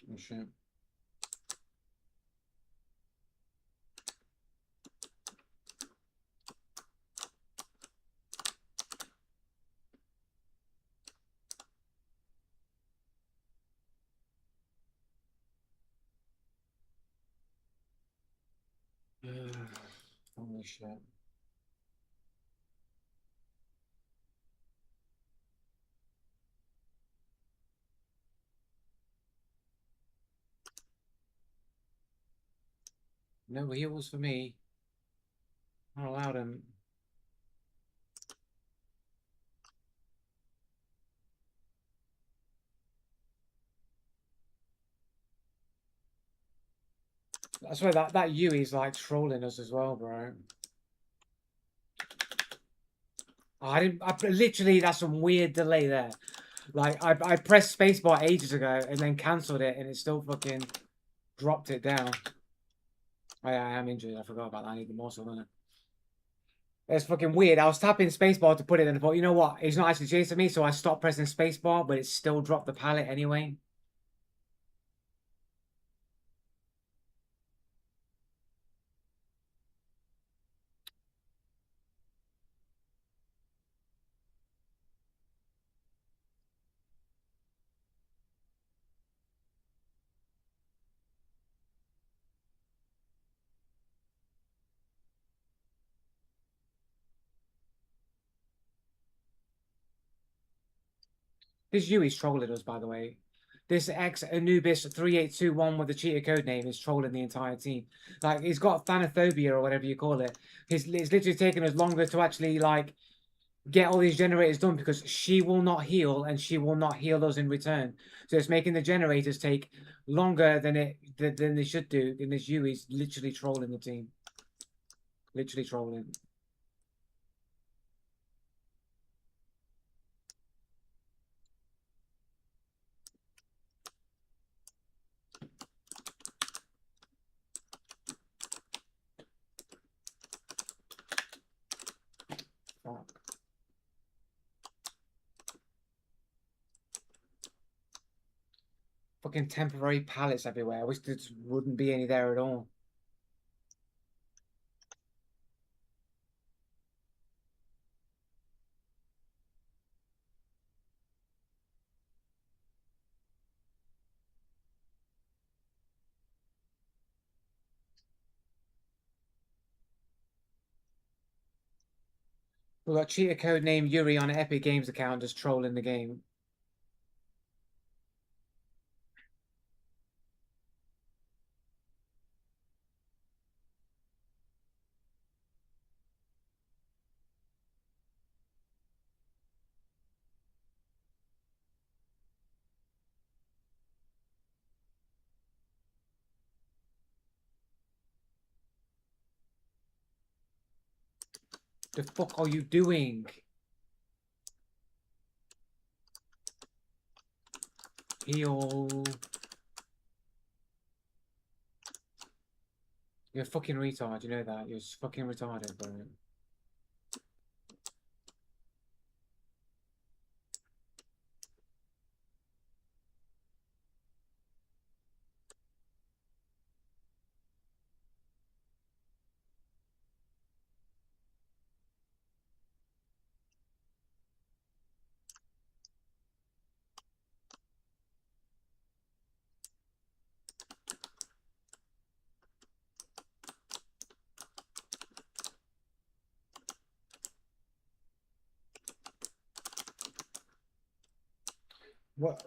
Oh shit. shit. No heals for me. Not allowed him. I swear that Yui's like trolling us as well, bro. Oh, literally, that's some weird delay there. Like, I pressed spacebar ages ago and then cancelled it and it still fucking dropped it down. Oh yeah, I am injured. I forgot about that. I need the muscle, don't I? It's fucking weird. I was tapping spacebar to put it in, but you know what? He's not actually chasing me, so I stopped pressing spacebar, but it still dropped the pallet anyway. This Yui's trolling us, by the way. This ex Anubis 3821 with the cheater code name is trolling the entire team. Like, he's got thanophobia or whatever you call it. It's literally taken us longer to actually, like, get all these generators done because she will not heal and she will not heal us in return. So it's making the generators take longer than they should do. And this Yui's literally trolling the team. Literally trolling. Fuck. Fucking temporary pallets everywhere. I wish there wouldn't be any there at all. We've got cheater code name Yuri on an Epic Games account just trolling the game. The fuck are you doing? Heal. You're a fucking retard, you know that. You're fucking retarded, bro.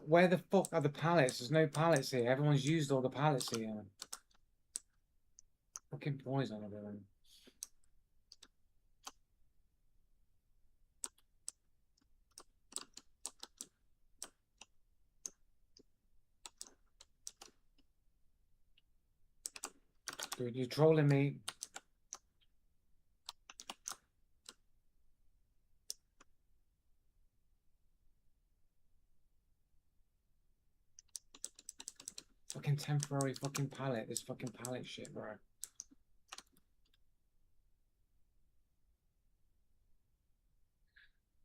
Where the fuck are the pallets? There's no pallets here. Everyone's used all the pallets here. Fucking poison everyone. Dude, you're trolling me. Fucking temporary fucking pallet. This fucking pallet shit, bro.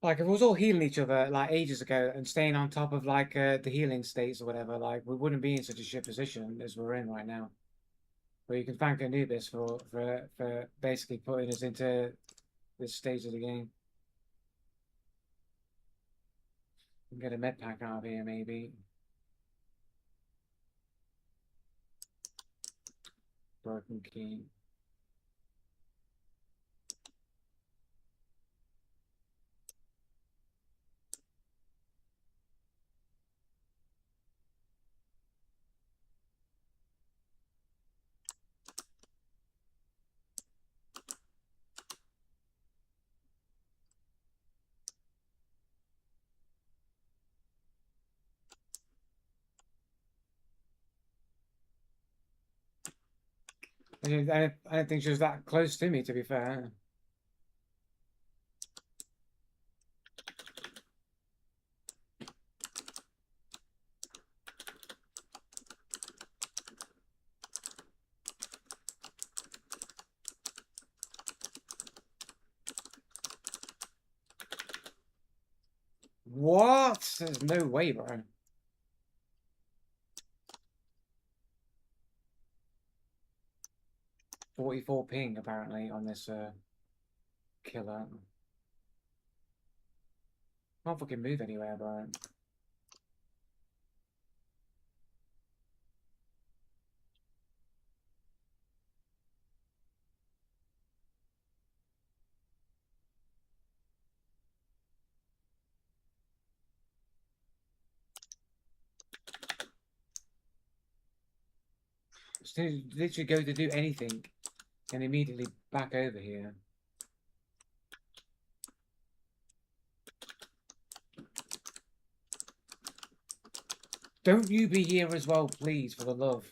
Like, if it was all healing each other, like, ages ago and staying on top of, like, the healing states or whatever, like, we wouldn't be in such a shit position as we're in right now. But you can thank Anubis for basically putting us into this stage of the game. Get a med pack out of here, maybe. Broken key. I don't think she was that close to me, to be fair. What? There's no way, bro. .44 ping apparently on this killer. Can't fucking move anywhere, bro. Just literally go to do anything and immediately back over here. Don't you be here as well, please, for the love.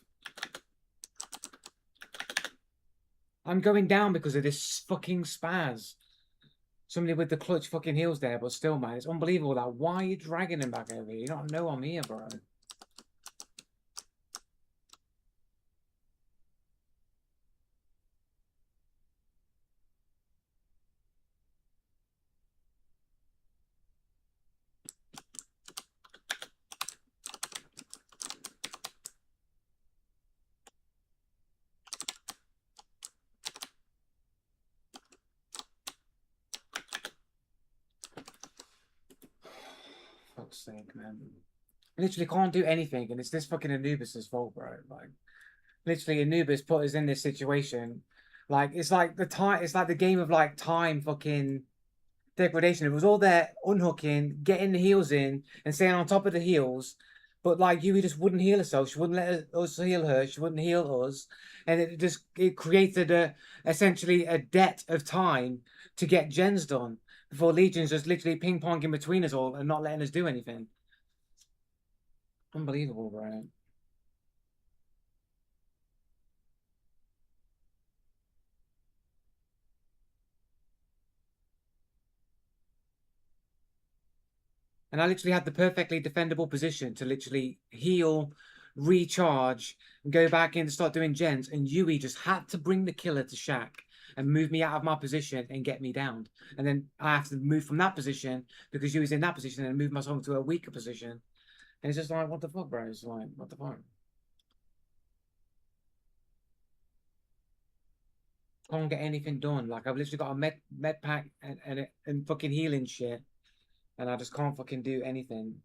I'm going down because of this fucking spaz. Somebody with the clutch fucking heels there, but still, man, it's unbelievable that. Why are you dragging him back over here? You don't know I'm here, bro. Fuck's sake, man. Literally can't do anything, and it's this fucking Anubis's fault, bro. Like, literally, Anubis put us in this situation. Like, it's like the time. It's like the game of like time, fucking degradation. It was all there, unhooking, getting the heels in, and staying on top of the heels. But like Yui just wouldn't heal herself. She wouldn't let us heal her. She wouldn't heal us, and it created essentially a debt of time to get gens done before Legion's just literally ping ponging between us all and not letting us do anything. Unbelievable, bro. And I literally had the perfectly defendable position to literally heal, recharge, and go back in to start doing gens. And Yui just had to bring the killer to Shaq and move me out of my position and get me down. And then I have to move from that position because Yui's in that position and move myself to a weaker position. And it's just like, what the fuck, bro? It's like, what the fuck? Can't get anything done. Like, I've literally got a med pack and fucking healing shit. And I just can't fucking do anything.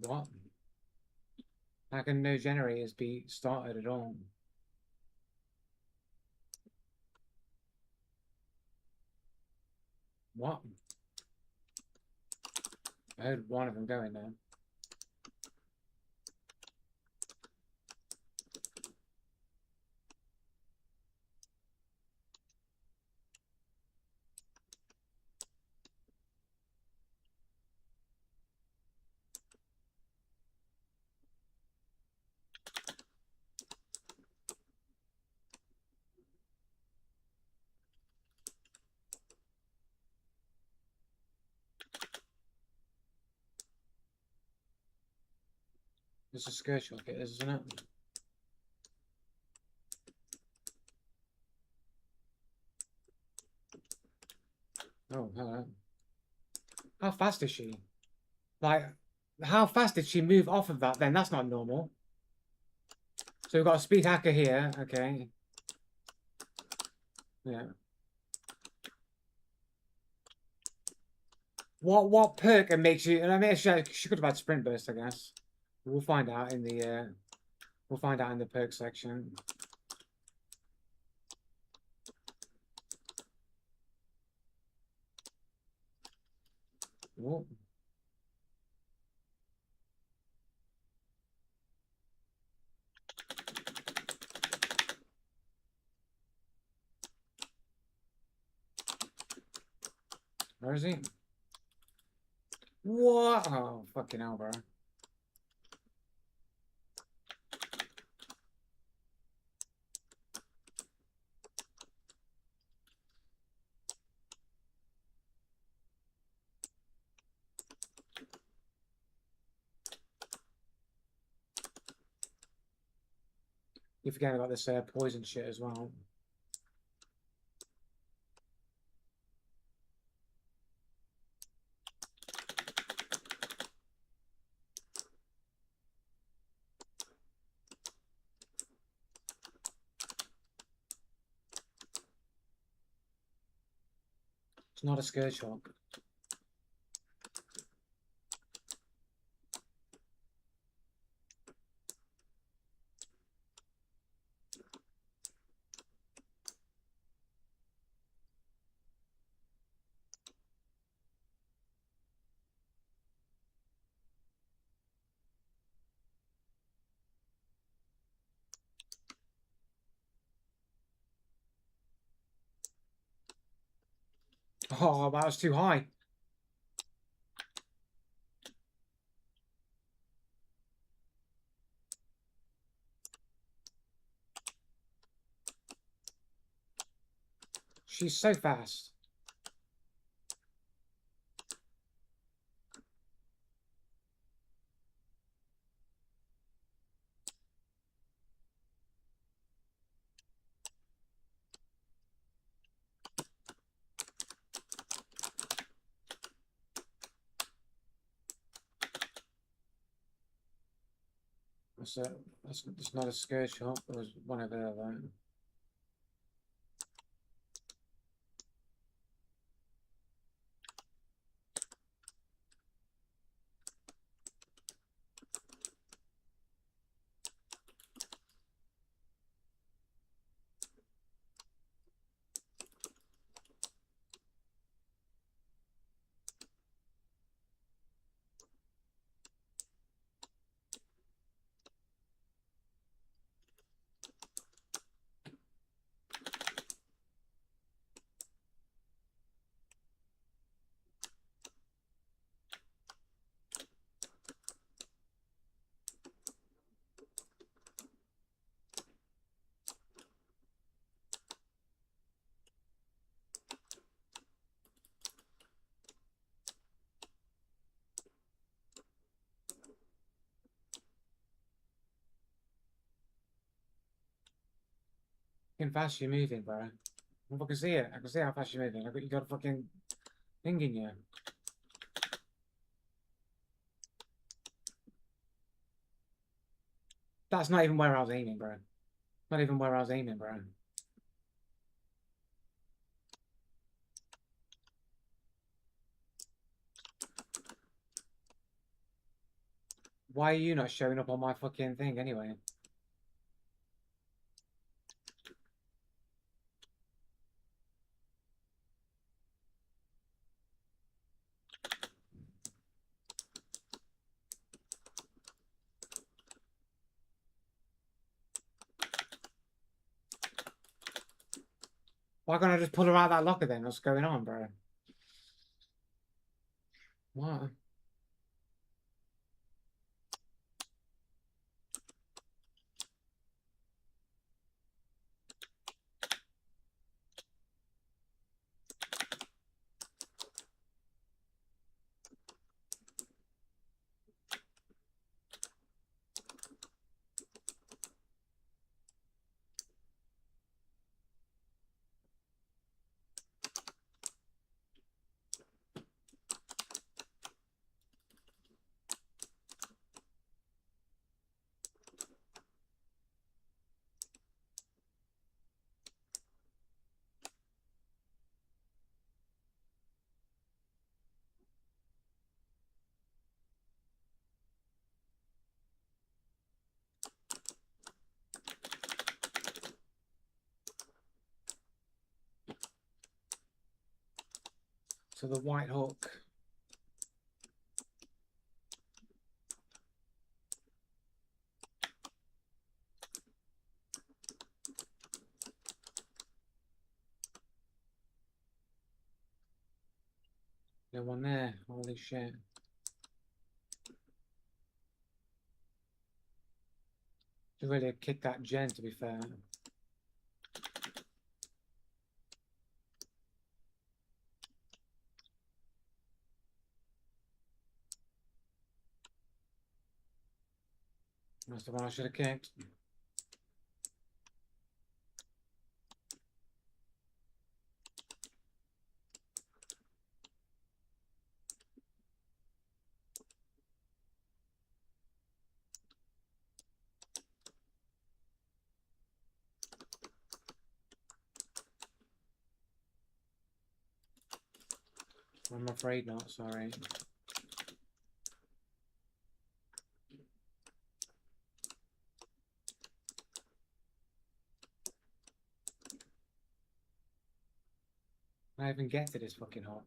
What? How can no generators be started at all? What? I heard one of them going there. It's a skirt shock, it is, isn't it? Oh, hello. How fast is she? Like, how fast did she move off of that then? That's not normal. So we've got a speed hacker here. Okay. Yeah. What perk and makes you? And I mean, she could have had sprint burst, I guess. We'll find out in the perk section. Whoa. Where is he? What? Oh, fucking hell, bro. You forget about this poison shit as well. It's not a skirt shock. Oh, that was too high. She's so fast. That's not a skirt shock. There was one over there, though. Fucking fast you're moving, bro. I can see it. I can see how fast you're moving. You got a fucking thing in you. That's not even where I was aiming, bro. Not even where I was aiming, bro. Why are you not showing up on my fucking thing anyway? Why can't I just pull her out of that locker then? What's going on, bro? What? to the White Hook. No one there. Holy shit. Should really have kicked that gen, to be fair. That's the one I should have kicked. I'm afraid not, sorry. I even get to this fucking hop.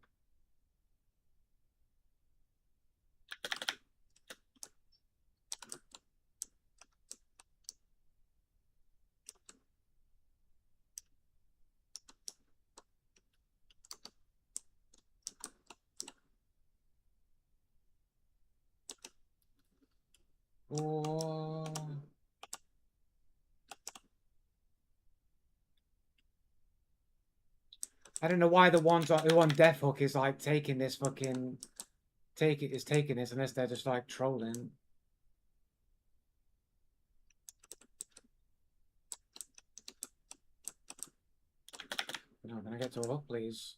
Oh. I don't know why the ones who on Death Hook is like taking this fucking taking this unless they're just like trolling. No, can I get to a hook, please?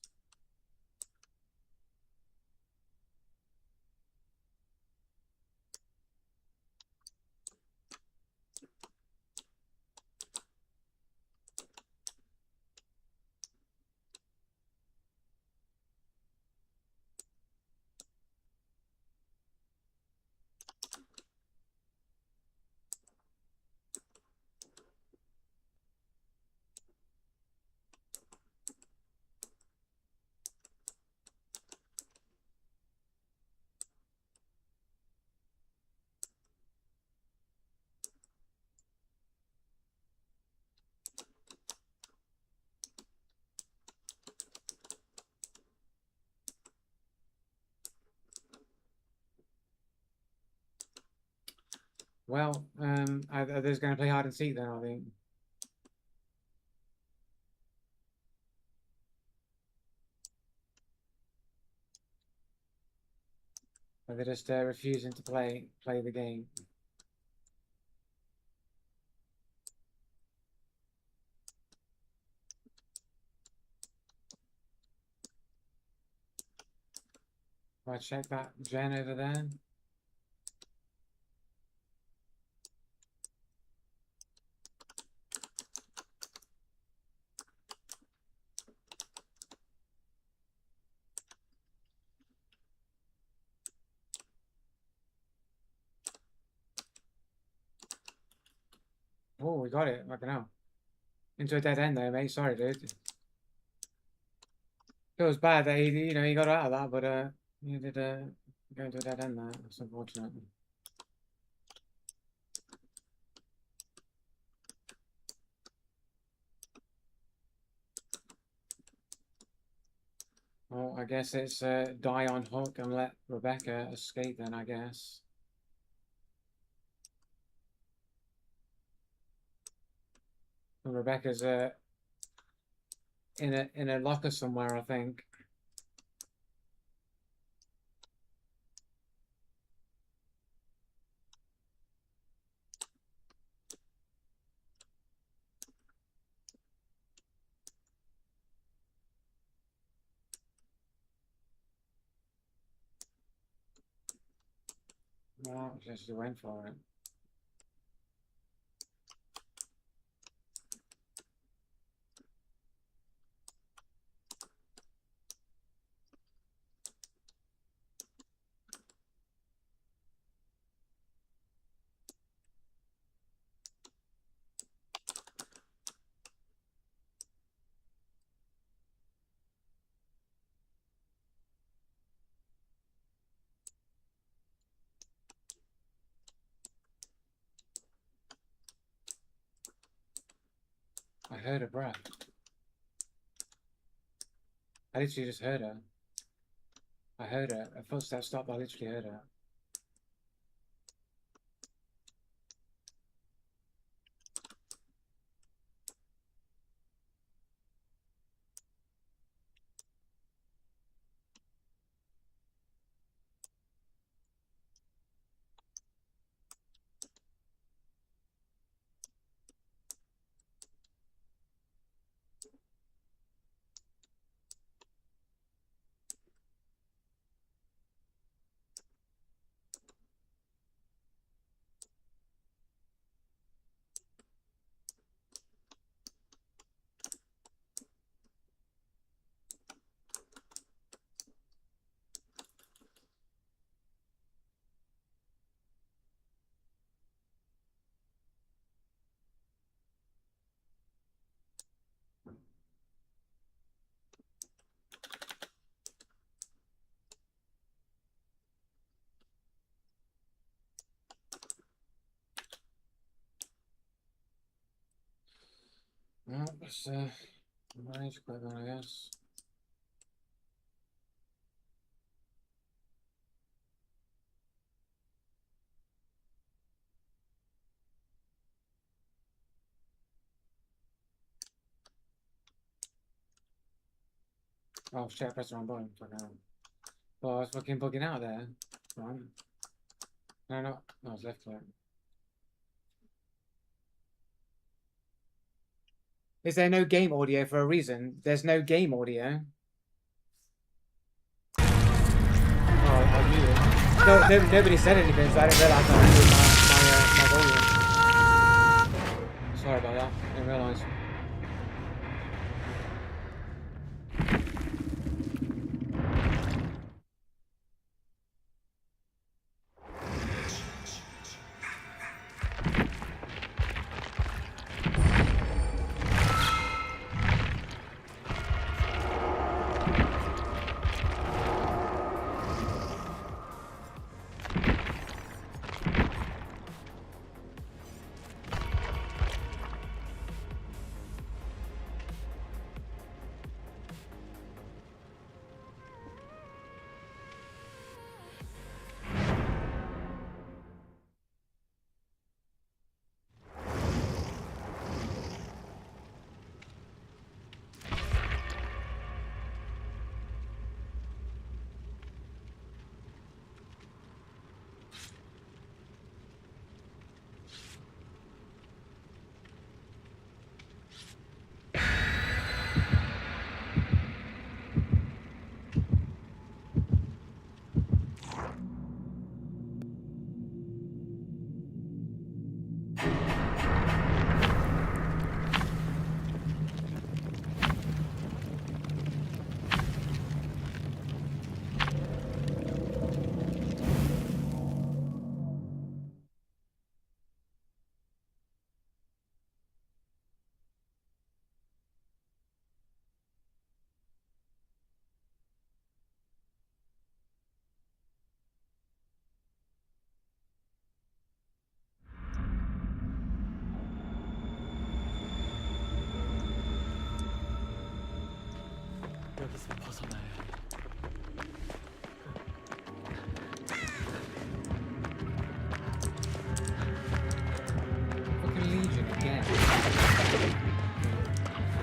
Well, are those going to play hide and seek then, I think. Or they're just refusing to play the game. If I check that gen over there. Oh, we got it. Fucking hell. Into a dead end though, mate. Sorry, dude. Feels bad that he got out of that, but he did go into a dead end there. That's unfortunate. Well, I guess it's die on hook and let Rebecca escape then, I guess. And Rebecca's in a locker somewhere, I think. Well, she actually went for it. I heard her breath. I literally just heard her. I heard her. A footstep stopped. I literally heard her. Well, let's manage quick one, I guess. Oh shit, I pressed the wrong button. Fucking hell. Oh, I was fucking bugging out there. Right. No, no, no, I was left click. Is there no game audio for a reason? There's no game audio. Oh, I knew it. No, nobody said anything, so I didn't realise I moved my volume. Sorry about that. I didn't realise. 여기서 벗어나야 해. Fucking Legion again.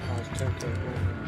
Oh, it's totally cool.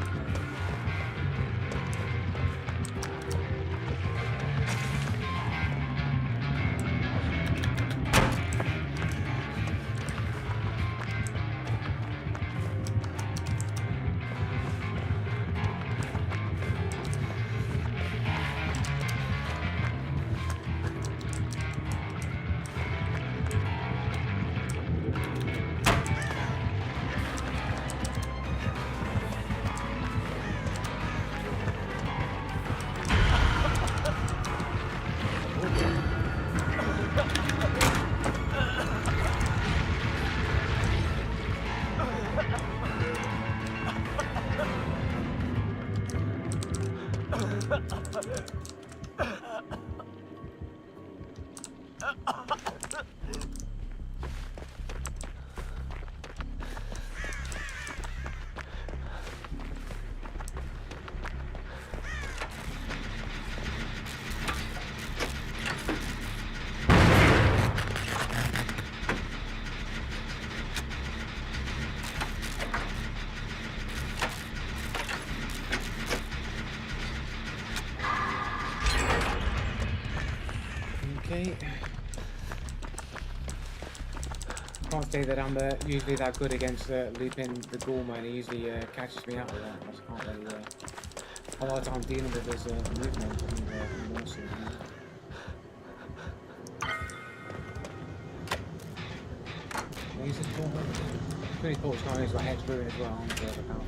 mate. Can't say that I'm usually that good against looping the Gorma, and he usually catches me out of that. I just can't really have a lot of time dealing with his movement and more so, you know? He's just cool. Pretty cool. It's got his head screwing as well on the account.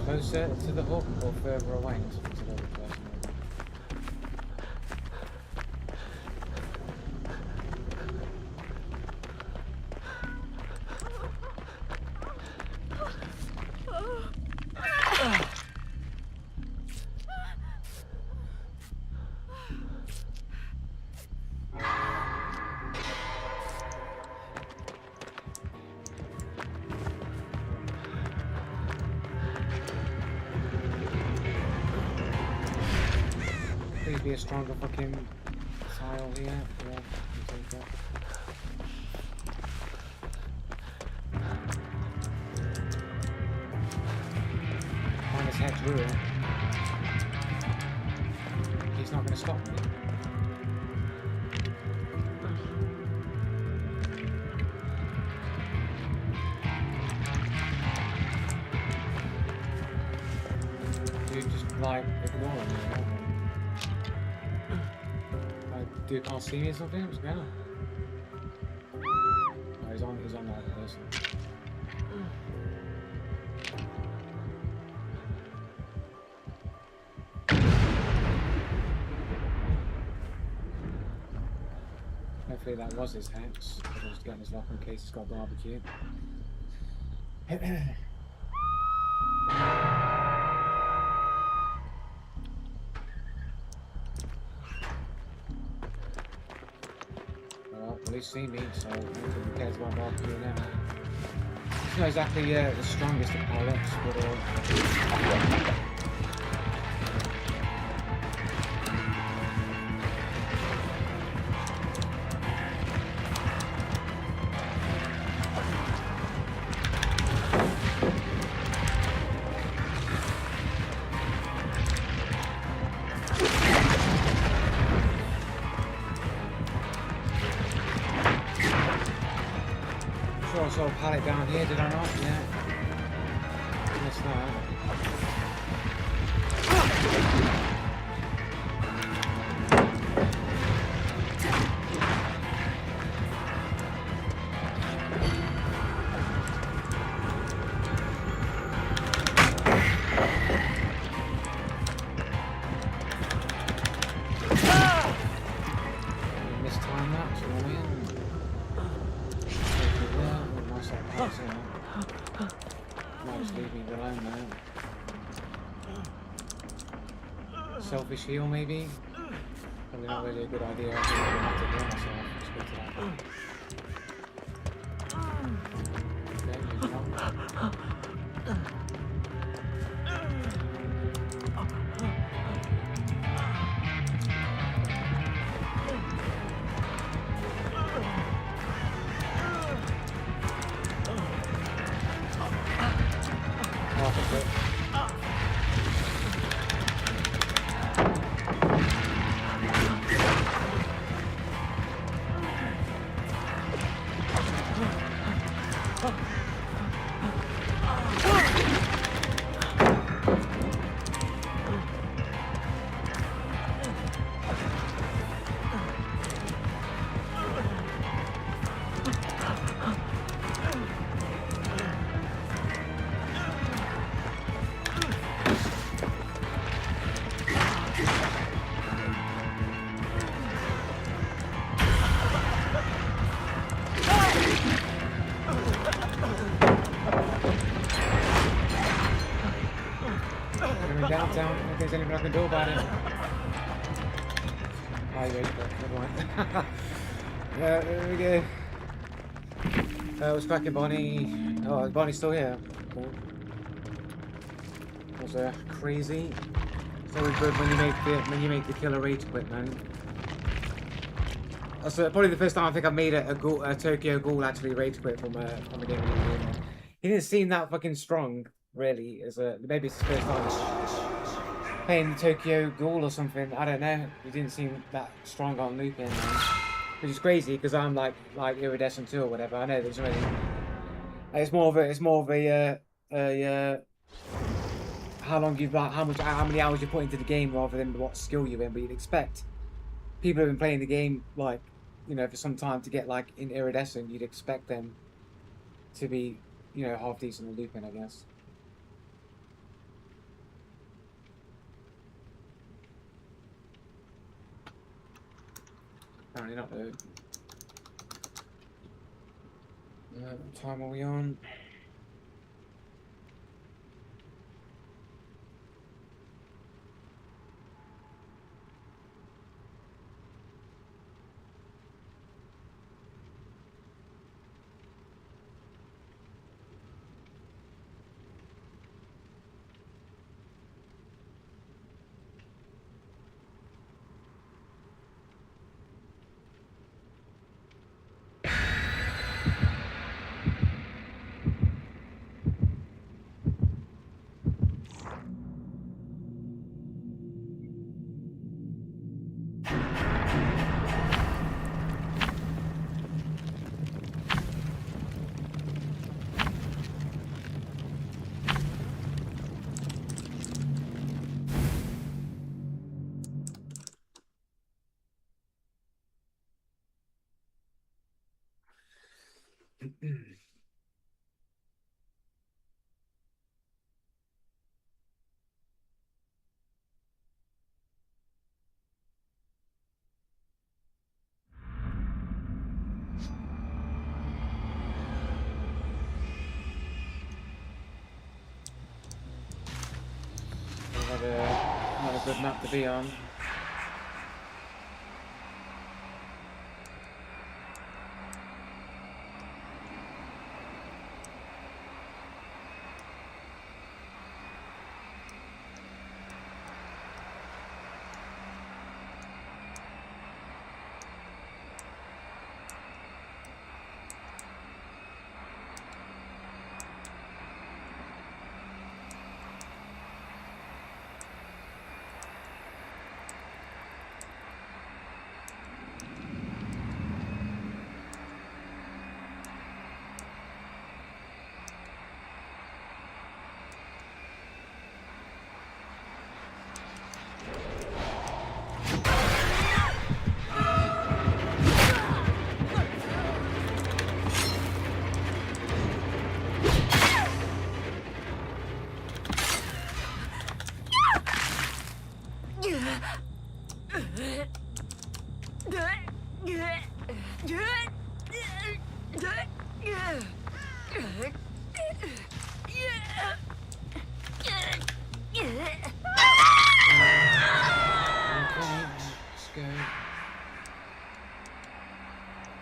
Closer to the hook or further away to the other person? Please be a stronger fucking tile here. Yeah, you take that. Find his head through it. He's not going to stop me. Dude, just like ignoring me. Right? Dude can't see me or something? What's going on? Oh, he's on that person. Hopefully that was his hex. I'll just get his lock in case he's got barbecue. At least see me, so I don't think he cares about barbecue now. He's not exactly the strongest of pilots, but I saw a pallet down here, did I not? Yeah. Missed that. Mistimed that, so we're in. Might just leave me alone now. Selfish heal maybe? Probably not really a good idea. I think I'm gonna have to heal myself. Just go to that. Okay, maybe not. in downtown. I don't think there's anything I can do about it. Oh, you ready? Never mind. Yeah, there we go. What's cracking, Bonnie? Oh, is Bonnie still here? Cool. Was crazy. It's always good when you make the killer rage quit, man. That's probably the first time I think I've made a Tokyo Ghoul actually rage quit from a game. He didn't seem that fucking strong, really. Maybe it's his first time playing the Tokyo Ghoul or something. I don't know. He didn't seem that strong on looping, man. Which is crazy because I'm like iridescent too or whatever. I know there's really. It's more of a how many hours you put into the game rather than what skill you're in. But you'd expect people who've been playing the game like, you know, for some time to get like in iridescent, you'd expect them to be, you know, half decent at looping, I guess. Apparently not though. What time are we on? Not a good map to be on.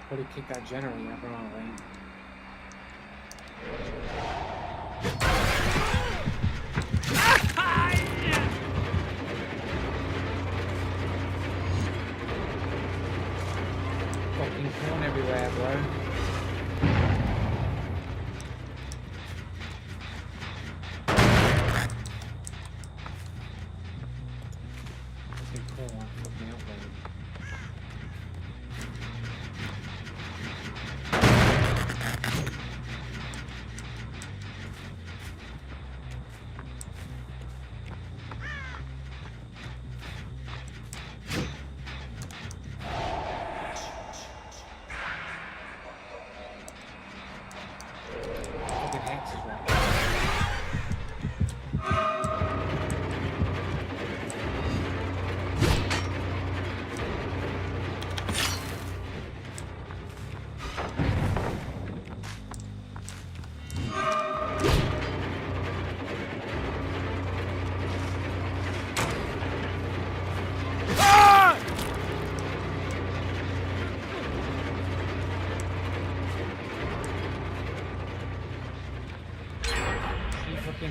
Probably kick that generator up, aren't we? Fucking corn everywhere, bro. Fucking corn, fuck me up, baby. Fucking hex is right.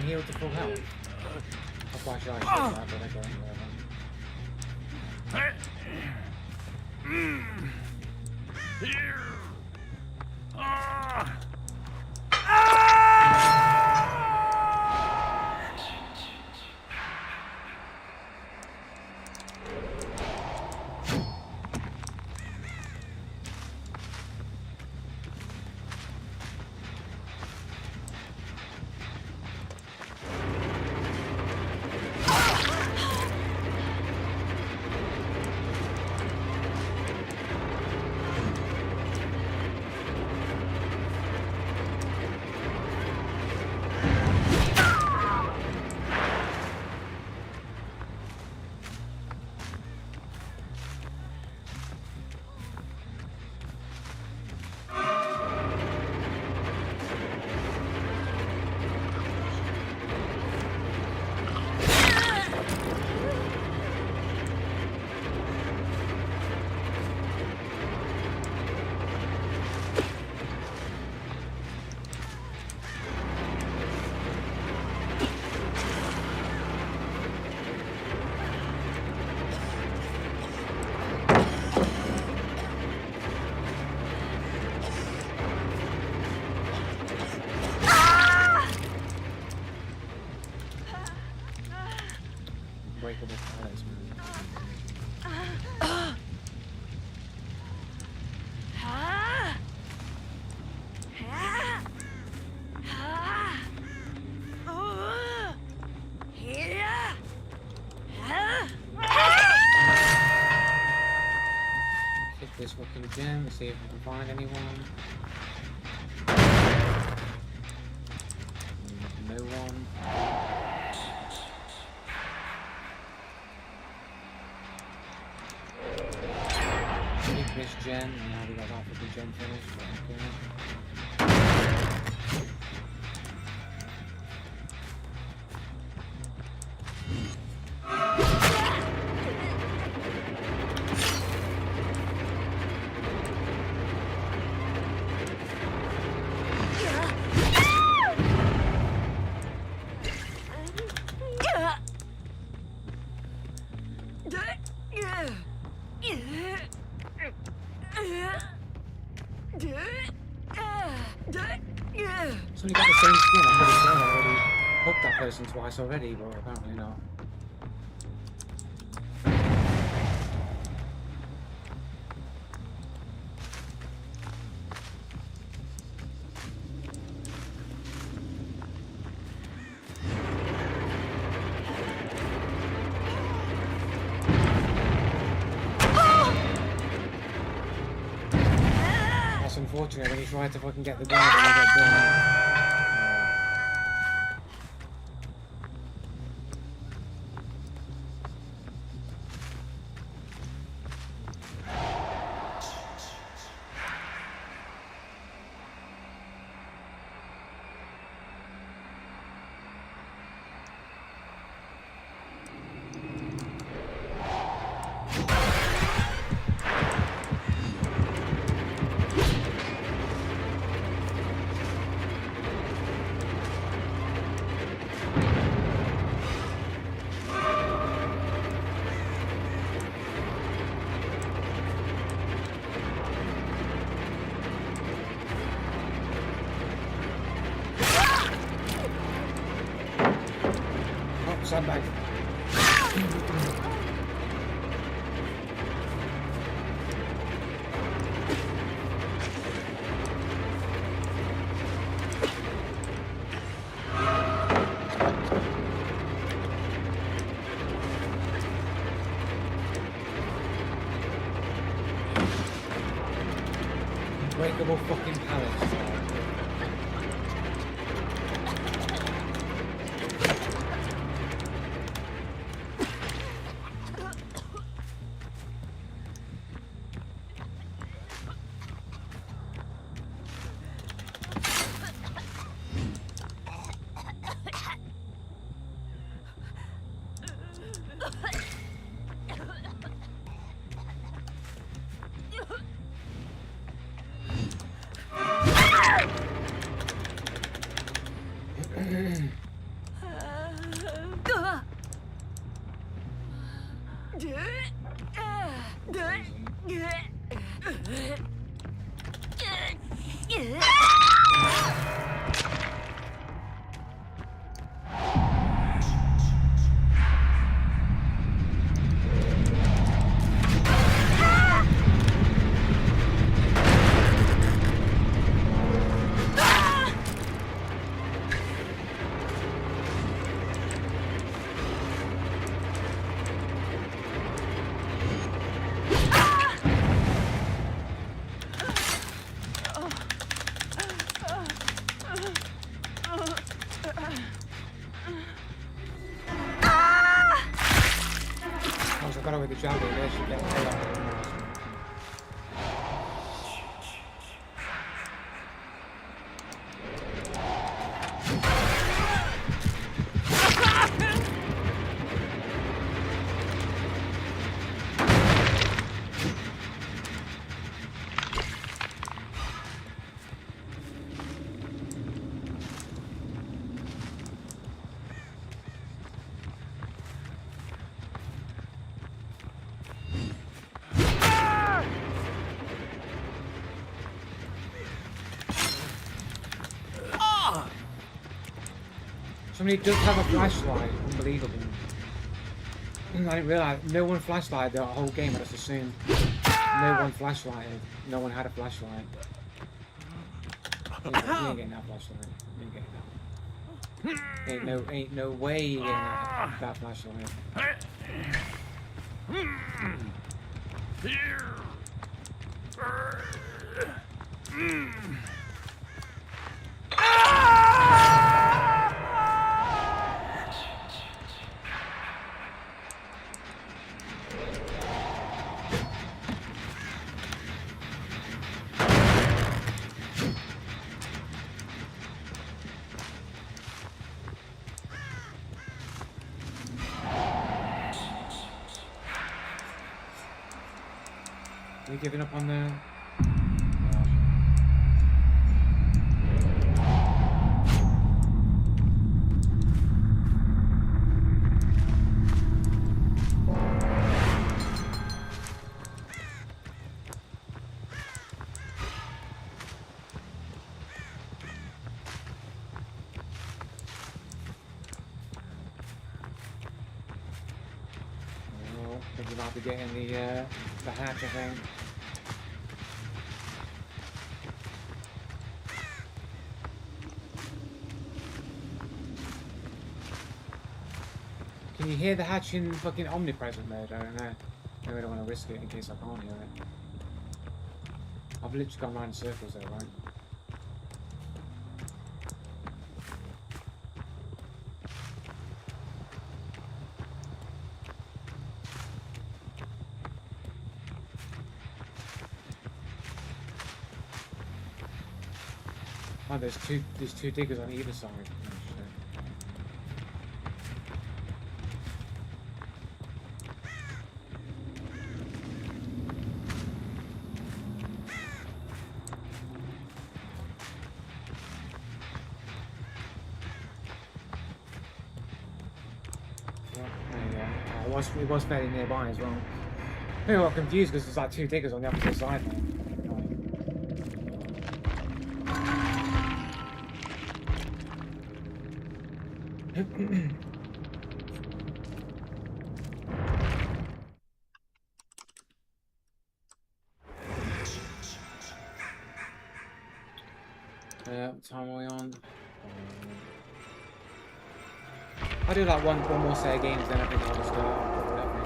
healed to full health. That's why I should that, but I don't. Here. Breakable pallets, man. Hit this fucking gem and see if we can find anyone. No one. Take this gem, and now we got half of the gem finished. Okay. Somebody got the same skin. I'm pretty sure I already hooked that person twice already, but apparently not. That's unfortunate when you try to fucking get the guard and you get done. Sandbag. Breakable fucking pallets. Once I got over the jungle, they should get a lot. Somebody does have a flashlight. Unbelievable. I didn't realise no one flashlighted the whole game. I just assumed no one flashlighted. No one had a flashlight. You ain't getting that flashlight. You ain't getting that. Ain't no way you getting that flashlight. Here. Are you giving up on the... Oh, I think you might be getting the hatch, I think. Can you hear the hatch in fucking omnipresent mode? I don't know. Maybe I don't want to risk it in case I can't hear it. I've literally gone round in circles there, right? Oh, there's two diggers on either side. Oh, shit. Well, there you go. It was fairly nearby as well. I got confused because there's like two diggers on the opposite side now. What time are we on? I'll do like one more set of games, then I think I'll just I'll put it up, mate.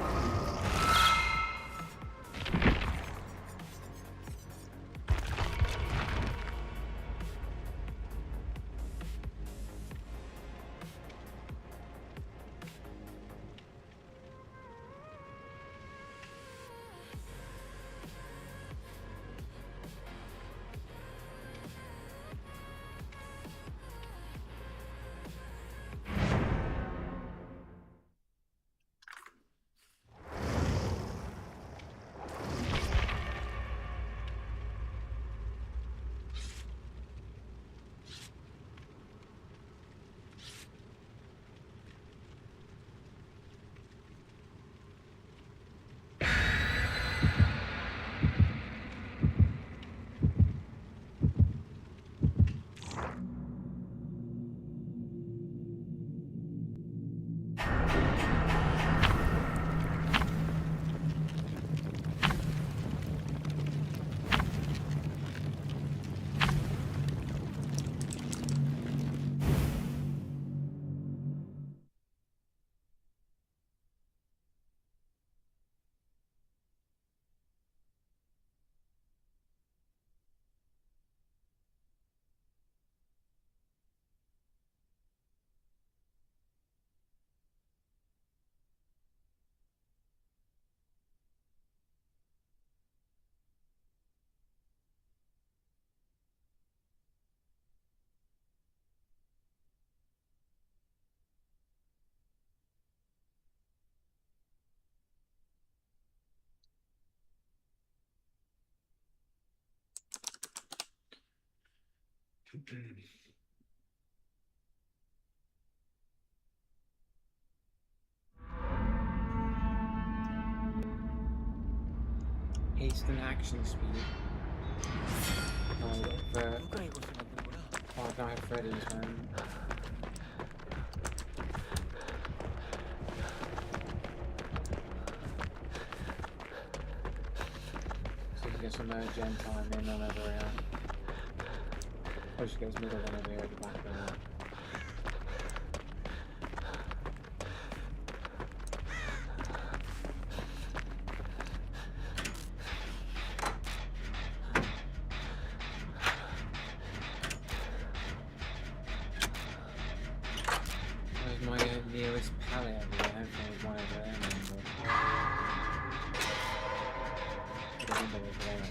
Haste and action speed. Oh, for 누가 이것을 만든 거야? oh, I don't have Freddy's man. So you can get some gen time in on over here. Or just get his middle one over here at the back there. Where's my nearest pallet over there? Hopefully there's one over there. Put a window over there at least.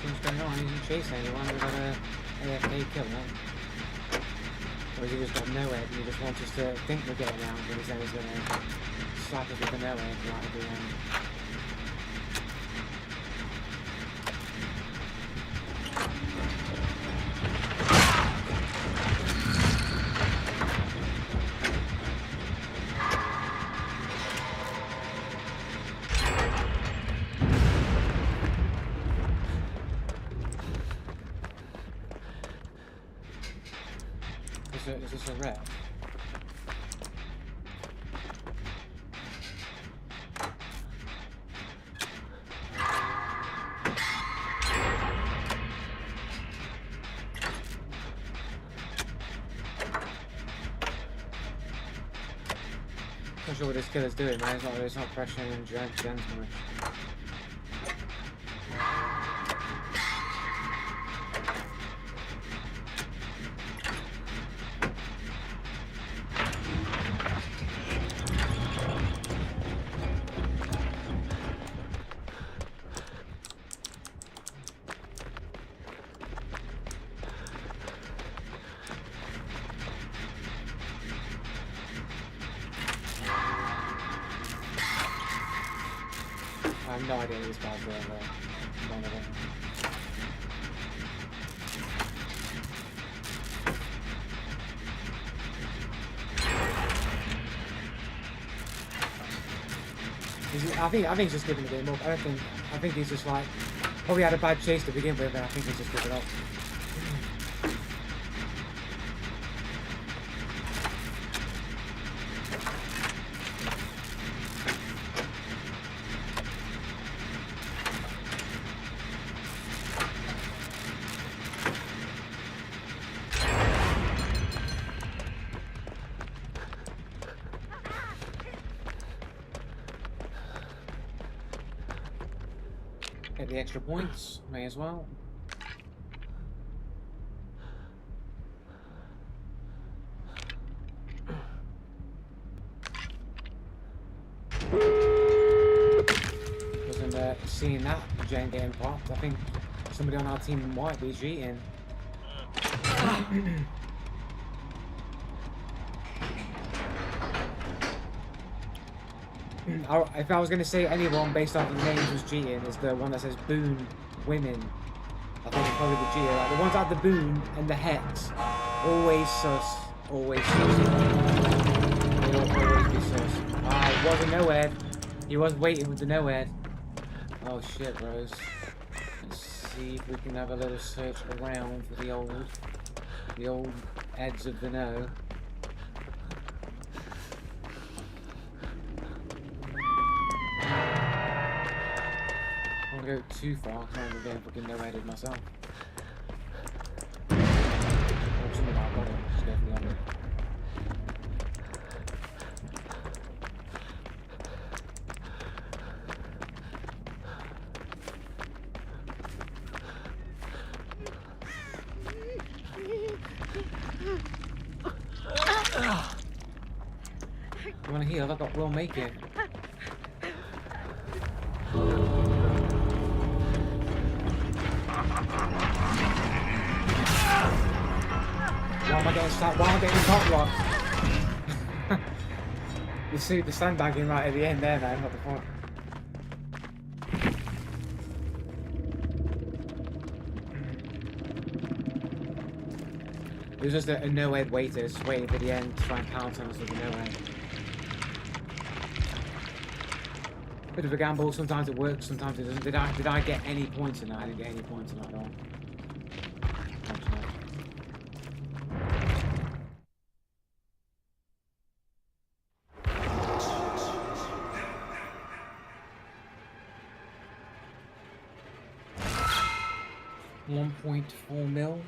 What's going on? He didn't chase anyone. We got a AFK kill, huh? Or has he just got nowhere and he just wants us to think we're getting out, but he's then he's going to slap us with a nowhere right at the end. Is this a rep? Not sure what this killer's doing, man. It's not pressuring Jen too much. I have no idea what these guys are doing though. None of them. I think he's just giving the game up. I think he's just like probably had a bad chase to begin with, and I think he's just giving up. Get the extra points, may as well. Wasn't seeing that Jane getting popped. I think somebody on our team might be cheating. If I was going to say anyone based off of the names was cheating, is the one that says Boon Women. I think it's probably the cheater. Like, the ones that have the Boon and the Hex, always sus. Always sus. They will always be sus. Ah, it wasn't nowhere. He was waiting with the nowhere. Oh shit, bros. Let's see if we can have a little search around for the old heads of the know. Go too far, because I'm getting fucking no-headed myself. Or something like that, just go for the other. want to heal? We'll make it. Why am I getting shot? Why am I getting top blocked? You see the sandbagging right at the end there, man. What the fuck? It was just a no-head waiter just waiting for the end to try and pounce on us with a no-head. Bit of a gamble. Sometimes it works, sometimes it doesn't. Did I get any points in that? I didn't get any points in that at all. $1.4 mil.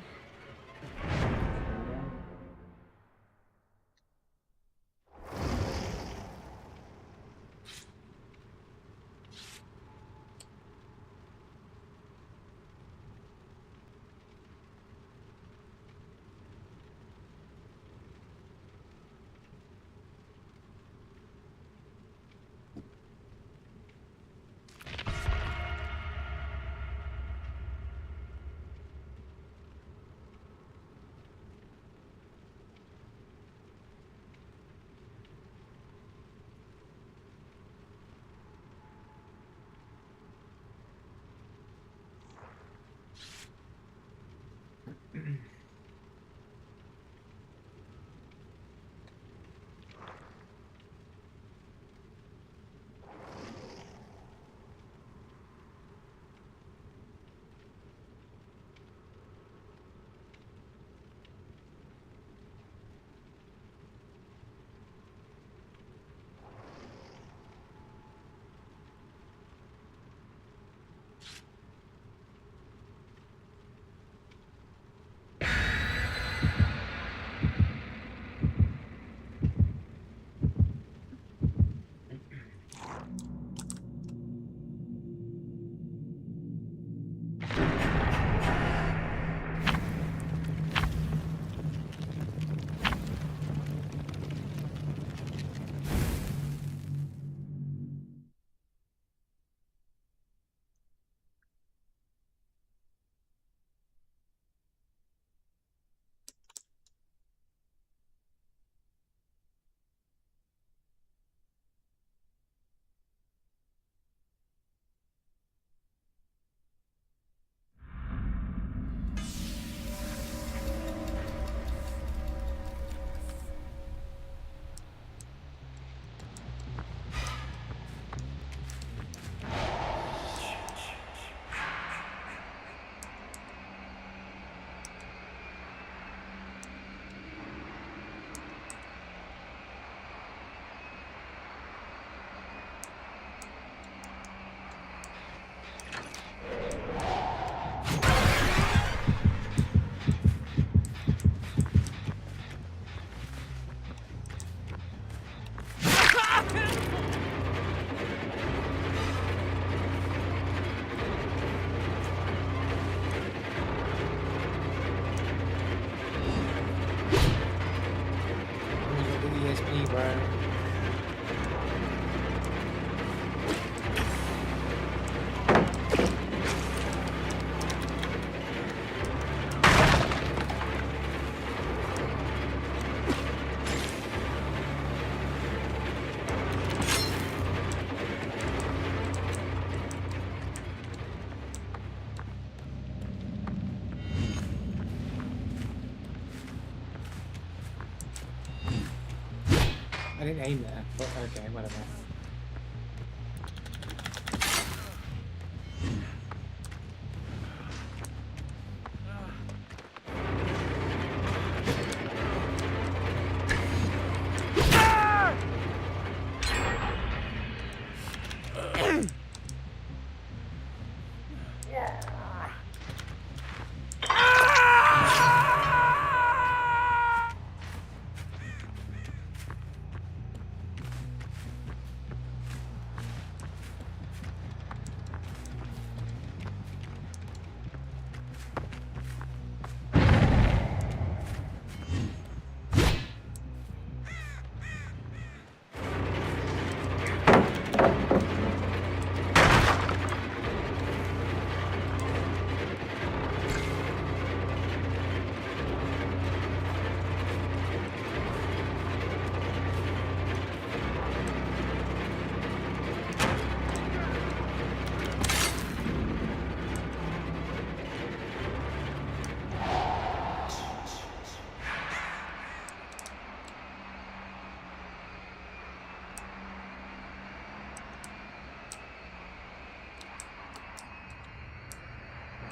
I didn't aim there, but okay, whatever.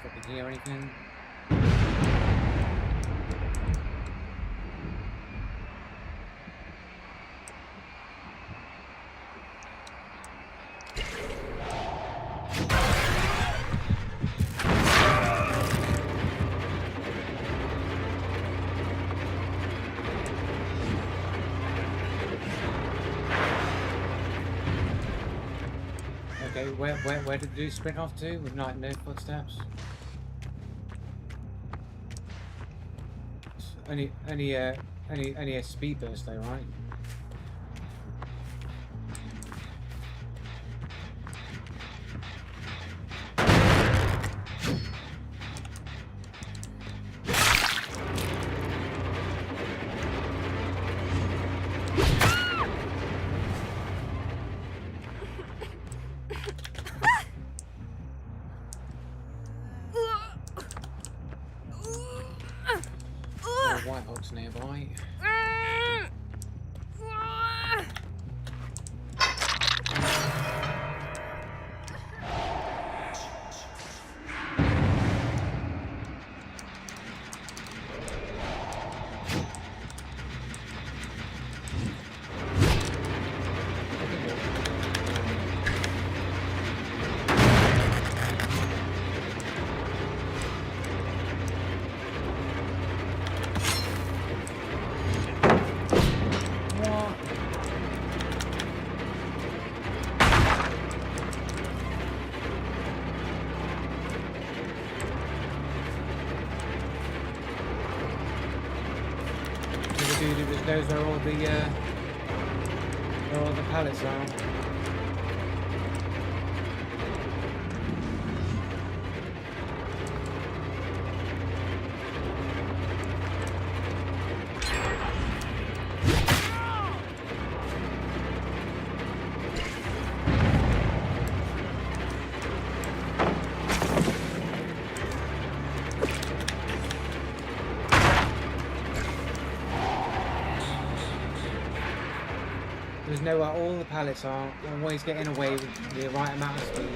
fucking hear anything. Okay, where did the dude sprint off to with no footsteps? Only a speed burst though, right? White Hawks nearby. The dude who just knows where all the pallets are. There's know where all the pallets are. Always getting away with the right amount of speed.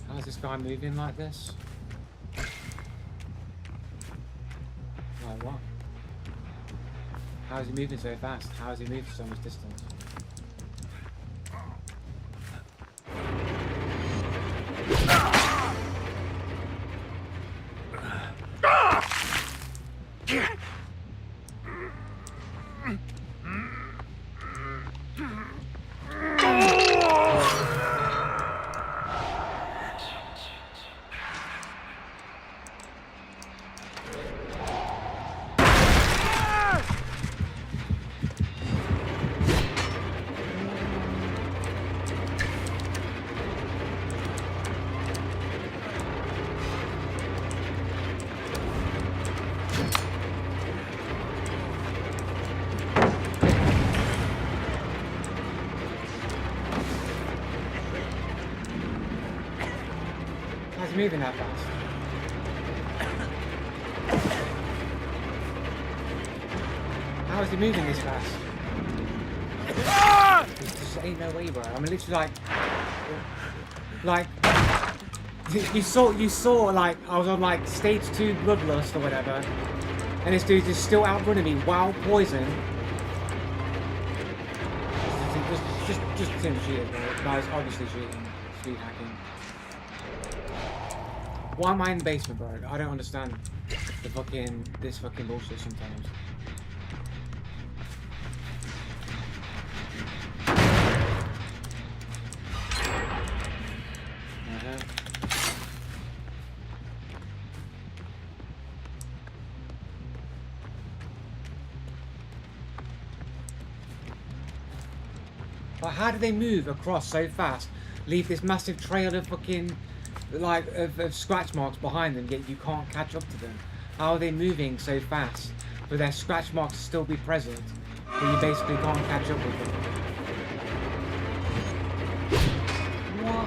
How's this guy moving like this? Like what? How is he moving so fast? How is he moving so much distance? How's he moving that fast? How is he moving this fast? There just ain't no way, bro. I'm literally like, you saw like I was on like stage 2 bloodlust or whatever, and this dude is still outrunning me while poison. Just him cheating, bro. No, he's obviously cheating. speed hacking. Why am I in the basement, bro? I don't understand this fucking bullshit sometimes. Like, how do they move across so fast? Leave this massive trail of fucking, like, of scratch marks behind them, yet you can't catch up to them. How are they moving so fast for their scratch marks to still be present, but you basically can't catch up with them? What?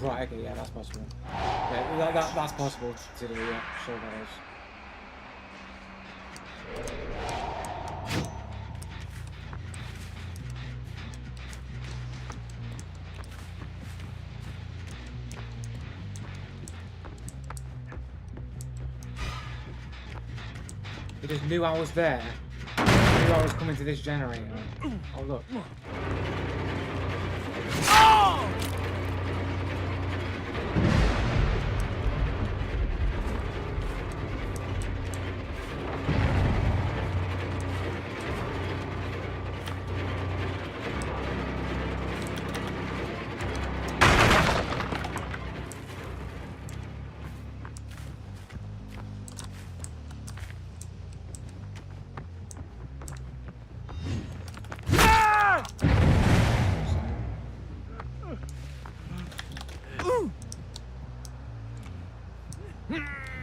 Right, okay, yeah, that's possible. Yeah, that's possible to do, yeah, sure that is. He just knew I was there. He knew I was coming to this generator. Oh, look.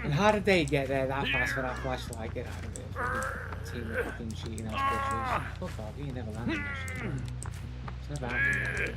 And how did they get there that fast with that flashlight? Get out of it. Fucking team of fucking cheating ass bitches. Fuck off, you ain't never landed that shit. It's never happened.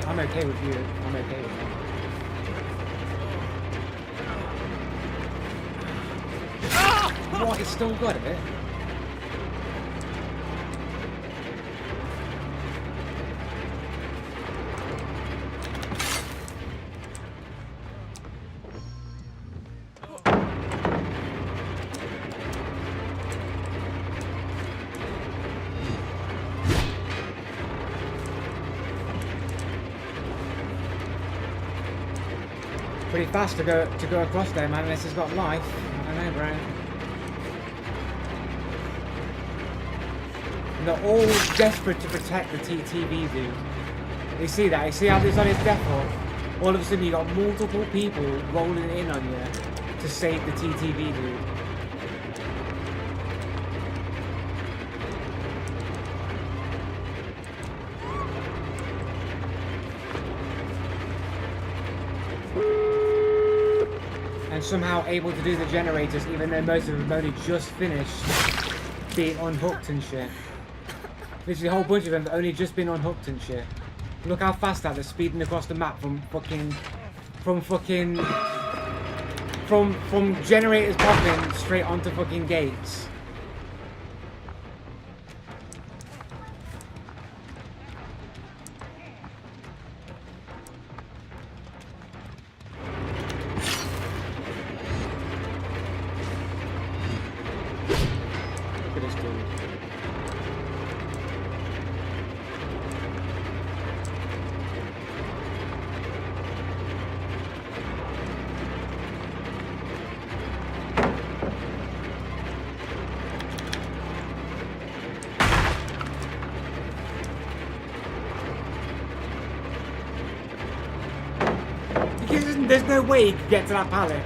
I'm okay with you. I'm okay with that. What? He's still got it? Pretty fast to go across there, man, unless he's got life. I don't know, bro. And they're all desperate to protect the TTV dude. You see that? You see how this on his death roll? All of a sudden you got multiple people rolling in on you to save the TTV dude. And somehow able to do the generators even though most of them have only just finished being unhooked and shit. Literally a whole bunch of them have only just been unhooked and shit. Look how fast that they're speeding across the map from generators popping straight onto fucking gates. There's no way he could get to that pallet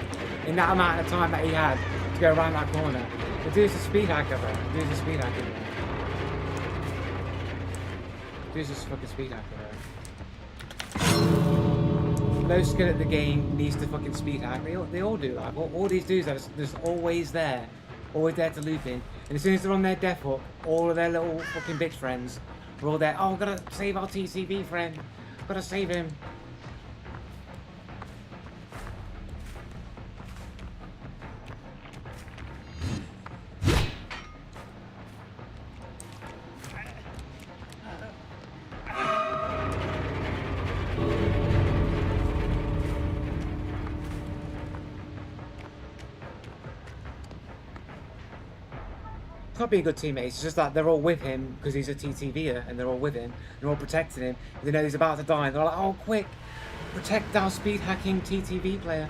in that amount of time that he had to go around that corner. The dude's a speed hacker, bro. The dude's a speed hacker, bro. The dude's just a fucking speed hacker, bro. No skill at the game needs to fucking speed hack. They all do that. All these dudes are just always there always there to loop in. And as soon as they're on their death hook, all of their little fucking bitch friends are all there. Oh, gotta save our TCV friend. Gotta save him. Not being good teammates, it's just that they're all with him because he's a TTVer and they're all with him. They're all protecting him. They know he's about to die and they're like, oh, quick, protect our speed hacking TTV player.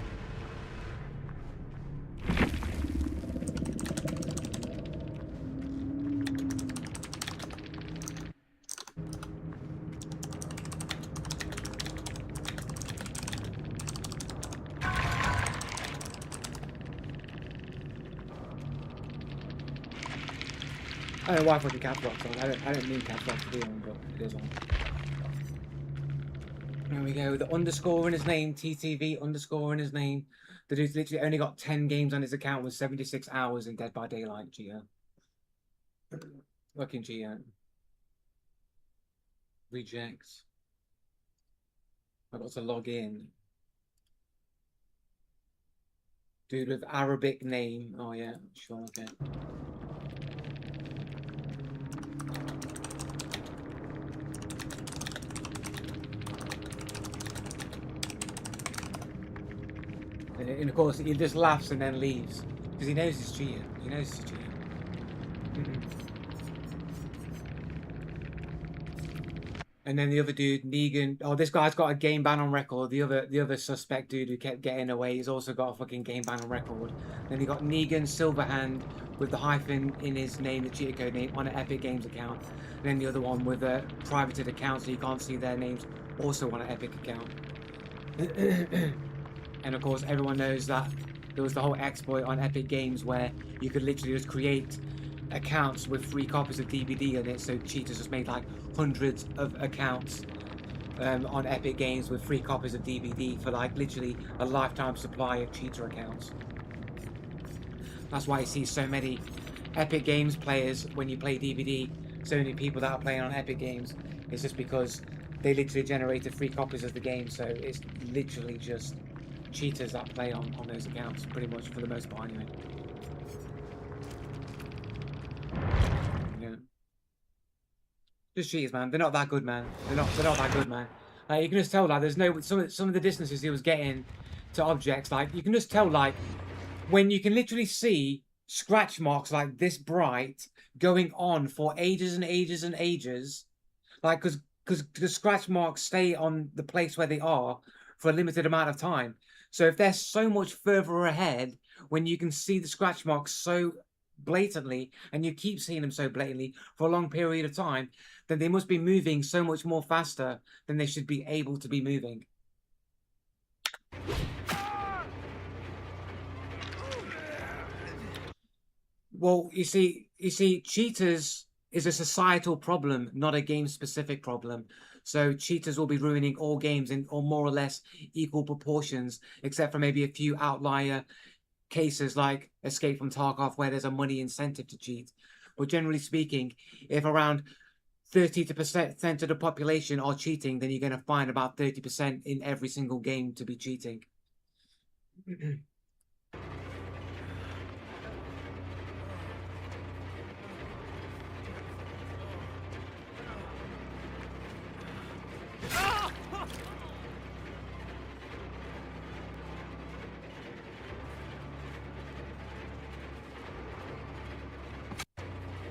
I don't know why I put the caps lock on. I don't mean caps lock to be on, but it is on. There we go. The underscore in his name, TTV underscore in his name. The dude's literally only got 10 games on his account with 76 hours in Dead by Daylight. Geo. Fucking Geo. Rejects. I've got to log in. Dude with Arabic name. Oh yeah, sure, okay. And of course, he just laughs and then leaves because he knows he's cheating. He knows he's cheating. And then the other dude, Negan. Oh, this guy's got a game ban on record. The other suspect dude who kept getting away, he's also got a fucking game ban on record. Then you got Negan Silverhand with the hyphen in his name, the cheater code name, on an Epic Games account. And then the other one with a privated account, so you can't see their names, also on an Epic account. And of course, everyone knows that there was the whole exploit on Epic Games where you could literally just create accounts with free copies of DBD in it. So cheaters just made like hundreds of accounts on Epic Games with free copies of DBD for like literally a lifetime supply of cheater accounts. That's why you see so many Epic Games players when you play DBD. So many people that are playing on Epic Games. It's just because they literally generated free copies of the game. So it's literally just cheaters that play on those accounts, pretty much for the most part anyway. Yeah. Just cheaters, man. They're not that good, man. They're not that good, man. Like, you can just tell, like, there's no some of the distances he was getting to objects. Like, you can just tell, like, when you can literally see scratch marks like this bright going on for ages and ages and ages, like, because the scratch marks stay on the place where they are for a limited amount of time. So if they're so much further ahead, when you can see the scratch marks so blatantly, and you keep seeing them so blatantly for a long period of time, then they must be moving so much more faster than they should be able to be moving. Well, you see, cheaters is a societal problem, not a game-specific problem. So cheaters will be ruining all games in or more or less equal proportions, except for maybe a few outlier cases like Escape from Tarkov, where there's a money incentive to cheat. But generally speaking, if around 30% of the population are cheating, then you're going to find about 30% in every single game to be cheating.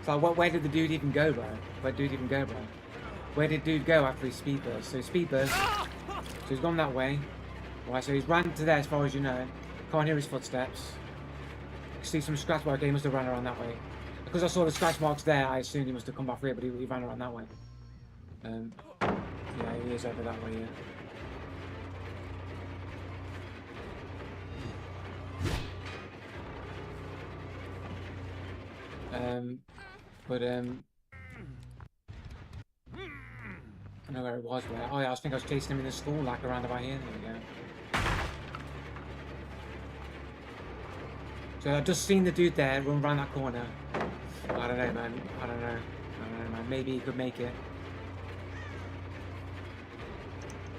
So where did the dude even go, bro? Where did dude even go, bro? Where did dude go after his speed burst? So speed burst. So he's gone that way. Right, so he's ran to there as far as you know. Can't hear his footsteps. See some scratch marks. Okay, he must have ran around that way. Because I saw the scratch marks there, I assumed he must have come back here, but he ran around that way. Yeah, he is over that way, yeah. I know where it was. Where? Oh yeah, I think I was chasing him in the school, like, around about here. There we go. Right, So I've just seen the dude there run around that corner. I don't know, man. I don't know, man. Maybe he could make it.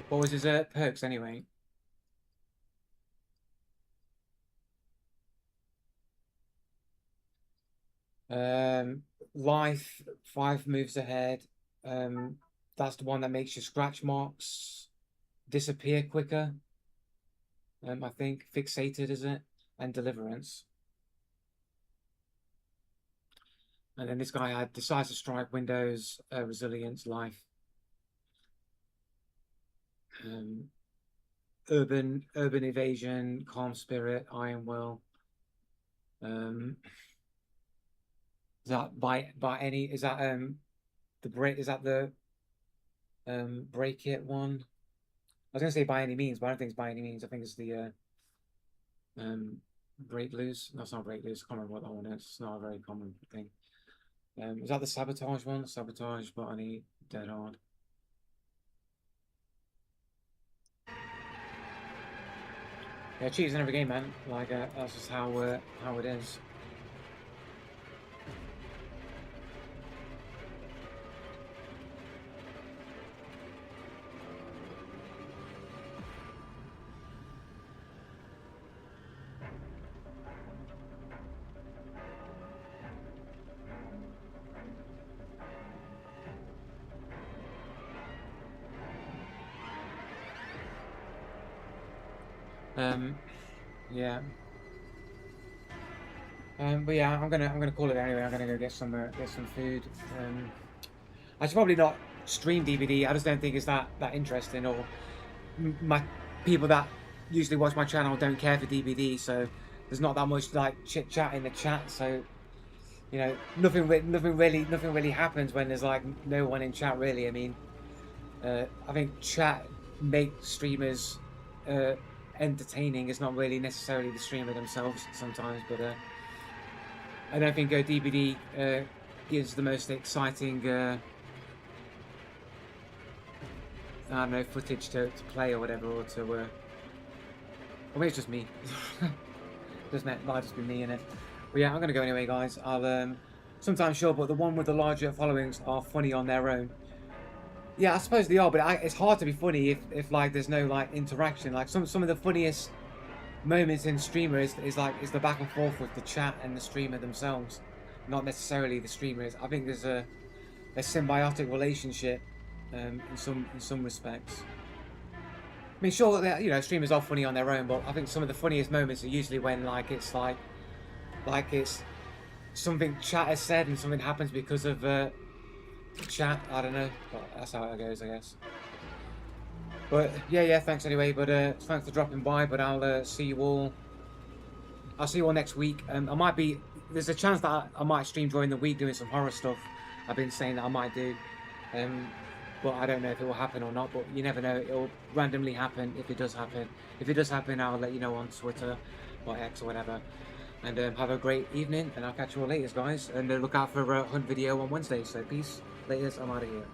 What was his perks anyway? Life, 5 moves ahead. That's the one that makes your scratch marks disappear quicker. I think fixated, is it? And deliverance. And then this guy had decisive strike, windows, resilience, life. Urban evasion, calm spirit, iron will. Is that by any? Is that the break? Is that the break it one? I was gonna say by any means, but I don't think it's by any means. I think it's the break loose. No, it's not break loose. I can't remember what that one is. It's not a very common thing. Is that the sabotage one? Sabotage, botany, dead hard. Yeah, cheats in every game, man. Like that's just how it is. Yeah. But yeah, I'm gonna call it anyway. I'm gonna go get some food. I should probably not stream DBD. I just don't think it's that interesting, or my people that usually watch my channel don't care for DBD, so there's not that much like chit chat in the chat. So you know, nothing really happens when there's like no one in chat really. I mean, I think chat makes streamers entertaining. It's not really necessarily the streamer themselves sometimes, but I don't think DBD gives the most exciting I don't know, footage to play or whatever, or to or maybe it's just me. Might just be me in it. But yeah, I'm gonna go anyway, guys. I'll sometimes sure, but the one with the larger followings are funny on their own. Yeah, I suppose they are, but it's hard to be funny if like there's no like interaction. Like some of the funniest moments in streamers is the back and forth with the chat and the streamer themselves, not necessarily the streamers. I think there's a symbiotic relationship in some respects. I mean, sure, that, you know, streamers are funny on their own, but I think some of the funniest moments are usually when it's something chat has said and something happens because of chat. I don't know, but that's how it goes, I guess. But yeah, thanks anyway. But thanks for dropping by. But I'll see you all. I'll see you all next week. There's a chance that I might stream during the week doing some horror stuff. I've been saying that I might do, but I don't know if it will happen or not. But you never know. It'll randomly happen if it does happen. If it does happen, I'll let you know on Twitter or X or whatever. And have a great evening, and I'll catch you all later, guys. And look out for a hunt video on Wednesday. So peace, laters, I'm out of here.